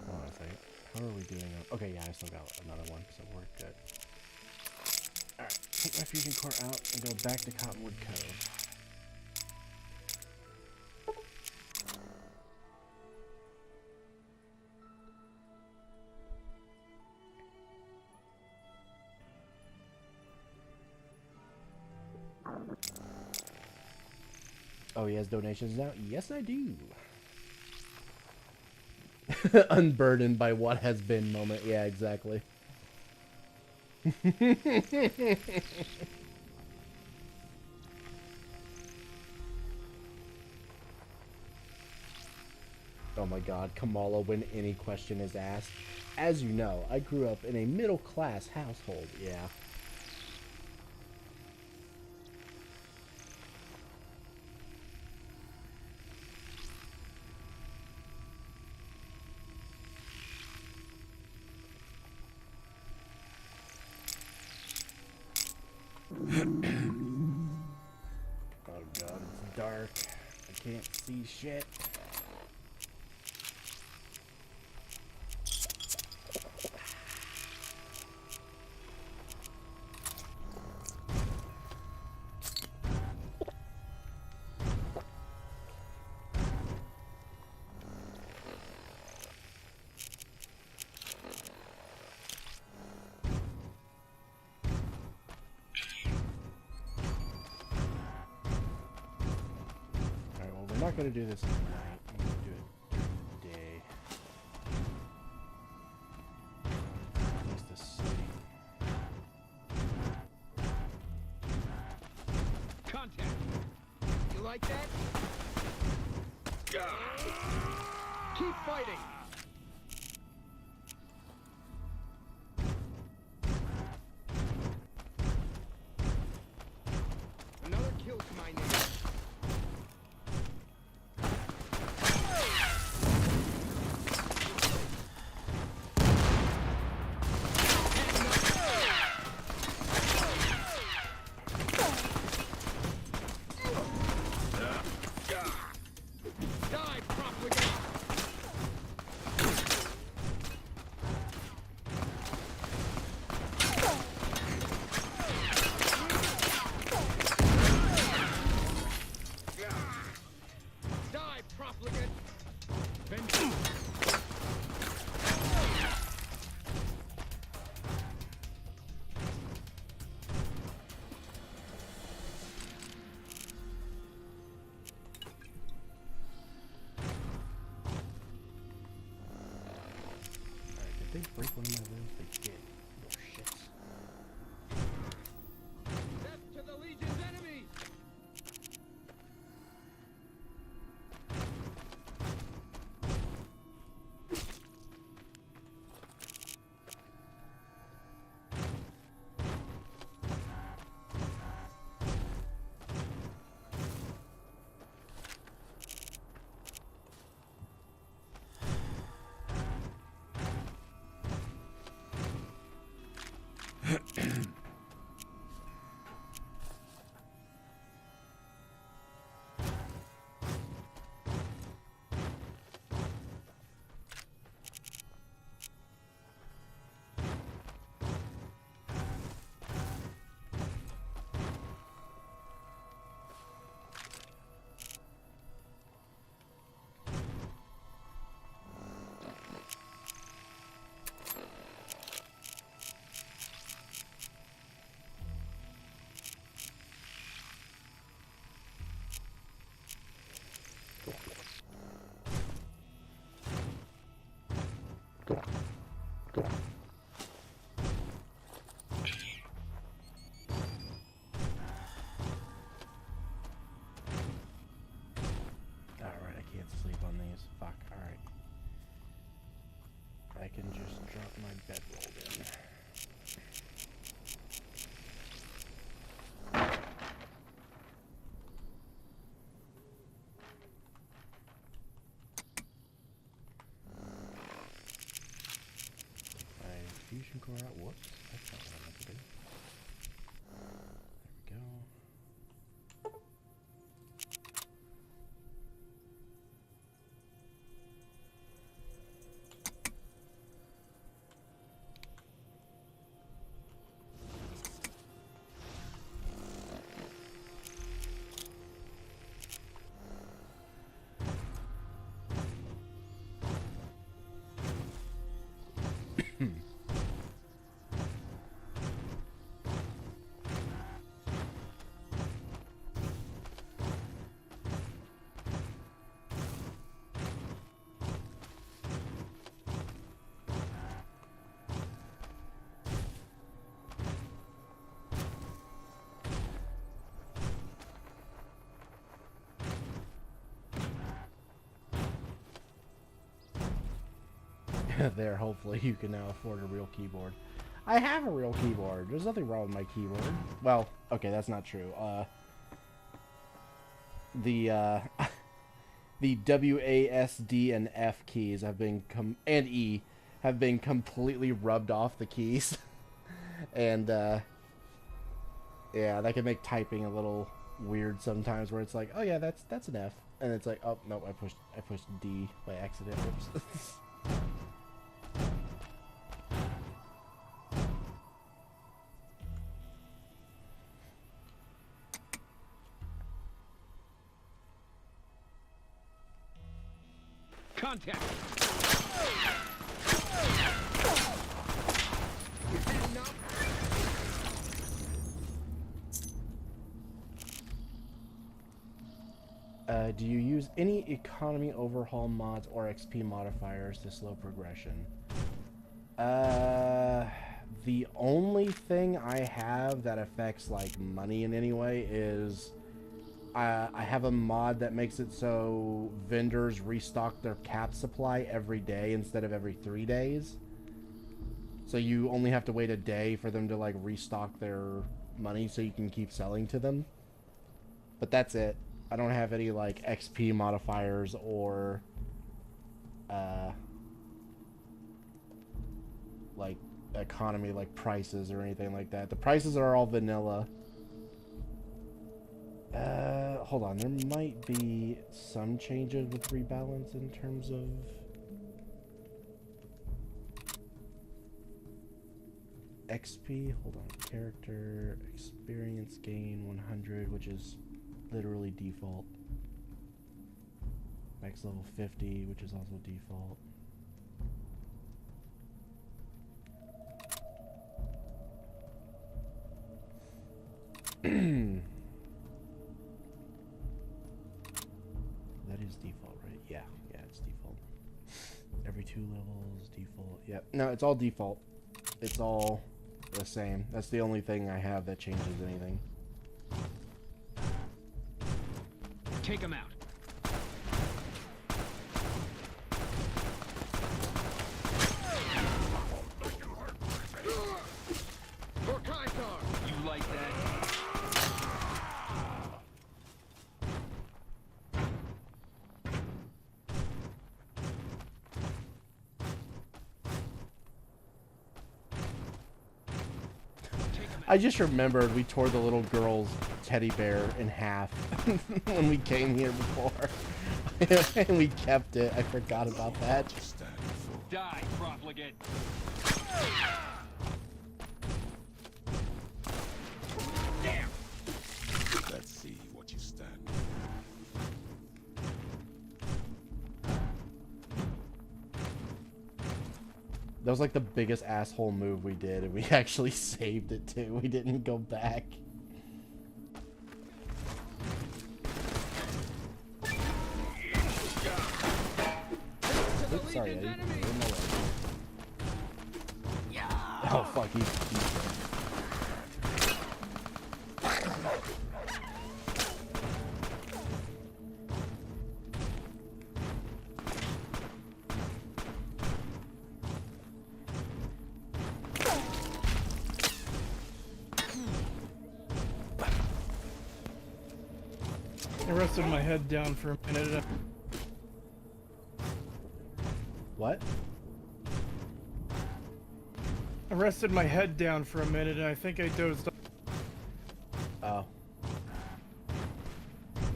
Hold on a second. How are we doing? Okay, yeah, I still got another one, so we're good. Alright, take my fusion core out and go back to Cottonwood Cove. Oh, he has donations now? Yes, I do. Unburdened by what has been moment. Yeah, exactly. Oh my god, Kamala when any question is asked. As you know, I grew up in a middle-class household, yeah. Oh god, it's dark. I can't see shit. I'm not going to do this at night. I'm going to do it during the day. Just to sleep. Contact. You like that? Keep fighting! Another kill to my name. Die, profligate! Die, profligate! Did they break one of my rooms? They did. Little shits. Death to the Legion's enemies! Alright, I can't sleep on these. Fuck, alright. I can just drop my bedroll in. My fusion core out. Whoops, that's not what I meant to do. There we go. There, hopefully you can now afford a real keyboard. I have a real keyboard. There's nothing wrong with my keyboard. Well, okay, that's not true. The W, A, S, D, and F keys have been and E have been completely rubbed off the keys, and yeah, that can make typing a little weird sometimes. Where it's like, oh yeah, that's an F, and it's like, oh no, I pushed D by accident. Whoops. Contact! Do you use any economy overhaul mods or XP modifiers to slow progression? The only thing I have that affects like money in any way is I have a mod that makes it so vendors restock their cap supply every day instead of every 3 days. So you only have to wait a day for them to like restock their money so you can keep selling to them. But that's it. I don't have any like XP modifiers or like economy, like prices or anything like that. The prices are all vanilla. Hold on, there might be some changes with rebalance in terms of XP. Hold on, character experience gain 100, which is literally default. Max level 50, which is also default. That is default, right? Yeah, it's default. Every 2 levels, default. Yep. No, it's all default. It's all the same. That's the only thing I have that changes anything. Take him out. You like that? I just remembered we tore the little girl's teddy bear in half when we came here before. And we kept it. I forgot about that. Die, profligate. Damn. Let's see what you stand for. That was like the biggest asshole move we did, and we actually saved it too. We didn't go back. Oops, sorry, Eddie. Oh fuck, he's I rested my head down for a minute. What? I rested my head down for a minute and I think I dozed off. Oh.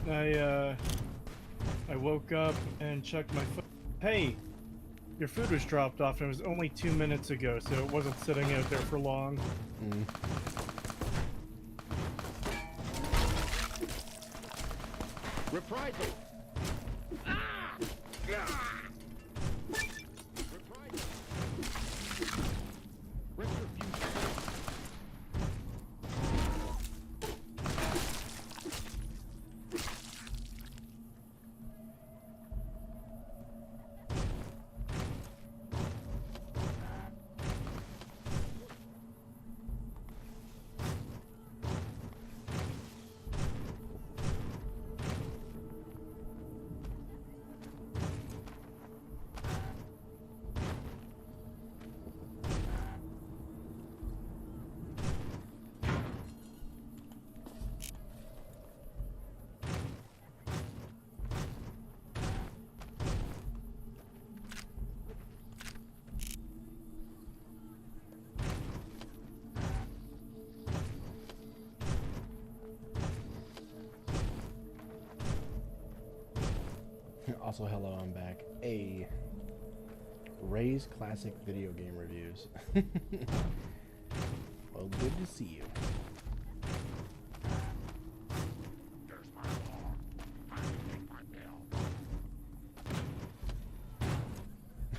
I woke up and checked my phone. Hey, your food was dropped off and it was only 2 minutes ago, so it wasn't sitting out there for long. Reprisal. Also, hello, I'm back. Ray's classic video game reviews. Well, good to see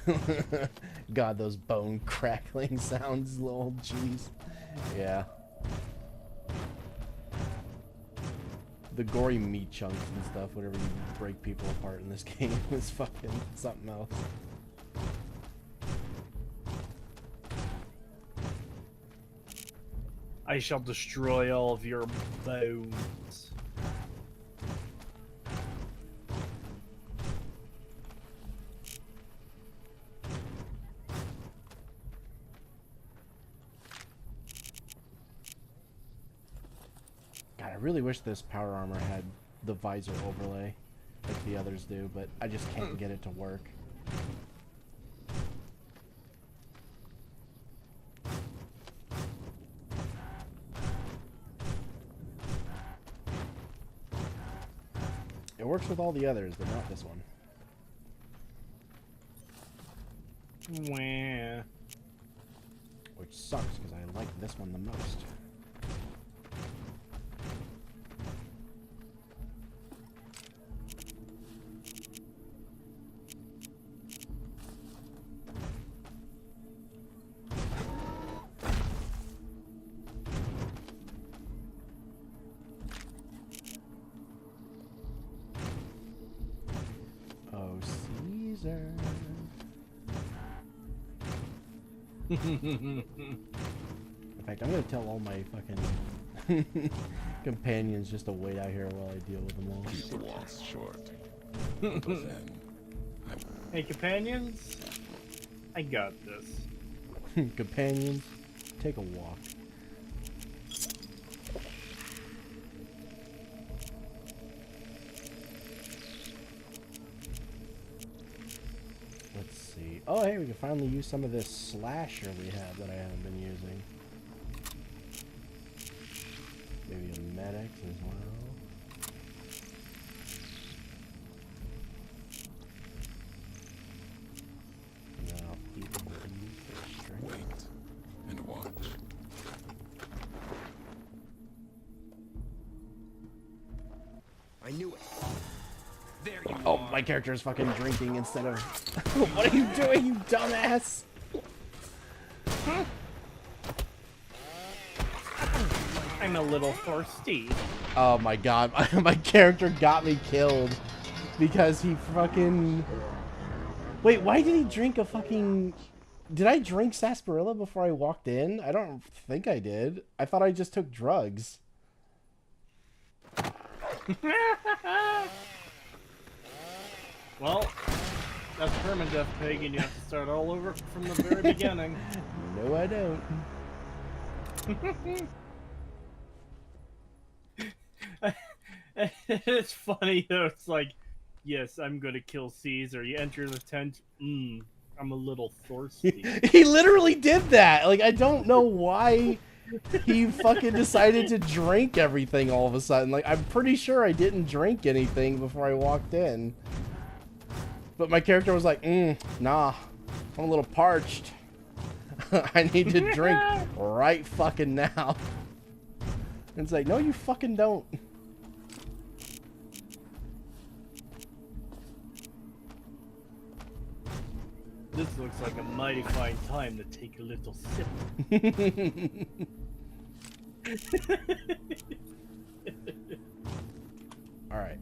you. God, those bone crackling sounds, little jeez. Yeah. The gory meat chunks and stuff, whenever you break people apart in this game, is fucking something else. I shall destroy all of your bones. I really wish this power armor had the visor overlay like the others do, but I just can't get it to work. It works with all the others, but not this one. Wah. Which sucks, because I like this one the most. Oh, Caesar. In fact, I'm gonna tell all my fucking companions just to wait out here while I deal with them all. Keep the walks short. Hey, companions, I got this. Companions, take a walk. Let's see. Oh, hey, we can finally use some of this slasher we have that I haven't been using. Maybe a medics as well. Now, wait and watch. I knew it. There you Oh, are. my character is fucking drinking instead of... What are you doing, you dumbass? I'm a little thirsty. Oh my god, my character got me killed because he fucking... Wait, why did he drink a fucking... Did I drink sarsaparilla before I walked in? I don't think I did. I thought I just took drugs. Well, that's permadeath, Pig, and you have to start all over from the very beginning. No, I don't. It's funny though. It's like, yes, I'm gonna kill Caesar. You enter the tent. I'm a little thirsty. He literally did that. Like, I don't know why he fucking decided to drink everything all of a sudden. Like, I'm pretty sure I didn't drink anything before I walked in. But my character was like, nah, I'm a little parched. I need to drink right fucking now. And it's like, no, you fucking don't. This looks like a mighty fine time to take a little sip. Alright.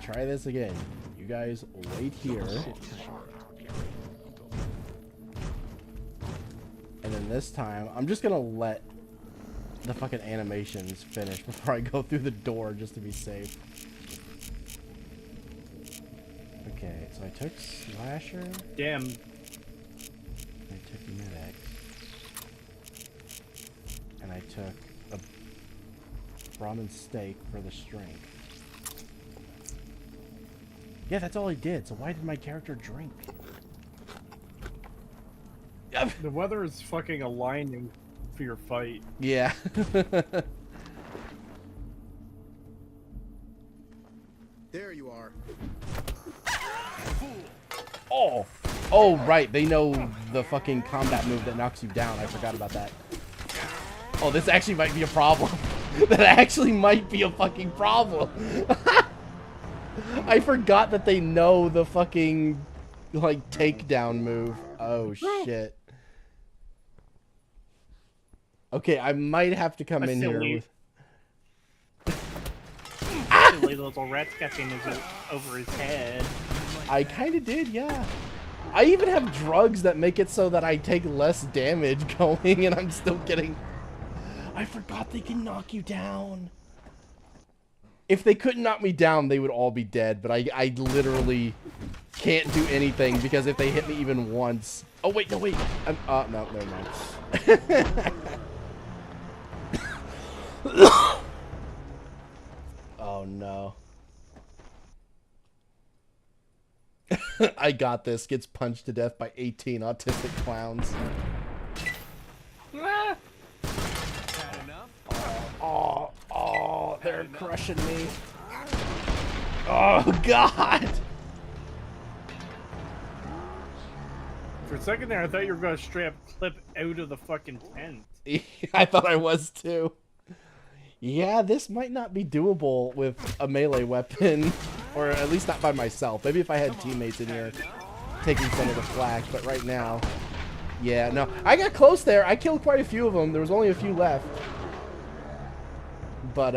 Try this again. You guys wait here. And then this time, I'm just gonna let the fucking animations finish before I go through the door just to be safe. Okay, so I took Slasher. Damn. I took Medic. And I took a ramen steak for the strength. Yeah, that's all I did, so why did my character drink? The weather is fucking aligning for your fight. Yeah. There you are. Oh! Oh, right, they know the fucking combat move that knocks you down. I forgot about that. Oh, this actually might be a problem. That actually might be a fucking problem. I forgot that they know the fucking, like, takedown move. Oh, shit. Okay, I might have to come in here with... Silly little rat sketching over his head. I kind of did, yeah. I even have drugs that make it so that I take less damage going, and I'm still getting... I forgot they can knock you down. If they couldn't knock me down, they would all be dead, but I literally can't do anything, because if they hit me even once... Oh, wait, no, wait. No, never mind. Oh no. I got this. Gets punched to death by 18 autistic clowns. Ah! Oh, they're crushing me. Oh, God! For a second there, I thought you were going to straight up clip out of the fucking tent. I thought I was too. Yeah, this might not be doable with a melee weapon. Or at least not by myself. Maybe if I had teammates in here taking some of the flack. But right now, yeah, no. I got close there. I killed quite a few of them. There was only a few left. But,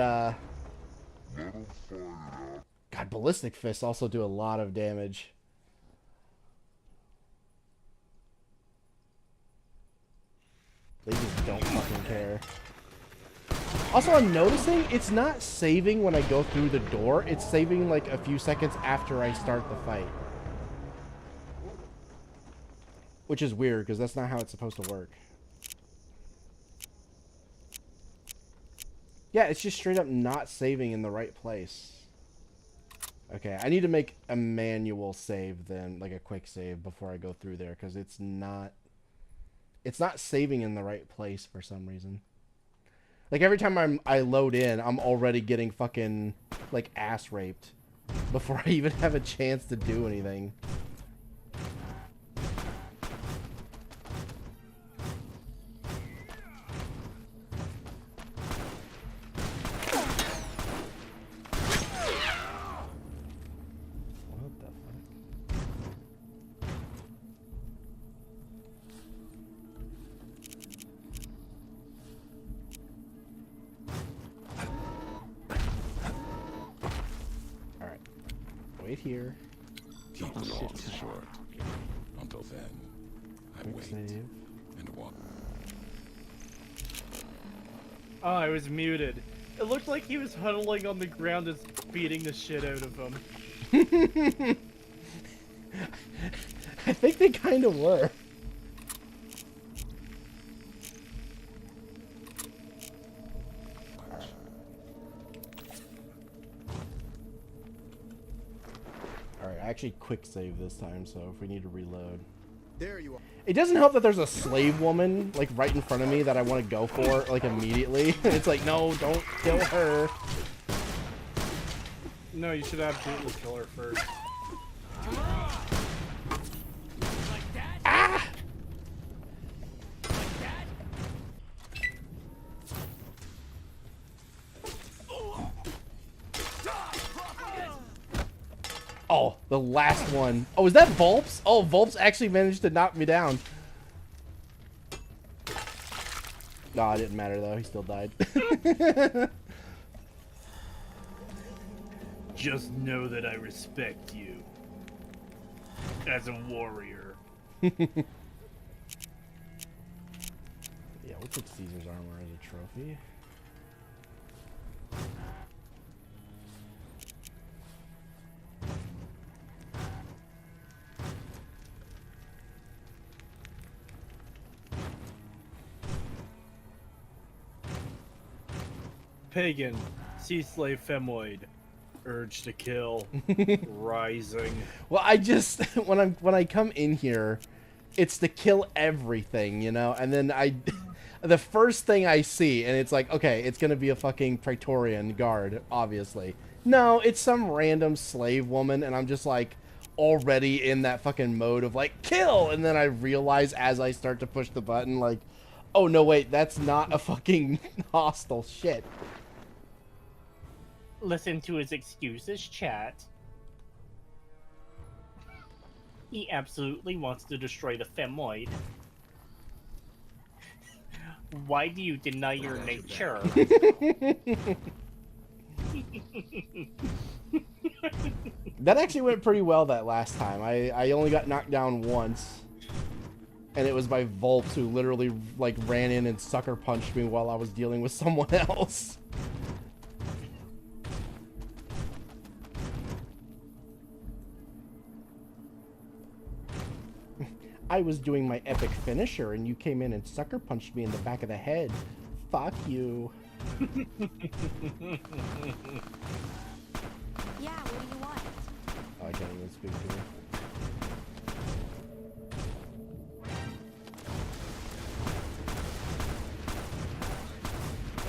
God, ballistic fists also do a lot of damage. They just don't fucking care. Also, I'm noticing it's not saving when I go through the door. It's saving like a few seconds after I start the fight. Which is weird, because that's not how it's supposed to work. Yeah, it's just straight up not saving in the right place. Okay, I need to make a manual save then, like a quick save before I go through there, because it's not saving in the right place for some reason. Like every time I load in, I'm already getting fucking like ass raped before I even have a chance to do anything. Wait here. Keep the walks short. Until then, I wait and walk. Oh, I was muted. It looked like he was huddling on the ground and beating the shit out of him. I think they kind of were. Alright, I actually quick save this time, so if we need to reload. There you are. It doesn't help that there's a slave woman, like, right in front of me that I want to go for, like, immediately. It's like, no, don't kill her. No, you should absolutely kill her first. Ah! Oh, the last one. Oh, is that Volps? Oh, Volps actually managed to knock me down. No, it didn't matter though. He still died. Just know that I respect you. As a warrior. Yeah, we'll put Caesar's armor as a trophy. Pagan, sea slave femoid, urge to kill, rising. Well, I just when I come in here, it's to kill everything, you know, and then the first thing I see, and it's like, okay, it's gonna be a fucking Praetorian guard, obviously. No, it's some random slave woman, and I'm just like already in that fucking mode of like kill, and then I realize as I start to push the button, like, oh no, wait, that's not a fucking hostile shit. Listen to his excuses, chat. He absolutely wants to destroy the femoid. Why do you deny your nature? That actually went pretty well that last time. I only got knocked down once. And it was by Volps, who literally like ran in and sucker punched me while I was dealing with someone else. I was doing my epic finisher and you came in and sucker punched me in the back of the head. Fuck you. speak to her.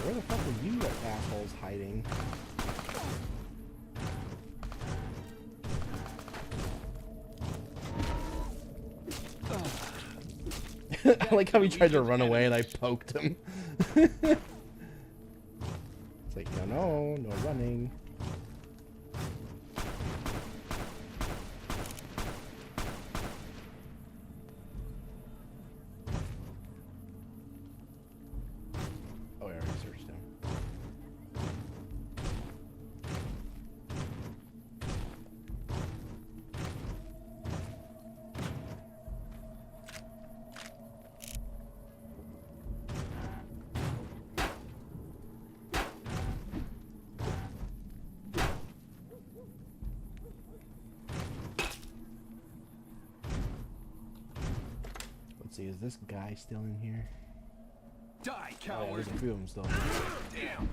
Where the fuck are you assholes hiding? I like how he tried to run away and I poked him. It's like, no running. Oh, I already searched him. Let's see, is this guy still in here? Die, Oh, yeah, coward! there's a few of them still. Damn!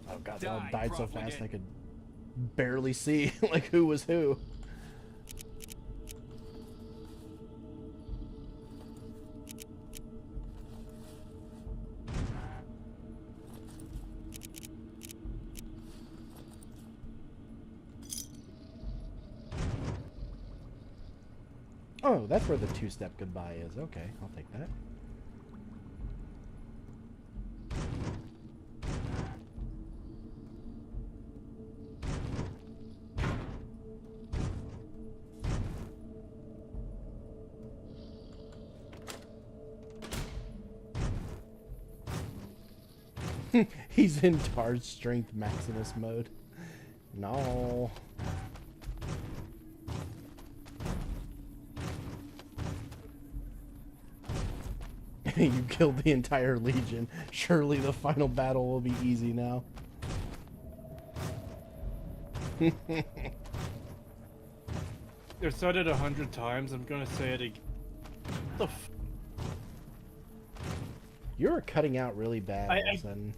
Oh god, they all died so fast I could barely see like who was who. Oh, that's where the two-step goodbye is. Okay, I'll take that. He's in Tar's Strength Maximus mode. No. You killed the entire Legion. Surely the final battle will be easy now. They've said it 100 times. I'm gonna say it again. What the f? You're cutting out really bad, I- all of a sudden.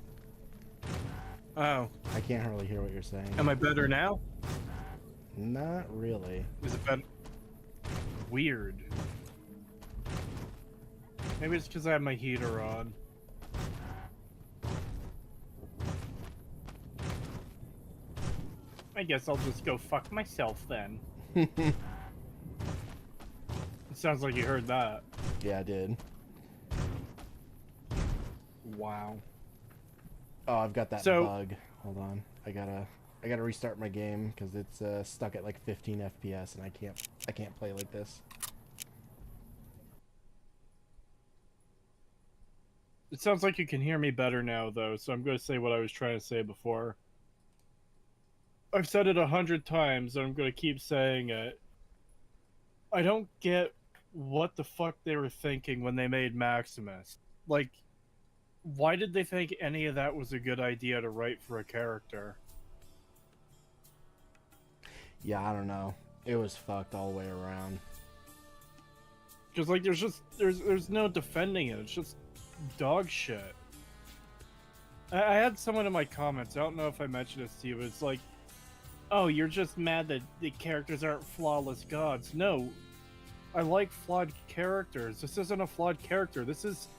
Oh. I can't hardly hear what you're saying. Am I better now? Not really. Is it better? Weird. Maybe it's because I have my heater on. I guess I'll just go fuck myself then. It sounds like you heard that. Yeah, I did. Wow. Oh, I've got that So- bug. Hold on. I gotta restart my game because it's stuck at like 15 FPS and I can't play like this. It sounds like you can hear me better now, though, so I'm going to say what I was trying to say before. I've said it 100 times, and I'm going to keep saying it. I don't get what the fuck they were thinking when they made Maximus. Like, why did they think any of that was a good idea to write for a character? Yeah, I don't know. It was fucked all the way around. Because, like, there's no defending it. It's just dog shit. I had someone in my comments, I don't know if I mentioned this to you, but it's like, oh, you're just mad that the characters aren't flawless gods. No, I like flawed characters. This isn't a flawed character. This is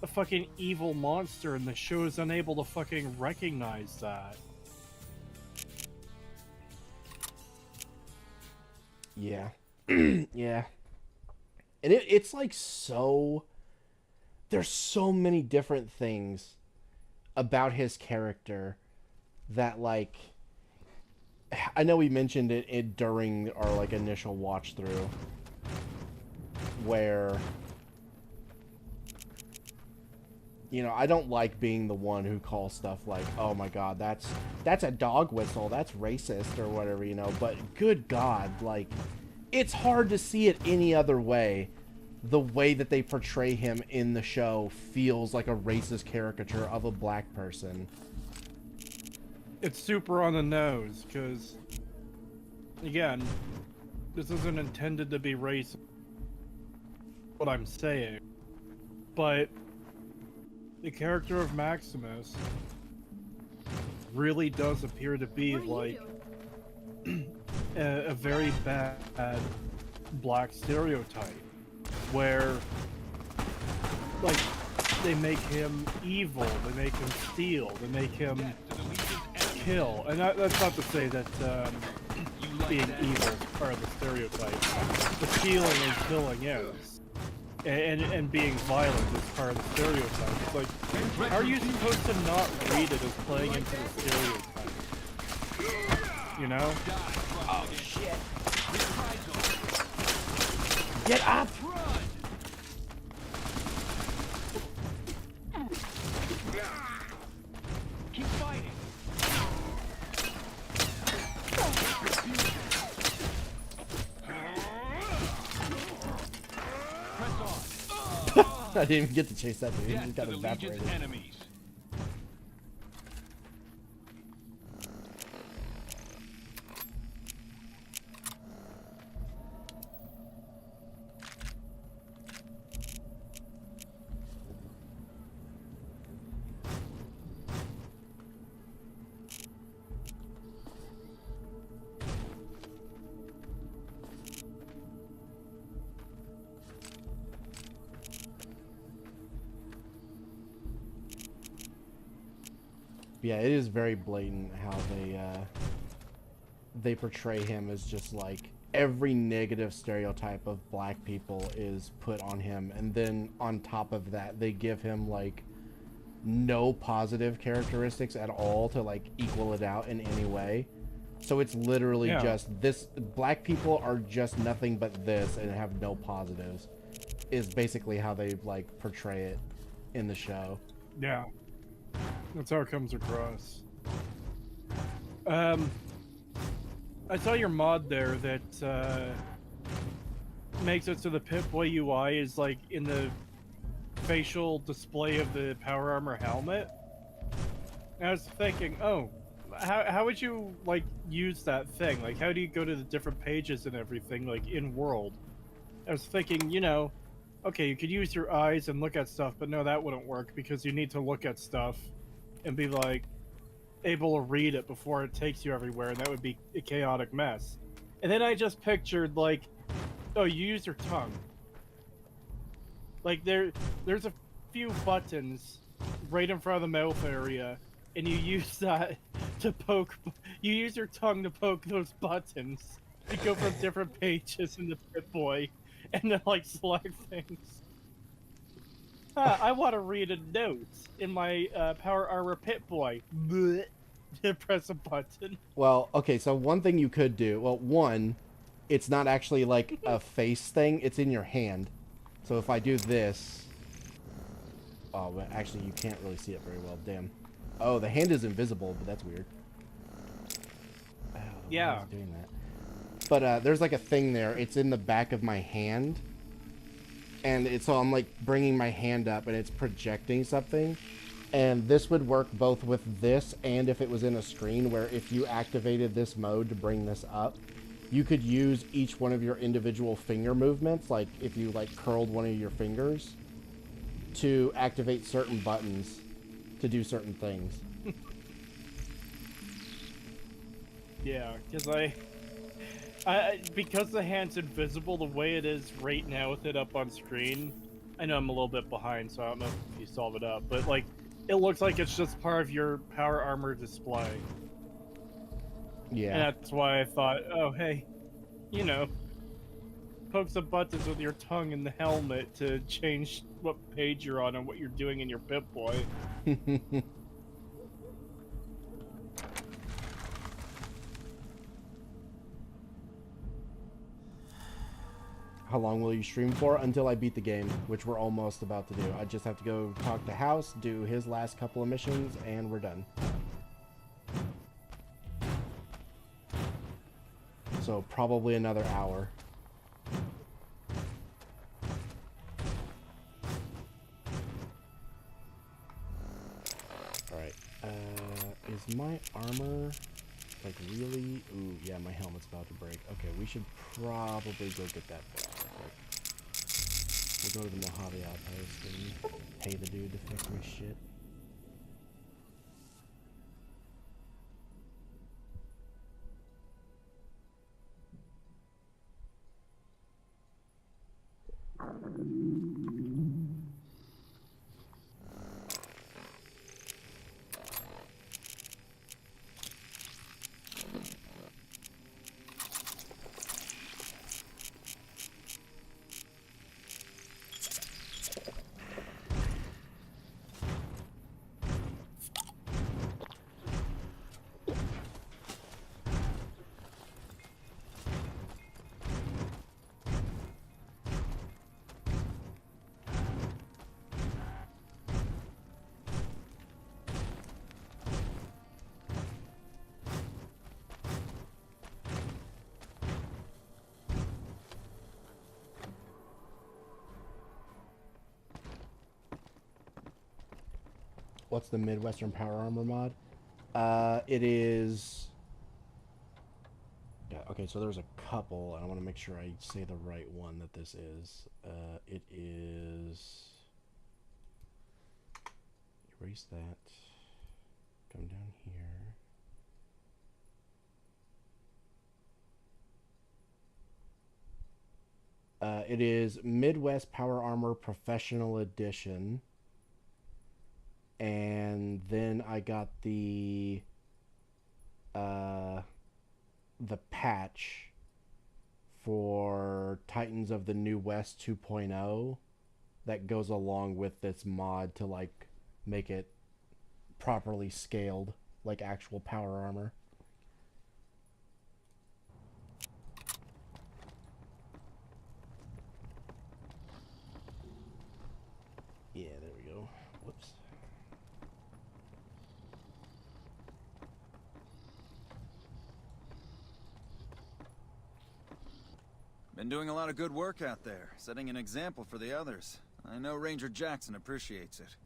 a fucking evil monster, and the show is unable to fucking recognize that. Yeah. Yeah. And it's like so... There's so many different things about his character that, like... I know we mentioned it during our, like, initial watch through, where... You know, I don't like being the one who calls stuff like, oh my god, that's a dog whistle, that's racist, or whatever, you know, but good god, like, it's hard to see it any other way. The way that they portray him in the show feels like a racist caricature of a black person. It's super on the nose, because, again, this isn't intended to be racist, what I'm saying, but the character of Maximus really does appear to be like a very bad black stereotype where, like, they make him evil, they make him steal, they make him kill. And that's not to say that being evil is part of the stereotype. The stealing and killing is. And being violent is part of the stereotype. It's like, how are you supposed to not read it as playing into the stereotype? You know? Oh, shit. Get up! Keep fighting. I didn't even get to chase that dude. He just got To the Legion's evaporated. enemies. Yeah, it is very blatant how they portray him as just like every negative stereotype of black people is put on him, and then on top of that they give him like no positive characteristics at all to like equal it out in any way. So it's literally just this, black people are just nothing but this and have no positives, is basically how they like portray it in the show. Yeah. That's how it comes across. I saw your mod there that makes it so the Pip-Boy UI is like in the facial display of the power armor helmet. And I was thinking, oh, how would you like use that thing? Like, how do you go to the different pages and everything, like in world? I was thinking, you know, okay, you could use your eyes and look at stuff, but no, that wouldn't work because you need to look at stuff and be like able to read it before it takes you everywhere, and that would be a chaotic mess. And then I just pictured like, oh, you use your tongue. Like there's a few buttons right in front of the mouth area, and you use that to poke. You use your tongue to poke those buttons. You go from different pages in the Pip-Boy, and then like select things. I want to read a note in my power armor Pip-Boy. Blech. Press a button. Well, okay, so one thing you could do, well, one, it's not actually like a face thing, it's in your hand. So if I do this, oh, but actually you can't really see it very well, damn. Oh, the hand is invisible, but that's weird. Oh, yeah. why is it doing that? But there's like a thing there, it's in the back of my hand. And so I'm like bringing my hand up and it's projecting something. And this would work both with this and if it was in a screen, where if you activated this mode to bring this up, you could use each one of your individual finger movements, like if you like curled one of your fingers, to activate certain buttons to do certain things. Yeah, because because the hand's invisible the way it is right now with it up on screen, I know I'm a little bit behind, so I don't know if you solve it up, but like, it looks like it's just part of your power armor display. Yeah. And that's why I thought, oh hey, you know, poke some buttons with your tongue in the helmet to change what page you're on and what you're doing in your Pip-Boy. How long will you stream for? Until I beat the game, which we're almost about to do. I just have to go talk to House, do his last couple of missions, and we're done. So probably another hour. Alright. Is my armor like really? Ooh, yeah, my helmet's about to break. Okay, we should probably go get that fixed real quick. We'll go to the Mojave Outpost and pay the dude to fix my shit. What's the Midwestern Power Armor mod? It is... Yeah, okay, so there's a couple, and I want to make sure I say the right one that this is. It is... Erase that. Come down here. It is Midwest Power Armor Professional Edition. And then I got the patch for Titans of the New West 2.0 that goes along with this mod to like make it properly scaled like actual power armor. Yeah, there we go. Whoops. Been doing a lot of good work out there, setting an example for the others. I know Ranger Jackson appreciates it.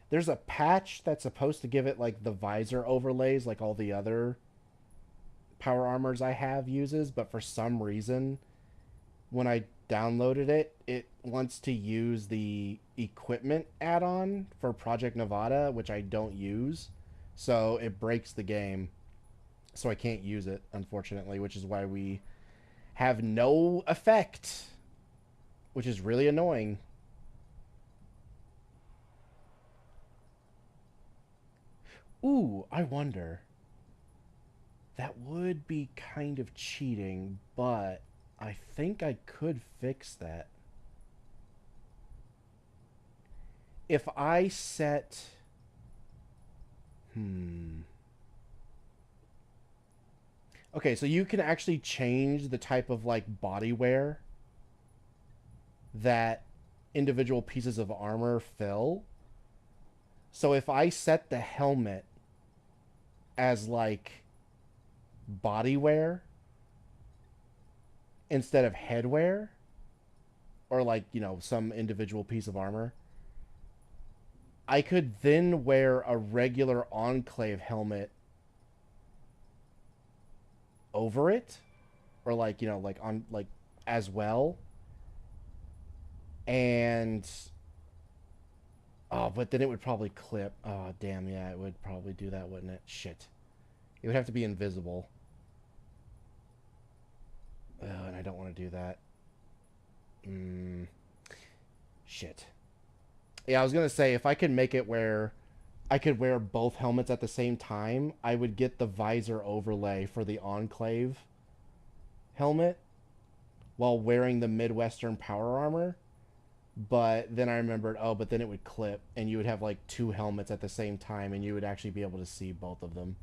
There's a patch that's supposed to give it like the visor overlays like all the other power armors I have uses, but for some reason when I downloaded it, it wants to use the equipment add-on for Project Nevada, which I don't use, so it breaks the game. So I can't use it, unfortunately, which is why we have no effect, which is really annoying. Ooh, I wonder. That would be kind of cheating, but I think I could fix that. If I set... Okay, so you can actually change the type of like body wear that individual pieces of armor fill. So if I set the helmet as like body wear instead of headwear, or like, you know, some individual piece of armor, I could then wear a regular Enclave helmet over it, or like, you know, like on like as well. And but then it would probably clip. Oh damn, yeah, it would probably do that, wouldn't it? Shit, it would have to be invisible. And I don't want to do that. Shit. Yeah, I was gonna say, if I could make it where I could wear both helmets at the same time, I would get the visor overlay for the Enclave helmet while wearing the Midwestern power armor. But then I remembered, oh, but then it would clip, and you would have like two helmets at the same time, and you would actually be able to see both of them.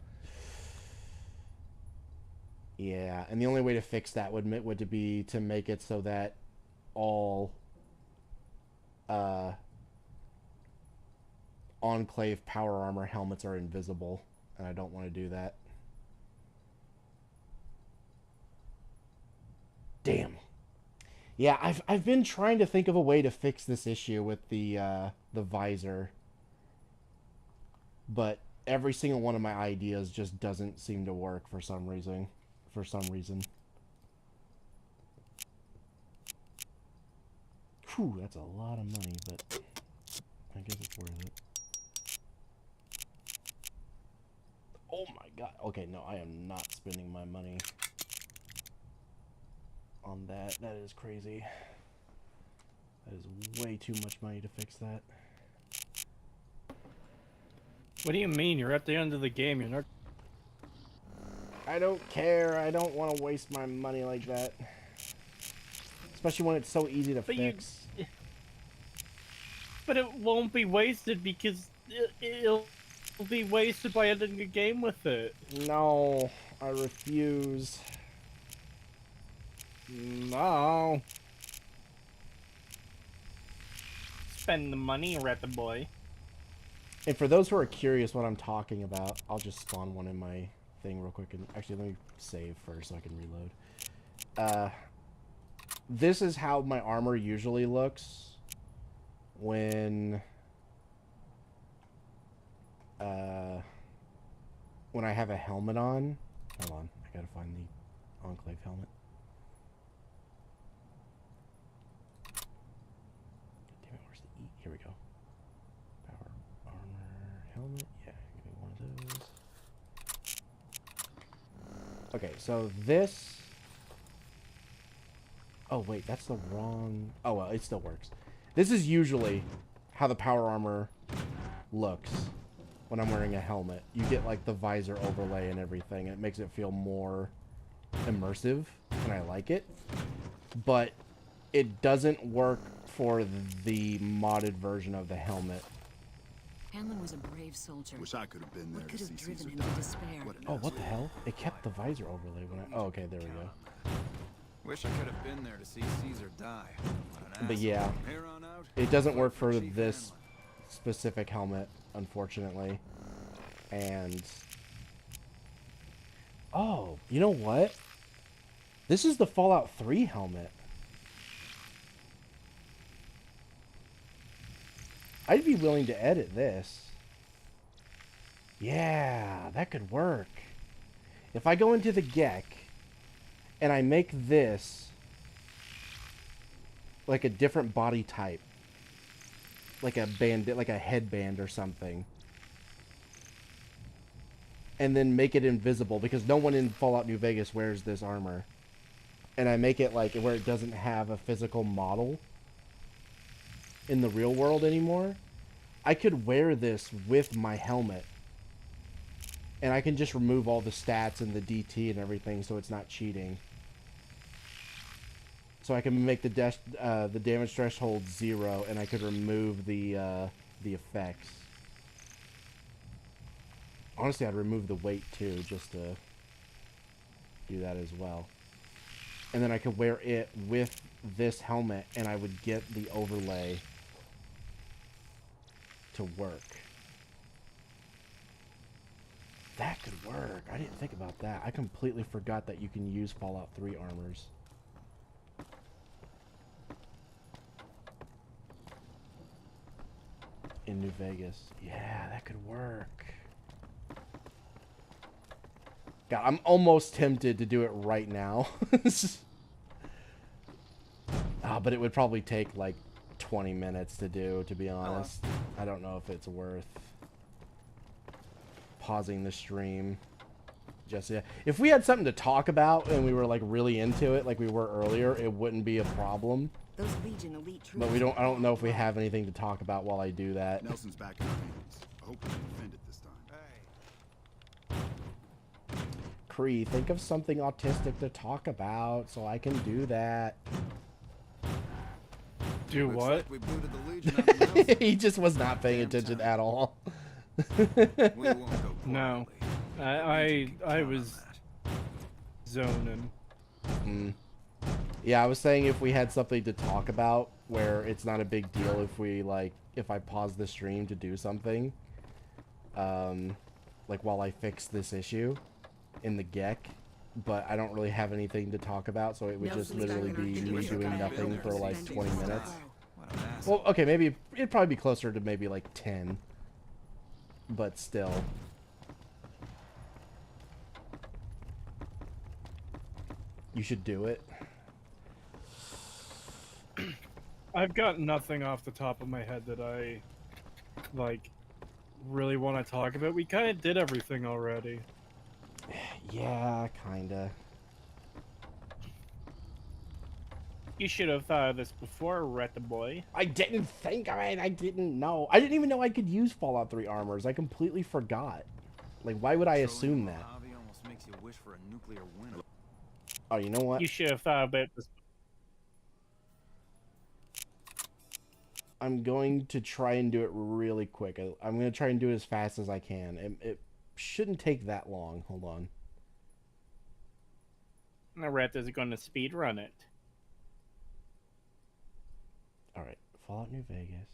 Yeah, and the only way to fix that would be to make it so that all Enclave power armor helmets are invisible, and I don't want to do that. Damn. Yeah, I've been trying to think of a way to fix this issue with the visor, but every single one of my ideas just doesn't seem to work for some reason. Whew, that's a lot of money, but I guess it's worth it. Oh my god. Okay, no, I am not spending my money on that. That is crazy. That is way too much money to fix that. What do you mean? You're at the end of the game. You're not... I don't care. I don't want to waste my money like that. Especially when it's so easy to fix. But it won't be wasted because it'll be wasted by ending the game with it. No, I refuse. No. Spend the money, rat boy. And for those who are curious what I'm talking about, I'll just spawn one in my thing real quick. And actually, let me save first so I can reload. This is how my armor usually looks when when I have a helmet on. Hold on, I gotta find the Enclave helmet. Damn it, where's the E? Here we go. Power armor helmet. Yeah, give me one of those. Okay, so this... Oh, wait, that's the wrong... Oh, well, it still works. This is usually how the power armor looks when I'm wearing a helmet. You get, like, the visor overlay and everything. It makes it feel more immersive, and I like it. But it doesn't work for the modded version of the helmet. Hanlon was a brave soldier. Wish I could have been there What could to have see driven Caesar him die. to despair? Oh, what the hell? It kept the visor overlay when I... Oh, okay, there we go. Wish I could have been there to see Caesar die. But yeah, it doesn't work for this specific helmet, unfortunately. And... Oh, you know what? This is the Fallout 3 helmet. I'd be willing to edit this. Yeah, that could work. If I go into the GEC and I make this like a different body type, like a bandit, like a headband or something, and then make it invisible because no one in Fallout New Vegas wears this armor, and I make it like where it doesn't have a physical model in the real world anymore, I could wear this with my helmet. And I can just remove all the stats and the DT and everything so it's not cheating. So I can make the damage threshold 0 and I could remove the effects. Honestly, I'd remove the weight too, just to do that as well. And then I could wear it with this helmet and I would get the overlay to work. That could work. I didn't think about that. I completely forgot that you can use Fallout 3 armors. In New Vegas. Yeah, that could work. God, I'm almost tempted to do it right now. But it would probably take like 20 minutes to do, to be honest. I don't know if it's worth pausing the stream just yet. If we had something to talk about and we were like really into it like we were earlier, it wouldn't be a problem. Those Legion elite troops. But I don't know if we have anything to talk about while I do that. Nelson's back in our hands. I hope we can defend it this time. Cree, think of something autistic to talk about so I can do that. Do what? Like we booted the Legion out of Nelson. He just was not paying attention at all. No, I was zoning. Yeah, I was saying if we had something to talk about where it's not a big deal if I pause the stream to do something, like while I fix this issue in the GEC, but I don't really have anything to talk about, so it would just literally be me doing nothing for like 20 minutes. Well, okay, maybe it'd probably be closer to maybe like 10, but still. You should do it. I've got nothing off the top of my head that I like really want to talk about. We kind of did everything already. Yeah, kinda. You should have thought of this before, Ret boy. I didn't think of it. I didn't know. I didn't even know I could use Fallout 3 armors. I completely forgot. Like, why would I assume that? Almost makes you wish for a nuclear winter. Oh, you know what? You should have thought about this. I'm going to try and do it really quick. I'm going to try and do it as fast as I can. It shouldn't take that long. Hold on. The Ret is going to speed run it. Alright. Fallout New Vegas.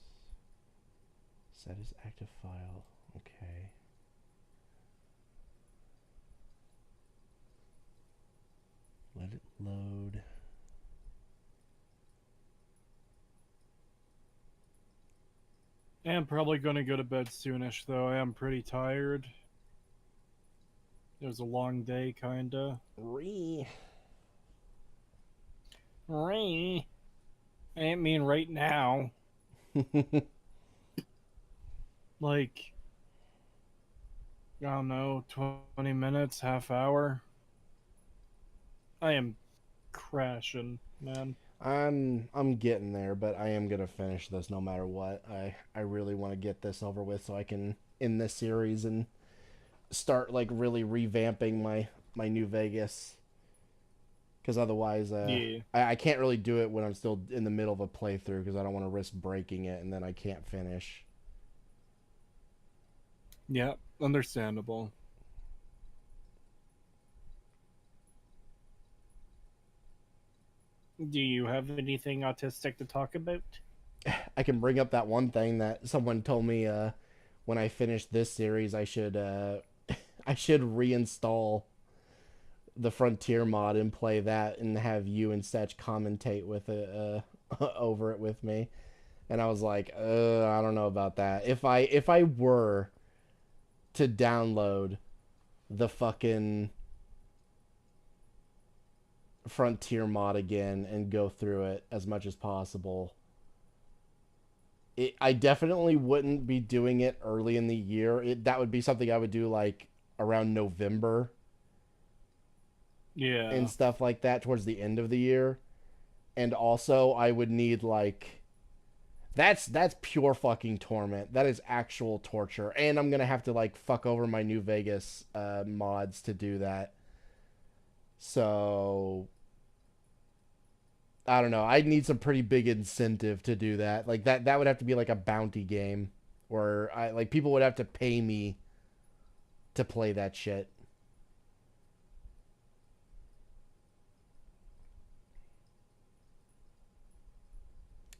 Set as active file. Okay. Let it load. I am probably going to go to bed soonish, though. I am pretty tired. It was a long day, kinda. Ree. I ain't mean right now. Like, I don't know, 20 minutes, half hour. I am crashing, man. I'm getting there, but I am gonna finish this no matter what. I really want to get this over with so I can end this series and start like really revamping my New Vegas. Because otherwise, Yeah. I can't really do it when I'm still in the middle of a playthrough because I don't want to risk breaking it and then I can't finish. Yeah, understandable. Do you have anything autistic to talk about? I can bring up that one thing that someone told me when I finish this series I should I should reinstall the Frontier mod and play that and have you and Setch commentate with it over it with me. And I was like, I don't know about that. If I were to download the fucking Frontier mod again and go through it as much as possible, I definitely wouldn't be doing it early in the year. That would be something I would do like around November. Yeah. And stuff like that towards the end of the year. And also I would need like that's pure fucking torment. That is actual torture. And I'm going to have to like fuck over my New Vegas mods to do that. So I don't know. I'd need some pretty big incentive to do that. Like that would have to be like a bounty game where people would have to pay me to play that shit.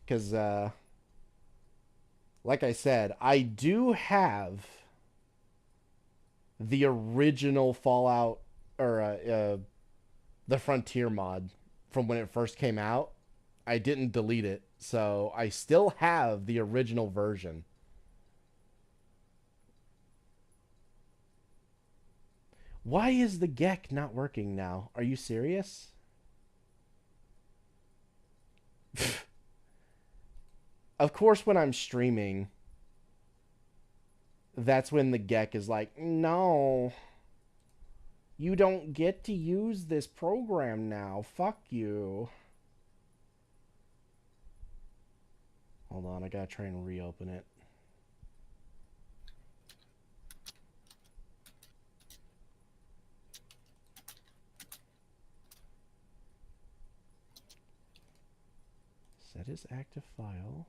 Because, like I said, I do have the original Fallout, or the Frontier mod from when it first came out. I didn't delete it, so I still have the original version. Why is the Gek not working now? Are you serious? Of course, when I'm streaming, that's when the Gek is like, no, you don't get to use this program now. Fuck you. Hold on, I gotta try and reopen it. Set as active file.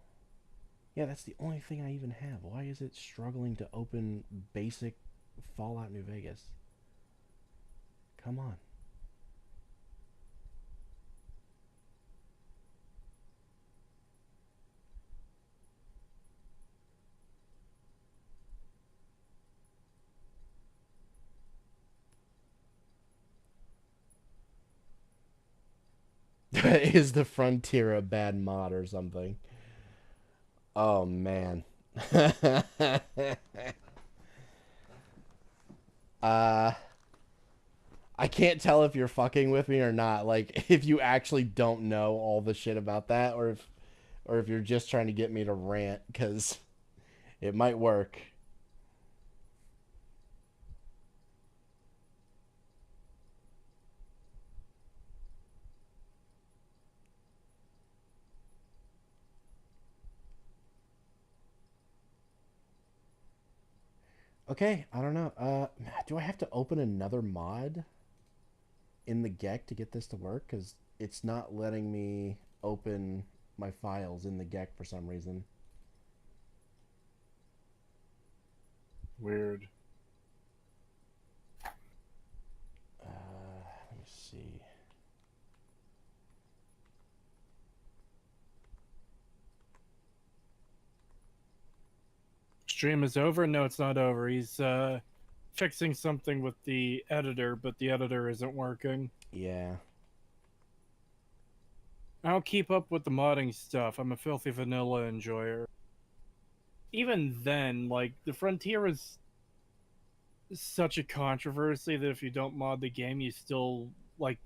Yeah, that's the only thing I even have. Why is it struggling to open basic Fallout New Vegas? Come on. Is the Frontier a bad mod or something? Oh, man. I can't tell if you're fucking with me or not. Like, if you actually don't know all the shit about that, or if you're just trying to get me to rant, because it might work. Okay, I don't know. Do I have to open another mod in the Gek to get this to work? Because it's not letting me open my files in the Gek for some reason. Weird. Let me see. Stream is over? No, it's not over. He's fixing something with the editor, but the editor isn't working. Yeah. I'll keep up with the modding stuff. I'm a filthy vanilla enjoyer. even then, like, the Frontier was such a controversy that if you don't mod the game, you still, like,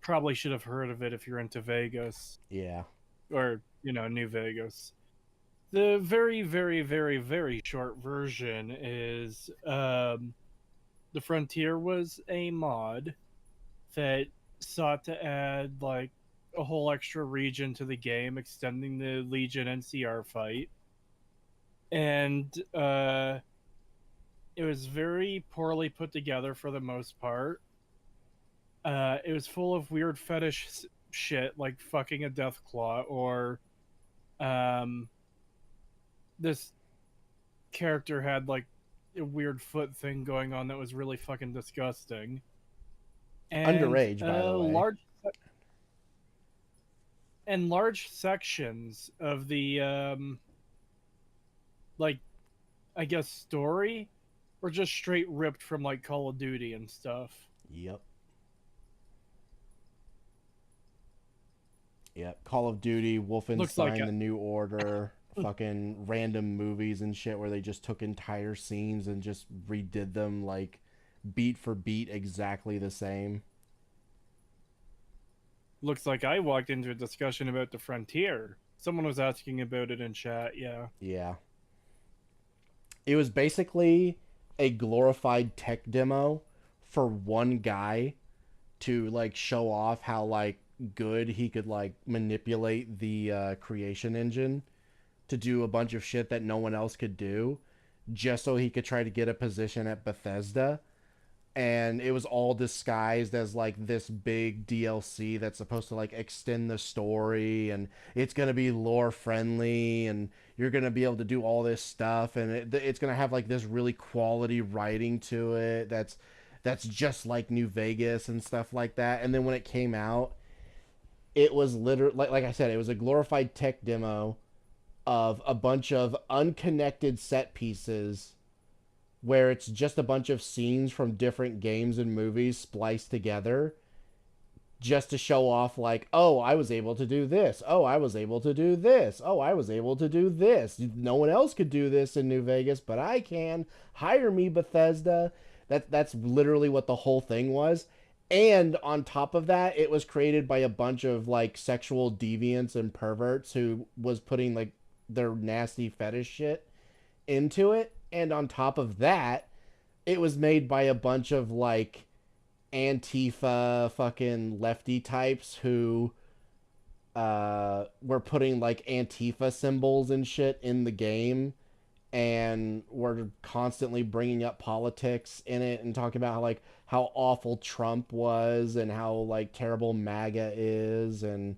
probably should have heard of it if you're into Vegas. Yeah. Or, you know, New Vegas. The very, very, very, very short version is the Frontier was a mod that sought to add like a whole extra region to the game, extending the Legion NCR fight. And it was very poorly put together for the most part. It was full of weird fetish shit like fucking a Deathclaw or this character had like a weird foot thing going on that was really fucking disgusting. And, Underage, by the way. Large sections of the like, I guess, story were just straight ripped from like Call of Duty and stuff. Yep. Yep. Call of Duty, Wolfenstein, The New Order, fucking random movies and shit where they just took entire scenes and just redid them like beat for beat exactly the same. Looks like I walked into a discussion about the Frontier. Someone was asking about it in chat, yeah. Yeah. It was basically a glorified tech demo for one guy to like show off how like good he could like manipulate the creation engine to do a bunch of shit that no one else could do, just so he could try to get a position at Bethesda. And it was all disguised as like this big DLC that's supposed to like extend the story, and it's going to be lore friendly, and you're going to be able to do all this stuff, and it's going to have like this really quality writing to it that's just like New Vegas and stuff like that. And then when it came out, it was literally like I said, it was a glorified tech demo of a bunch of unconnected set pieces where it's just a bunch of scenes from different games and movies spliced together just to show off like, oh, I was able to do this. Oh, I was able to do this. Oh, I was able to do this. No one else could do this in New Vegas, but I can. Hire me, Bethesda. That's literally what the whole thing was. And on top of that, it was created by a bunch of like sexual deviants and perverts who was putting like their nasty fetish shit into it. And on top of that, it was made by a bunch of like Antifa fucking lefty types who were putting like Antifa symbols and shit in the game, and were constantly bringing up politics in it and talking about how awful Trump was and how like terrible MAGA is, and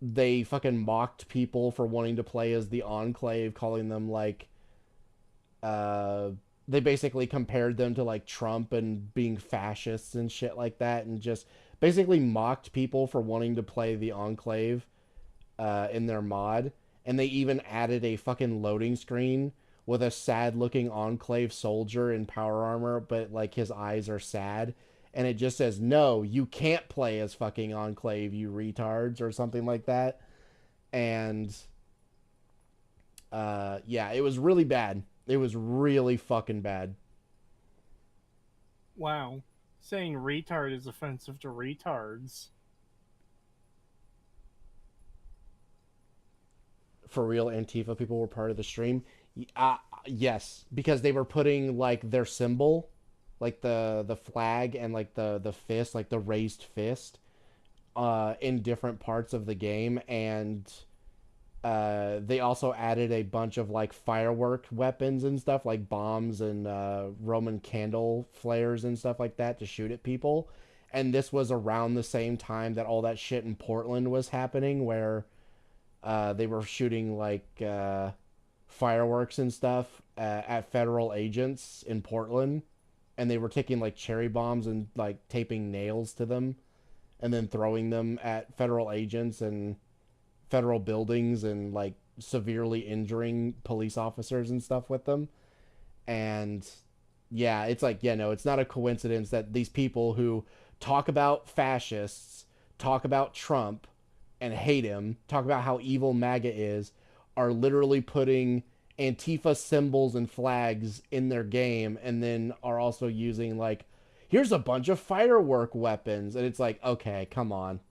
they fucking mocked people for wanting to play as the Enclave, calling them like they basically compared them to like Trump and being fascists and shit like that, and just basically mocked people for wanting to play the Enclave in their mod. And they even added a fucking loading screen with a sad looking Enclave soldier in power armor, but like his eyes are sad. And it just says, no, you can't play as fucking Enclave, you retards, or something like that. And yeah, it was really bad. It was really fucking bad. Wow. Saying retard is offensive to retards. For real, Antifa people were part of the stream? Yes, because they were putting like their symbol, like the flag and like the fist, like the raised fist, in different parts of the game. And they also added a bunch of like firework weapons and stuff, like bombs and Roman candle flares and stuff like that to shoot at people. And this was around the same time that all that shit in Portland was happening, where they were shooting like fireworks and stuff at federal agents in Portland, and they were taking like cherry bombs and like taping nails to them and then throwing them at federal agents and federal buildings and like severely injuring police officers and stuff with them. And yeah, it's like, yeah, no, it's not a coincidence that these people who talk about fascists, talk about Trump and hate him, talk about how evil MAGA is, are literally putting Antifa symbols and flags in their game, and then are also using, like, here's a bunch of firework weapons. And it's like, okay, come on.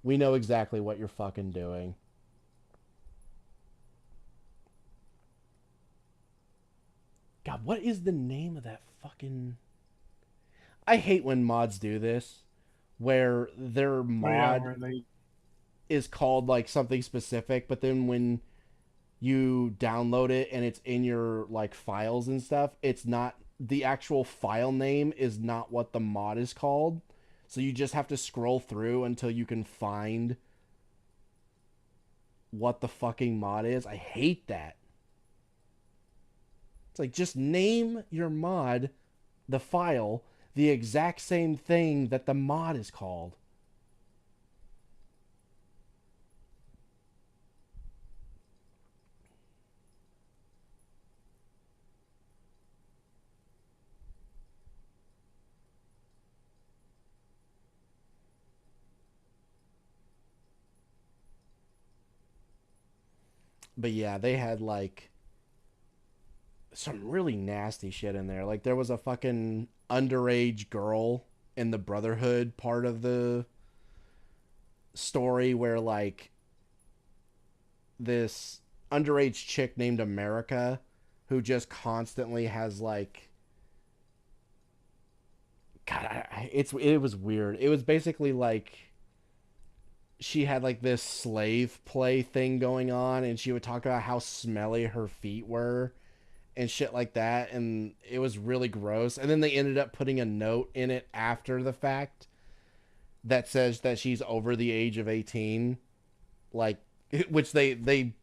We know exactly what you're fucking doing. God, what is the name of that fucking... I hate when mods do this, where their mod is called, like, something specific, but then when you download it and it's in your, like, files and stuff, it's not... the actual file name is not what the mod is called. So you just have to scroll through until you can find what the fucking mod is. I hate that. It's like, just name your mod, the file, the exact same thing that the mod is called. But yeah, they had, like, some really nasty shit in there. Like, there was a fucking underage girl in the Brotherhood part of the story where, like, this underage chick named America who just constantly has, like... God, it was weird. It was basically like she had, like, this slave play thing going on, and she would talk about how smelly her feet were and shit like that, and it was really gross. And then they ended up putting a note in it after the fact that says that she's over the age of 18, like, which they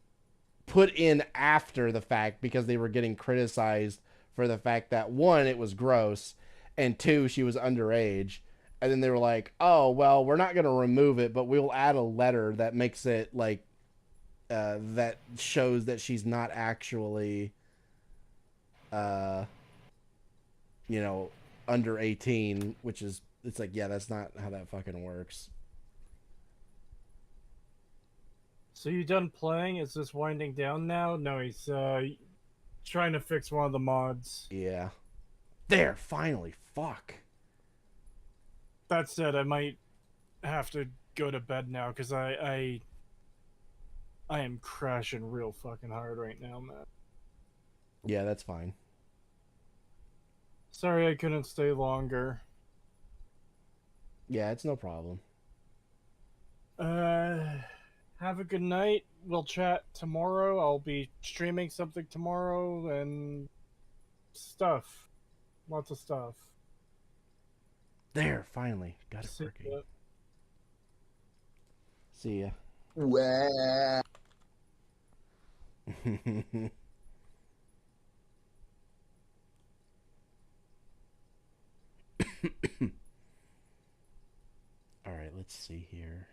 put in after the fact because they were getting criticized for the fact that, one, it was gross, and two, she was underage. And then they were like, oh, well, we're not going to remove it, but we'll add a letter that makes it, like, that shows that she's not actually, you know, under 18, which is, it's like, yeah, that's not how that fucking works. So you done playing? Is this winding down now? No, he's trying to fix one of the mods. Yeah. There, finally. Fuck. That said, I might have to go to bed now because I am crashing real fucking hard right now, man. Yeah, that's fine. Sorry I couldn't stay longer. Yeah, it's no problem. Have a good night. We'll chat tomorrow. I'll be streaming something tomorrow and stuff. Lots of stuff. There, finally. Got it working. See ya. Well. Alright, let's see here.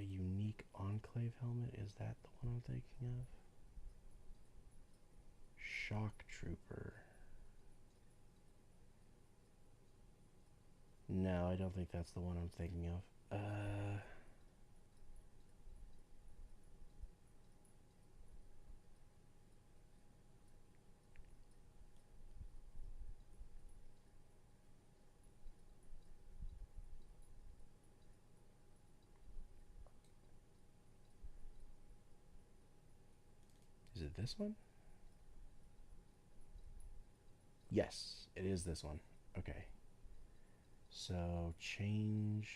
Unique Enclave helmet. Is that the one I'm thinking of? Shock Trooper. No, I don't think that's the one I'm thinking of. Is it this one? Yes, it is this one. Okay. So change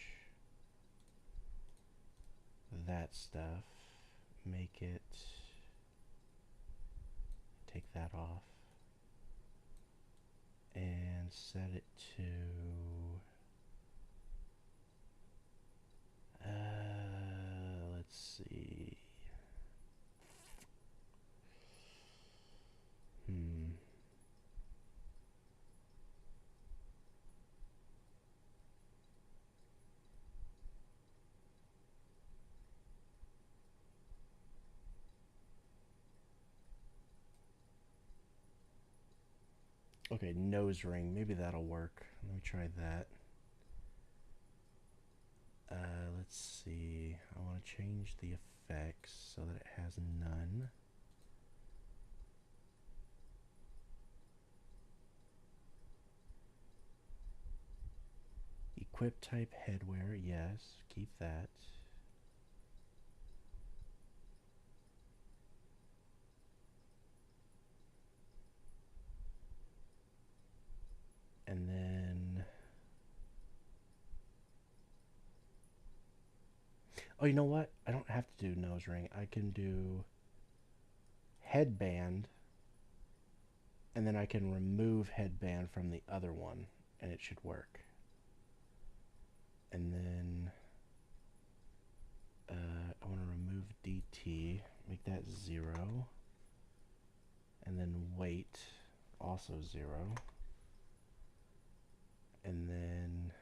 that stuff. Make it... take that off. And set it to... let's see... Okay, nose ring. Maybe that'll work. Let me try that. Let's see. I want to change the effects so that it has none. Equip type headwear, yes, keep that. And then, oh, you know what? I don't have to do nose ring. I can do headband, and then I can remove headband from the other one, and it should work. And then I want to remove DT, make that 0, and then weight, also 0. And then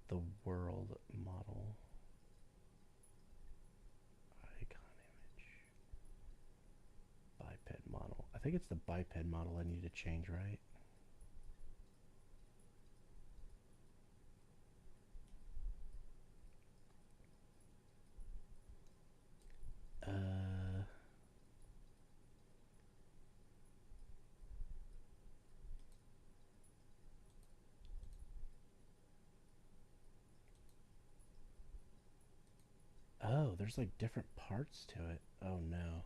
the world model, icon image, biped model. I think it's the biped model I need to change, right? Oh, there's like different parts to it. Oh no.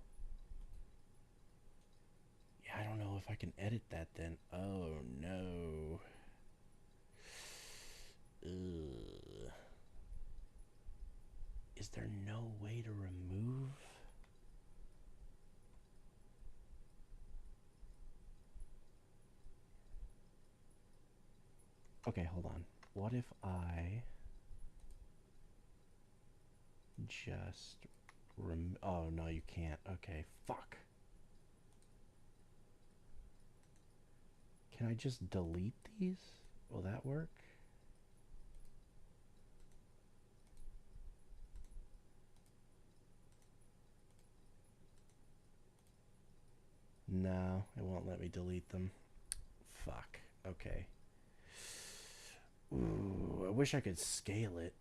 Yeah, I don't know if I can edit that then. Oh no. Ugh. Is there no way to remove? Okay, hold on. What if I just oh no, you can't. Okay, fuck. Can I just delete these? Will that work? No, it won't let me delete them. Fuck. Okay. Ooh, I wish I could scale it.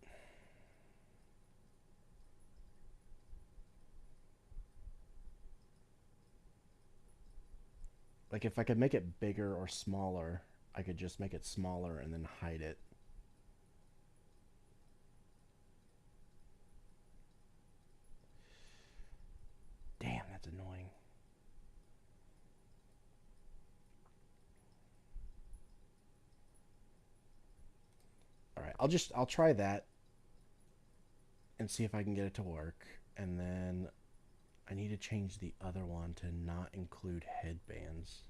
Like if I could make it bigger or smaller, I could just make it smaller and then hide it. Damn, that's annoying. Alright, I'll try that and see if I can get it to work. And then I need to change the other one to not include headbands.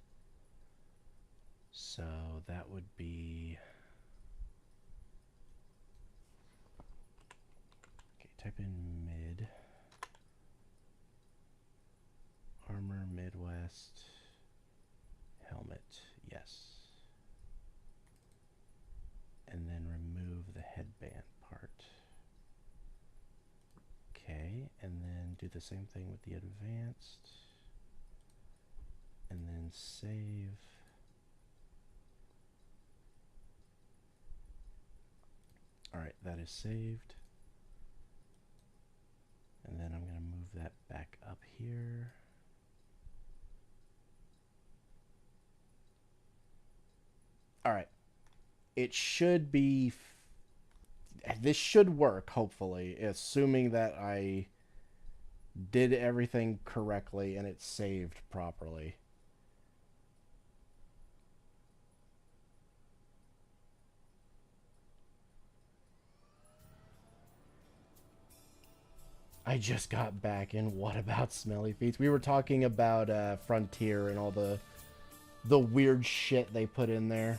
So that would be... Okay, type in mid. Armor, Midwest. Helmet, yes. And then remove the headband part. Okay, and then do the same thing with the advanced. And then save. Alright, that is saved. And then I'm going to move that back up here. Alright. It should be... This should work, hopefully, assuming that I did everything correctly and it's saved properly. I just got back in What About Smelly Feet? We were talking about Frontier and all the weird shit they put in there.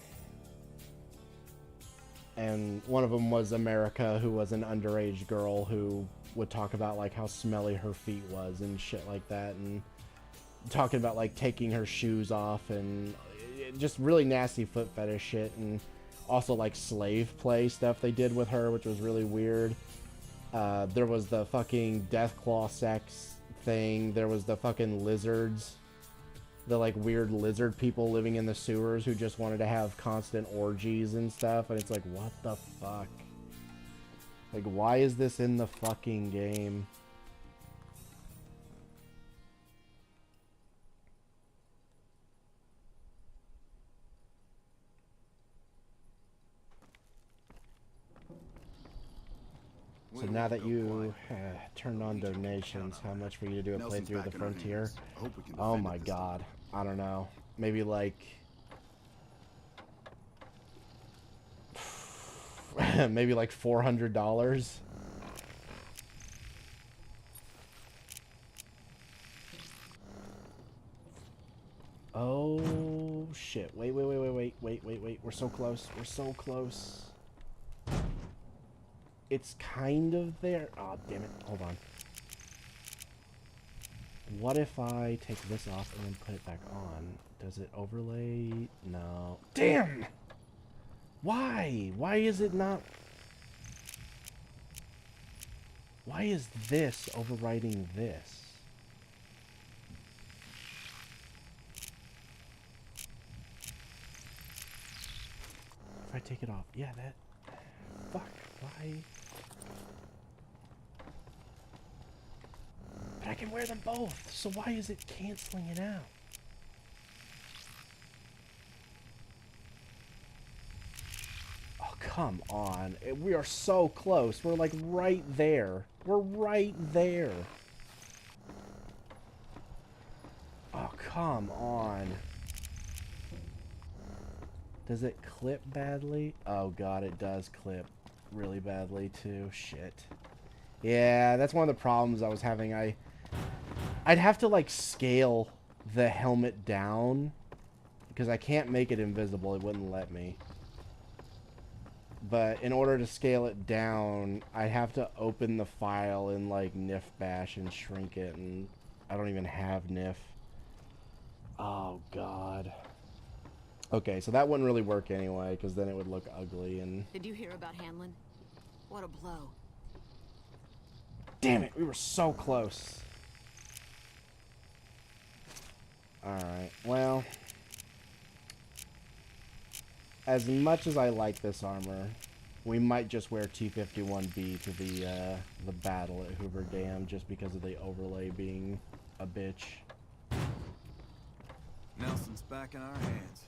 And one of them was America, who was an underage girl who would talk about like how smelly her feet was and shit like that, and talking about like taking her shoes off and just really nasty foot fetish shit, and also like slave play stuff they did with her, which was really weird. There was the fucking Deathclaw sex thing. There was the fucking lizards. the like weird lizard people living in the sewers who just wanted to have constant orgies and stuff, and it's like, what the fuck? Like, why is this in the fucking game? So now that you turned on donations, how much for you to do a playthrough of the Frontier? Oh my god. I don't know. Maybe like... maybe like $400? Oh shit. Wait. We're so close. We're so close. It's kind of there. Oh, damn it. Hold on. What if I take this off and then put it back on? Does it overlay? No. Damn! Why? Why is it not... Why is this overriding this? If I take it off. Yeah, that... Fuck. Why? But I can wear them both, so why is it canceling it out? Oh, come on. We are so close. We're like right there. We're right there. Oh, come on. Does it clip badly? Oh god, it does clip really badly too. Shit. Yeah, that's one of the problems I was having. I'd have to like scale the helmet down because I can't make it invisible. It wouldn't let me. But in order to scale it down, I'd have to open the file in like NIF bash and shrink it, and I don't even have NIF. Oh god. Okay, so that wouldn't really work anyway, because then it would look ugly and... Did you hear about Hanlon? What a blow. Damn it, we were so close. Alright, well... As much as I like this armor, we might just wear T-51B to the battle at Hoover Dam, just because of the overlay being a bitch. Nelson's back in our hands.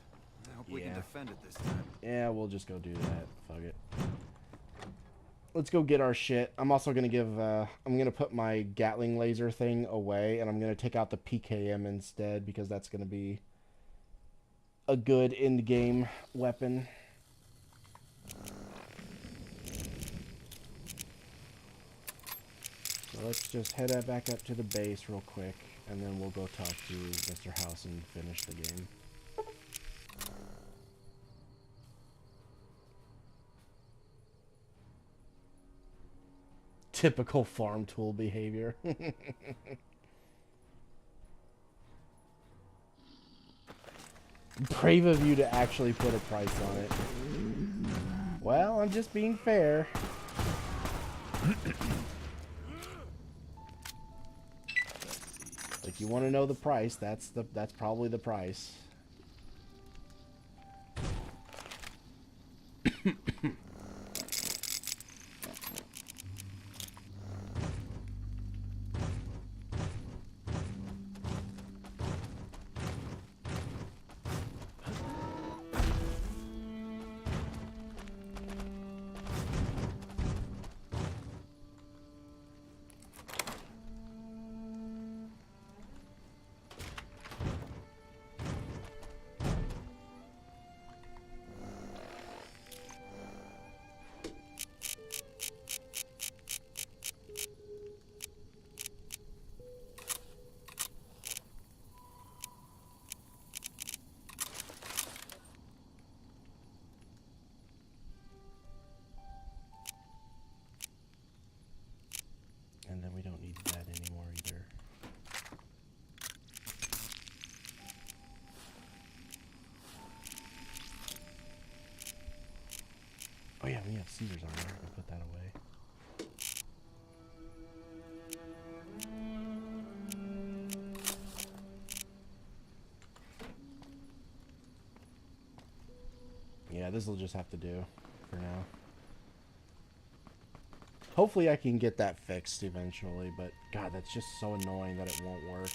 I hope we can defend it this time. Yeah, we'll just go do that. Fuck it. Let's go get our shit. I'm also gonna give, I'm gonna put my Gatling laser thing away, and I'm gonna take out the PKM instead, because that's gonna be a good end-game weapon. So let's just head back up to the base real quick, and then we'll go talk to Mr. House and finish the game. Typical farm tool behavior. Brave of you to actually put a price on it. Well, I'm just being fair. Like, you want to know the price, that's probably the price. And then we don't need that anymore either. Oh yeah, we have Caesar's armor. I can put that away. this will just have to do for now. Hopefully I can get that fixed eventually, but God, that's just so annoying that it won't work.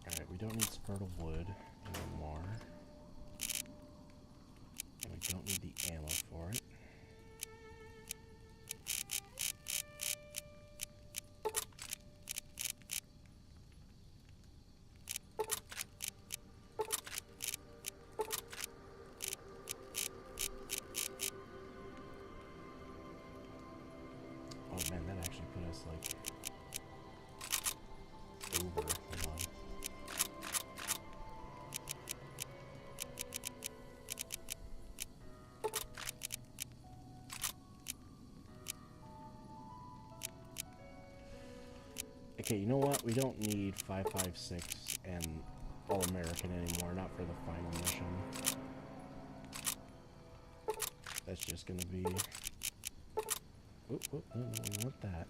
Alright, we don't need spurtle wood anymore. And we don't need the ammo for it. Oh man, that actually put us like over. Hold on. Okay, you know what? We don't need 556 and All-American anymore, not for the final mission. That's just gonna be... Oop, oop, no, no, we want that.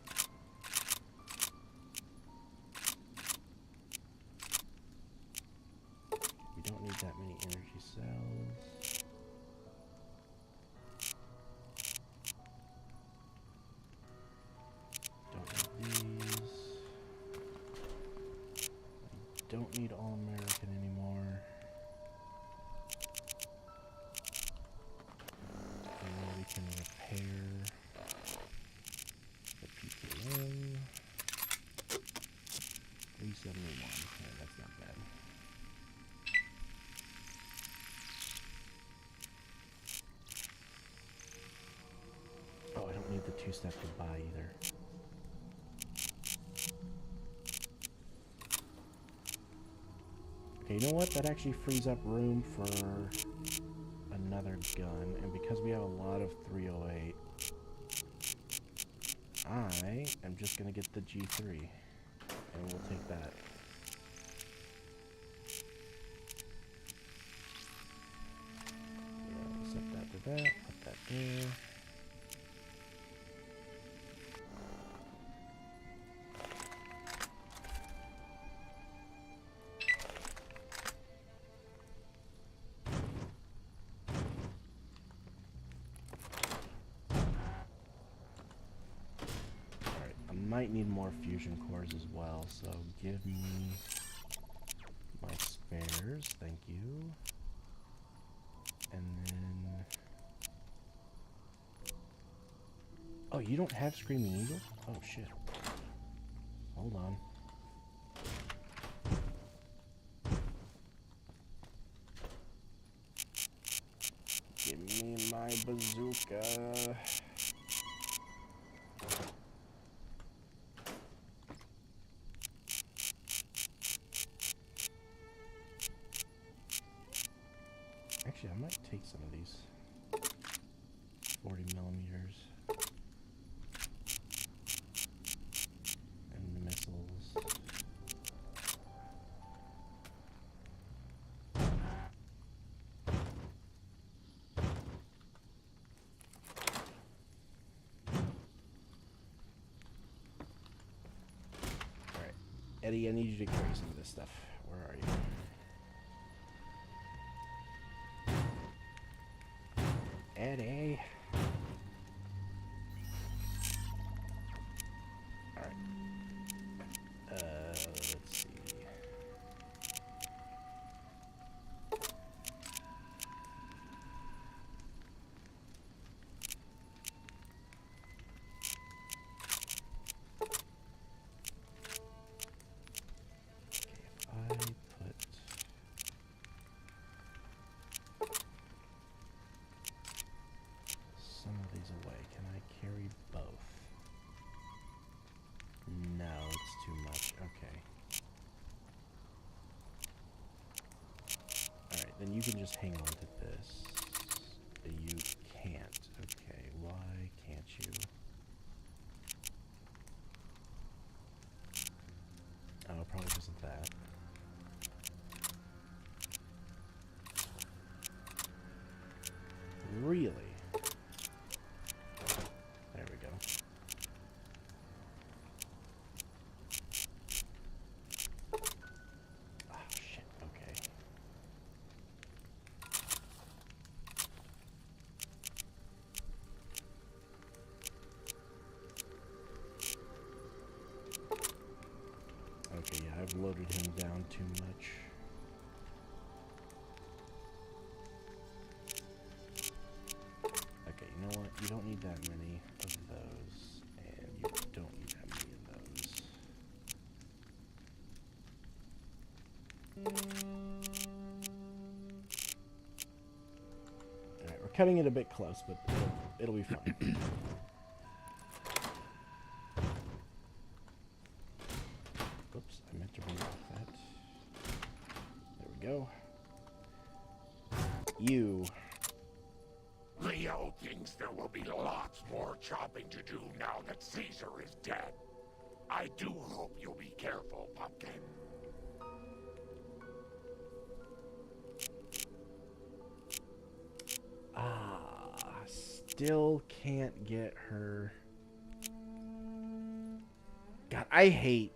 We don't need that many energy cells. Don't need these. Don't need All-American anymore. And then we can repair the PKM. 371. Yeah, that's not bad. Oh, I don't need the two-step goodbye either. Okay, you know what? That actually frees up room for another gun, and because we have a lot of 308, I am just gonna get the G3, and we'll take that. Yeah, we'll set that to that, put that there. Might need more fusion cores as well, so give me my spares, thank you. And then... Oh, you don't have Screaming Eagle? Oh shit. Hold on. Give me my bazooka. Actually, I might take some of these 40 millimeters and the missiles. Alright, Eddie, I need you to carry some of this stuff. Where are you? Eddie. Alright. Let's see. Okay, if I put some of these away, can I carry both? No, it's too much. Okay. Alright, then you can just hang on to this. You can't. Okay, why can't you? Oh, probably because of that. freely. There we go. Oh, shit. Okay. Okay, yeah, I've loaded him down too much. Okay, you know what? You don't need that many of those, and you don't need that many of those. Alright, we're cutting it a bit close, but it'll be fine. Oops, I meant to bring off that. There we go. You. Leo thinks there will be lots more chopping to do now that Caesar is dead. I do hope you'll be careful, Pumpkin. Still can't get her. God, I hate.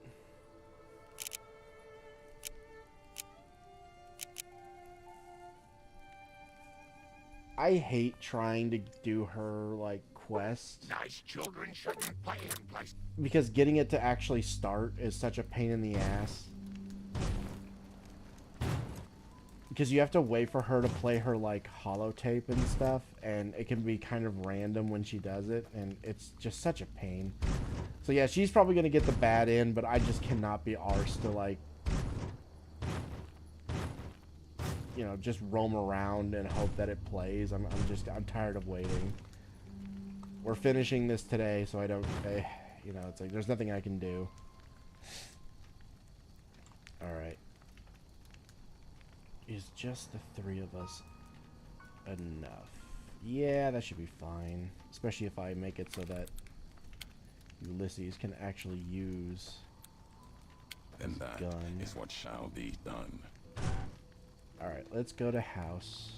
I hate trying to do her, like, quest. Nice children shouldn't play in places. Because getting it to actually start is such a pain in the ass. Because you have to wait for her to play her, like, holotape and stuff, and it can be kind of random when she does it, and it's just such a pain. So yeah, she's probably going to get the bad end, but I just cannot be arsed to, like, you know, just roam around and hope that it plays. I'm tired of waiting. We're finishing this today, so I don't, you know, it's like, there's nothing I can do. Alright. Is just the three of us enough? Yeah, that should be fine. Especially if I make it so that Ulysses can actually use Then that gun. is what shall be done. Alright, let's go to house.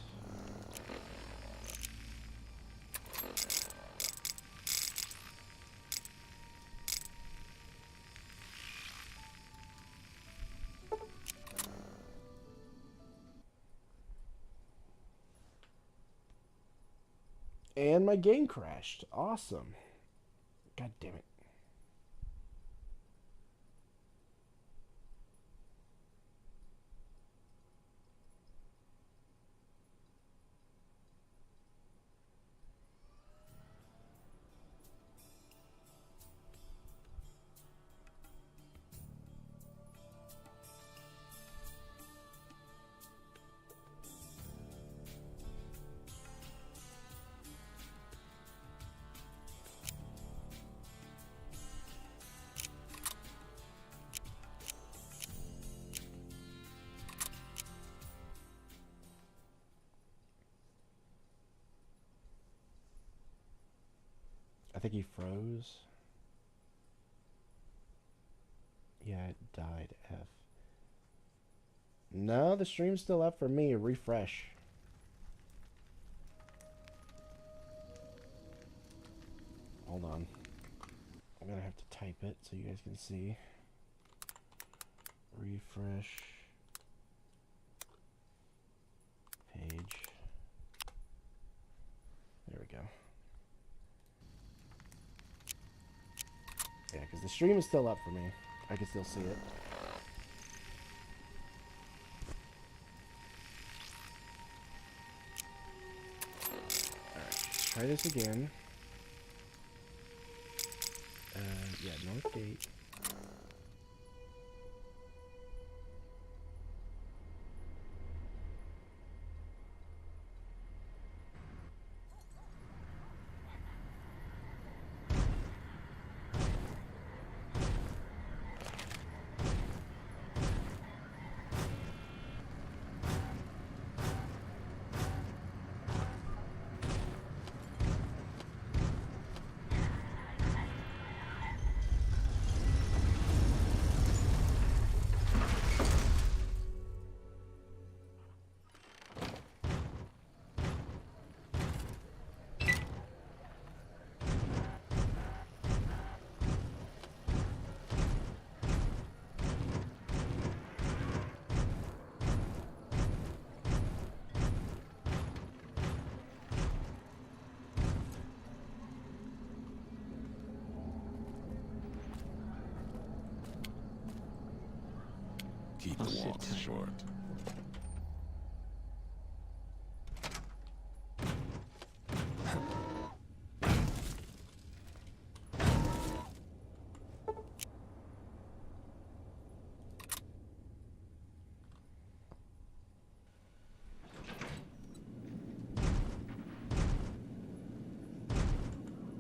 And my game crashed. Awesome. God damn it. I think he froze. Yeah, it died. F. No, the stream's still up for me. Refresh. Hold on. I'm gonna have to type it so you guys can see. Refresh. Page. There we go. Yeah, because the stream is still up for me. I can still see it. Alright, try this again. Yeah, North Gate. Keep the walks short.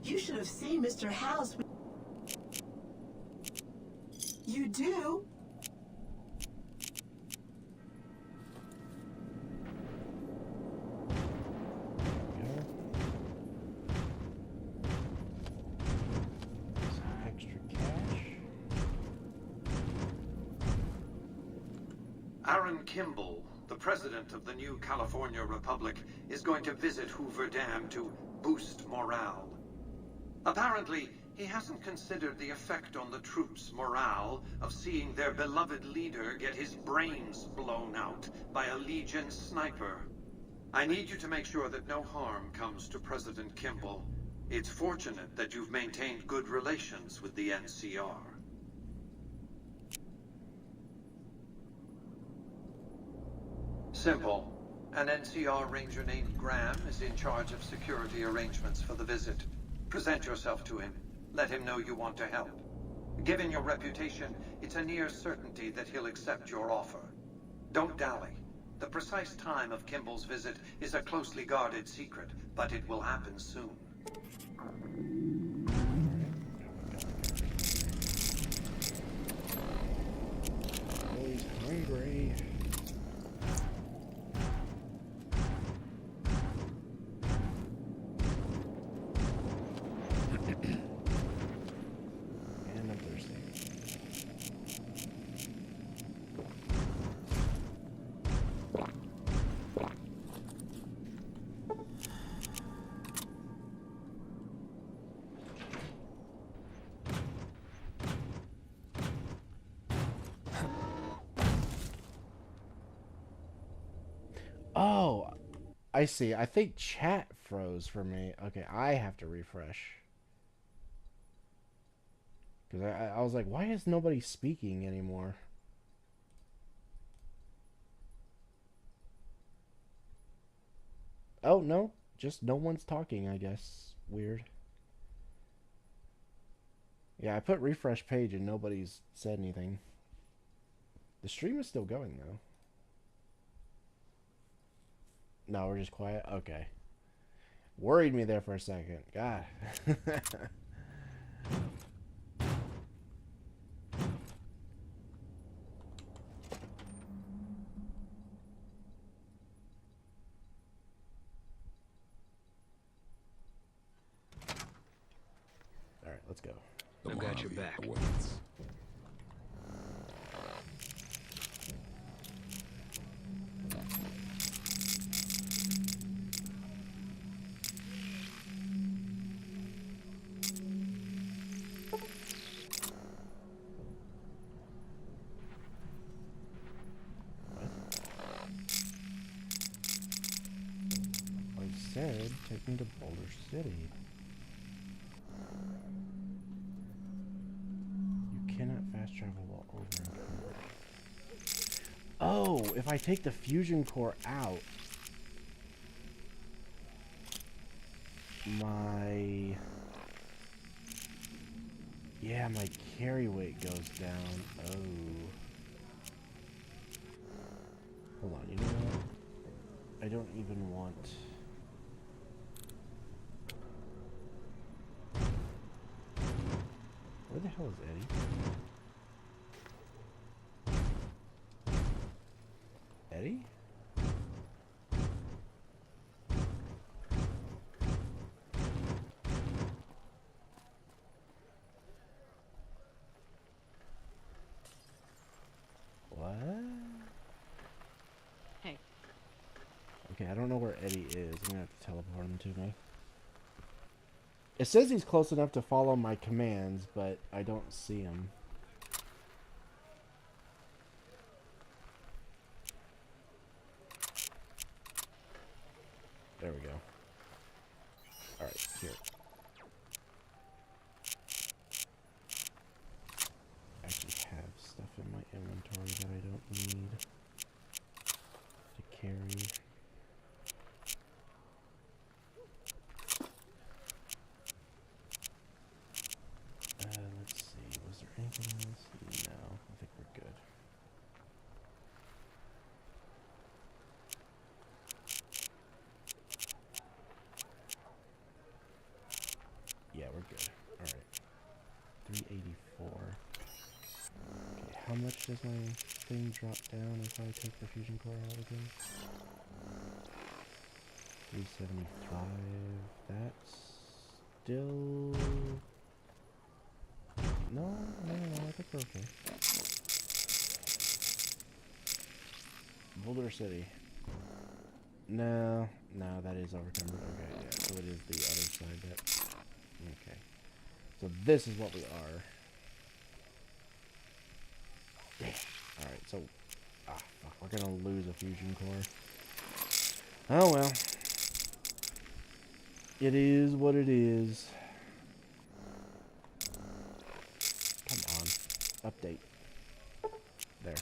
You should have seen Mr. House. You do? Extra cash. Aaron Kimball, the president of the new California Republic, is going to visit Hoover Dam to boost morale. Apparently, he hasn't considered the effect on the troops' morale of seeing their beloved leader get his brains blown out by a Legion sniper. I need you to make sure that no harm comes to President Kimball. It's fortunate that you've maintained good relations with the NCR. Simple. An NCR ranger named Graham is in charge of security arrangements for the visit. Present yourself to him. Let him know you want to help. Given your reputation, it's a near certainty that he'll accept your offer. Don't dally. The precise time of Kimball's visit is a closely guarded secret, but it will happen soon. Always hungry. And I'm thirsty. Oh, I see. I think chat froze for me. Okay, I have to refresh. Because I was like, why is nobody speaking anymore? Oh, no. Just no one's talking, I guess. Weird. Yeah, I put refresh page and nobody's said anything. The stream is still going, though. No, we're just quiet? Okay. Worried me there for a second. God. Alright, let's go. I've got your back. Awaits. I said, take me to Boulder City. You cannot fast travel while over encumbered. Oh, if I take the fusion core out, my carry weight goes down. Oh. Hold on, you know what? I don't even want... Where the hell is Eddie? Eddie? What? Hey. Okay, I don't know where Eddie is. I'm gonna have to teleport him to me. It says he's close enough to follow my commands, but I don't see him. There we go. Alright, here. I actually have stuff in my inventory that I don't Anything else? No, I think we're good. Yeah, we're good. Alright. 384. Okay, how much does my thing drop down if I take the fusion core out again? 375. That's still... No, I think we're okay. Boulder City. No, that is overtime. Okay, yeah, so it is the other side that... Okay. So this is what we are. Alright, so... Ah, fuck, we're gonna lose a fusion core. Oh well. It is what it is. Come on. Update. There.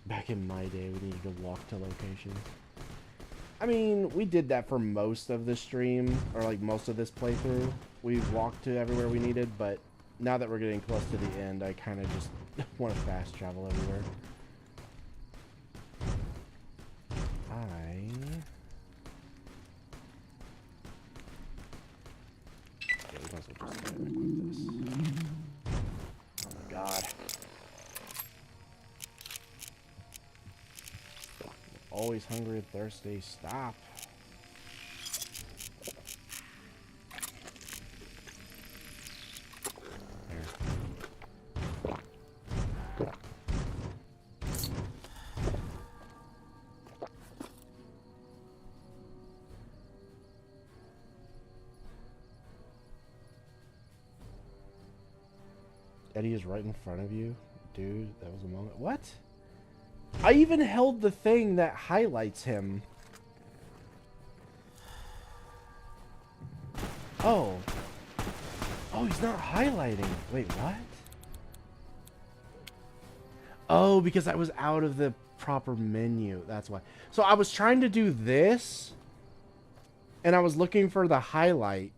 Back in my day, we needed to walk to locations. I mean, we did that for most of the stream, or like most of this playthrough. We walked to everywhere we needed, but now that we're getting close to the end, I kind of just want to fast travel everywhere. Yeah, we might as well just go ahead and equip this. Oh my god. Always hungry and thirsty. Stop. Eddie is right in front of you. Dude, that was a moment. What? I even held the thing that highlights him. Oh. Oh, he's not highlighting. Wait, what? Oh, because I was out of the proper menu. That's why. So I was trying to do this, and I was looking for the highlight,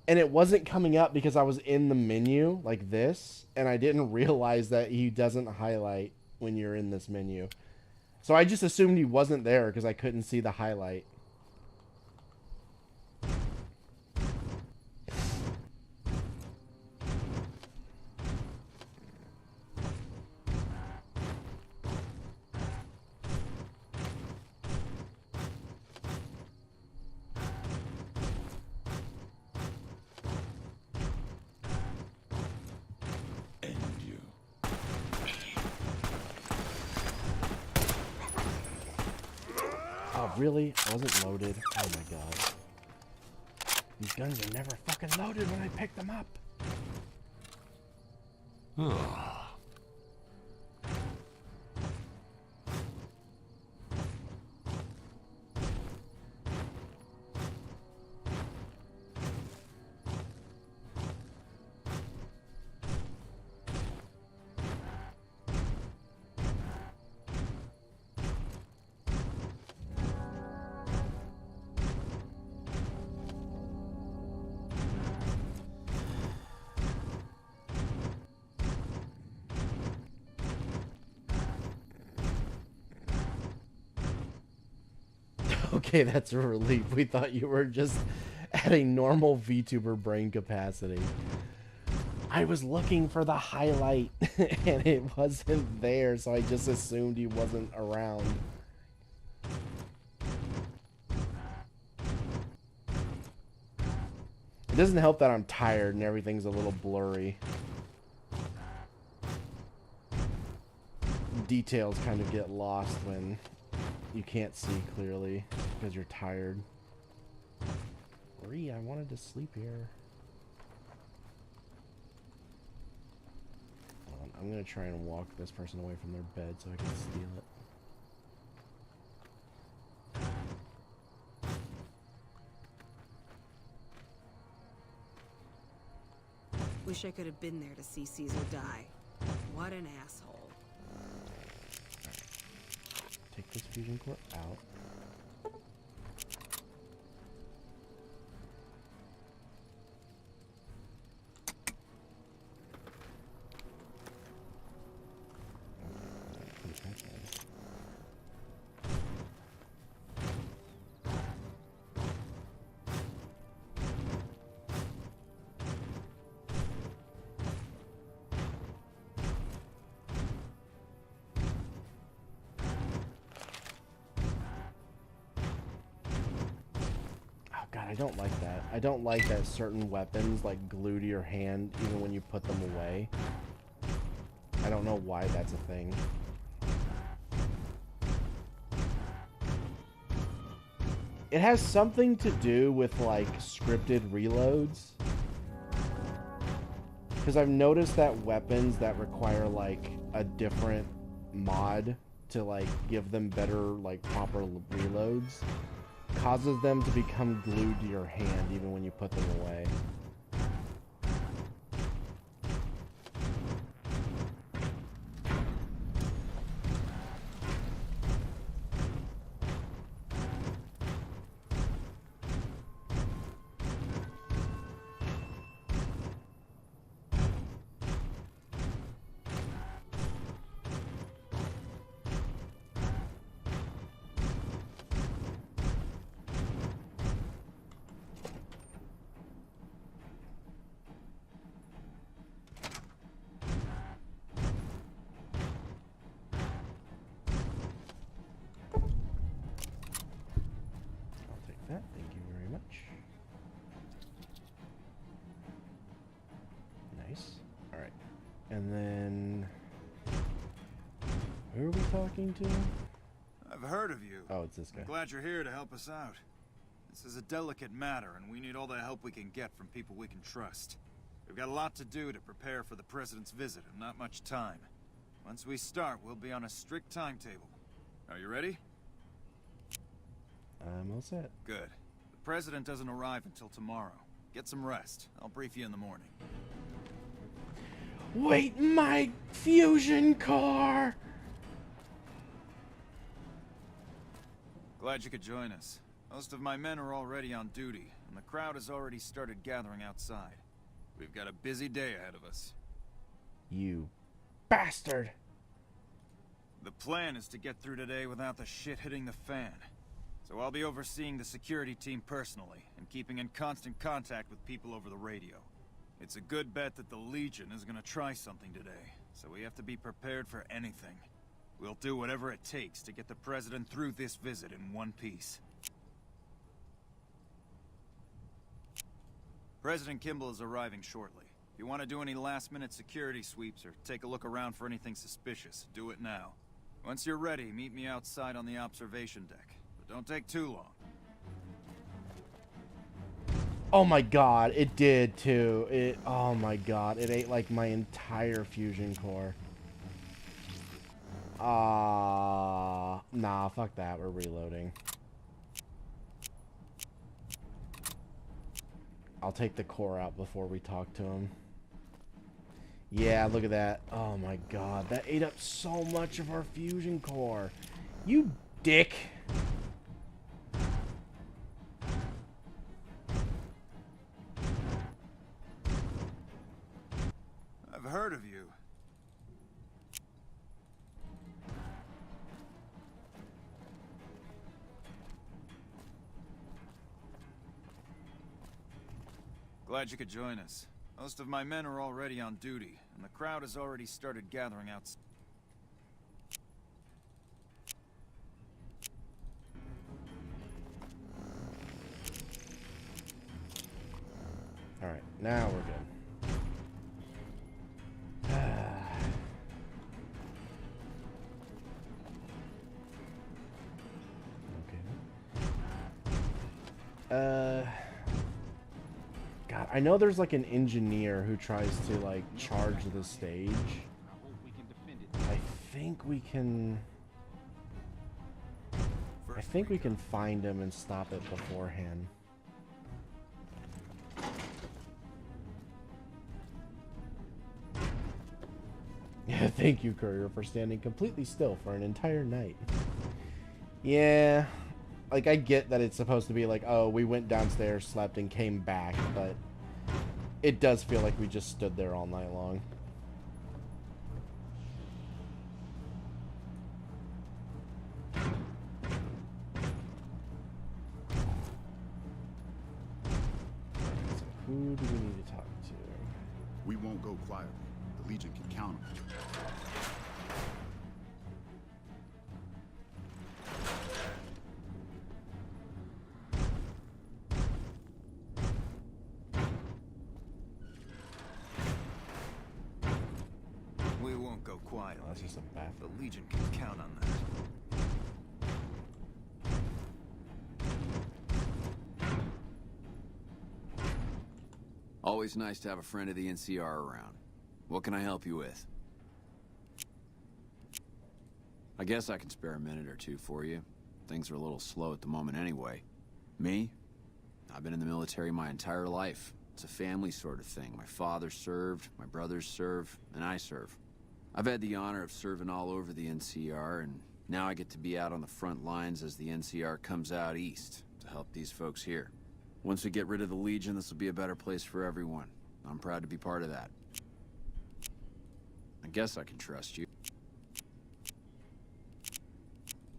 and it wasn't coming up because I was in the menu like this, and I didn't realize that he doesn't highlight when you're in this menu. So I just assumed he wasn't there because I couldn't see the highlight. Really? I wasn't loaded. Oh my god. These guns are never fucking loaded when I pick them up. Okay, that's a relief. We thought you were just at a normal VTuber brain capacity. I was looking for the highlight and it wasn't there, so I just assumed he wasn't around. It doesn't help that I'm tired and everything's a little blurry. Details kind of get lost when you can't see clearly because you're tired. I wanted to sleep here. Hold on, I'm gonna try and walk this person away from their bed so I can steal it. Wish I could have been there to see Caesar die. What an asshole. take this fusion core out. God, I don't like that. I don't like that certain weapons like glue to your hand even when you put them away. I don't know why that's a thing. It has something to do with like scripted reloads. Because I've noticed that weapons that require like a different mod to like give them better like proper reloads causes them to become glued to your hand even when you put them away. That, thank you very much. Nice. Alright. And then... who are we talking to? I've heard of you. Oh, it's this guy. I'm glad you're here to help us out. This is a delicate matter, and we need all the help we can get from people we can trust. We've got a lot to do to prepare for the President's visit, and not much time. Once we start, we'll be on a strict timetable. Are you ready? I'm all set. Good. The President doesn't arrive until tomorrow. Get some rest. I'll brief you in the morning. Wait, my fusion core! Glad you could join us. Most of my men are already on duty, and the crowd has already started gathering outside. We've got a busy day ahead of us. You bastard! The plan is to get through today without the shit hitting the fan. So I'll be overseeing the security team personally, and keeping in constant contact with people over the radio. It's a good bet that the Legion is gonna try something today, so we have to be prepared for anything. We'll do whatever it takes to get the President through this visit in one piece. President Kimball is arriving shortly. If you want to do any last-minute security sweeps or take a look around for anything suspicious, do it now. Once you're ready, meet me outside on the observation deck. Don't take too long. Oh my god, it did too. Oh my god, it ate like my entire fusion core. Nah, fuck that, we're reloading. I'll take the core out before we talk to him. Yeah, look at that. Oh my god, that ate up so much of our fusion core. You dick. I've heard of you. Glad you could join us. Most of my men are already on duty, and the crowd has already started gathering outside. Alright, now we're good. God, I know there's like an engineer who tries to like charge the stage. I think we can find him and stop it beforehand. Yeah, thank you, Courier, for standing completely still for an entire night. Yeah, like I get that it's supposed to be like, oh, we went downstairs, slept, and came back, but it does feel like we just stood there all night long. Who do we need to talk to? We won't go quietly. The Legion can count on it. We won't go quietly. Oh, that's just a bathroom. The Legion can count on that. Always nice to have a friend of the NCR around. What can I help you with? I guess I can spare a minute or two for you. Things are a little slow at the moment anyway. Me? I've been in the military my entire life. It's a family sort of thing. My father served, my brothers serve, and I serve. I've had the honor of serving all over the NCR, and now I get to be out on the front lines as the NCR comes out east to help these folks here. Once we get rid of the Legion, this will be a better place for everyone. I'm proud to be part of that. I guess I can trust you.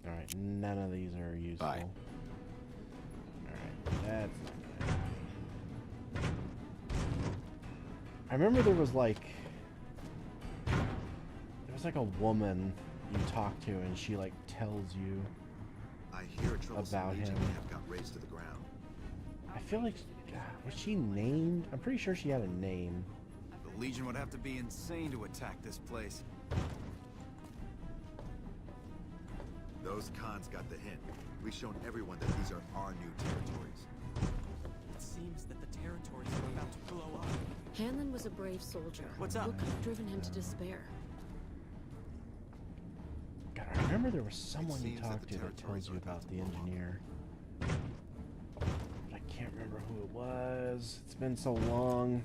Alright, none of these are useful. Bye. Alright, that's not good. I remember there was like a woman you talk to and she like tells you I hear a troublesome about Legion him. camp got razed to the ground. I feel like, God, was she named? I'm pretty sure she had a name. The Legion would have to be insane to attack this place. Those cons got the hint. We've shown everyone that these are our new territories. It seems that the territories are about to blow up. Hanlon was a brave soldier. What's up? What could have driven him to despair? God, I remember there was someone you seems that talked the to that tells you about the engineer. But I can't remember who it was. It's been so long.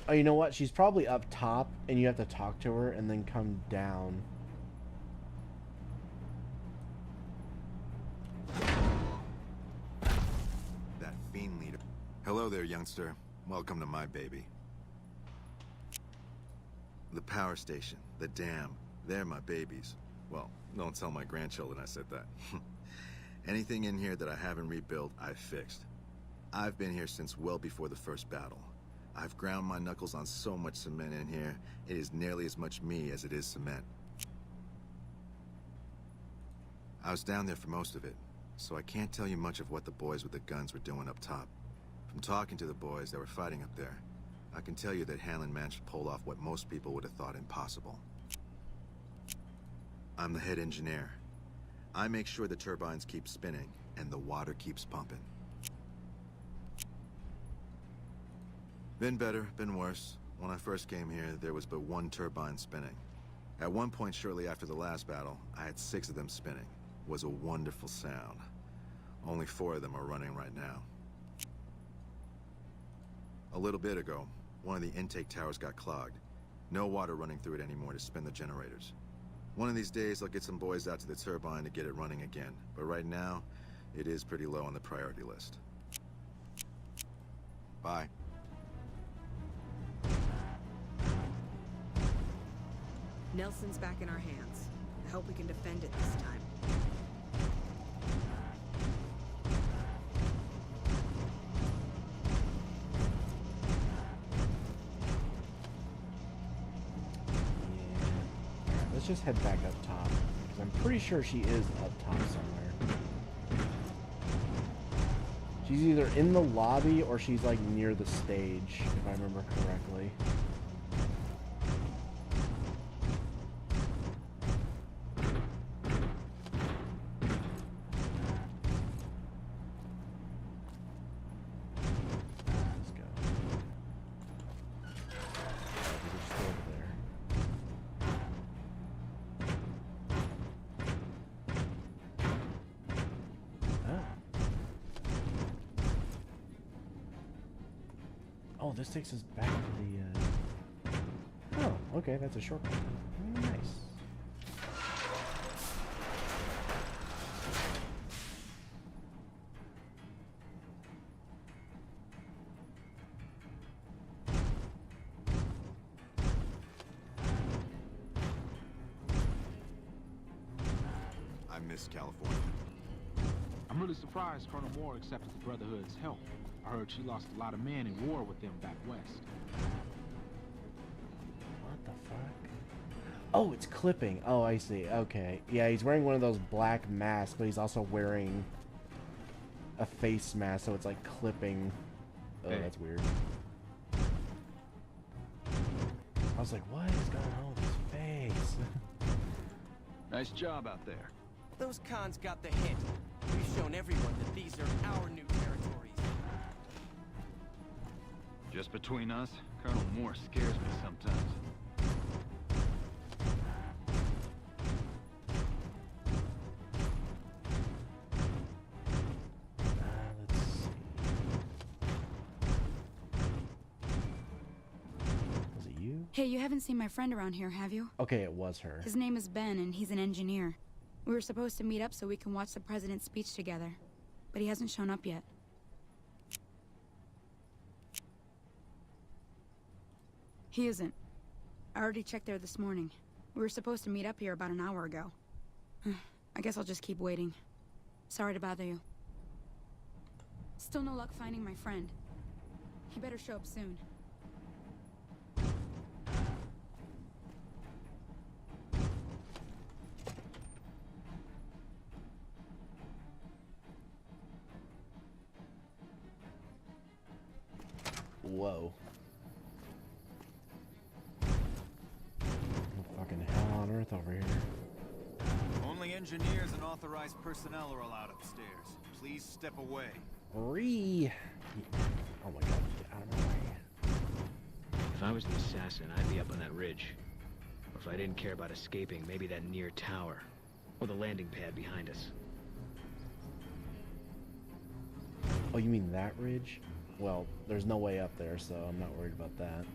Oh, you know what? She's probably up top, and you have to talk to her and then come down. That fiend leader. Hello there, youngster. Welcome to my baby. The power station, the dam, they're my babies. Well, don't tell my grandchildren I said that. Anything in here that I haven't rebuilt, I've fixed. I've been here since well before the first battle. I've ground my knuckles on so much cement in here, it is nearly as much me as it is cement. I was down there for most of it, so I can't tell you much of what the boys with the guns were doing up top. From talking to the boys that were fighting up there, I can tell you that Hanlon managed to pull off what most people would have thought impossible. I'm the head engineer. I make sure the turbines keep spinning and the water keeps pumping. Been better, been worse. When I first came here, there was but one turbine spinning. At one point shortly after the last battle, I had 6 of them spinning. It was a wonderful sound. Only 4 of them are running right now. A little bit ago, one of the intake towers got clogged. No water running through it anymore to spin the generators. One of these days, I'll get some boys out to the turbine to get it running again. But right now, it is pretty low on the priority list. Bye. Nelson's back in our hands. I hope we can defend it this time. Let's just head back up top, because I'm pretty sure she is up top somewhere. She's either in the lobby or she's like near the stage, if I remember correctly. Oh, this takes us back to the, Oh, okay, that's a shortcut. Nice. I miss California. I'm really surprised Colonel Moore accepted the Brotherhood's help. I heard she lost a lot of men in war with them back west. What the fuck? Oh, it's clipping. Oh, I see. Okay. Yeah, he's wearing one of those black masks, but he's also wearing a face mask, so it's like clipping. Oh, Hey. that's weird. I was like, what is going on with his face? Nice job out there. Those cons got the hint. We've shown everyone that these are our new territories. Just between us, Colonel Moore scares me sometimes. Let's see. Was it you? Hey, you haven't seen my friend around here, have you? Okay, it was her. His name is Ben, and he's an engineer. We were supposed to meet up so we can watch the president's speech together, but he hasn't shown up yet. He isn't. I already checked there this morning. We were supposed to meet up here about an hour ago. I guess I'll just keep waiting. Sorry to bother you. Still no luck finding my friend. He better show up soon. Whoa. No fucking hell on earth over here. Only engineers and authorized personnel are allowed upstairs. Please step away. Oh my god, get out of my way. If I was the assassin, I'd be up on that ridge. Or if I didn't care about escaping, maybe that near tower. Or the landing pad behind us. Oh, you mean that ridge? Well, there's no way up there, so I'm not worried about that.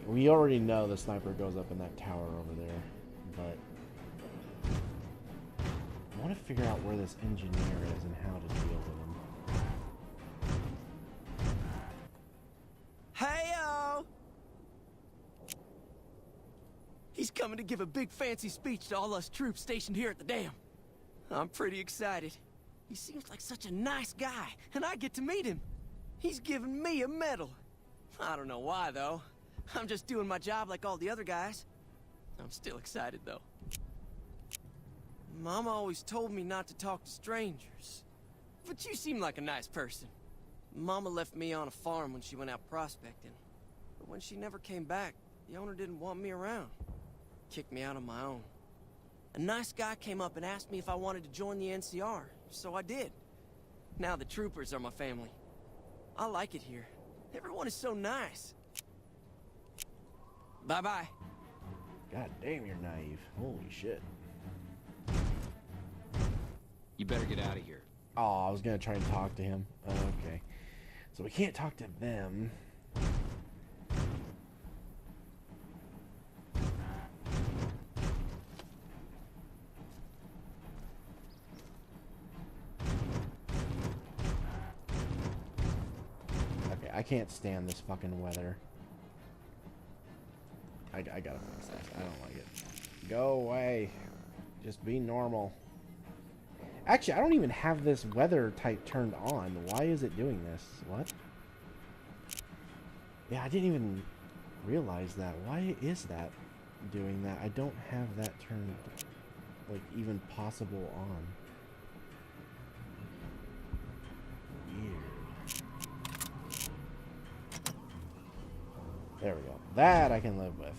We already know the sniper goes up in that tower over there, but I want to figure out where this engineer is and how to deal with him. Hey-o! He's coming to give a big fancy speech to all us troops stationed here at the dam. I'm pretty excited. He seems like such a nice guy, and I get to meet him. He's giving me a medal. I don't know why, though. I'm just doing my job like all the other guys. I'm still excited, though. Mama always told me not to talk to strangers. But you seem like a nice person. Mama left me on a farm when she went out prospecting. But when she never came back, the owner didn't want me around. Kicked me out on my own. A nice guy came up and asked me if I wanted to join the NCR, so I did. Now the troopers are my family. I like it here. Everyone is so nice. Bye-bye. God damn, you're naive. Holy shit. You better get out of here. Oh, I was gonna try and talk to him. Okay. So we can't talk to them. Okay, I can't stand this fucking weather. I gotta fix this. I don't like it. Go away. Just be normal. Actually, I don't even have this weather type turned on. Why is it doing this? What? Yeah, I didn't even realize that. Why is that doing that? I don't have that turned, like, even possible on. Weird. There we go. That I can live with.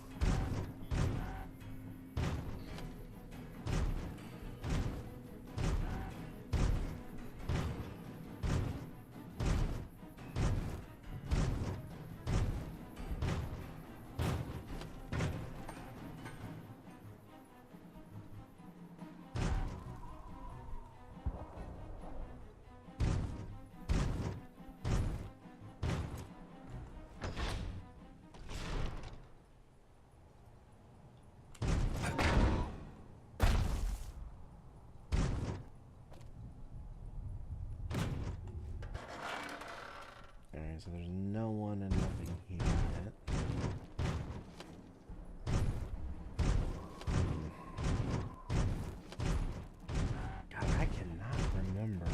so there's no one and nothing here yet. God, I cannot remember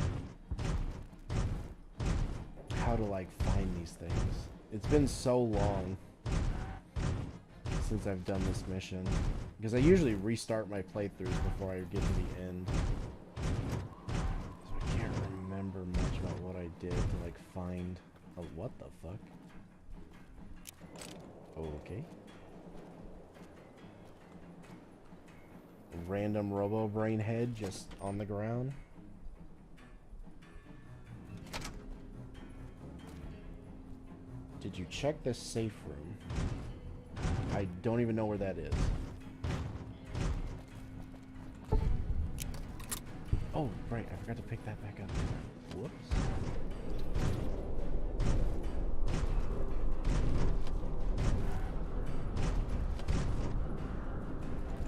how to like find these things. It's been so long since I've done this mission, because I usually restart my playthroughs before I get to the end. So I can't remember much about what I did to like find. Oh, what the fuck? Okay. A random robo brain head just on the ground. Did you check this safe room? I don't even know where that is. Oh, right, I forgot to pick that back up. Whoops.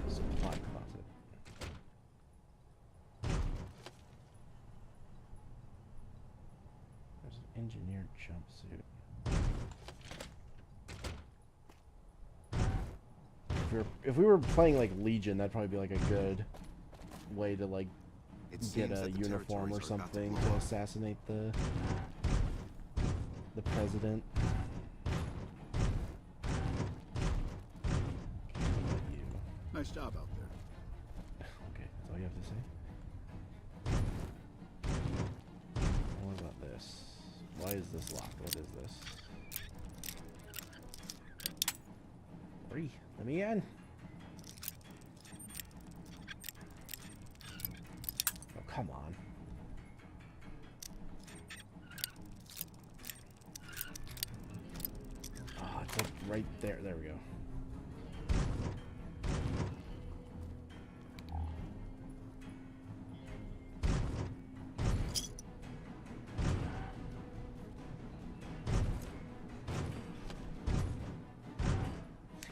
Supply closet. There's an engineered jumpsuit. If we were playing like Legion, that'd probably be like a good way to like get a uniform or something to assassinate the president. Nice job out there. Okay, that's all you have to say. What about this? Why is this locked? What is this? Hurry, let me in. Oh, come on. Oh, it's like right there. There we go.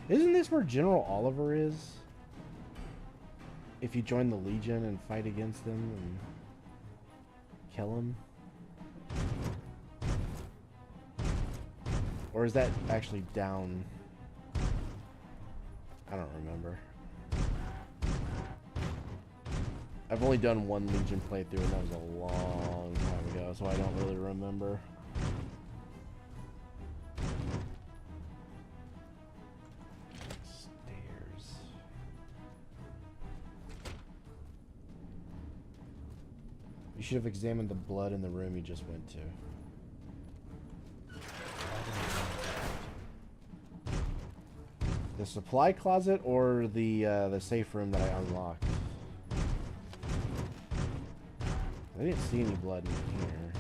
Isn't this where General Oliver is? If you join the Legion and fight against them and kill him? Or is that actually down? I don't remember. I've only done one Legion playthrough and that was a long time ago, so I don't really remember. You should have examined the blood in the room you just went to. The supply closet or the safe room that I unlocked? I didn't see any blood in here.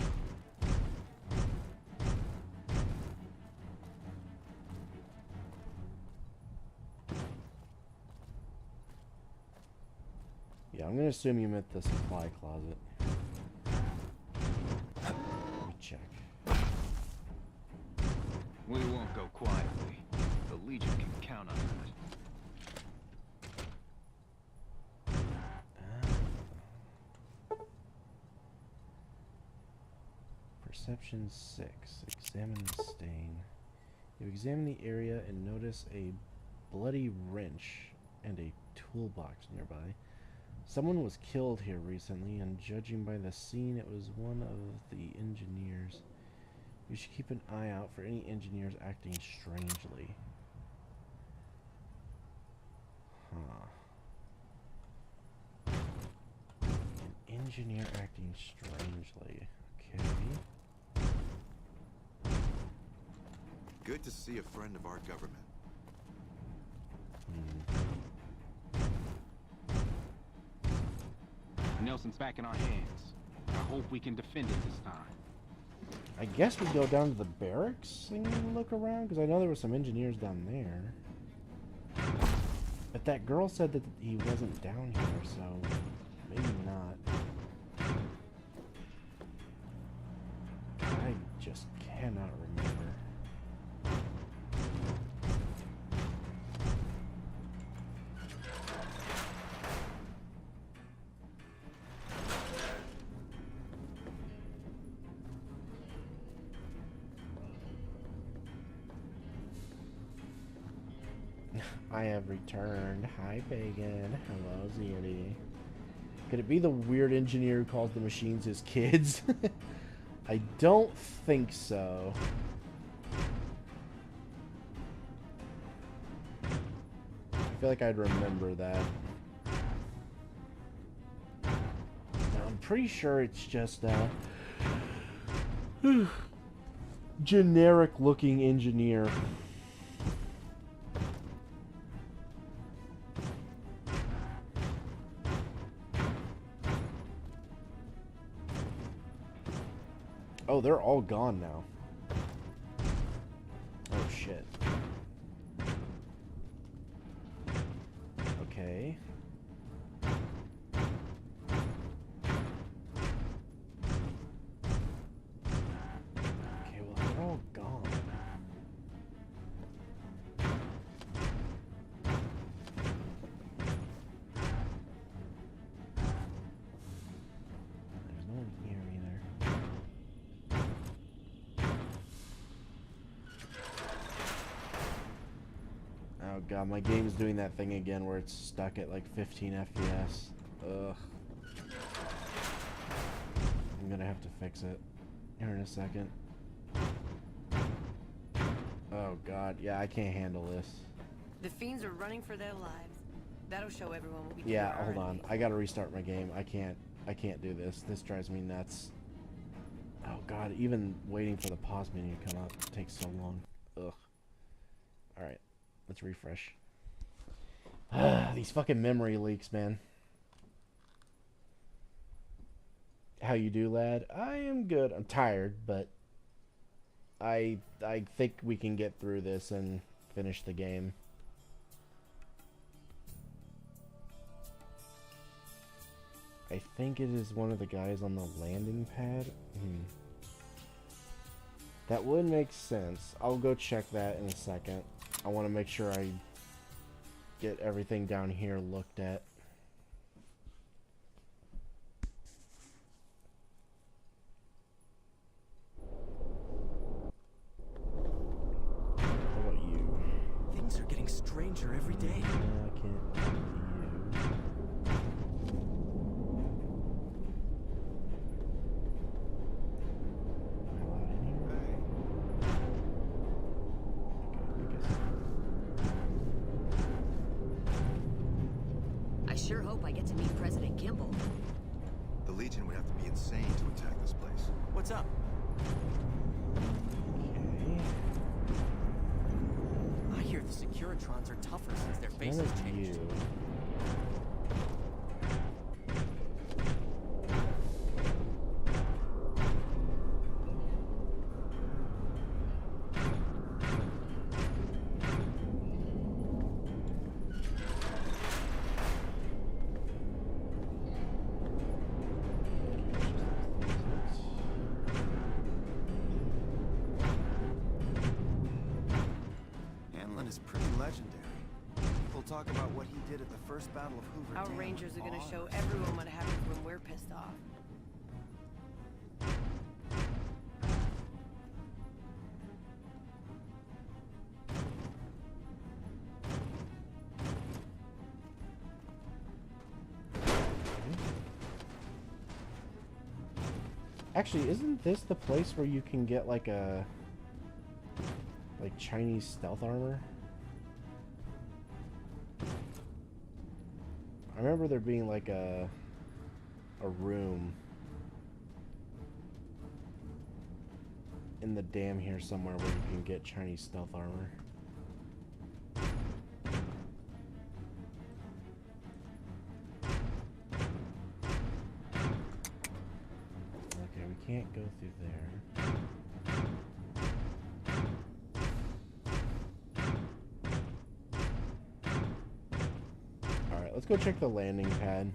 Yeah, I'm gonna assume you meant the supply closet. Check. We won't go quietly. The Legion can count on that. Perception 6. Examine the stain. You examine the area and notice a bloody wrench and a toolbox nearby. Someone was killed here recently, and judging by the scene, it was one of the engineers. You should keep an eye out for any engineers acting strangely. Huh. An engineer acting strangely. Okay. Good to see a friend of our government. Nelson's back in our hands. I hope we can defend it this time. I guess we go down to the barracks and look around, because I know there were some engineers down there. But that girl said that he wasn't down here, so maybe not. I just cannot remember. I have returned. Hi, Pagan. Hello, Ziri. Could it be the weird engineer who calls the machines his kids? I don't think so. I feel like I'd remember that. Now, I'm pretty sure it's just generic looking engineer. Oh, they're all gone now. Oh, shit. Okay. Okay, well, they're all gone. There's no one here either. Oh god, my game's doing that thing again where it's stuck at like 15 FPS. Ugh. I'm gonna have to fix it here in a second. Oh god, yeah, I can't handle this. The fiends are running for their lives. That'll show everyone what we can do. Yeah, hold on. I gotta restart my game. I can't do this. This drives me nuts. Oh god, even waiting for the pause menu to come up takes so long. Ugh. Alright, let's refresh. These fucking memory leaks, man. How you do, lad? I am good. I'm tired, but I think we can get through this and finish the game. I think it is one of the guys on the landing pad. That would make sense. I'll go check that in a second. I want to make sure I get everything down here looked at. How about you? Things are getting stranger every day. I can't do you. I sure hope I get to meet President Kimball. The Legion would have to be insane to attack this place. What's up? I hear the Securitrons are tougher since their faces changed. Is pretty legendary. People talk about what he did at the first battle of Hoover Our Dam. rangers are gonna show everyone what happens when we're pissed off. Actually, isn't this the place where you can get like a Chinese stealth armor? I remember there being like a room in the dam here somewhere where you can get Chinese stealth armor. Okay, we can't go through there. Let's go check the landing pad.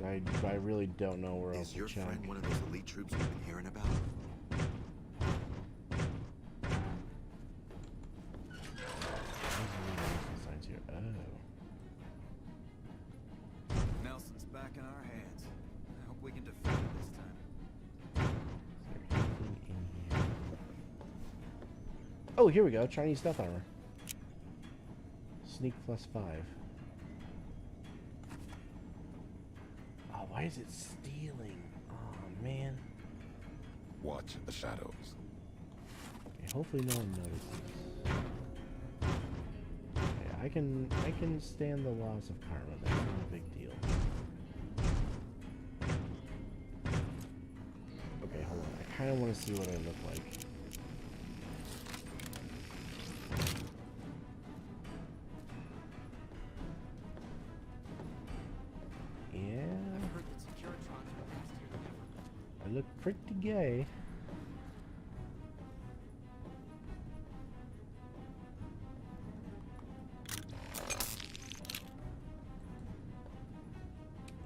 I really don't know where else to check. Is your friend one of those elite troops we've been hearing about? Signs here. Oh. Nelson's back in our hands. I hope we can defend it this time. Is there anything in here? Oh, here we go. Chinese stealth armor. sneak +5. Oh, why is it stealing? Oh, man. Watch the shadows. Okay, hopefully no one notices. Okay, I can stand the laws of karma. That's not a big deal. Okay, hold on. I kind of want to see what I look like. Yeah. I look pretty gay.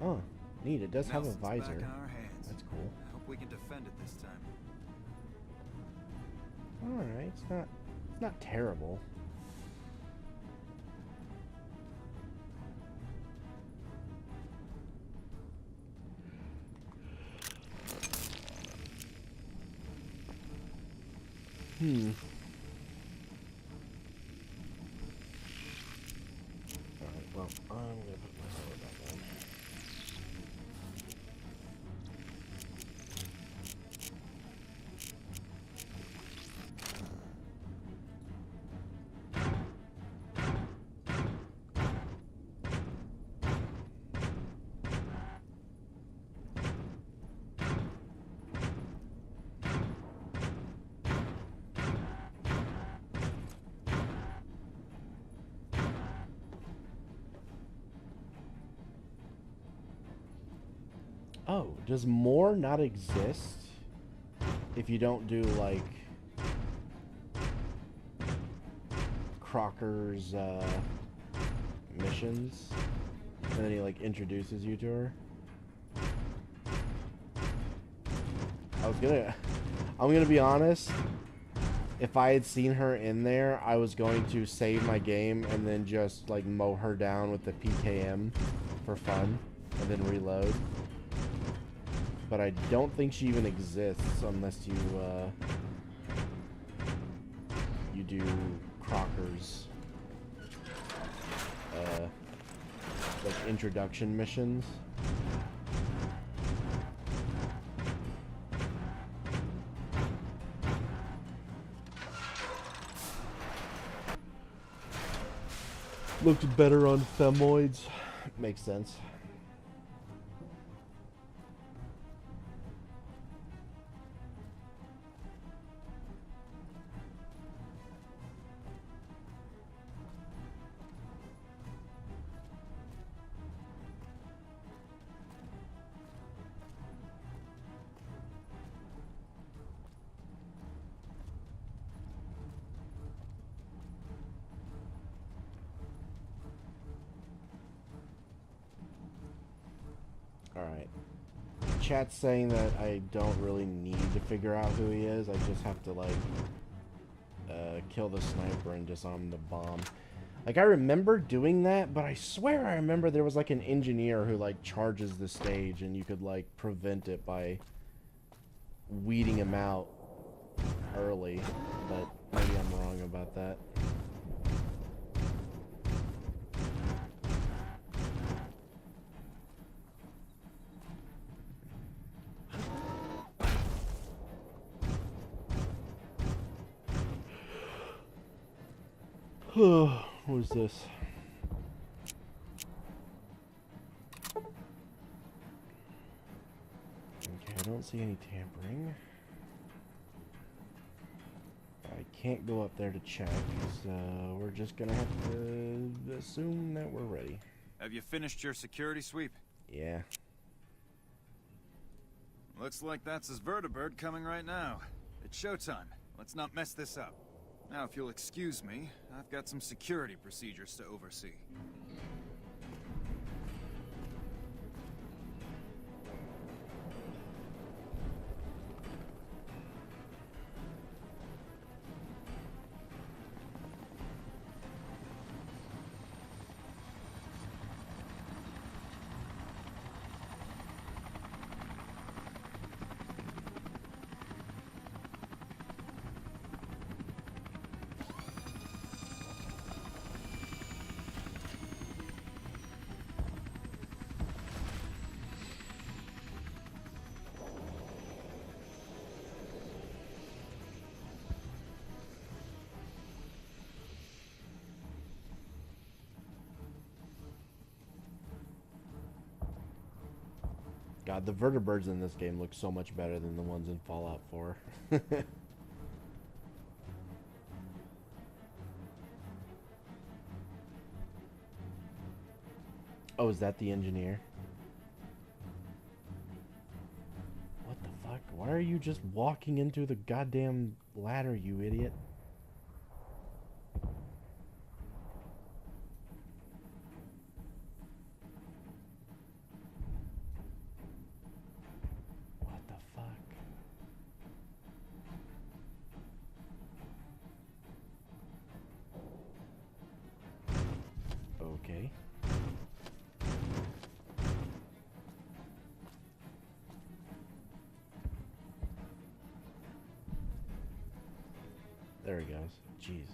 Oh, neat. It does have a Nelson's back visor. in our hands. That's cool. I hope we can defend it this time. Alright, it's not terrible. Alright, well, I'm gonna put my sword back on. Oh, does more not exist if you don't do, like, Crocker's, missions? And then he, like, introduces you to her? I'm gonna be honest. If I had seen her in there, I was going to save my game and then just, like, mow her down with the PKM for fun, and then reload. But I don't think she even exists unless you, you do Crocker's, like, introduction missions. Looks better on femoids. Makes sense. Alright. Chat's saying that I don't really need to figure out who he is. I just have to, like, kill the sniper and disarm the bomb. Like, I remember doing that, but I swear I remember there was, like, an engineer who, like, charges the stage and you could, like, prevent it by weeding him out early. But maybe I'm wrong about that. What is this? Okay, I don't see any tampering. I can't go up there to check, so we're just gonna have to assume that we're ready. Have you finished your security sweep? Yeah. Looks like that's his vertibird coming right now. It's showtime. Let's not mess this up. Now, if you'll excuse me, I've got some security procedures to oversee. God, the vertebrates in this game look so much better than the ones in Fallout 4. Oh, is that the engineer? What the fuck? Why are you just walking into the goddamn ladder, you idiot? What the fuck? Okay. There he goes. Jeez.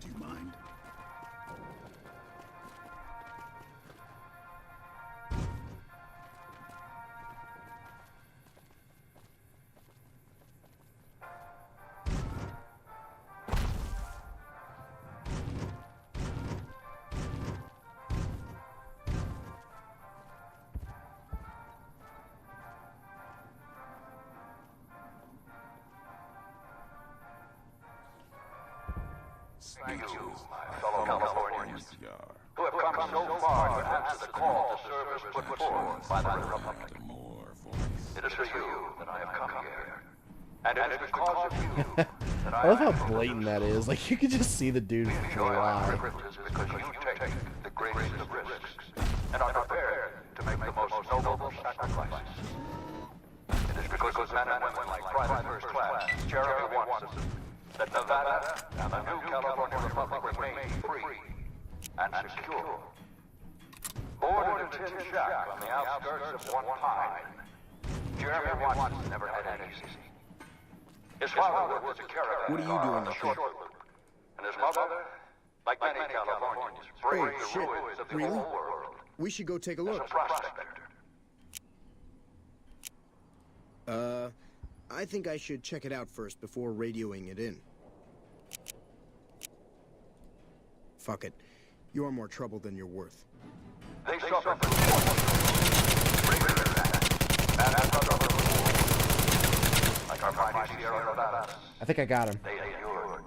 Do you mind? Thank you, my fellow Californians, who have come so far to answer the call to service put forth by the Republic. It is for you that I have come here. And it is because of you that I love how blatant that is. Like, you can just see the dude fly. because you take the greatest of risks and are prepared to make the most noble sacrifices. It is because men and women like Private First Class, Jeremy Watson, that Nevada and the new California Republic remain free and secure. Born in a tin shack on the outskirts of One Pine, Jeremy Watson never had it easy. His father was a character. What are you doing up here? And his mother, like many Californians, braved the shit. ruins of the Really? old world We should go take a as a look. prospector. I think I should check it out first before radioing it in. Fuck it. You're more trouble than you're worth. They suffered from greater than that, and as other like our mighty Sierra Nevadas, I think I got him. they endured.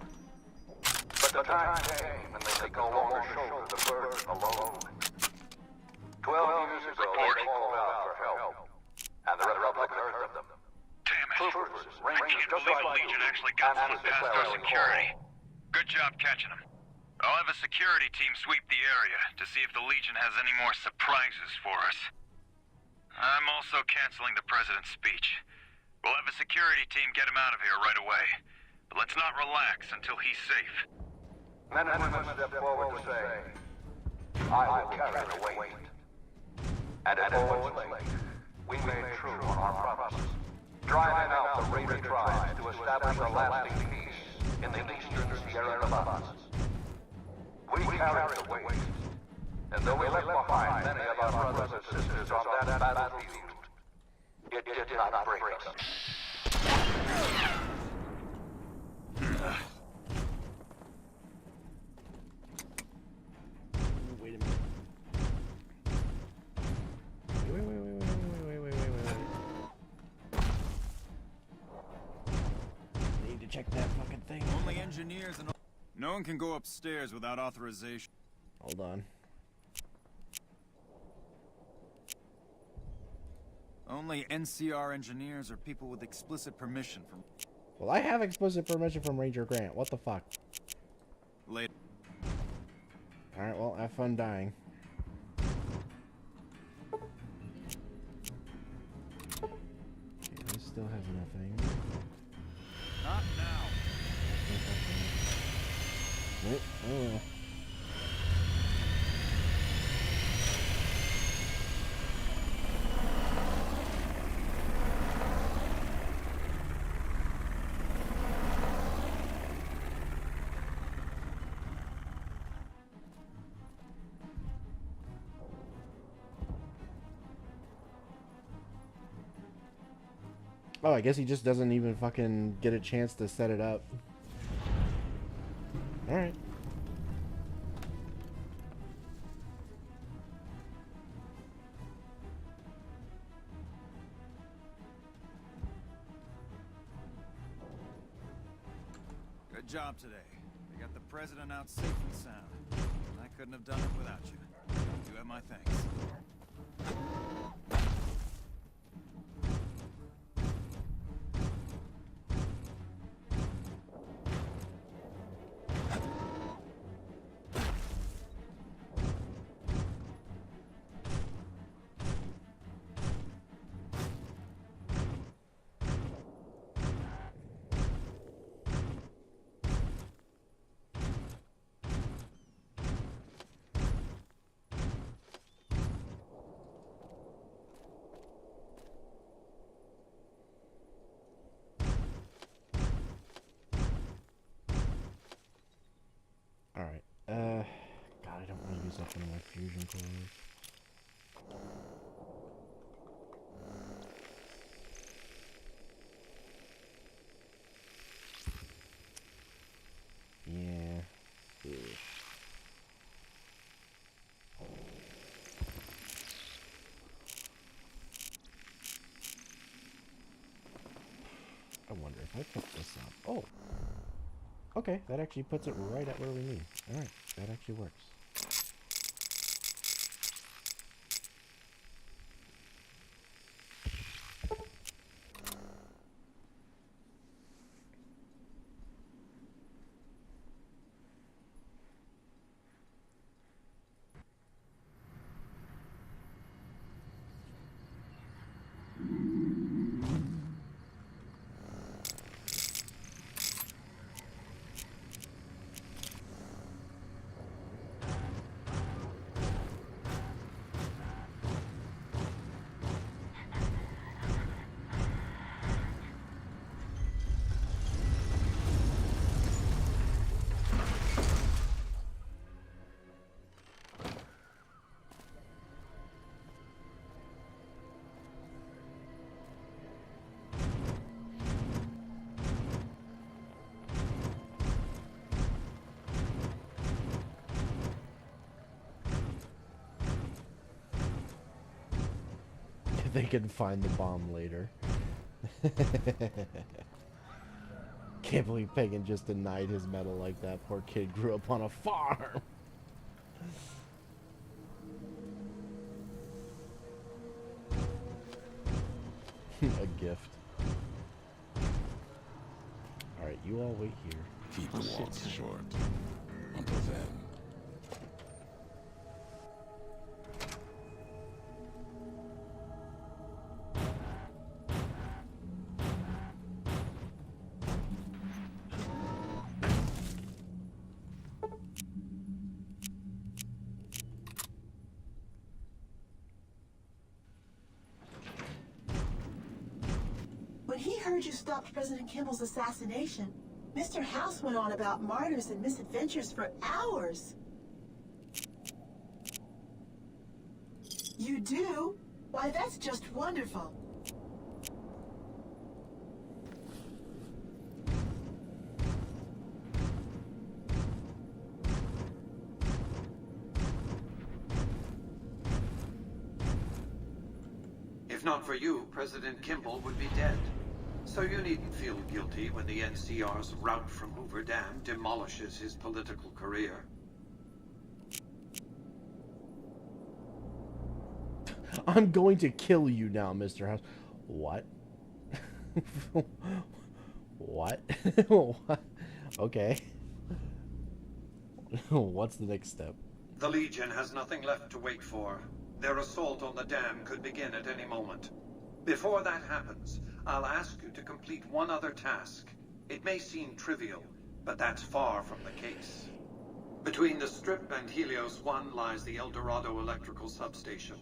But the time came when they could no longer shoulder the burden alone. 12 years ago, they called out for help, and the Republic heard them. Damn it. Troopers, I rangers, can't believe the Legion actually got through past our security. Good job catching them. I'll have a security team sweep the area to see if the Legion has any more surprises for us. I'm also canceling the President's speech. We'll have a security team get him out of here right away. But let's not relax until he's safe. Men and women step forward to say, I will carry the weight. And at Owens Lake, we made true on our promises, driving out the raider tribes to establish a lasting peace in the eastern Sierra Nevadas. We carried the weight, and though we left behind many of our brothers and sisters on that battlefield, it did not break us. Wait a minute. Wait. Need to check that fucking thing. Only engineers and... No one can go upstairs without authorization. Hold on. Only NCR engineers or people with explicit permission from... Well, I have explicit permission from Ranger Grant. What the fuck? Later. Alright, well, have fun dying. Okay, I still have nothing. Not now. Nope. Oh well. Oh, I guess he just doesn't even fucking get a chance to set it up. Alright. Good job today. We got the president out safe and sound. I couldn't have done it without you. You have my thanks. Alright, God, I don't want to use up any of my fusion cores. Yeah. Ugh. I wonder if I pick this up. Oh! Okay, that actually puts it right at where we need. Alright, that actually works. They can find the bomb later. Can't believe Pagan just denied his medal like that. Poor kid grew up on a farm. A gift. Alright, you all wait here. Keep the walks short. Until then. When he heard you stopped President Kimball's assassination, Mr. House went on about martyrs and misadventures for hours. You do? Why, that's just wonderful. If not for you, President Kimball would be dead. So you needn't feel guilty when the NCR's rout from Hoover Dam demolishes his political career. I'm going to kill you now, Mr. House. What? What? What? Okay. What's the next step? The Legion has nothing left to wait for. Their assault on the dam could begin at any moment. Before that happens, I'll ask you to complete one other task. It may seem trivial, but that's far from the case. Between the Strip and Helios 1 lies the El Dorado electrical substation.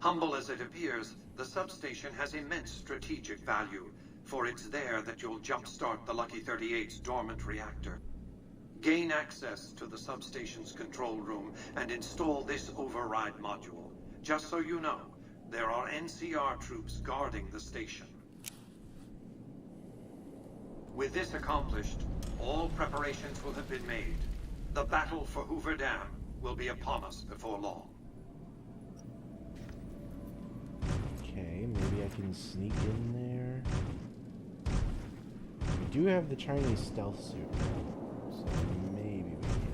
Humble as it appears, the substation has immense strategic value, for it's there that you'll jumpstart the Lucky 38's dormant reactor. Gain access to the substation's control room and install this override module. Just so you know, there are NCR troops guarding the station. With this accomplished, all preparations will have been made. The battle for Hoover Dam will be upon us before long. Okay, maybe I can sneak in there. We do have the Chinese stealth suit, so maybe we can.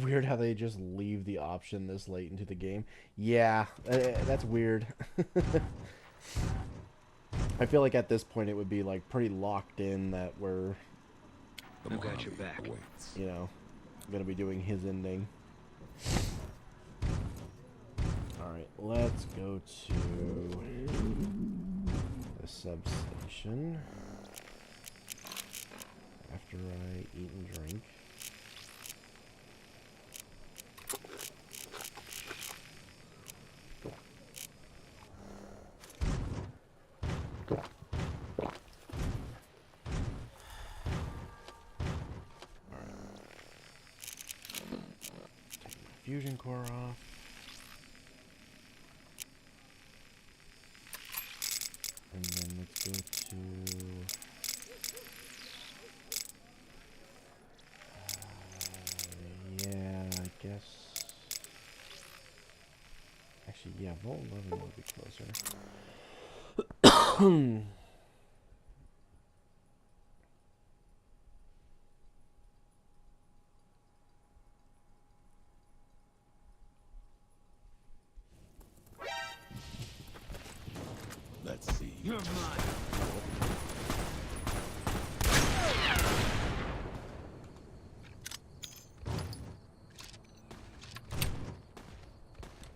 Weird how they just leave the option this late into the game. Yeah, that's weird. I feel like at this point it would be like pretty locked in that we're, I've got your back. you know, gonna be doing his ending. Alright, let's go to the substation after I eat and drink. Fusion core off. And then let's go to yeah, I guess. Actually, yeah, Vault 11 would be closer. Let's see. You're mine.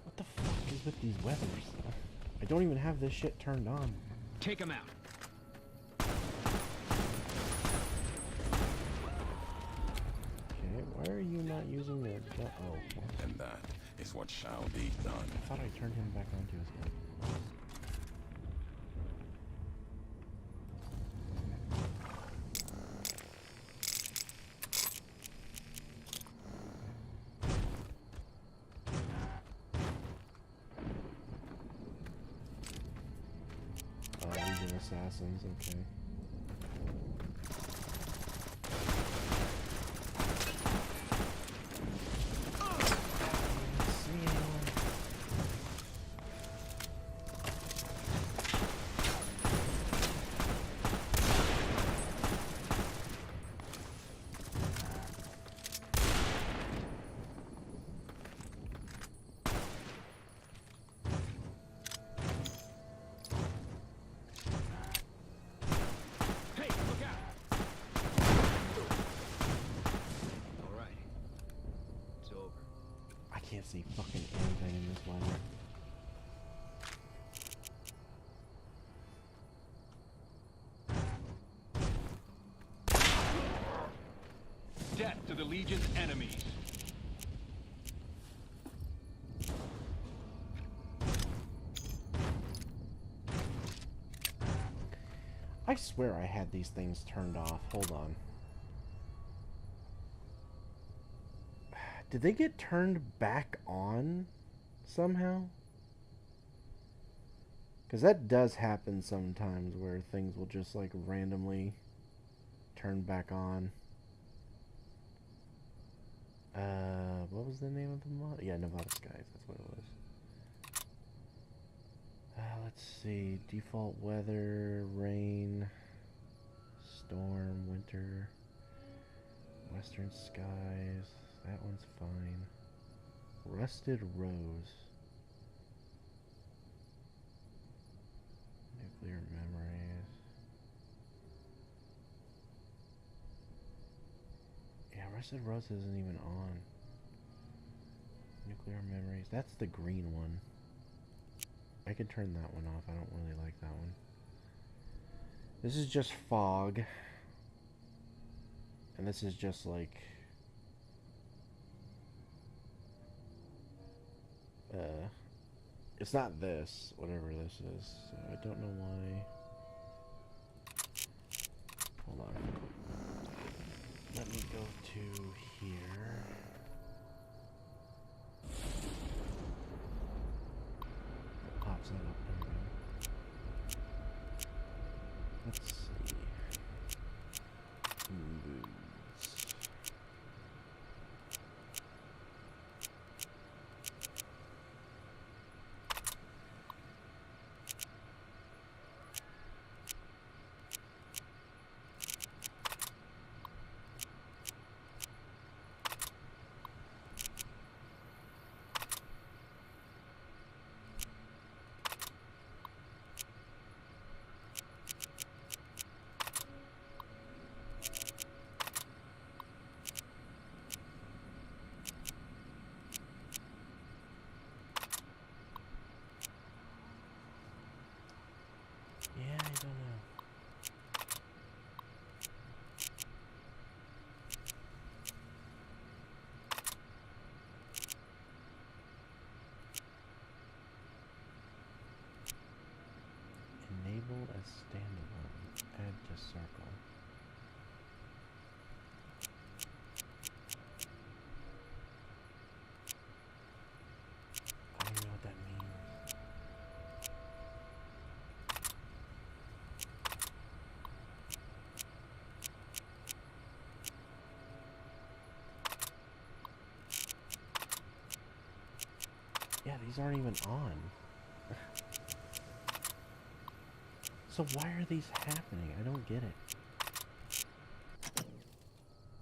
What the fuck is with these weathers? I don't even have this shit turned on. Take him out. Okay, why are you not using the gun? Oh. And that is what shall be done. I thought I turned him back onto his gun. Legion assassins, okay. I can't see fucking anything in this one. Death to the Legion's enemies. I swear I had these things turned off. Hold on. Did they get turned back on somehow? Because that does happen sometimes where things will just like randomly turn back on. What was the name of the mod? Yeah, Nevada Skies, that's what it was. Let's see. Default weather, rain, storm, winter, western skies. That one's fine. Rusted Rose. Nuclear memories. Yeah, Rusted Rose isn't even on. Nuclear memories. That's the green one. I could turn that one off. I don't really like that one. This is just fog. And this is just like It's not this, whatever this is. So I don't know why. Hold on. Let me go to here. It pops that up. There we go. Let's see. Boots. Yeah, I don't know. Enable as standalone. Add to circle. I don't know what that means. Yeah, these aren't even on. So why are these happening? I don't get it.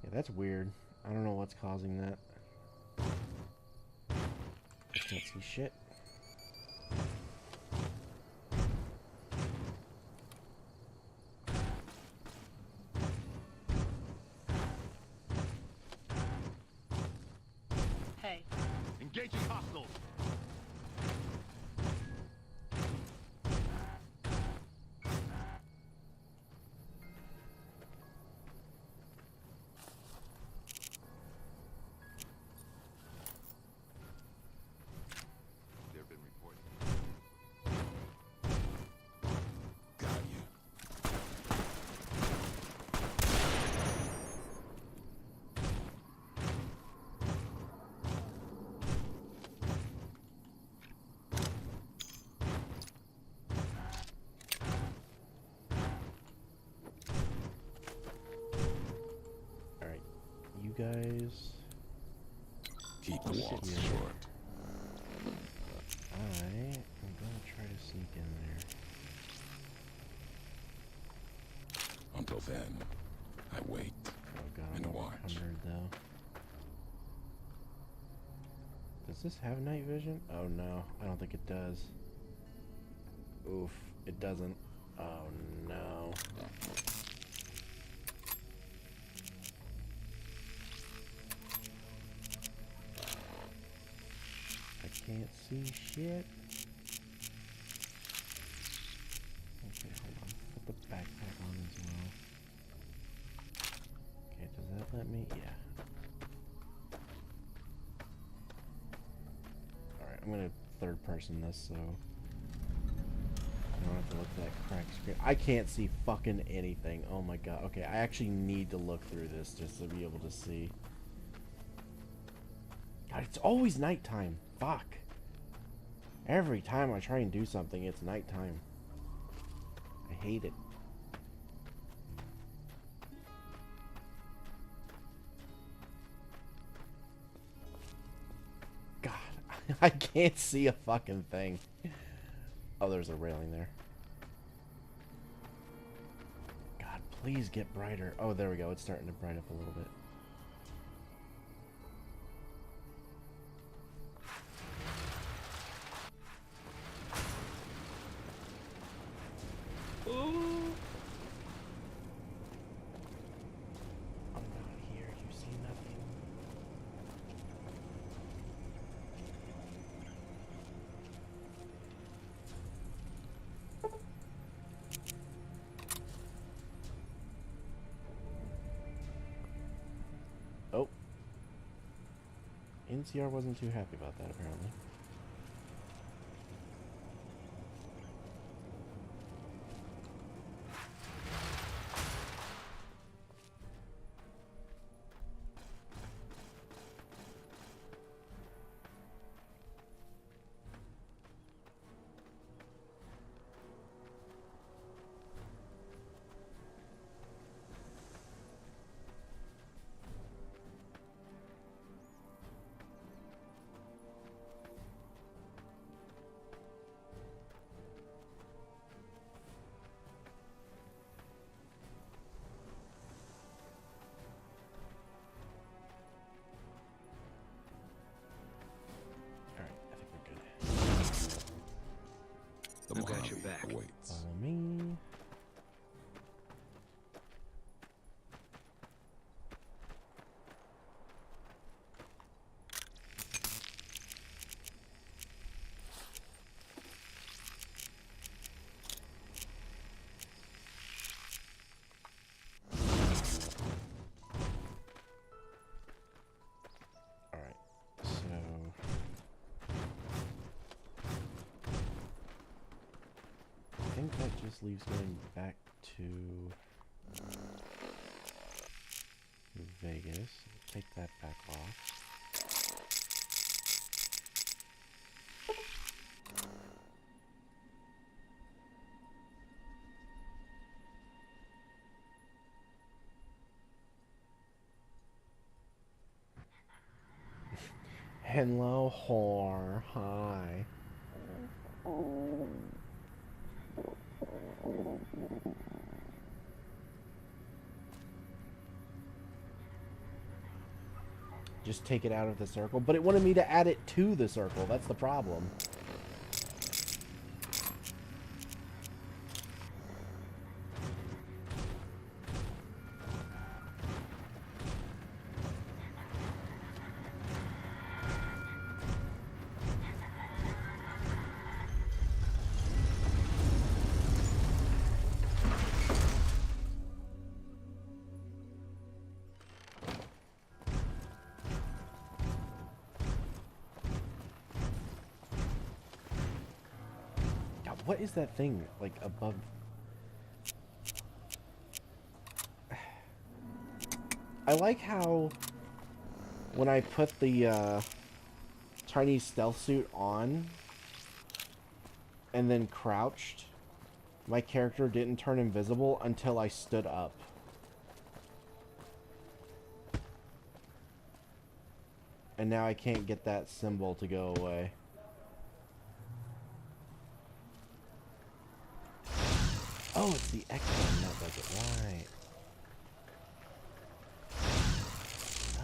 Yeah, that's weird. I don't know what's causing that. I can't see shit. Hey. Engaging hostiles. There have been reports. Got you. Alright, you guys... Keep the sit walks here. short. I am gonna try to sneak in there. Until then, I wait Oh god, I'm and over watch. 100 though. Does this have night vision? Oh no, I don't think it does. Oof, it doesn't. Oh no. I can't see shit. Okay, hold on. Put the backpack on as well. Okay, does that let me? Yeah. Alright, I'm gonna third person this so I don't have to look at that cracked screen. I can't see fucking anything. Oh my god. Okay, I actually need to look through this just to be able to see. God, it's always nighttime. Fuck. Every time I try and do something, it's nighttime. I hate it. God, I can't see a fucking thing. Oh, there's a railing there. God, please get brighter. Oh, there we go. It's starting to brighten up a little bit. I'm not here. You see nothing. Oh. NCR wasn't too happy about that, apparently. just leaves going back to Vegas. Take that back off. Hello, whore. Hi. Just take it out of the circle. But it wanted me to add it to the circle. That's the problem. What is that thing, like, above? I like how when I put the Chinese stealth suit on and then crouched, my character didn't turn invisible until I stood up. And now I can't get that symbol to go away. Oh, it's the X one that does it, right.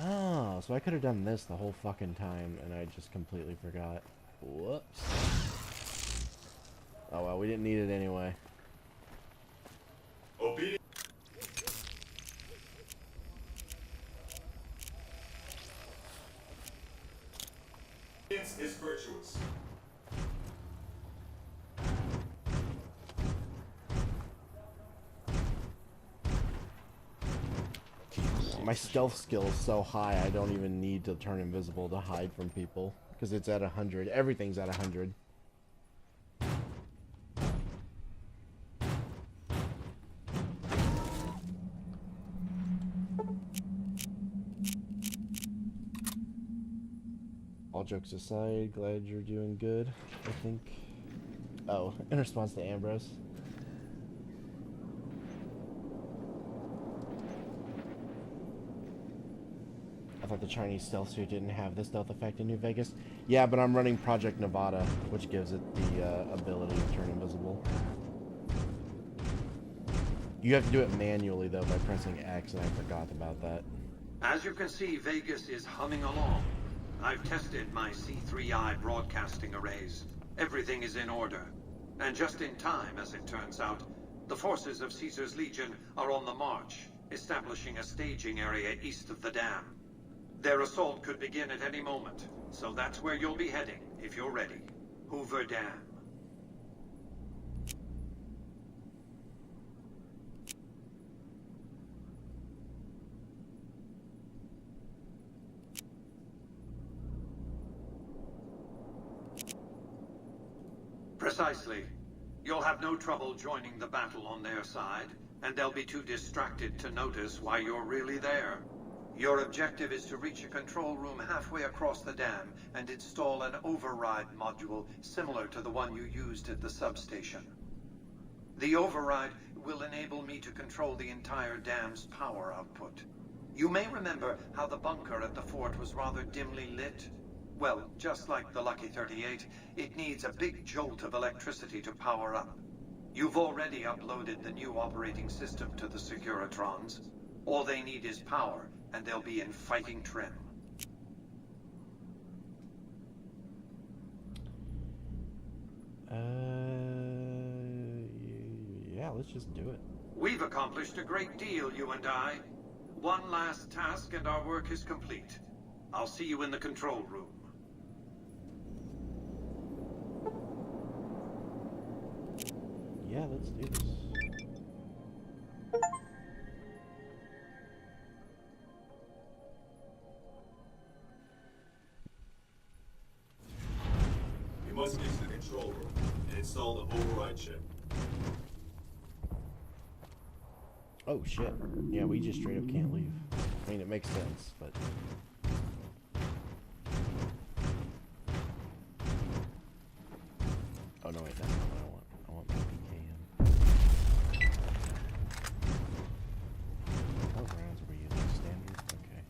Oh, so I could have done this the whole fucking time, and I just completely forgot. Whoops. Oh well, we didn't need it anyway. Obedience is virtuous. My stealth skill is so high, I don't even need to turn invisible to hide from people. Because it's at 100. Everything's at 100. All jokes aside, glad you're doing good, I think. Oh, in response to Ambrose. I thought the Chinese stealth suit didn't have the stealth effect in New Vegas. Yeah, but I'm running Project Nevada, which gives it the ability to turn invisible. You have to do it manually, though, by pressing X, and I forgot about that. As you can see, Vegas is humming along. I've tested my C3I broadcasting arrays. Everything is in order. And just in time, as it turns out, the forces of Caesar's Legion are on the march, establishing a staging area east of the dam. Their assault could begin at any moment, so that's where you'll be heading, if you're ready. Hoover Dam. Precisely. You'll have no trouble joining the battle on their side, and they'll be too distracted to notice why you're really there. Your objective is to reach a control room halfway across the dam and install an override module similar to the one you used at the substation. The override will enable me to control the entire dam's power output. You may remember how the bunker at the fort was rather dimly lit. Well, just like the Lucky 38, it needs a big jolt of electricity to power up. You've already uploaded the new operating system to the Securitrons. All they need is power, and they'll be in fighting trim. Yeah, let's just do it. We've accomplished a great deal, you and I. One last task and our work is complete. I'll see you in the control room. Yeah, let's do this. We must get to the control room and install the override chip. Oh shit. Yeah, we just straight up can't leave. I mean, it makes sense, but... Oh no, wait, that's not what I want. I want my PKM. What rounds were you using? Standard? Okay.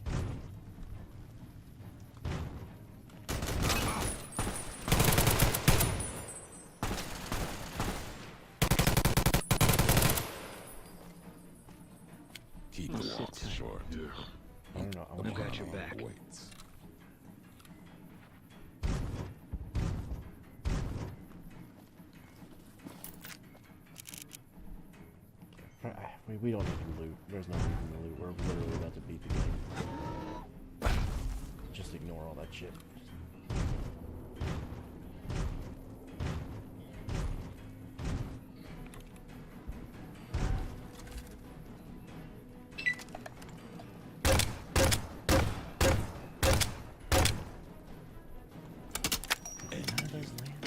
Keep the walks short. I don't know. I've got your back. Waits. We don't need to loot. There's no reason to loot. We're literally about to beat the game. Just ignore all that shit. None of those land.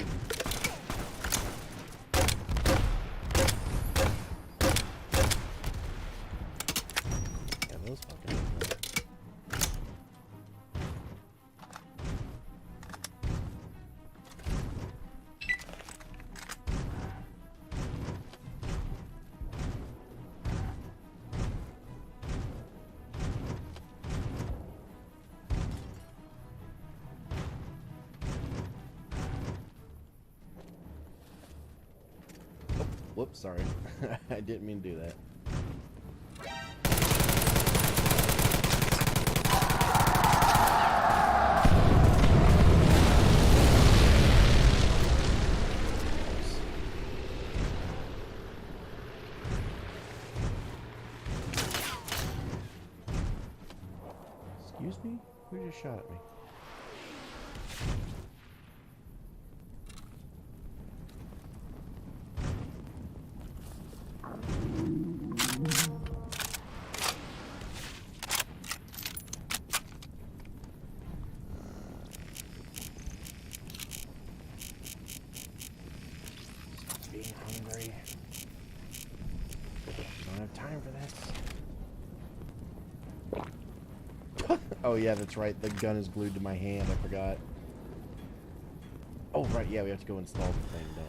Yeah, those fucking. Whoops, sorry. I didn't mean to do that. Excuse me? Who just shot at me? Being hungry. Don't have time for this. Oh yeah, that's right. The gun is glued to my hand. I forgot. Oh right, yeah, we have to go install the thing, don't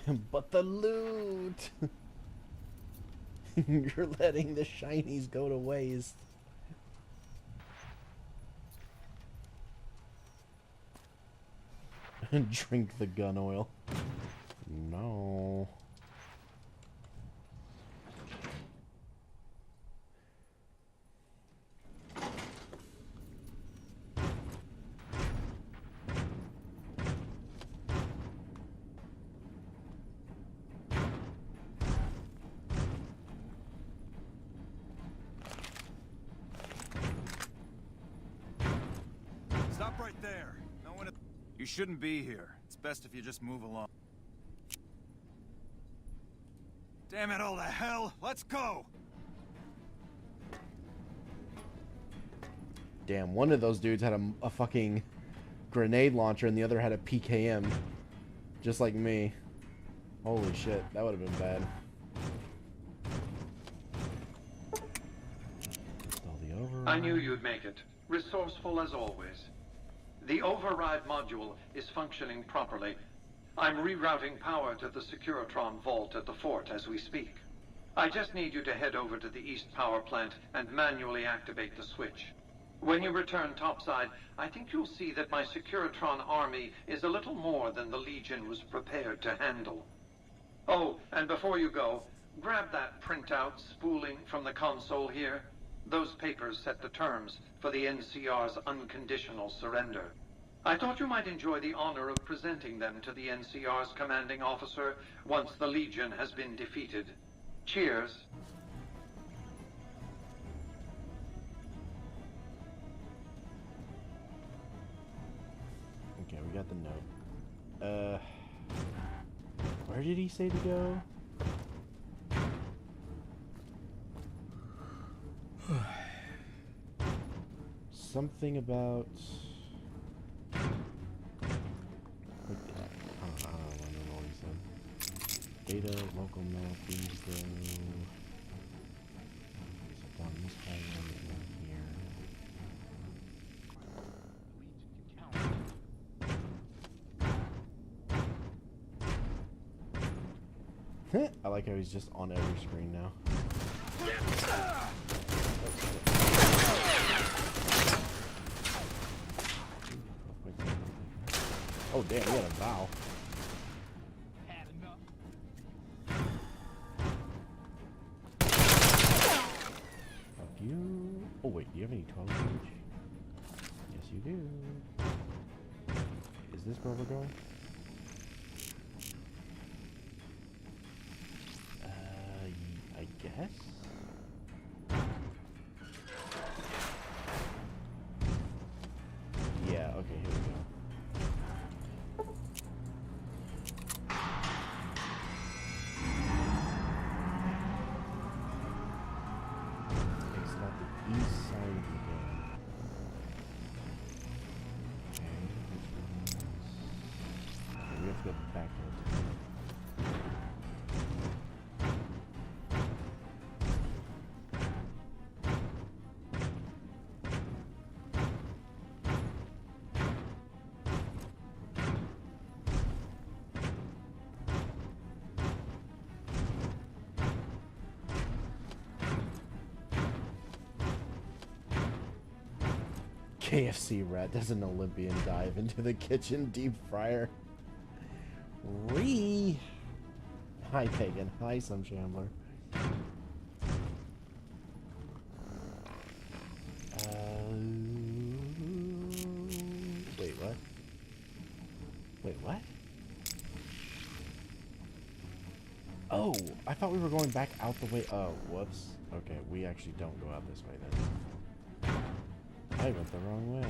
we? But the loot! You're letting the shinies go to waste. Drink the gun oil. No. Stop right there. No one. You shouldn't be here. It's best if you just move along. Damn it all to hell! Let's go! Damn, one of those dudes had a fucking grenade launcher and the other had a PKM. Just like me. Holy shit, that would have been bad. Install the override. I knew you'd make it. Resourceful as always. The override module is functioning properly. I'm rerouting power to the Securitron vault at the fort as we speak. I just need you to head over to the east power plant and manually activate the switch. When you return topside, I think you'll see that my Securitron army is a little more than the Legion was prepared to handle. Oh, and before you go, grab that printout spooling from the console here. Those papers set the terms for the NCR's unconditional surrender. I thought you might enjoy the honor of presenting them to the NCR's commanding officer once the Legion has been defeated. Cheers. Okay, we got the note. Where did he say to go? Something about Data, local map, these go down this hallway and down here. I like how he's just on every screen now. Oh damn, he had a vow. Fuck you. Oh wait, do you have any 12 gauge? Yes you do. Is this where we're going? I guess? Yeah, okay, here we go. It's not the east side of the dam. Okay, we have to go back there. KFC rat does an Olympian dive into the kitchen deep fryer. Hi Pagan. Hi Some Shambler. Wait, what? Wait, what? Oh, I thought we were going back out the way. Oh, whoops. Okay, we actually don't go out this way then. I went the wrong way.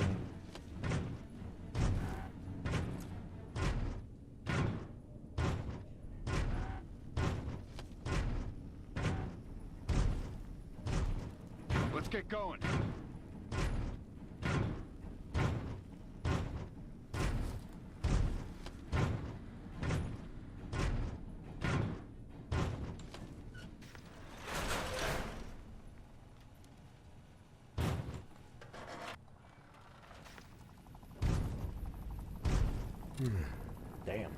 Let's get going. Damn.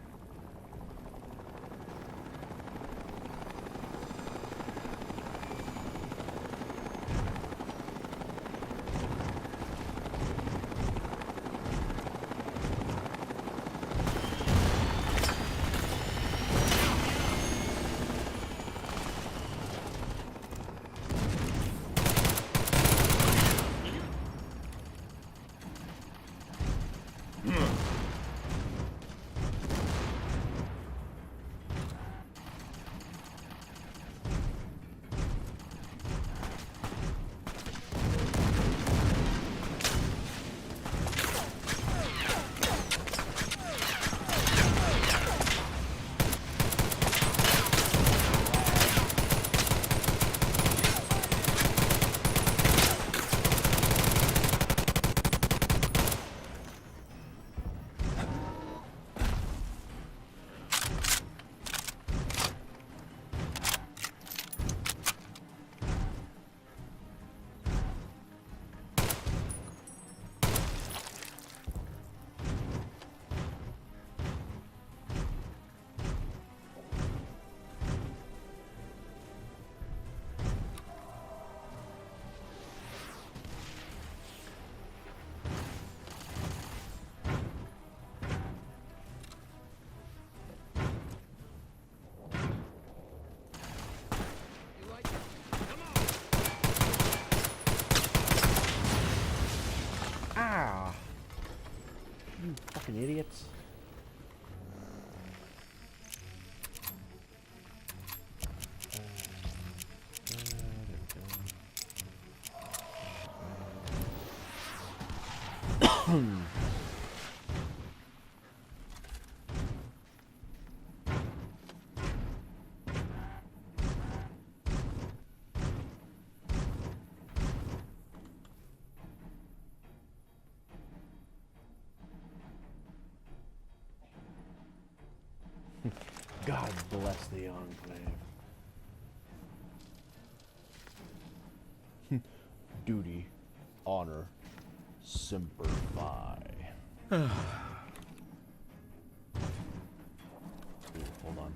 Ah! You fucking idiots. There we go. God bless the Enclave. Duty, honor, semper fi. Ooh, hold on.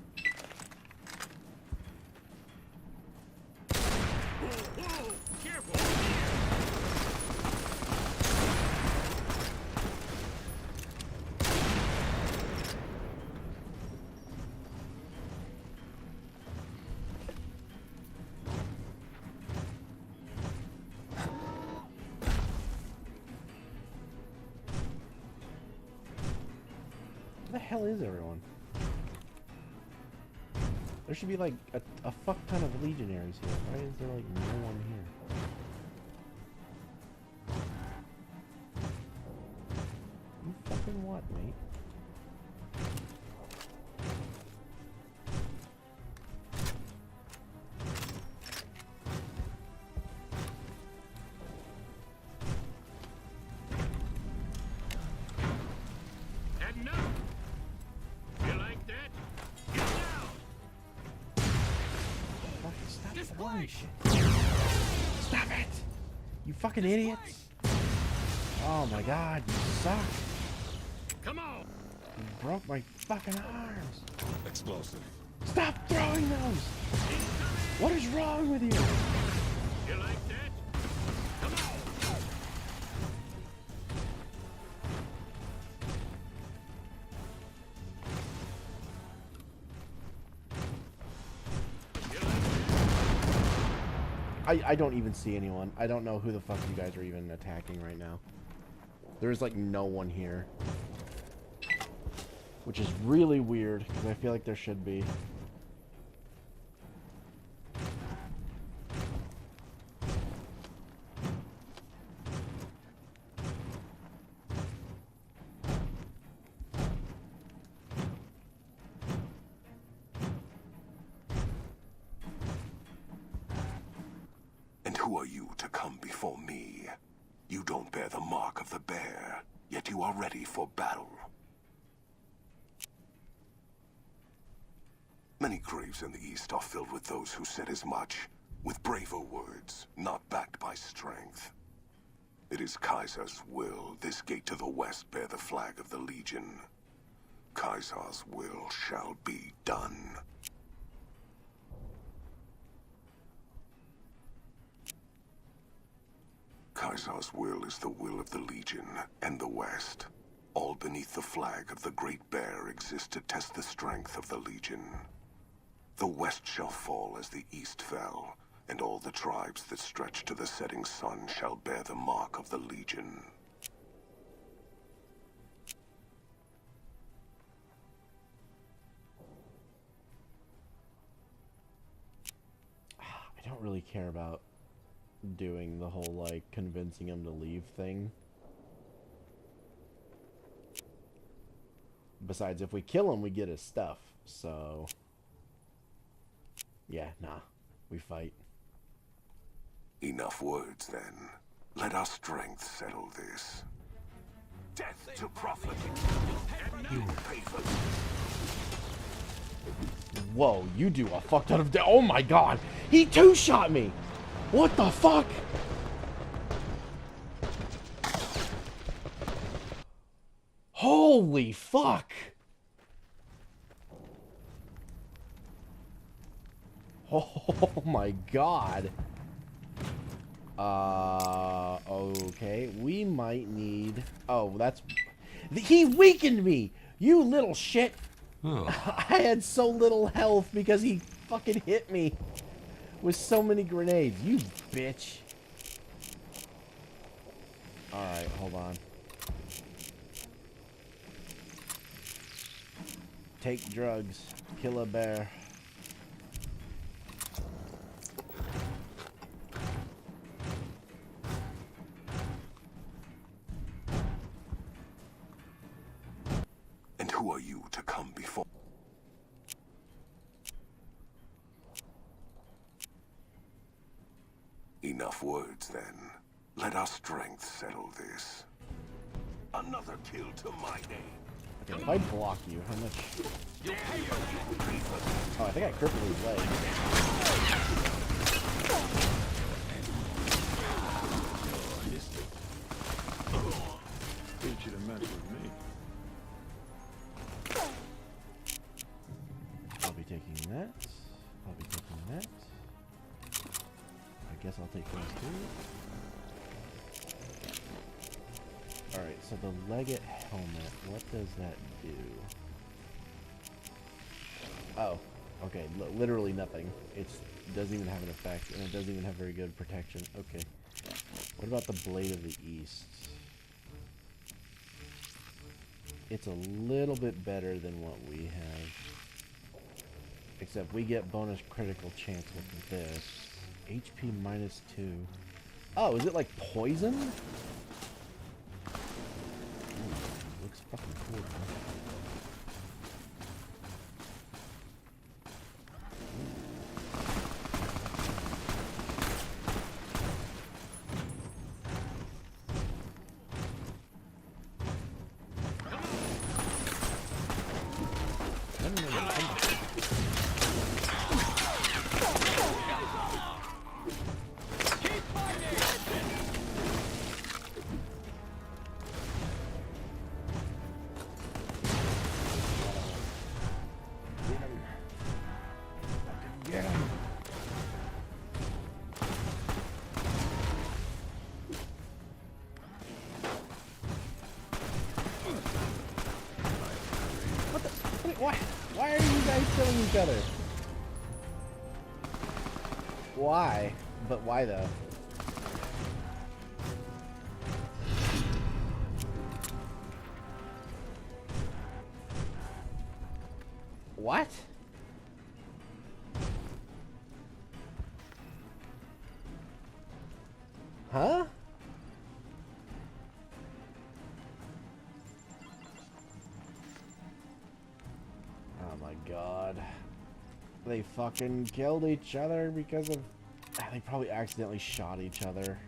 Where the hell is everyone? There should be like a fuck ton of legionaries here. Why is there like no one here? You fucking what, mate? Stop it! You fucking idiots! Oh my god, you suck! Come on! You broke my fucking arms! Explosive. Stop throwing those! What is wrong with you? You like that? Come on! I don't even see anyone. I don't know who the fuck you guys are even attacking right now. There's like no one here. Which is really weird, because I feel like there should be. And who are you to come before me? You don't bear the mark of the bear, yet you are ready for battle. Many graves in the East are filled with those who said as much, with braver words, not backed by strength. It is Kaiser's will this gate to the west bear the flag of the Legion. Kaiser's will shall be done. Kaiser's will is the will of the Legion and the West. All beneath the flag of the Great Bear exists to test the strength of the Legion. The West shall fall as the East fell, and all the tribes that stretch to the setting sun shall bear the mark of the Legion. I don't really care about doing the whole, like, convincing him to leave thing. Besides, if we kill him, we get his stuff, so... yeah, nah. We fight. Enough words, then. Let our strength settle this. Death to profligate! You pay for this. Whoa, you do a fuck ton of oh my god! He two-shot me! What the fuck? Holy fuck! Oh my god. Okay. We might need... oh, that's... he weakened me! You little shit! I had so little health because he fucking hit me with so many grenades. You bitch. Alright, hold on. Take drugs. Kill a bear. And who are you to come before? Enough words, then. Let our strength settle this. Another kill to my name. Okay, if I block you, how much? Oh, I think I crippled his leg. Teach you to mess with me. I'll be taking that. I'll be taking that. I guess I'll take those too. Alright, so the Leggett helmet, what does that do? Oh, okay, literally nothing. It doesn't even have an effect, and it doesn't even have very good protection. Okay. What about the Blade of the East? It's a little bit better than what we have. Except we get bonus critical chance with this. HP -2. Oh, is it like poison? Ooh, looks fucking cool, man. Why are you guys killing each other? Why? But why though? What? Huh? Oh my god. They fucking killed each other because of... They probably accidentally shot each other.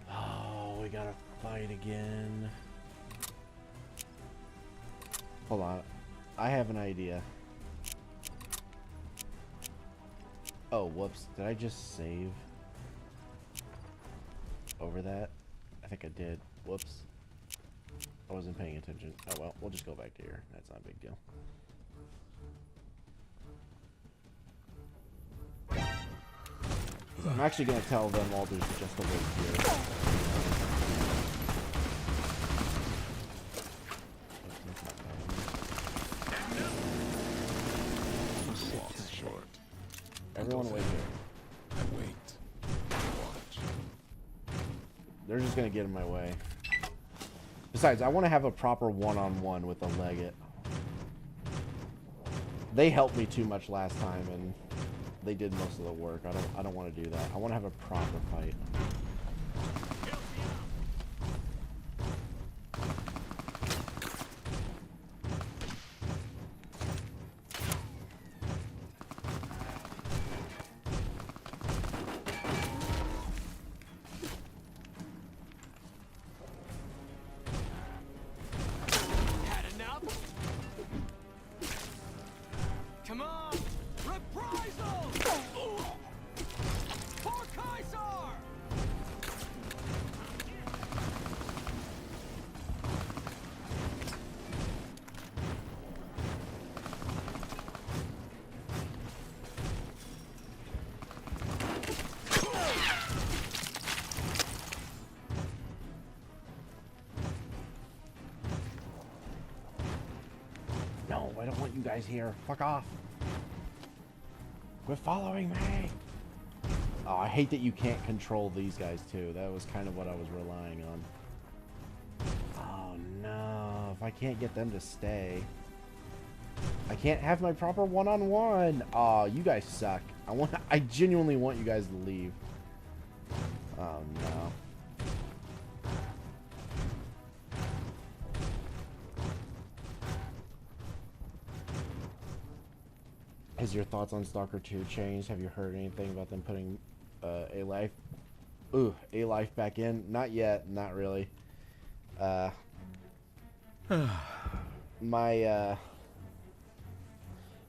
Oh, we gotta fight again. Hold on. I have an idea. Oh, whoops. Did I just save over that? I think I did. Whoops. I wasn't paying attention. Oh well, we'll just go back to here. That's not a big deal. So I'm actually going to tell them all there's just a wait here. Everyone wait here. I wait. Watch. They're just going to get in my way. Besides, I want to have a proper one-on-one with a Leggett. They helped me too much last time, and they did most of the work. I don't want to do that. I want to have a proper fight. Come on! Reprisal! For Kaiser! No, I don't want you guys here. Fuck off. Quit following me. Oh, I hate that you can't control these guys too. That was kind of what I was relying on. Oh no, if I can't get them to stay. I can't have my proper one-on-one. Oh, you guys suck. I genuinely want you guys to leave. Oh no. Has your thoughts on Stalker 2 changed? Have you heard anything about them putting a life back in? Not yet, not really. My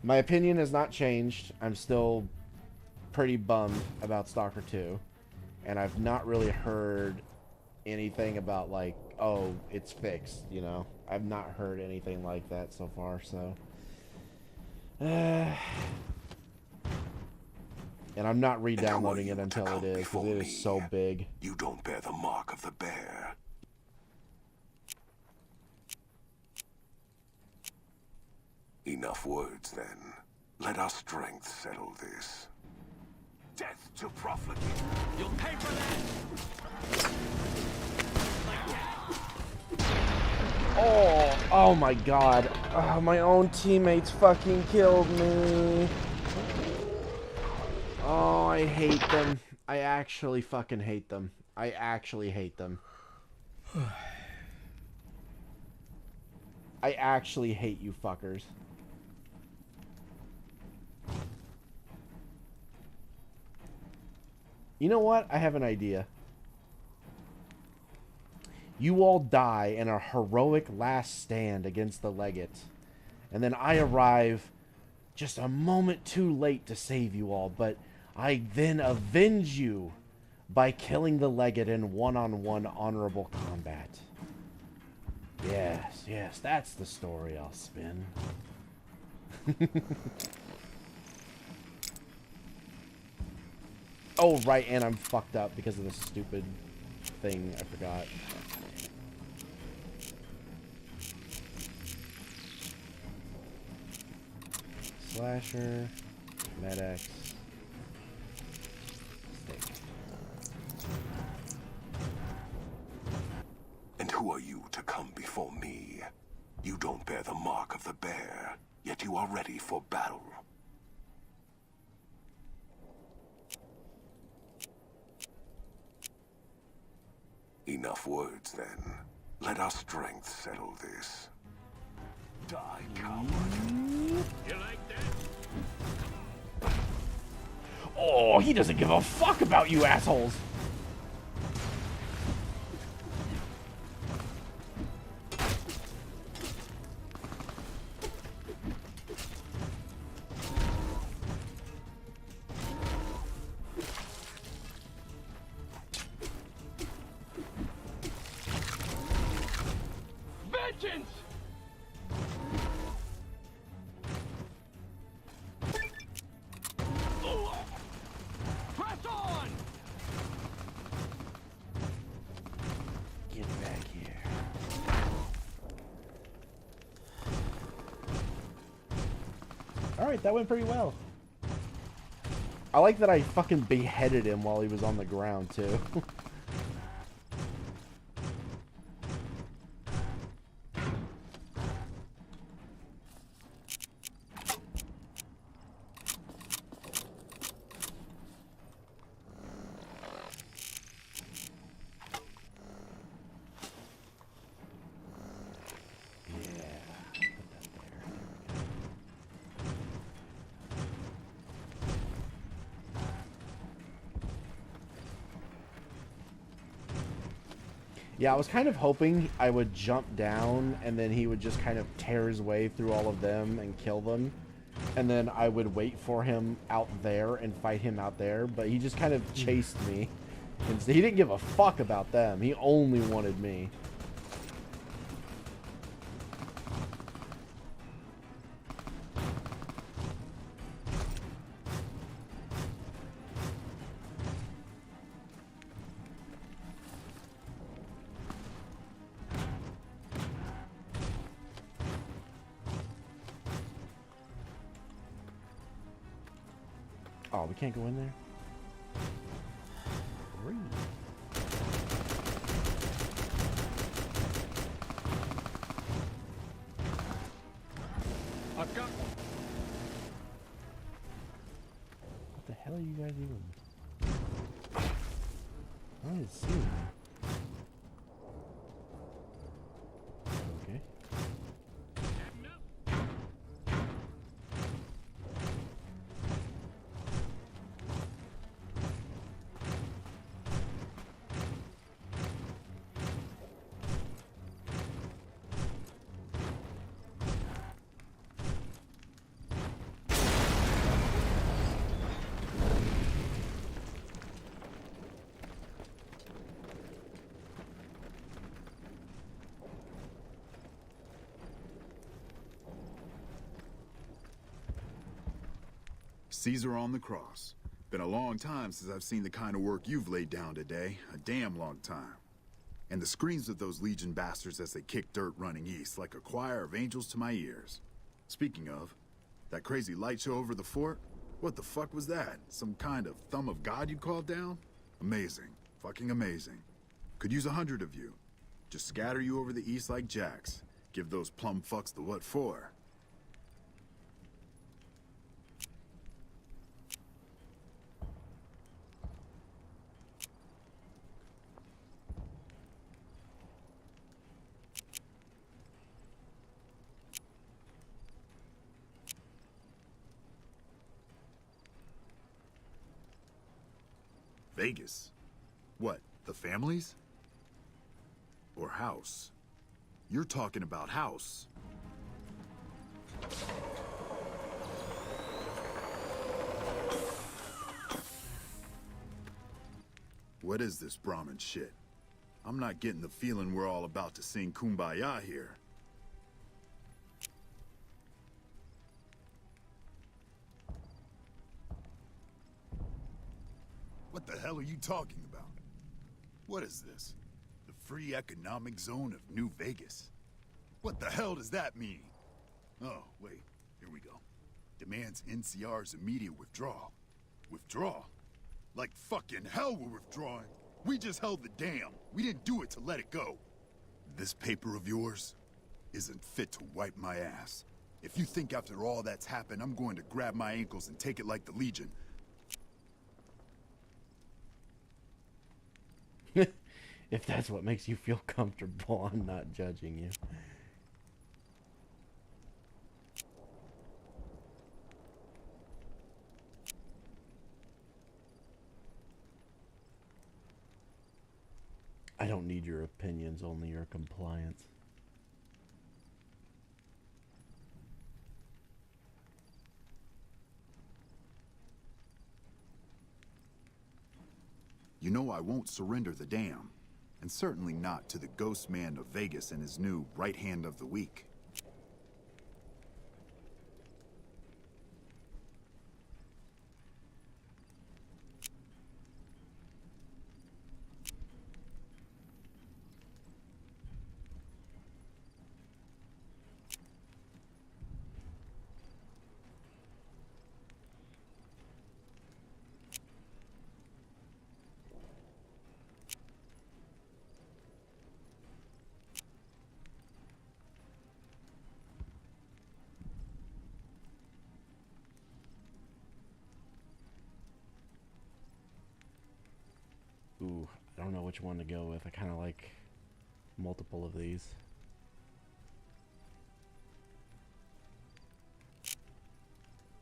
opinion has not changed. I'm still pretty bummed about Stalker 2. And I've not really heard anything about, like, oh, it's fixed, you know? I've not heard anything like that so far, so... and I'm not re-downloading it until it is, because it is so big. You don't bear the mark of the bear. Enough words, then. Let our strength settle this. Death to profligate. You'll pay for that! Oh my god. Oh, my own teammates fucking killed me. Oh, I hate them. I actually fucking hate them. I actually hate them. I actually hate you fuckers. You know what? I have an idea. You all die in a heroic last stand against the Legate. And then I arrive just a moment too late to save you all, but I then avenge you by killing the Legate in one-on-one honorable combat. Yes, yes, that's the story I'll spin. Oh, right, and I'm fucked up because of this stupid thing I forgot. Slasher, Med-X, Stick. And who are you to come before me? You don't bear the mark of the bear, yet you are ready for battle. Enough words, then. Let our strength settle this. Die, coward. You like that? Oh, he doesn't give a fuck about you assholes. Vengeance! Press on! Get back here. Alright, that went pretty well. I like that I fucking beheaded him while he was on the ground, too. Yeah, I was kind of hoping I would jump down and then he would just kind of tear his way through all of them and kill them. And then I would wait for him out there and fight him out there. But he just kind of chased me. And he didn't give a fuck about them. He only wanted me. Oh, we can't go in there? Great. I've got one. What the hell are you guys doing? I didn't see him. Okay. Caesar on the cross. Been a long time since I've seen the kind of work you've laid down today. A damn long time. And the screams of those Legion bastards as they kick dirt running east like a choir of angels to my ears. Speaking of, that crazy light show over the fort? What the fuck was that? Some kind of thumb of God you called down? Amazing. Fucking amazing. Could use 100 of you. Just scatter you over the east like jacks. Give those plum fucks the what for. Vegas? What, the families? Or House? You're talking about House. What is this Brahmin shit? I'm not getting the feeling we're all about to sing Kumbaya here. What the hell are you talking about? What is this? The free economic zone of New Vegas? What the hell does that mean? Oh, wait, here we go. Demands NCR's immediate withdrawal. Withdraw? Like fucking hell we're withdrawing. We just held the dam. We didn't do it to let it go. This paper of yours isn't fit to wipe my ass. If you think after all that's happened, I'm going to grab my ankles and take it like the Legion. If that's what makes you feel comfortable, I'm not judging you. I don't need your opinions, only your compliance. You know I won't surrender the dam. And certainly not to the ghost man of Vegas and his new right hand of the week. Ooh, I don't know which one to go with. I kind of like multiple of these.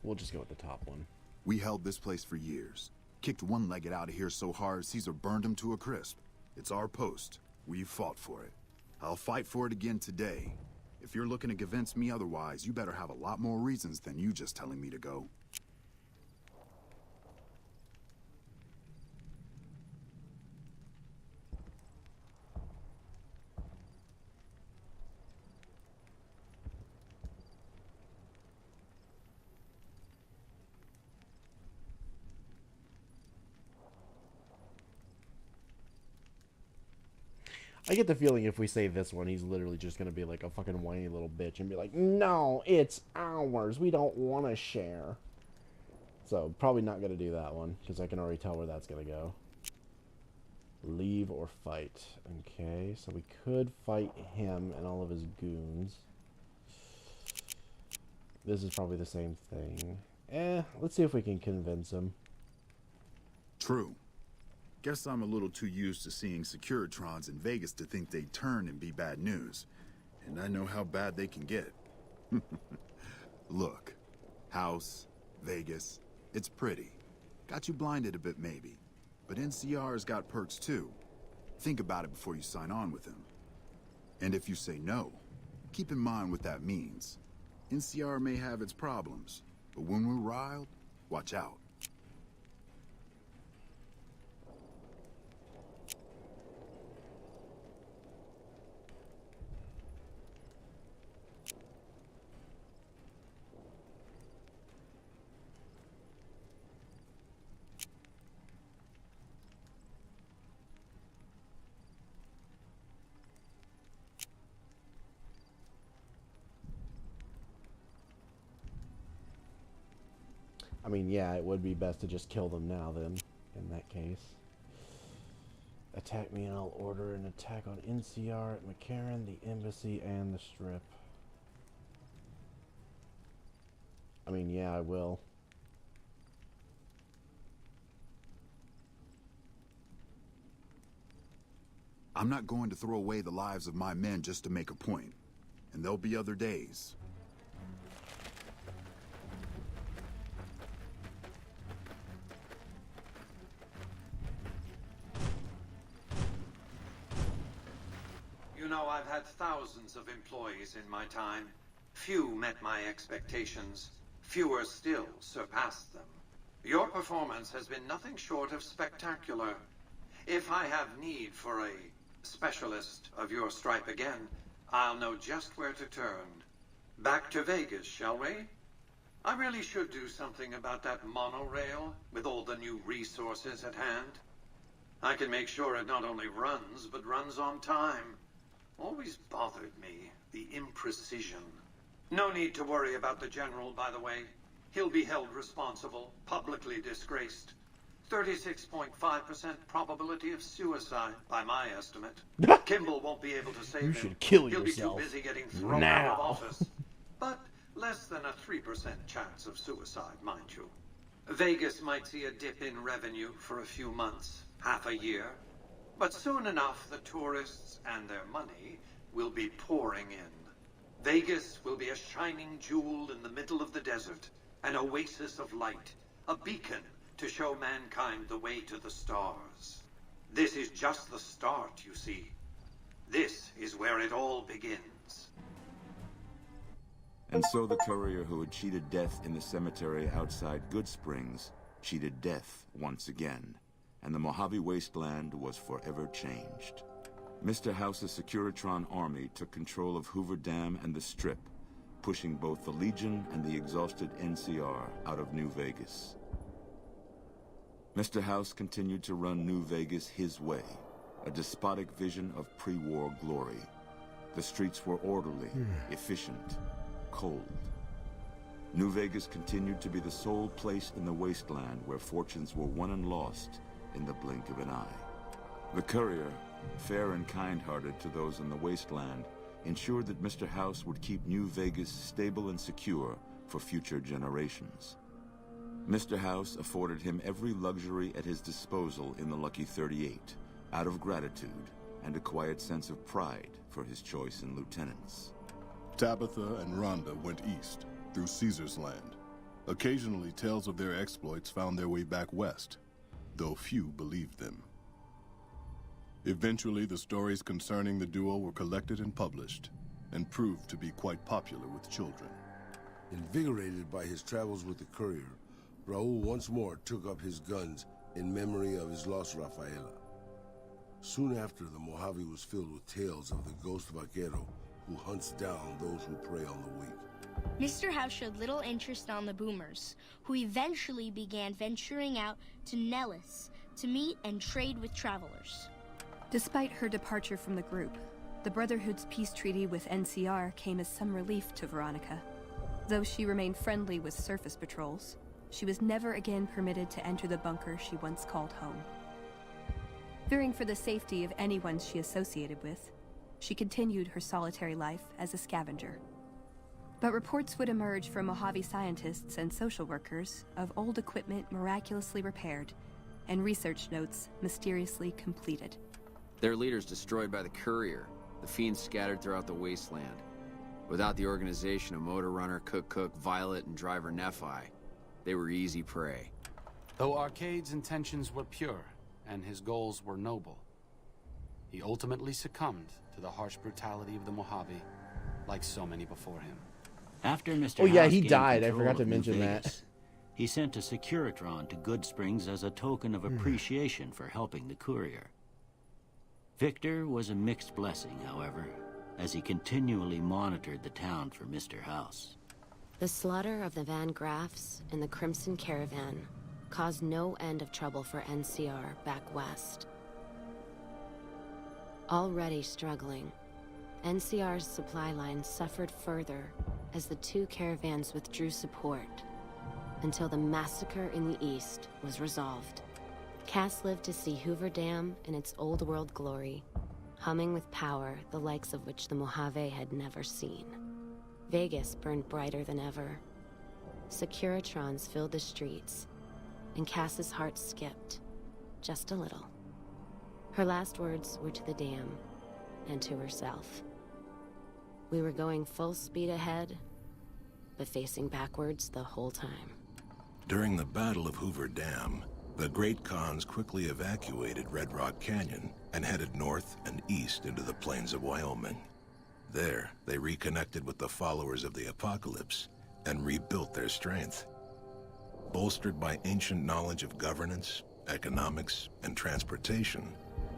We'll just go with the top one. We held this place for years. Kicked one-legged out of here so hard Caesar burned him to a crisp. It's our post. We fought for it. I'll fight for it again today. If you're looking to convince me otherwise, you better have a lot more reasons than you just telling me to go. I get the feeling if we say this one, he's literally just going to be like a fucking whiny little bitch and be like, no, it's ours. We don't want to share. So, probably not going to do that one, because I can already tell where that's going to go. Leave or fight. Okay, so we could fight him and all of his goons. This is probably the same thing. Let's see if we can convince him. True. Guess I'm a little too used to seeing Securitrons in Vegas to think they'd turn and be bad news. And I know how bad they can get. Look, House, Vegas, it's pretty. Got you blinded a bit maybe. But NCR's got perks too. Think about it before you sign on with him. And if you say no, keep in mind what that means. NCR may have its problems, but when we're riled, watch out. I mean, yeah, it would be best to just kill them now, then, in that case. Attack me and I'll order an attack on NCR at McCarran, the Embassy, and the Strip. I mean, yeah, I will. I'm not going to throw away the lives of my men just to make a point. And there'll be other days. You know, I've had thousands of employees in my time. Few met my expectations. Fewer still surpassed them. Your performance has been nothing short of spectacular. If I have need for a specialist of your stripe again, I'll know just where to turn. Back to Vegas, shall we? I really should do something about that monorail with all the new resources at hand. I can make sure it not only runs, but runs on time. Always bothered me, the imprecision. No need to worry about the General, by the way. He'll be held responsible, publicly disgraced. 36.5% probability of suicide, by my estimate. Kimball won't be able to save him. You should kill He'll yourself be too busy getting thrown out of office. But less than a 3% chance of suicide, mind you. Vegas might see a dip in revenue for a few months, half a year. But soon enough, the tourists and their money will be pouring in. Vegas will be a shining jewel in the middle of the desert, an oasis of light, a beacon to show mankind the way to the stars. This is just the start, you see. This is where it all begins. And so the courier who had cheated death in the cemetery outside Good Springs cheated death once again, and the Mojave Wasteland was forever changed. Mr. House's Securitron army took control of Hoover Dam and the Strip, pushing both the Legion and the exhausted NCR out of New Vegas. Mr. House continued to run New Vegas his way, a despotic vision of pre-war glory. The streets were orderly, efficient, cold. New Vegas continued to be the sole place in the wasteland where fortunes were won and lost in the blink of an eye. The courier, fair and kind-hearted to those in the wasteland, ensured that Mr. House would keep New Vegas stable and secure for future generations. Mr. House afforded him every luxury at his disposal in the Lucky 38, out of gratitude and a quiet sense of pride for his choice in lieutenants. Tabitha and Rhonda went east, through Caesar's Land. Occasionally, tales of their exploits found their way back west, though few believed them. Eventually, the stories concerning the duo were collected and published, and proved to be quite popular with children. Invigorated by his travels with the courier, Raul once more took up his guns in memory of his lost Rafaela. Soon after, the Mojave was filled with tales of the ghost vaquero who hunts down those who prey on the weak. Mr. House showed little interest on the boomers, who eventually began venturing out to Nellis to meet and trade with travelers. Despite her departure from the group, the Brotherhood's peace treaty with NCR came as some relief to Veronica. Though she remained friendly with surface patrols, she was never again permitted to enter the bunker she once called home. Fearing for the safety of anyone she associated with, she continued her solitary life as a scavenger. But reports would emerge from Mojave scientists and social workers of old equipment miraculously repaired and research notes mysteriously completed. Their leaders destroyed by the courier, the fiends scattered throughout the wasteland. Without the organization of Motor Runner, Cook, Violet, and Driver Nephi, they were easy prey. Though Arcade's intentions were pure and his goals were noble, he ultimately succumbed to the harsh brutality of the Mojave, like so many before him. After Mr. Oh yeah, House he gained died. I control forgot to of New mention Vegas, that. He sent a Securitron to Good Springs as a token of appreciation for helping the courier. Victor was a mixed blessing, however, as he continually monitored the town for Mr. House. The slaughter of the Van Graffs and the Crimson Caravan caused no end of trouble for NCR back west. Already struggling, NCR's supply line suffered further as the two caravans withdrew support. until the massacre in the east was resolved. Cass lived to see Hoover Dam in its old world glory, humming with power the likes of which the Mojave had never seen. Vegas burned brighter than ever. Securitrons filled the streets, and Cass's heart skipped, just a little. Her last words were to the dam, and to herself. We were going full speed ahead, but facing backwards the whole time. During the Battle of Hoover Dam, the Great Khans quickly evacuated Red Rock Canyon and headed north and east into the plains of Wyoming. There, they reconnected with the followers of the Apocalypse and rebuilt their strength. Bolstered by ancient knowledge of governance, economics, and transportation,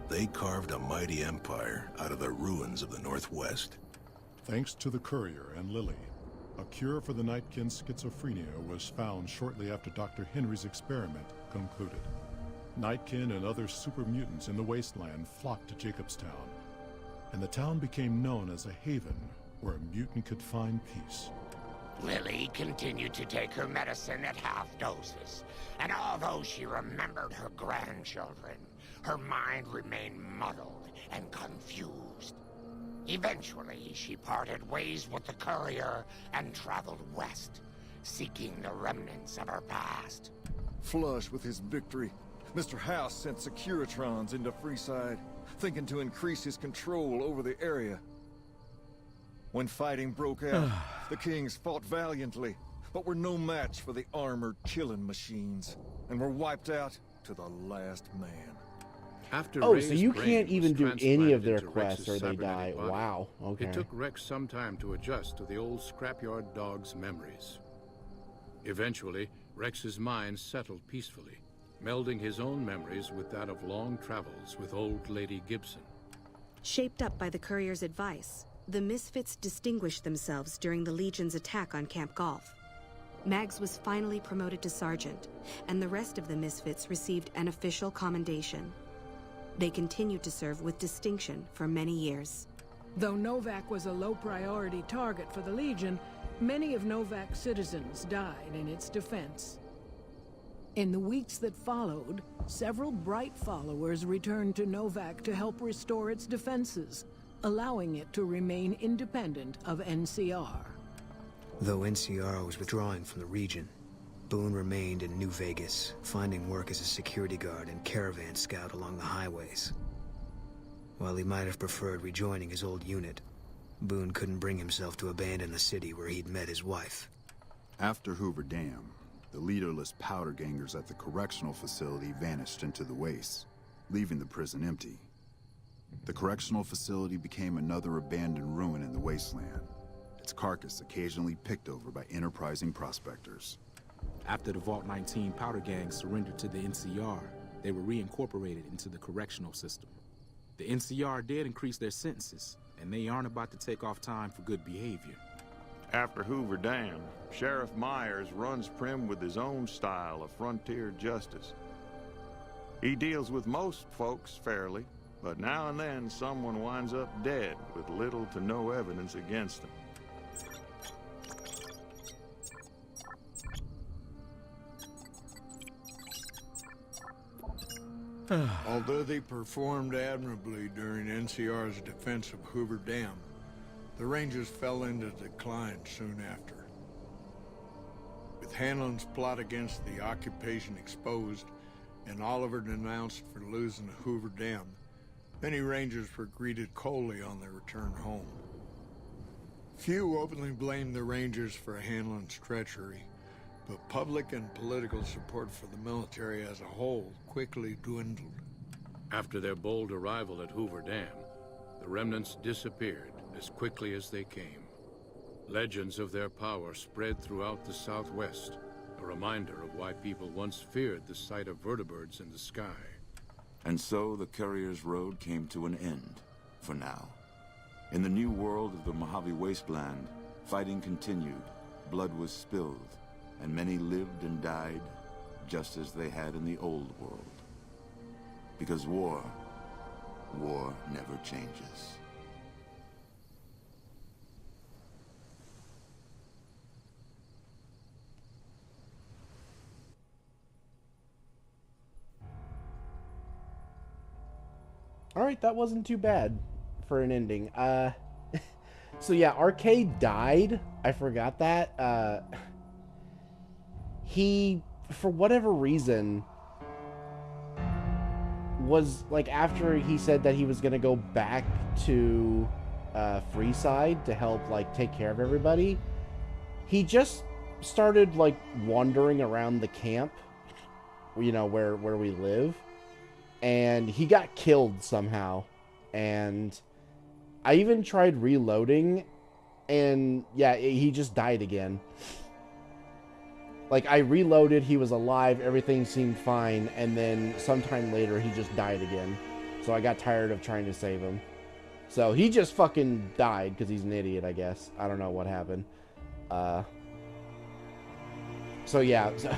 they carved a mighty empire out of the ruins of the Northwest. Thanks to the Courier and Lily, a cure for the Nightkin's schizophrenia was found shortly after Dr. Henry's experiment concluded. Nightkin and other super mutants in the wasteland flocked to Jacobstown, and the town became known as a haven where a mutant could find peace. Lily continued to take her medicine at half doses, and although she remembered her grandchildren, her mind remained muddled and confused. Eventually, she parted ways with the Courier and traveled west, seeking the remnants of her past. Flush with his victory, Mr. House sent Securitrons into Freeside, thinking to increase his control over the area. When fighting broke out, the Kings fought valiantly, but were no match for the armored killing machines, and were wiped out to the last man. So you can't even do any of their quests or they die. Wow. Okay. It took Rex some time to adjust to the old scrapyard dog's memories. Eventually, Rex's mind settled peacefully, melding his own memories with that of long travels with old Lady Gibson. Shaped up by the Courier's advice, the Misfits distinguished themselves during the Legion's attack on Camp Golf. Mags was finally promoted to sergeant, and the rest of the Misfits received an official commendation. They continued to serve with distinction for many years. Though Novak was a low-priority target for the Legion, many of Novak's citizens died in its defense. In the weeks that followed, several bright followers returned to Novak to help restore its defenses, allowing it to remain independent of NCR. Though NCR was withdrawing from the region, Boone remained in New Vegas, finding work as a security guard and caravan scout along the highways. While he might have preferred rejoining his old unit, Boone couldn't bring himself to abandon the city where he'd met his wife. After Hoover Dam, the leaderless powder gangers at the correctional facility vanished into the wastes, leaving the prison empty. The correctional facility became another abandoned ruin in the wasteland, its carcass occasionally picked over by enterprising prospectors. After the Vault 19 powder gang surrendered to the NCR, they were reincorporated into the correctional system. The NCR did increase their sentences, and they aren't about to take off time for good behavior. After Hoover Dam, Sheriff Myers runs Prim with his own style of frontier justice. He deals with most folks fairly, but now and then someone winds up dead with little to no evidence against them. Although they performed admirably during NCR's defense of Hoover Dam, the Rangers fell into decline soon after. With Hanlon's plot against the occupation exposed and Oliver denounced for losing Hoover Dam, many Rangers were greeted coldly on their return home. Few openly blamed the Rangers for Hanlon's treachery, but public and political support for the military as a whole quickly dwindled. After their bold arrival at Hoover Dam, the remnants disappeared as quickly as they came. Legends of their power spread throughout the Southwest, a reminder of why people once feared the sight of vertibirds in the sky. And so the Courier's road came to an end, for now. In the new world of the Mojave Wasteland, fighting continued, blood was spilled, and many lived and died just as they had in the old world. Because war never changes. Alright, that wasn't too bad for an ending. So yeah, Arcade died. I forgot that. He, for whatever reason, was, like, after he said that he was gonna go back to Freeside to help, like, take care of everybody, he just started, like, wandering around the camp, you know, where we live, and he got killed somehow. And I even tried reloading, and yeah, he just died again. Like, I reloaded, he was alive, everything seemed fine, and then sometime later he just died again. So I got tired of trying to save him. So he just fucking died because he's an idiot, I guess. I don't know what happened. So yeah, so,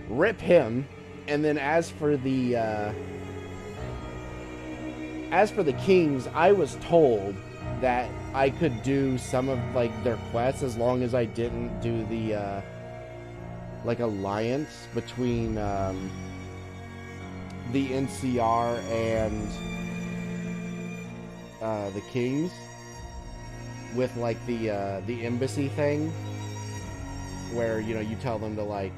rip him. And then as for the Kings, I was told that I could do some of, like, their quests as long as I didn't do the like, alliance between the NCR and the Kings with, like, the embassy thing where, you know, you tell them to, like,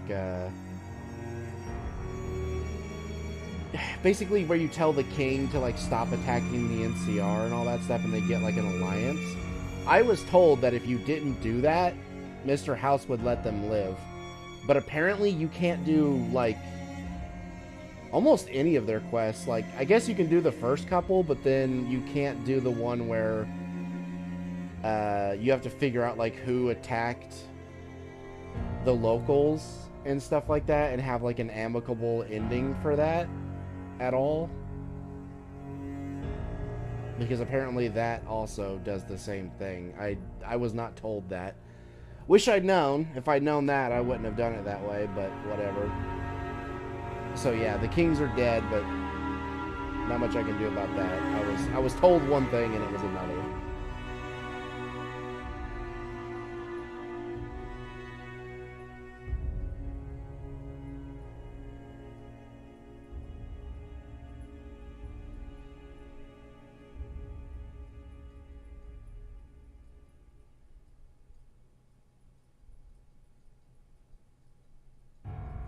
basically where you tell the king to, like, stop attacking the NCR and all that stuff, and they get, like, an alliance. I was told that if you didn't do that, Mr. House would let them live. But apparently you can't do, like, almost any of their quests. Like, I guess you can do the first couple, but then you can't do the one where you have to figure out, like, who attacked the locals and stuff like that, and have, like, an amicable ending for that at all. Because apparently that also does the same thing. I was not told that. Wish I'd known. If I'd known that, I wouldn't have done it that way, but whatever. So yeah, the Kings are dead, but not much I can do about that. I was told one thing and it was another.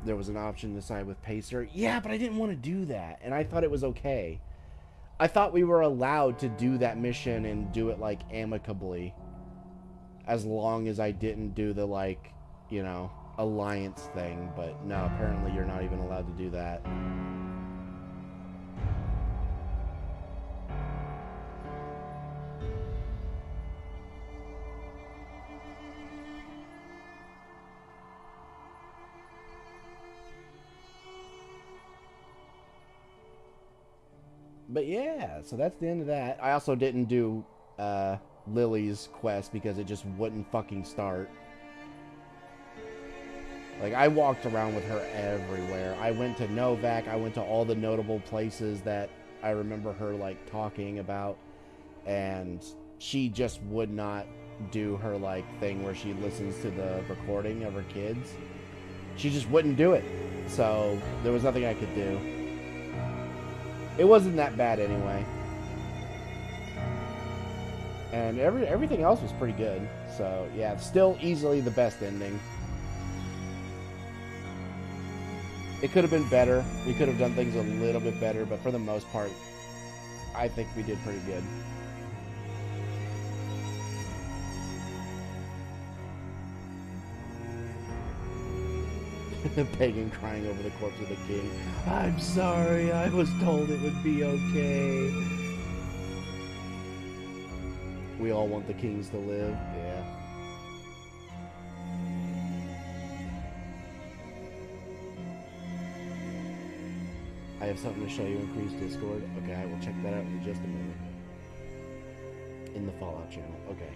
There was an option to side with Pacer. Yeah, but I didn't want to do that, and I thought it was okay. I thought we were allowed to do that mission and do it, like, amicably. As long as I didn't do the, like, you know, alliance thing. But no, apparently you're not even allowed to do that. But yeah, so that's the end of that. I also didn't do Lily's quest because it just wouldn't fucking start. Like, I walked around with her everywhere. I went to Novak. I went to all the notable places that I remember her, like, talking about. And she just would not do her, like, thing where she listens to the recording of her kids. She just wouldn't do it. So there was nothing I could do. It wasn't that bad anyway. And everything else was pretty good. So, yeah, still easily the best ending. It could have been better. We could have done things a little bit better, but for the most part, I think we did pretty good. Pagan crying over the corpse of the king. I'm sorry, I was told it would be okay. We all want the kings to live, yeah. I have something to show you. Increase Discord. Okay, I will check that out in just a minute. In the Fallout channel. Okay.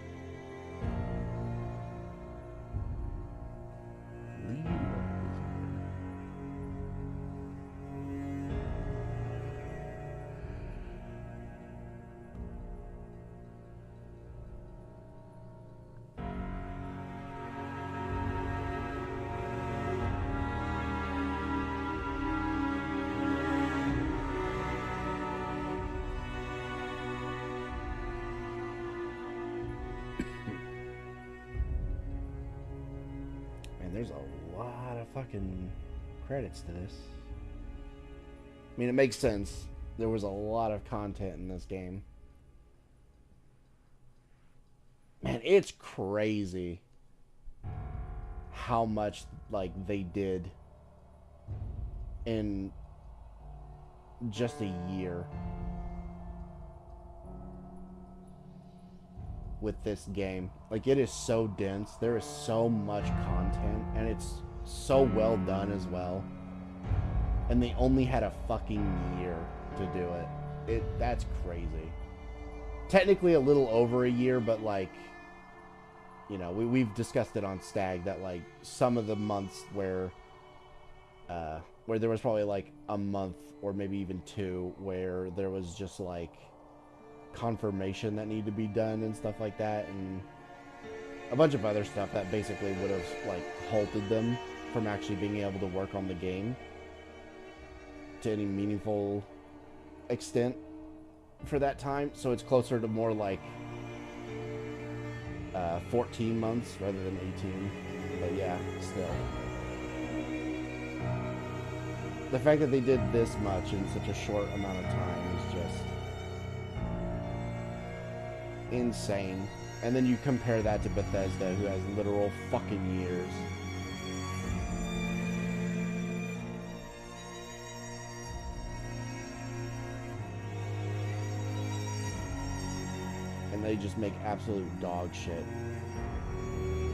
Man, there's a lot of fucking credits to this. I mean, it makes sense. There was a lot of content in this game. Man, it's crazy how much, like, they did in just a year with this game. Like, it is so dense. There is so much content, and it's so well done as well. And they only had a fucking year to do it. That's crazy. Technically a little over a year, but, like, you know, we've discussed it on Stag that, like, some of the months where there was probably, like, a month or maybe even two where there was just, like, confirmation that needed to be done and stuff like that, and a bunch of other stuff that basically would have, like, halted them from actually being able to work on the game to any meaningful extent for that time. So it's closer to more like 14 months rather than 18. But yeah, still. The fact that they did this much in such a short amount of time is just insane. And then you compare that to Bethesda, who has literal fucking years. And they just make absolute dog shit.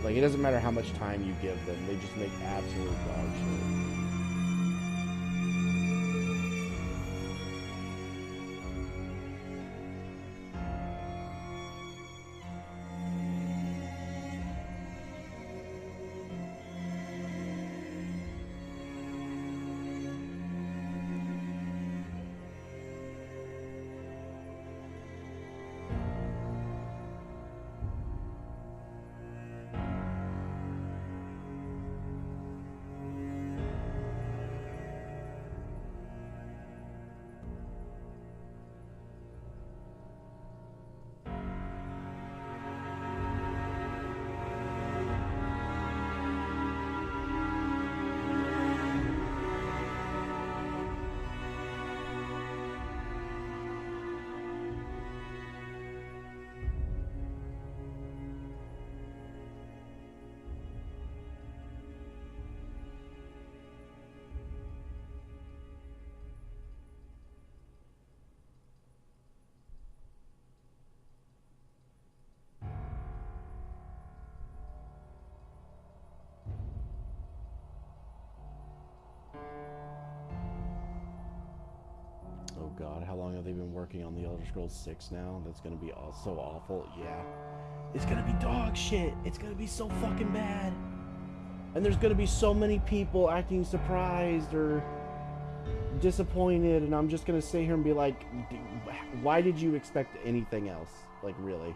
Like, it doesn't matter how much time you give them, they just make absolute dog shit. Oh god, how long have they been working on the Elder Scrolls 6 now? That's gonna be so awful. Yeah. It's gonna be dog shit. It's gonna be so fucking bad. And there's gonna be so many people acting surprised or disappointed, and I'm just gonna sit here and be like, why did you expect anything else? Like, really?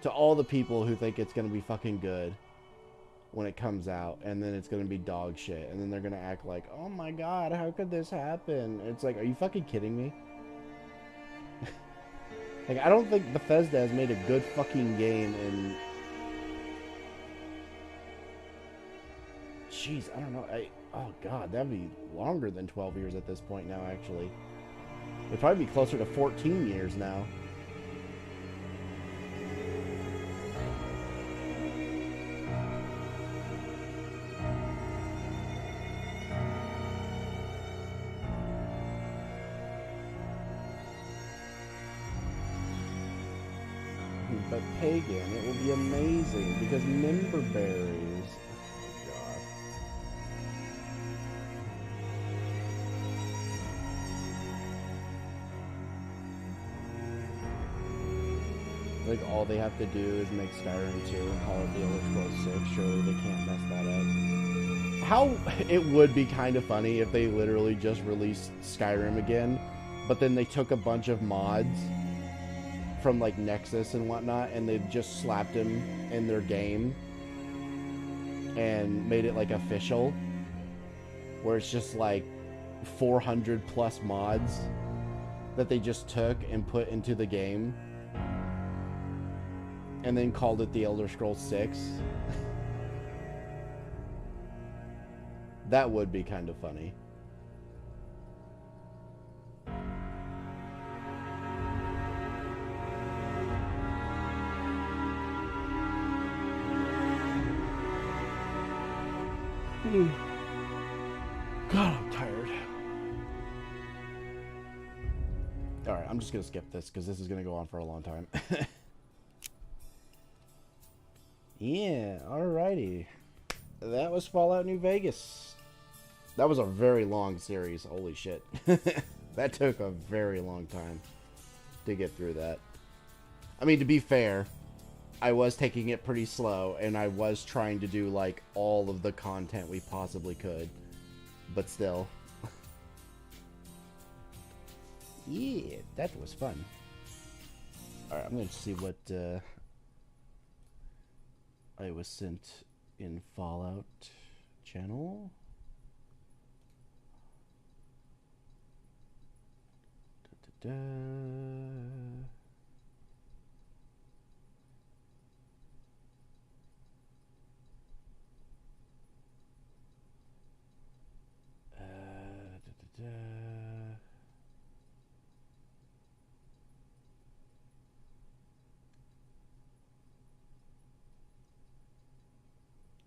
To all the people who think it's gonna be fucking good when it comes out, and then it's gonna be dog shit, and then they're gonna act like, oh my god, how could this happen? It's like, are you fucking kidding me? Like, I don't think Bethesda has made a good fucking game in... Jeez, I don't know. Oh god, that'd be longer than 12 years at this point now, actually. It'd probably be closer to 14 years now. But Pagan, it will be amazing because member berries. Oh god. Like, all they have to do is make Skyrim 2 and call it the Elder Scrolls 6. Surely they can't mess that up. How it would be kind of funny if they literally just released Skyrim again, but then they took a bunch of mods from, like, Nexus and whatnot, and they just slapped him in their game and made it, like, official, where it's just, like, 400 plus mods that they just took and put into the game and then called it the Elder Scrolls 6. That would be kind of funny. God, I'm tired. Alright, I'm just gonna skip this because this is gonna go on for a long time. Yeah, alrighty. That was Fallout New Vegas. That was a very long series. Holy shit. That took a very long time to get through that. I mean, to be fair, I was taking it pretty slow, and I was trying to do, like, all of the content we possibly could. But still. Yeah, that was fun. Alright, I'm going to see what I was sent in Fallout channel. Da, da, da. Da, da, da.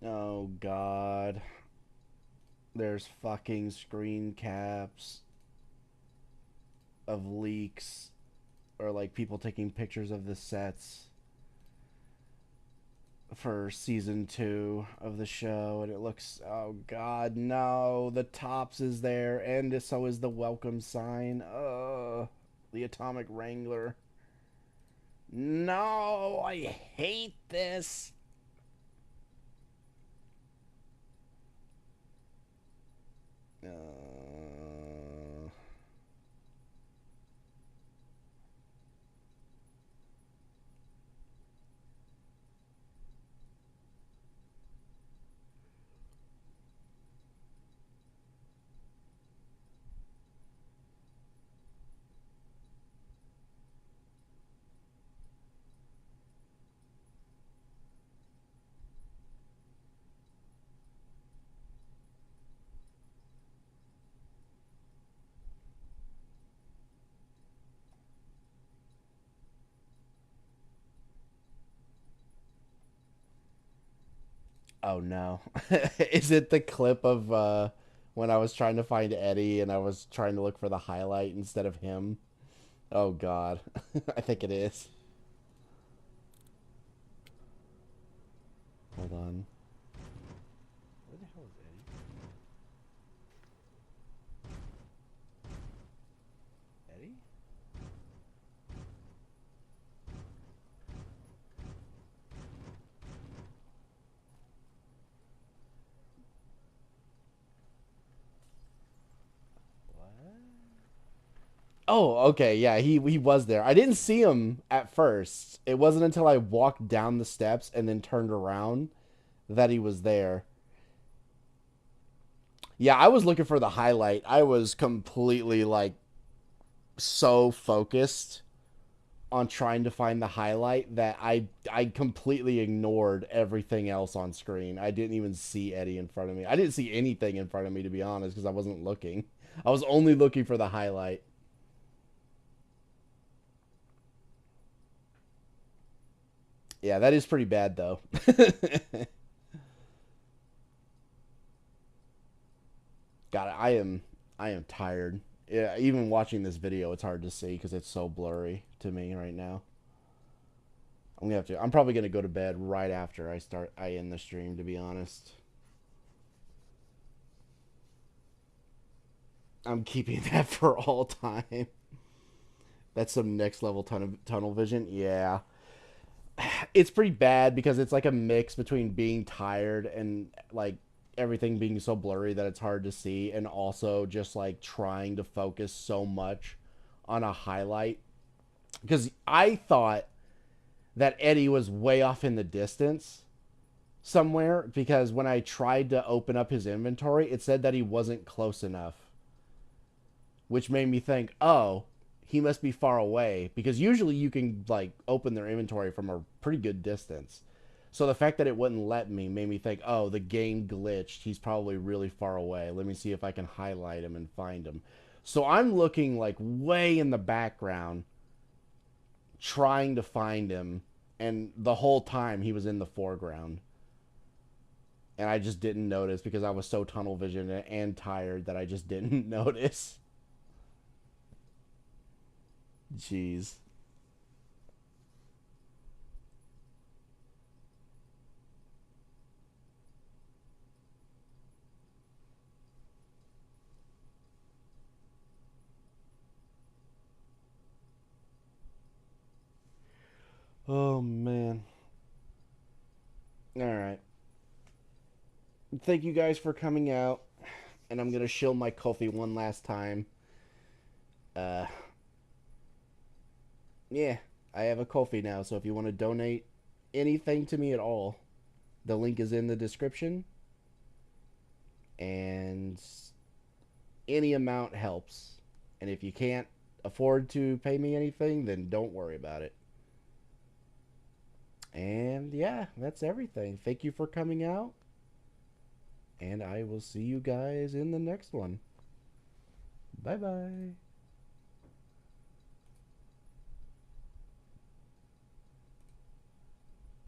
Oh god. There's fucking screen caps of leaks or like people taking pictures of the sets for season 2 of the show, and it looks, oh god, no, the Tops is there, and so is the welcome sign. The Atomic Wrangler. No, I hate this. Oh no. Is it the clip of when I was trying to find Eddie and I was trying to look for the highlight instead of him? Oh god. I think it is. Hold on. Where the hell is Eddie? Eddie? Oh, okay, yeah, he was there. I didn't see him at first. It wasn't until I walked down the steps and then turned around that he was there. Yeah, I was looking for the highlight. I was completely, like, so focused on trying to find the highlight that I completely ignored everything else on screen. I didn't even see Eddie in front of me. I didn't see anything in front of me, to be honest, because I wasn't looking. I was only looking for the highlight. Yeah, that is pretty bad, though. God, I am tired. Yeah, even watching this video, it's hard to see because it's so blurry to me right now. I'm probably gonna go to bed right after I end the stream, to be honest. I'm keeping that for all time. That's some next level tunnel vision. Yeah. It's pretty bad because it's like a mix between being tired and like everything being so blurry that it's hard to see, and also just like trying to focus so much on a highlight. Because I thought that Eddie was way off in the distance somewhere, because when I tried to open up his inventory, it said that he wasn't close enough. Which made me think, oh, he must be far away, because usually you can like open their inventory from a pretty good distance. So the fact that it wouldn't let me made me think, oh, the game glitched. He's probably really far away. Let me see if I can highlight him and find him. So I'm looking like way in the background, trying to find him, and the whole time he was in the foreground. And I just didn't notice because I was so tunnel vision and tired that I just didn't notice. Jeez. Oh, man. Alright. Thank you guys for coming out. And I'm going to shill my coffee one last time. Yeah, I have a coffee now. So if you want to donate anything to me at all, the link is in the description. And any amount helps. And if you can't afford to pay me anything, then don't worry about it. And yeah, that's everything. Thank you for coming out. And I will see you guys in the next one. Bye-bye.